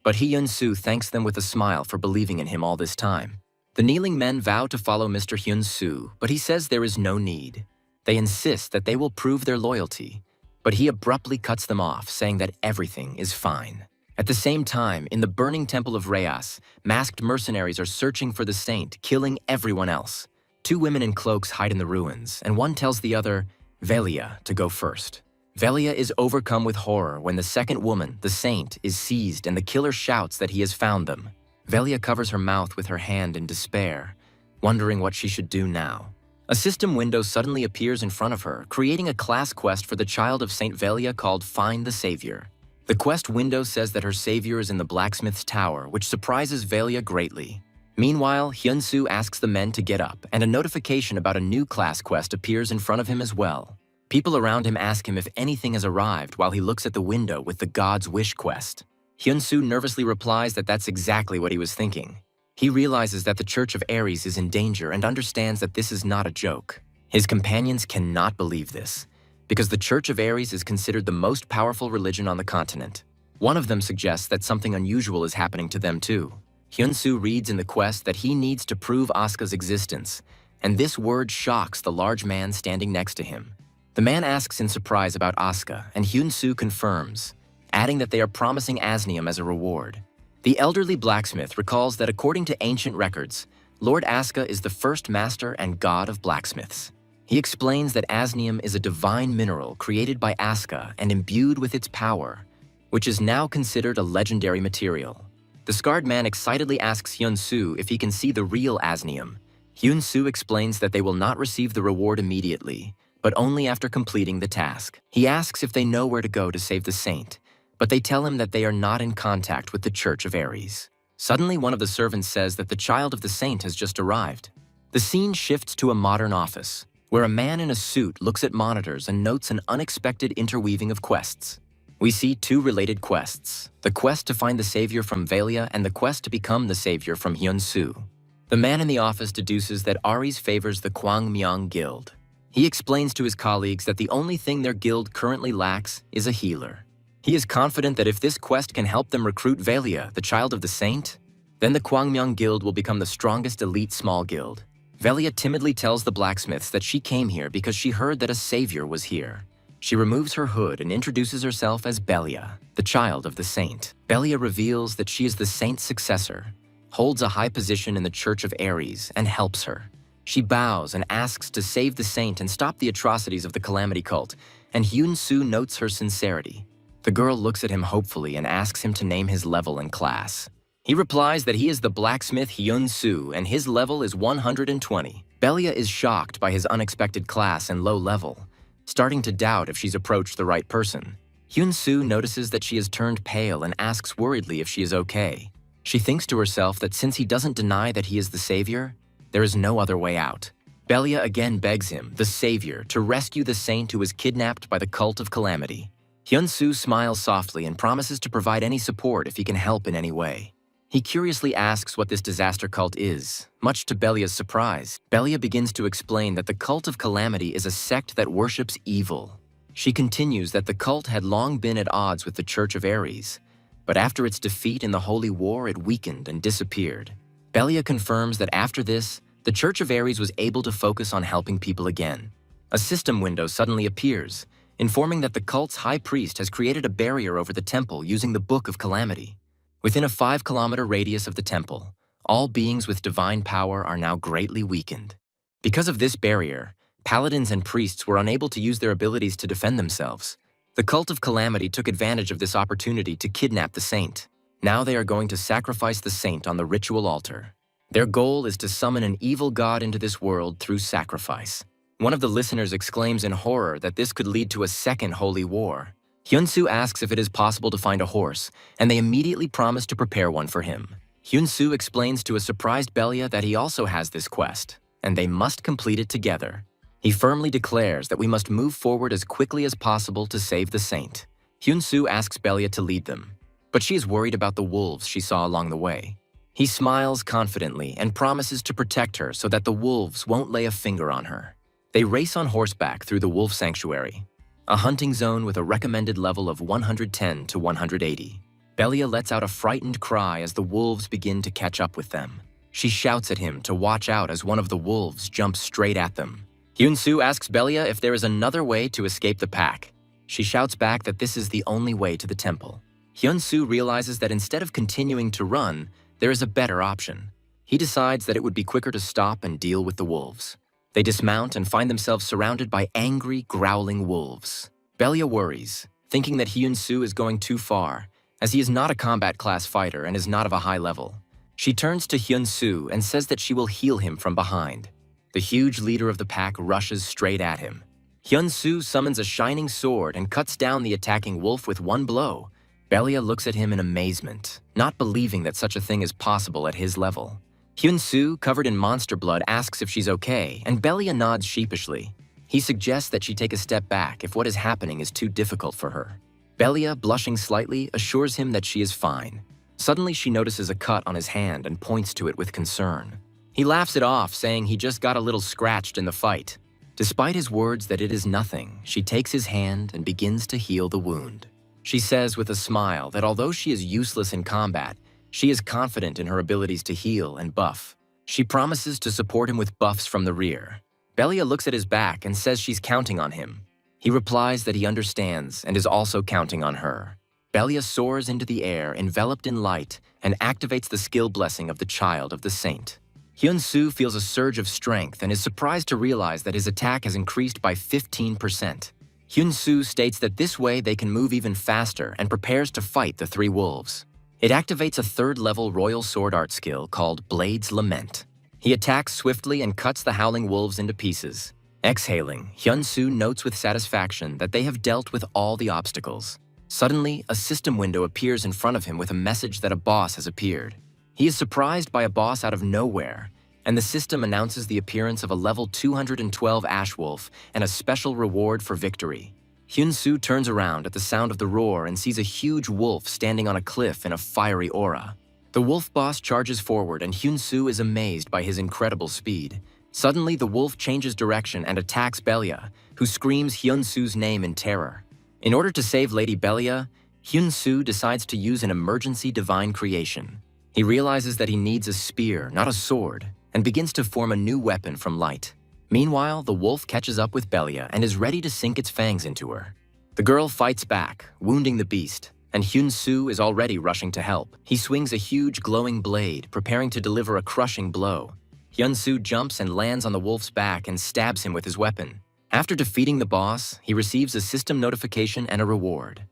but Hyun-soo thanks them with a smile for believing in him all this time. The kneeling men vow to follow Mr. Hyun-soo, but he says there is no need. They insist that they will prove their loyalty, but he abruptly cuts them off, saying that everything is fine. At the same time, in the burning temple of Reyas, masked mercenaries are searching for the saint, killing everyone else. Two women in cloaks hide in the ruins, and one tells the other, Velia, to go first. Velia is overcome with horror when the second woman, the saint, is seized and the killer shouts that he has found them. Velia covers her mouth with her hand in despair, wondering what she should do now. A system window suddenly appears in front of her, creating a class quest for the child of Saint Velia called Find the Savior. The quest window says that her savior is in the Blacksmith's Tower, which surprises Velia greatly. Meanwhile, Hyun-soo asks the men to get up, and a notification about a new class quest appears in front of him as well. People around him ask him if anything has arrived while he looks at the window with the God's Wish quest. Hyun-soo nervously replies that that's exactly what he was thinking. He realizes that the Church of Ares is in danger and understands that this is not a joke. His companions cannot believe this, because the Church of Ares is considered the most powerful religion on the continent. One of them suggests that something unusual is happening to them too. Hyun-soo reads in the quest that he needs to prove Asuka's existence, and this word shocks the large man standing next to him. The man asks in surprise about Asuka, and Hyun-soo confirms, adding that they are promising Asnium as a reward. The elderly blacksmith recalls that according to ancient records, Lord Asuka is the first master and god of blacksmiths. He explains that Asnium is a divine mineral created by Asuka and imbued with its power, which is now considered a legendary material. The scarred man excitedly asks Hyun-soo if he can see the real Asnium. Hyun-soo explains that they will not receive the reward immediately, but only after completing the task. He asks if they know where to go to save the saint, but they tell him that they are not in contact with the Church of Ares. Suddenly, one of the servants says that the child of the saint has just arrived. The scene shifts to a modern office, where a man in a suit looks at monitors and notes an unexpected interweaving of quests. We see two related quests, the quest to find the savior from Velia and the quest to become the savior from Hyun-soo. The man in the office deduces that Ares favors the Kwangmyeong Guild. He explains to his colleagues that the only thing their guild currently lacks is a healer. He is confident that if this quest can help them recruit Velia, the child of the saint, then the Kwangmyeong Guild will become the strongest elite small guild. Velia timidly tells the blacksmiths that she came here because she heard that a savior was here. She removes her hood and introduces herself as Belia, the child of the saint. Belia reveals that she is the saint's successor, holds a high position in the Church of Ares, and helps her. She bows and asks to save the saint and stop the atrocities of the Calamity cult, and Hyun-soo notes her sincerity. The girl looks at him hopefully and asks him to name his level in class. He replies that he is the blacksmith Hyun-soo and his level is 120. Belia is shocked by his unexpected class and low level, starting to doubt if she's approached the right person. Hyun-soo notices that she has turned pale and asks worriedly if she is okay. She thinks to herself that since he doesn't deny that he is the savior, there is no other way out. Belia again begs him, the savior, to rescue the saint who was kidnapped by the cult of Calamity. Hyun-soo smiles softly and promises to provide any support if he can help in any way. He curiously asks what this disaster cult is. Much to Belia's surprise, Belia begins to explain that the cult of Calamity is a sect that worships evil. She continues that the cult had long been at odds with the Church of Ares, but after its defeat in the Holy War, it weakened and disappeared. Belia confirms that after this, the Church of Ares was able to focus on helping people again. A system window suddenly appears, informing that the cult's high priest has created a barrier over the temple using the Book of Calamity. Within a 5-kilometer radius of the temple, all beings with divine power are now greatly weakened. Because of this barrier, paladins and priests were unable to use their abilities to defend themselves. The cult of Calamity took advantage of this opportunity to kidnap the saint. Now they are going to sacrifice the saint on the ritual altar. Their goal is to summon an evil god into this world through sacrifice. One of the listeners exclaims in horror that this could lead to a second holy war. Hyun-soo asks if it is possible to find a horse, and they immediately promise to prepare one for him. Hyun-soo explains to a surprised Belia that he also has this quest, and they must complete it together. He firmly declares that we must move forward as quickly as possible to save the saint. Hyun-soo asks Belia to lead them, but she is worried about the wolves she saw along the way. He smiles confidently and promises to protect her so that the wolves won't lay a finger on her. They race on horseback through the wolf sanctuary, a hunting zone with a recommended level of 110 to 180. Belia lets out a frightened cry as the wolves begin to catch up with them. She shouts at him to watch out as one of the wolves jumps straight at them. Hyun-soo asks Belia if there is another way to escape the pack. She shouts back that this is the only way to the temple. Hyun-soo realizes that instead of continuing to run, there is a better option. He decides that it would be quicker to stop and deal with the wolves. They dismount and find themselves surrounded by angry, growling wolves. Belia worries, thinking that Hyun-soo is going too far, as he is not a combat class fighter and is not of a high level. She turns to Hyun-soo and says that she will heal him from behind. The huge leader of the pack rushes straight at him. Hyun-soo summons a shining sword and cuts down the attacking wolf with one blow. Belia looks at him in amazement, not believing that such a thing is possible at his level. Hyun-soo, covered in monster blood, asks if she's okay, and Belia nods sheepishly. He suggests that she take a step back if what is happening is too difficult for her. Belia, blushing slightly, assures him that she is fine. Suddenly, she notices a cut on his hand and points to it with concern. He laughs it off, saying he just got a little scratched in the fight. Despite his words that it is nothing, she takes his hand and begins to heal the wound. She says with a smile that although she is useless in combat, she is confident in her abilities to heal and buff. She promises to support him with buffs from the rear. Belia looks at his back and says she's counting on him. He replies that he understands and is also counting on her. Belia soars into the air, enveloped in light, and activates the skill blessing of the Child of the Saint. Hyun-soo feels a surge of strength and is surprised to realize that his attack has increased by 15%. Hyun-soo states that this way they can move even faster and prepares to fight the three wolves. It activates a third-level royal sword art skill called Blade's Lament. He attacks swiftly and cuts the howling wolves into pieces. Exhaling, Hyun-soo notes with satisfaction that they have dealt with all the obstacles. Suddenly, a system window appears in front of him with a message that a boss has appeared. He is surprised by a boss out of nowhere, and the system announces the appearance of a level 212 Ash Wolf and a special reward for victory. Hyun-soo turns around at the sound of the roar and sees a huge wolf standing on a cliff in a fiery aura. The wolf boss charges forward and Hyun-soo is amazed by his incredible speed. Suddenly, the wolf changes direction and attacks Belia, who screams Hyun-soo's name in terror. In order to save Lady Belia, Hyun-soo decides to use an emergency divine creation. He realizes that he needs a spear, not a sword, and begins to form a new weapon from light. Meanwhile, the wolf catches up with Belia and is ready to sink its fangs into her. The girl fights back, wounding the beast, and Hyun-soo is already rushing to help. He swings a huge glowing blade, preparing to deliver a crushing blow. Hyun-soo jumps and lands on the wolf's back and stabs him with his weapon. After defeating the boss, he receives a system notification and a reward.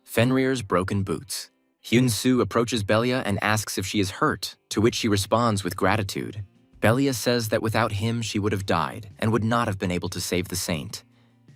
Fenrir's broken boots. Hyun-soo approaches Belia and asks if she is hurt, to which she responds with gratitude. Belia says that without him she would have died and would not have been able to save the saint.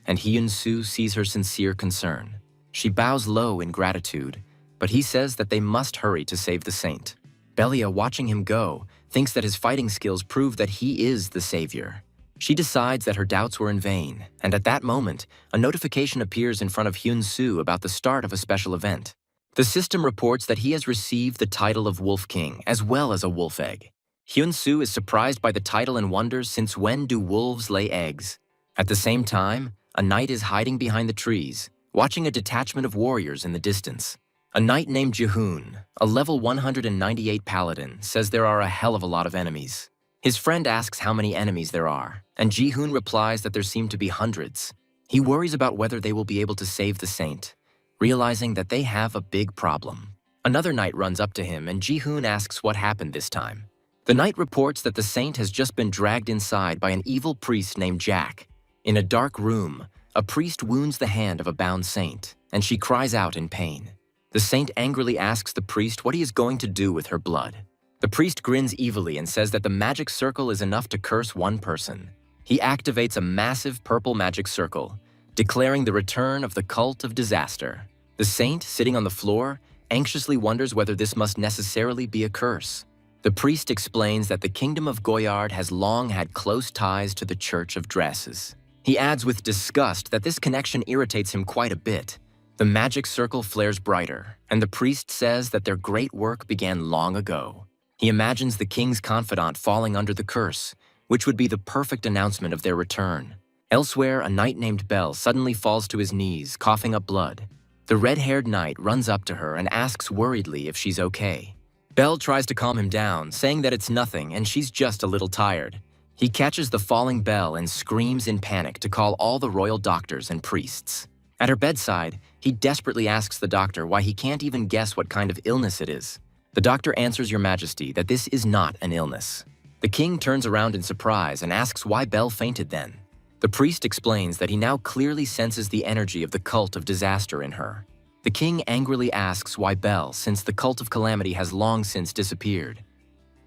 And Hyun-soo sees her sincere concern. She bows low in gratitude, but he says that they must hurry to save the saint. Belia, watching him go, thinks that his fighting skills prove that he is the savior. She decides that her doubts were in vain, and at that moment, a notification appears in front of Hyun-soo about the start of a special event. The system reports that he has received the title of Wolf King, as well as a wolf egg. Hyun-soo is surprised by the title and wonders since when do wolves lay eggs? At the same time, a knight is hiding behind the trees, watching a detachment of warriors in the distance. A knight named Jihoon, a level 198 paladin, says there are a hell of a lot of enemies. His friend asks how many enemies there are, and Jihoon replies that there seem to be hundreds. He worries about whether they will be able to save the saint, realizing that they have a big problem. Another knight runs up to him and Jihoon asks what happened this time. The knight reports that the saint has just been dragged inside by an evil priest named Jack. In a dark room, a priest wounds the hand of a bound saint, and she cries out in pain. The saint angrily asks the priest what he is going to do with her blood. The priest grins evilly and says that the magic circle is enough to curse one person. He activates a massive purple magic circle, declaring the return of the cult of disaster. The saint, sitting on the floor, anxiously wonders whether this must necessarily be a curse. The priest explains that the kingdom of Goyard has long had close ties to the Church of Dresses. He adds with disgust that this connection irritates him quite a bit. The magic circle flares brighter, and the priest says that their great work began long ago. He imagines the king's confidant falling under the curse, which would be the perfect announcement of their return. Elsewhere, a knight named Bell suddenly falls to his knees, coughing up blood. The red-haired knight runs up to her and asks worriedly if she's okay. Bell tries to calm him down, saying that it's nothing and she's just a little tired. He catches the falling Bell and screams in panic to call all the royal doctors and priests. At her bedside, he desperately asks the doctor why he can't even guess what kind of illness it is. The doctor answers, Your Majesty, that this is not an illness. The king turns around in surprise and asks why Bell fainted then. The priest explains that he now clearly senses the energy of the cult of disaster in her. The king angrily asks why Bell, since the cult of calamity has long since disappeared.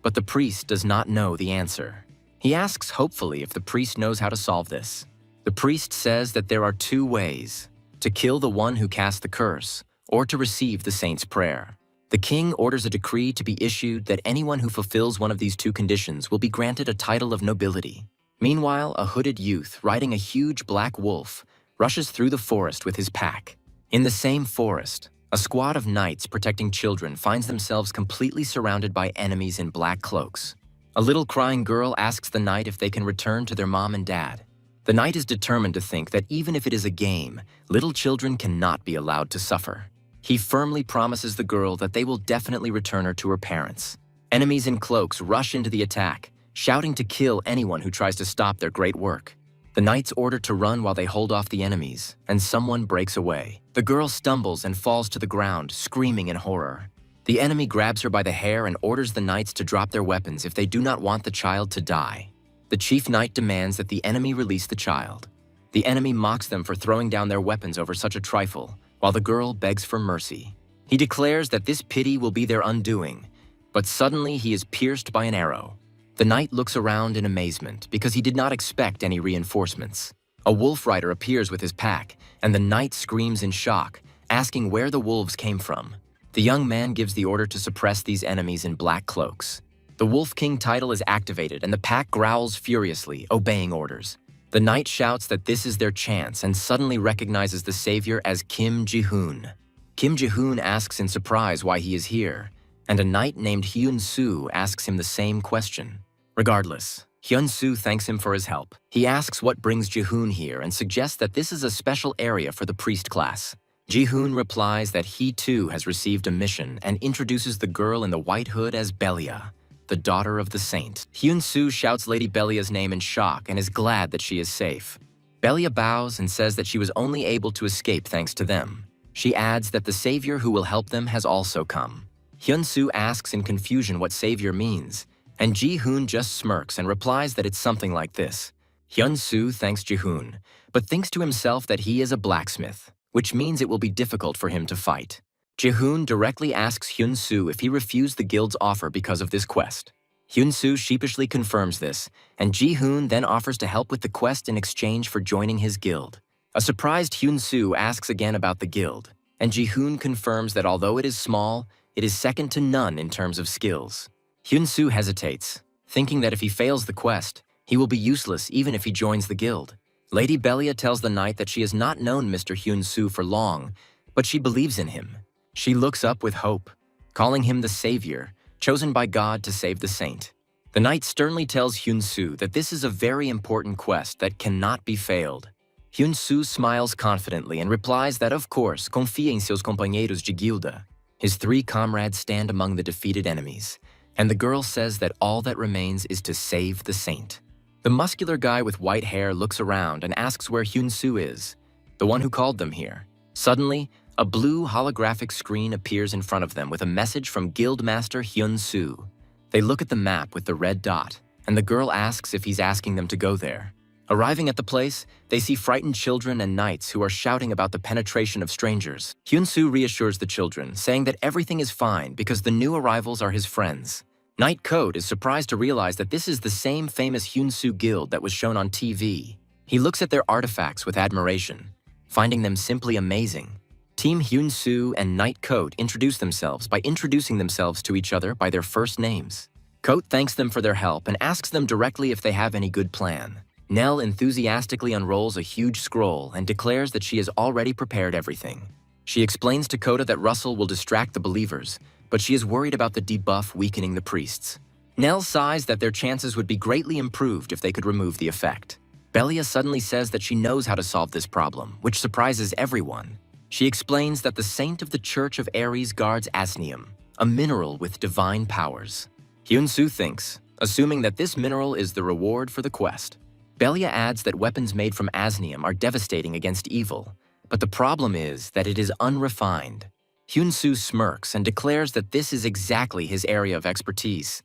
but the priest does not know the answer. He asks hopefully if the priest knows how to solve this. The priest says that there are two ways: to kill the one who cast the curse, or to receive the saint's prayer. The king orders a decree to be issued that anyone who fulfills one of these two conditions will be granted a title of nobility. Meanwhile, a hooded youth riding a huge black wolf rushes through the forest with his pack. In the same forest, a squad of knights protecting children finds themselves completely surrounded by enemies in black cloaks. A little crying girl asks the knight if they can return to their mom and dad. The knight is determined to think that even if it is a game, little children cannot be allowed to suffer. He firmly promises the girl that they will definitely return her to her parents. Enemies in cloaks rush into the attack, shouting to kill anyone who tries to stop their great work. The knights order to run while they hold off the enemies, and someone breaks away. The girl stumbles and falls to the ground, screaming in horror. The enemy grabs her by the hair and orders the knights to drop their weapons if they do not want the child to die. The chief knight demands that the enemy release the child. The enemy mocks them for throwing down their weapons over such a trifle, while the girl begs for mercy. He declares that this pity will be their undoing, but suddenly he is pierced by an arrow. The knight looks around in amazement because he did not expect any reinforcements. A wolf rider appears with his pack, and the knight screams in shock, asking where the wolves came from. The young man gives the order to suppress these enemies in black cloaks. The Wolf King title is activated and the pack growls furiously, obeying orders. The knight shouts that this is their chance and suddenly recognizes the savior as Kim Ji-hoon. Kim Ji-hoon asks in surprise why he is here, and a knight named Hyun-soo asks him the same question. Regardless, Hyun-soo thanks him for his help. He asks what brings Ji-hoon here and suggests that this is a special area for the priest class. Ji-hoon replies that he too has received a mission and introduces the girl in the white hood as Belia, the daughter of the saint. Hyun-soo shouts Lady Belia's name in shock and is glad that she is safe. Belia bows and says that she was only able to escape thanks to them. She adds that the savior who will help them has also come. Hyun-soo asks in confusion what savior means, and Ji-hoon just smirks and replies that it's something like this. Hyun-soo thanks Ji-hoon, but thinks to himself that he is a blacksmith, which means it will be difficult for him to fight. Ji-hoon directly asks Hyun-soo if he refused the guild's offer because of this quest. Hyun-soo sheepishly confirms this, and Ji-hoon then offers to help with the quest in exchange for joining his guild. A surprised Hyun-soo asks again about the guild, and Ji-hoon confirms that although it is small, it is second to none in terms of skills. Hyun-soo hesitates, thinking that if he fails the quest, he will be useless even if he joins the guild. Lady Belia tells the knight that she has not known Mr. Hyun-soo for long, but she believes in him. She looks up with hope, calling him the savior, chosen by God to save the saint. The knight sternly tells Hyun-soo that this is a very important quest that cannot be failed. Hyun-soo smiles confidently and replies that of course, confia em seus companheiros de guilda. His three comrades stand among the defeated enemies, and the girl says that all that remains is to save the saint. The muscular guy with white hair looks around and asks where Hyun-soo is, the one who called them here. Suddenly, a blue holographic screen appears in front of them with a message from Guildmaster Hyun-soo. They look at the map with the red dot, and the girl asks if he's asking them to go there. Arriving at the place, they see frightened children and knights who are shouting about the penetration of strangers. Hyun-soo reassures the children, saying that everything is fine because the new arrivals are his friends. Knight Code is surprised to realize that this is the same famous Hyun-soo guild that was shown on TV. He looks at their artifacts with admiration, finding them simply amazing. Team Hyun-soo and Knight Code introduce themselves by introducing themselves to each other by their first names. Code thanks them for their help and asks them directly if they have any good plan. Nell enthusiastically unrolls a huge scroll and declares that she has already prepared everything. She explains to Coda that Russell will distract the believers, but she is worried about the debuff weakening the priests. Nell sighs that their chances would be greatly improved if they could remove the effect. Belia suddenly says that she knows how to solve this problem, which surprises everyone. She explains that the saint of the Church of Ares guards asnium, a mineral with divine powers. Hyun-soo thinks, assuming that this mineral is the reward for the quest. Belia adds that weapons made from asnium are devastating against evil, but the problem is that it is unrefined. Hyun-soo smirks and declares that this is exactly his area of expertise,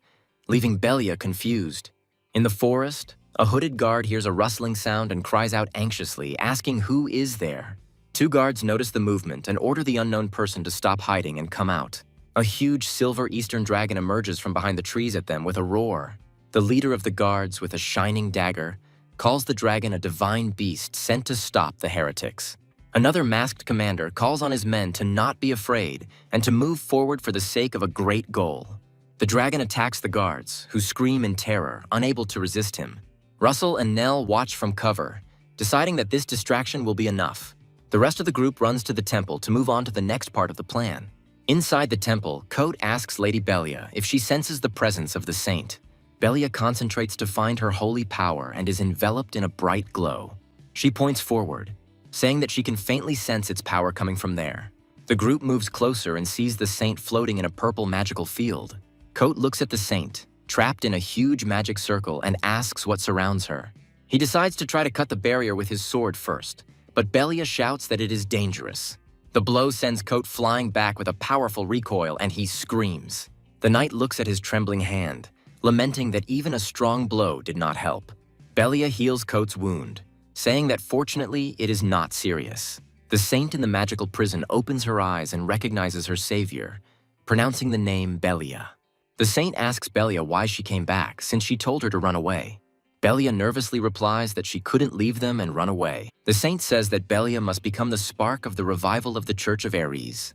leaving Belia confused. In the forest, a hooded guard hears a rustling sound and cries out anxiously, asking who is there. Two guards notice the movement and order the unknown person to stop hiding and come out. A huge silver eastern dragon emerges from behind the trees at them with a roar. The leader of the guards, with a shining dagger, calls the dragon a divine beast sent to stop the heretics. Another masked commander calls on his men to not be afraid and to move forward for the sake of a great goal. The dragon attacks the guards, who scream in terror, unable to resist him. Russell and Nell watch from cover, deciding that this distraction will be enough. The rest of the group runs to the temple to move on to the next part of the plan. Inside the temple, Coat asks Lady Belia if she senses the presence of the saint. Belia concentrates to find her holy power and is enveloped in a bright glow. She points forward, saying that she can faintly sense its power coming from there. The group moves closer and sees the saint floating in a purple magical field. Coat looks at the saint, trapped in a huge magic circle, and asks what surrounds her. He decides to try to cut the barrier with his sword first, but Belia shouts that it is dangerous. The blow sends Coat flying back with a powerful recoil, and he screams. The knight looks at his trembling hand, lamenting that even a strong blow did not help. Belia heals Coat's wound, saying that fortunately it is not serious. The saint in the magical prison opens her eyes and recognizes her savior, pronouncing the name Belia. The saint asks Belia why she came back, since she told her to run away. Belia nervously replies that she couldn't leave them and run away. The saint says that Belia must become the spark of the revival of the Church of Ares.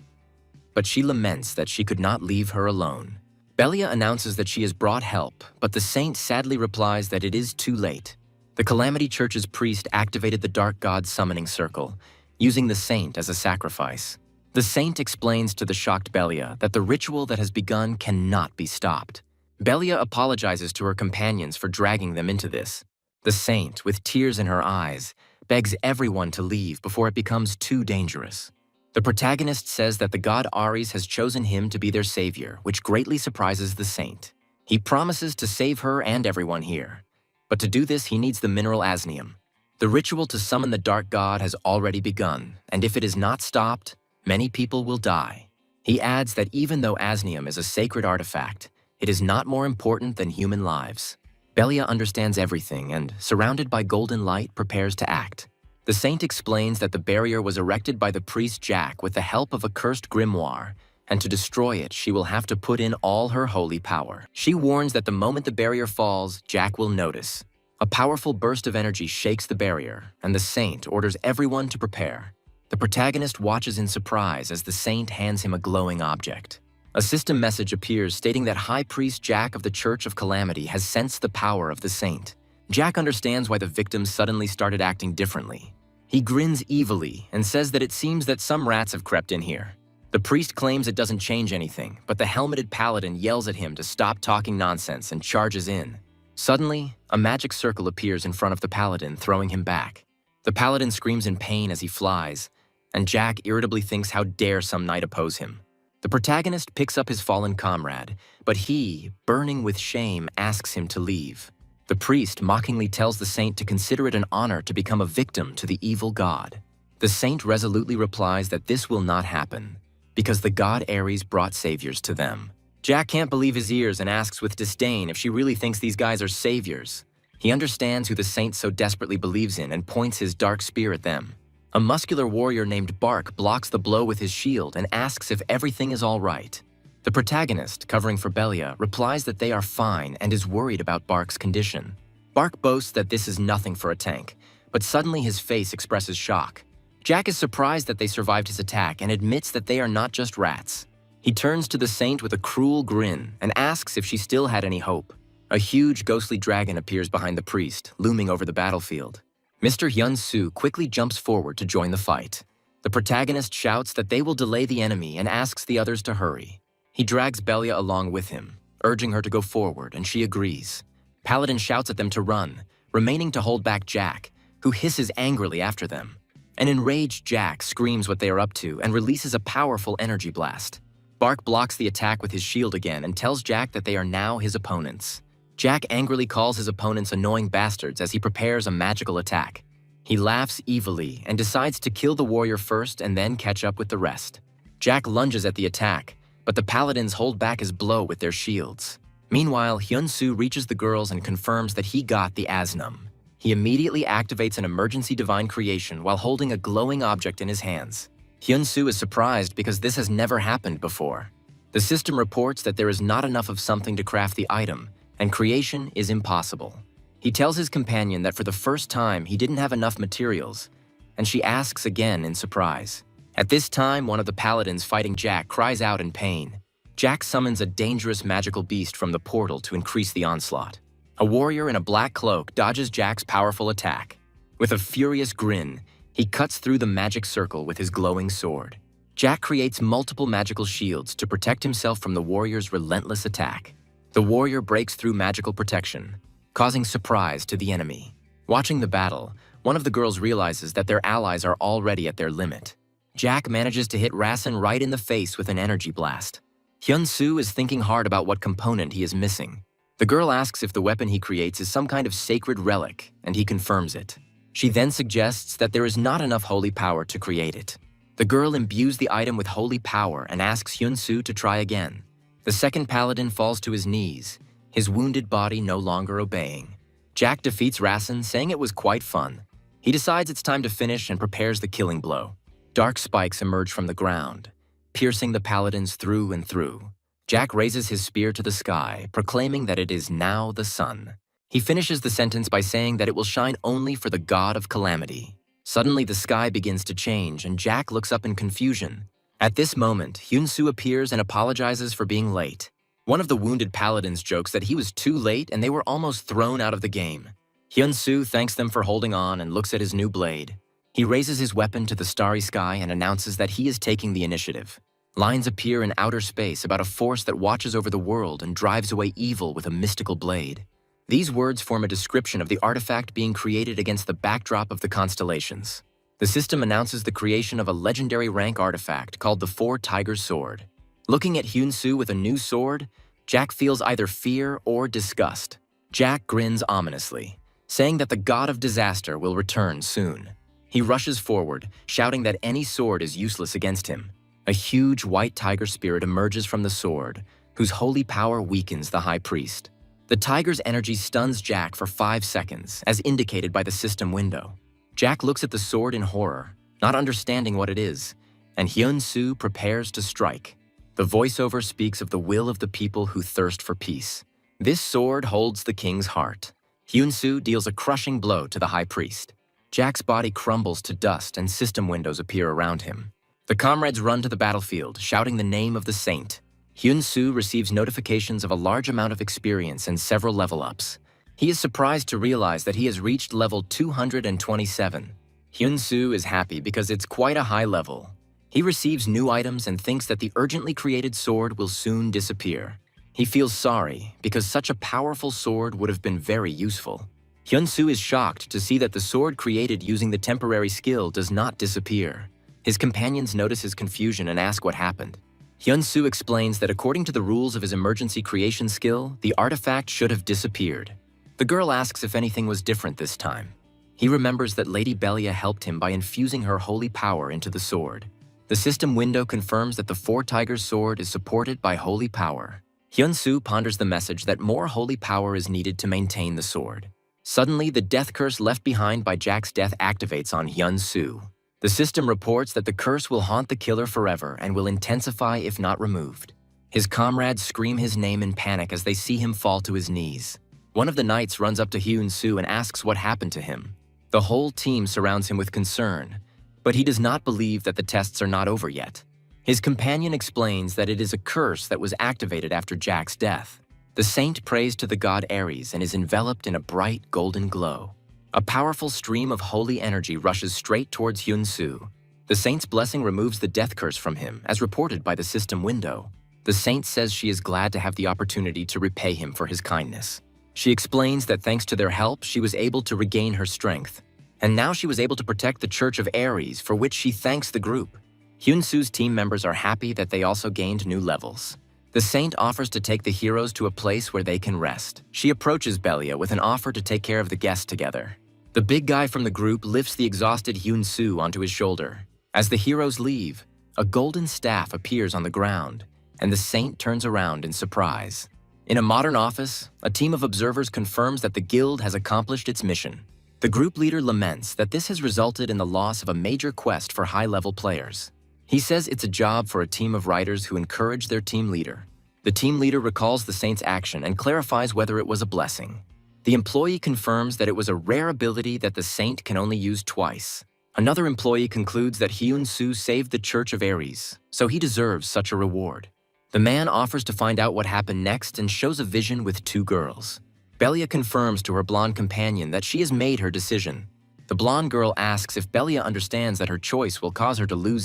But she laments that she could not leave her alone. Belia announces that she has brought help, but the saint sadly replies that it is too late. The Calamity Church's priest activated the Dark God's summoning circle, using the saint as a sacrifice. The saint explains to the shocked Belia that the ritual that has begun cannot be stopped. Belia apologizes to her companions for dragging them into this. The saint, with tears in her eyes, begs everyone to leave before it becomes too dangerous. The protagonist says that the god Ares has chosen him to be their savior, which greatly surprises the saint. He promises to save her and everyone here. But to do this, he needs the mineral asnium. The ritual to summon the dark god has already begun, and if it is not stopped, many people will die. He adds that even though asnium is a sacred artifact, it is not more important than human lives. Belia understands everything and, surrounded by golden light, prepares to act. The saint explains that the barrier was erected by the priest Jack with the help of a cursed grimoire, and to destroy it, she will have to put in all her holy power. She warns that the moment the barrier falls, Jack will notice. A powerful burst of energy shakes the barrier, and the saint orders everyone to prepare. The protagonist watches in surprise as the saint hands him a glowing object. A system message appears stating that High Priest Jack of the Church of Calamity has sensed the power of the saint. Jack understands why the victims suddenly started acting differently. He grins evilly and says that it seems that some rats have crept in here. The priest claims it doesn't change anything, but the helmeted paladin yells at him to stop talking nonsense and charges in. Suddenly, a magic circle appears in front of the paladin, throwing him back. The paladin screams in pain as he flies, and Jack irritably thinks how dare some knight oppose him. The protagonist picks up his fallen comrade, but he, burning with shame, asks him to leave. The priest mockingly tells the saint to consider it an honor to become a victim to the evil god. The saint resolutely replies that this will not happen, because the god Ares brought saviors to them. Jack can't believe his ears and asks with disdain if she really thinks these guys are saviors. He understands who the saint so desperately believes in and points his dark spear at them. A muscular warrior named Bark blocks the blow with his shield and asks if everything is all right. The protagonist, covering for Belia, replies that they are fine and is worried about Bark's condition. Bark boasts that this is nothing for a tank, but suddenly his face expresses shock. Jack is surprised that they survived his attack and admits that they are not just rats. He turns to the saint with a cruel grin and asks if she still had any hope. A huge ghostly dragon appears behind the priest, looming over the battlefield. Mr. Hyun-soo quickly jumps forward to join the fight. The protagonist shouts that they will delay the enemy and asks the others to hurry. He drags Belia along with him, urging her to go forward, and she agrees. Paladin shouts at them to run, remaining to hold back Jack, who hisses angrily after them. An enraged Jack screams what they are up to and releases a powerful energy blast. Bark blocks the attack with his shield again and tells Jack that they are now his opponents. Jack angrily calls his opponents annoying bastards as he prepares a magical attack. He laughs evilly and decides to kill the warrior first and then catch up with the rest. Jack lunges at the attack, but the paladins hold back his blow with their shields. Meanwhile, Hyun-soo reaches the girls and confirms that he got the Asnum. He immediately activates an emergency divine creation while holding a glowing object in his hands. Hyun-soo is surprised because this has never happened before. The system reports that there is not enough of something to craft the item, and creation is impossible. He tells his companion that for the first time he didn't have enough materials, and she asks again in surprise. At this time, one of the paladins fighting Jack cries out in pain. Jack summons a dangerous magical beast from the portal to increase the onslaught. A warrior in a black cloak dodges Jack's powerful attack. With a furious grin, he cuts through the magic circle with his glowing sword. Jack creates multiple magical shields to protect himself from the warrior's relentless attack. The warrior breaks through magical protection, causing surprise to the enemy. Watching the battle, one of the girls realizes that their allies are already at their limit. Jack manages to hit Rasen right in the face with an energy blast. Hyun-soo is thinking hard about what component he is missing. The girl asks if the weapon he creates is some kind of sacred relic, and he confirms it. She then suggests that there is not enough holy power to create it. The girl imbues the item with holy power and asks Hyun-soo to try again. The second paladin falls to his knees, his wounded body no longer obeying. Jack defeats Rasen, saying it was quite fun. He decides it's time to finish and prepares the killing blow. Dark spikes emerge from the ground, piercing the paladins through and through. Jack raises his spear to the sky, proclaiming that it is now the sun. He finishes the sentence by saying that it will shine only for the god of calamity. Suddenly, the sky begins to change, and Jack looks up in confusion. At this moment, Hyun-soo appears and apologizes for being late. One of the wounded paladins jokes that he was too late and they were almost thrown out of the game. Hyun-soo thanks them for holding on and looks at his new blade. He raises his weapon to the starry sky and announces that he is taking the initiative. Lines appear in outer space about a force that watches over the world and drives away evil with a mystical blade. These words form a description of the artifact being created against the backdrop of the constellations. The system announces the creation of a legendary rank artifact called the Four Tigers Sword. Looking at Hyun-soo with a new sword, Jack feels either fear or disgust. Jack grins ominously, saying that the god of disaster will return soon. He rushes forward, shouting that any sword is useless against him. A huge white tiger spirit emerges from the sword, whose holy power weakens the high priest. The tiger's energy stuns Jack for 5 seconds, as indicated by the system window. Jack looks at the sword in horror, not understanding what it is, and Hyun-soo prepares to strike. The voiceover speaks of the will of the people who thirst for peace. This sword holds the king's heart. Hyun-soo deals a crushing blow to the high priest. Jack's body crumbles to dust and system windows appear around him. The comrades run to the battlefield, shouting the name of the saint. Hyun-soo receives notifications of a large amount of experience and several level-ups. He is surprised to realize that he has reached level 227. Hyun-soo is happy because it's quite a high level. He receives new items and thinks that the urgently created sword will soon disappear. He feels sorry because such a powerful sword would have been very useful. Hyun-soo is shocked to see that the sword created using the temporary skill does not disappear. His companions notice his confusion and ask what happened. Hyun-soo explains that according to the rules of his emergency creation skill, the artifact should have disappeared. The girl asks if anything was different this time. He remembers that Lady Belia helped him by infusing her holy power into the sword. The system window confirms that the Four Tigers sword is supported by holy power. Hyun-soo ponders the message that more holy power is needed to maintain the sword. Suddenly, the death curse left behind by Jack's death activates on Hyun-soo. The system reports that the curse will haunt the killer forever and will intensify if not removed. His comrades scream his name in panic as they see him fall to his knees. One of the knights runs up to Hyun-soo and asks what happened to him. The whole team surrounds him with concern, but he does not believe that the tests are not over yet. His companion explains that it is a curse that was activated after Jack's death. The saint prays to the god Ares and is enveloped in a bright golden glow. A powerful stream of holy energy rushes straight towards Hyun-soo. The saint's blessing removes the death curse from him, as reported by the system window. The saint says she is glad to have the opportunity to repay him for his kindness. She explains that thanks to their help, she was able to regain her strength. And now she was able to protect the Church of Ares, for which she thanks the group. Hyun-soo's team members are happy that they also gained new levels. The saint offers to take the heroes to a place where they can rest. She approaches Belia with an offer to take care of the guests together. The big guy from the group lifts the exhausted Hyun-soo onto his shoulder. As the heroes leave, a golden staff appears on the ground, and the saint turns around in surprise. In a modern office, a team of observers confirms that the guild has accomplished its mission. The group leader laments that this has resulted in the loss of a major quest for high-level players. He says it's a job for a team of writers who encourage their team leader. The team leader recalls the saint's action and clarifies whether it was a blessing. The employee confirms that it was a rare ability that the saint can only use twice. Another employee concludes that Hyun-soo saved the Church of Ares, so he deserves such a reward. The man offers to find out what happened next and shows a vision with two girls. Belia confirms to her blonde companion that she has made her decision. The blonde girl asks if Belia understands that her choice will cause her to lose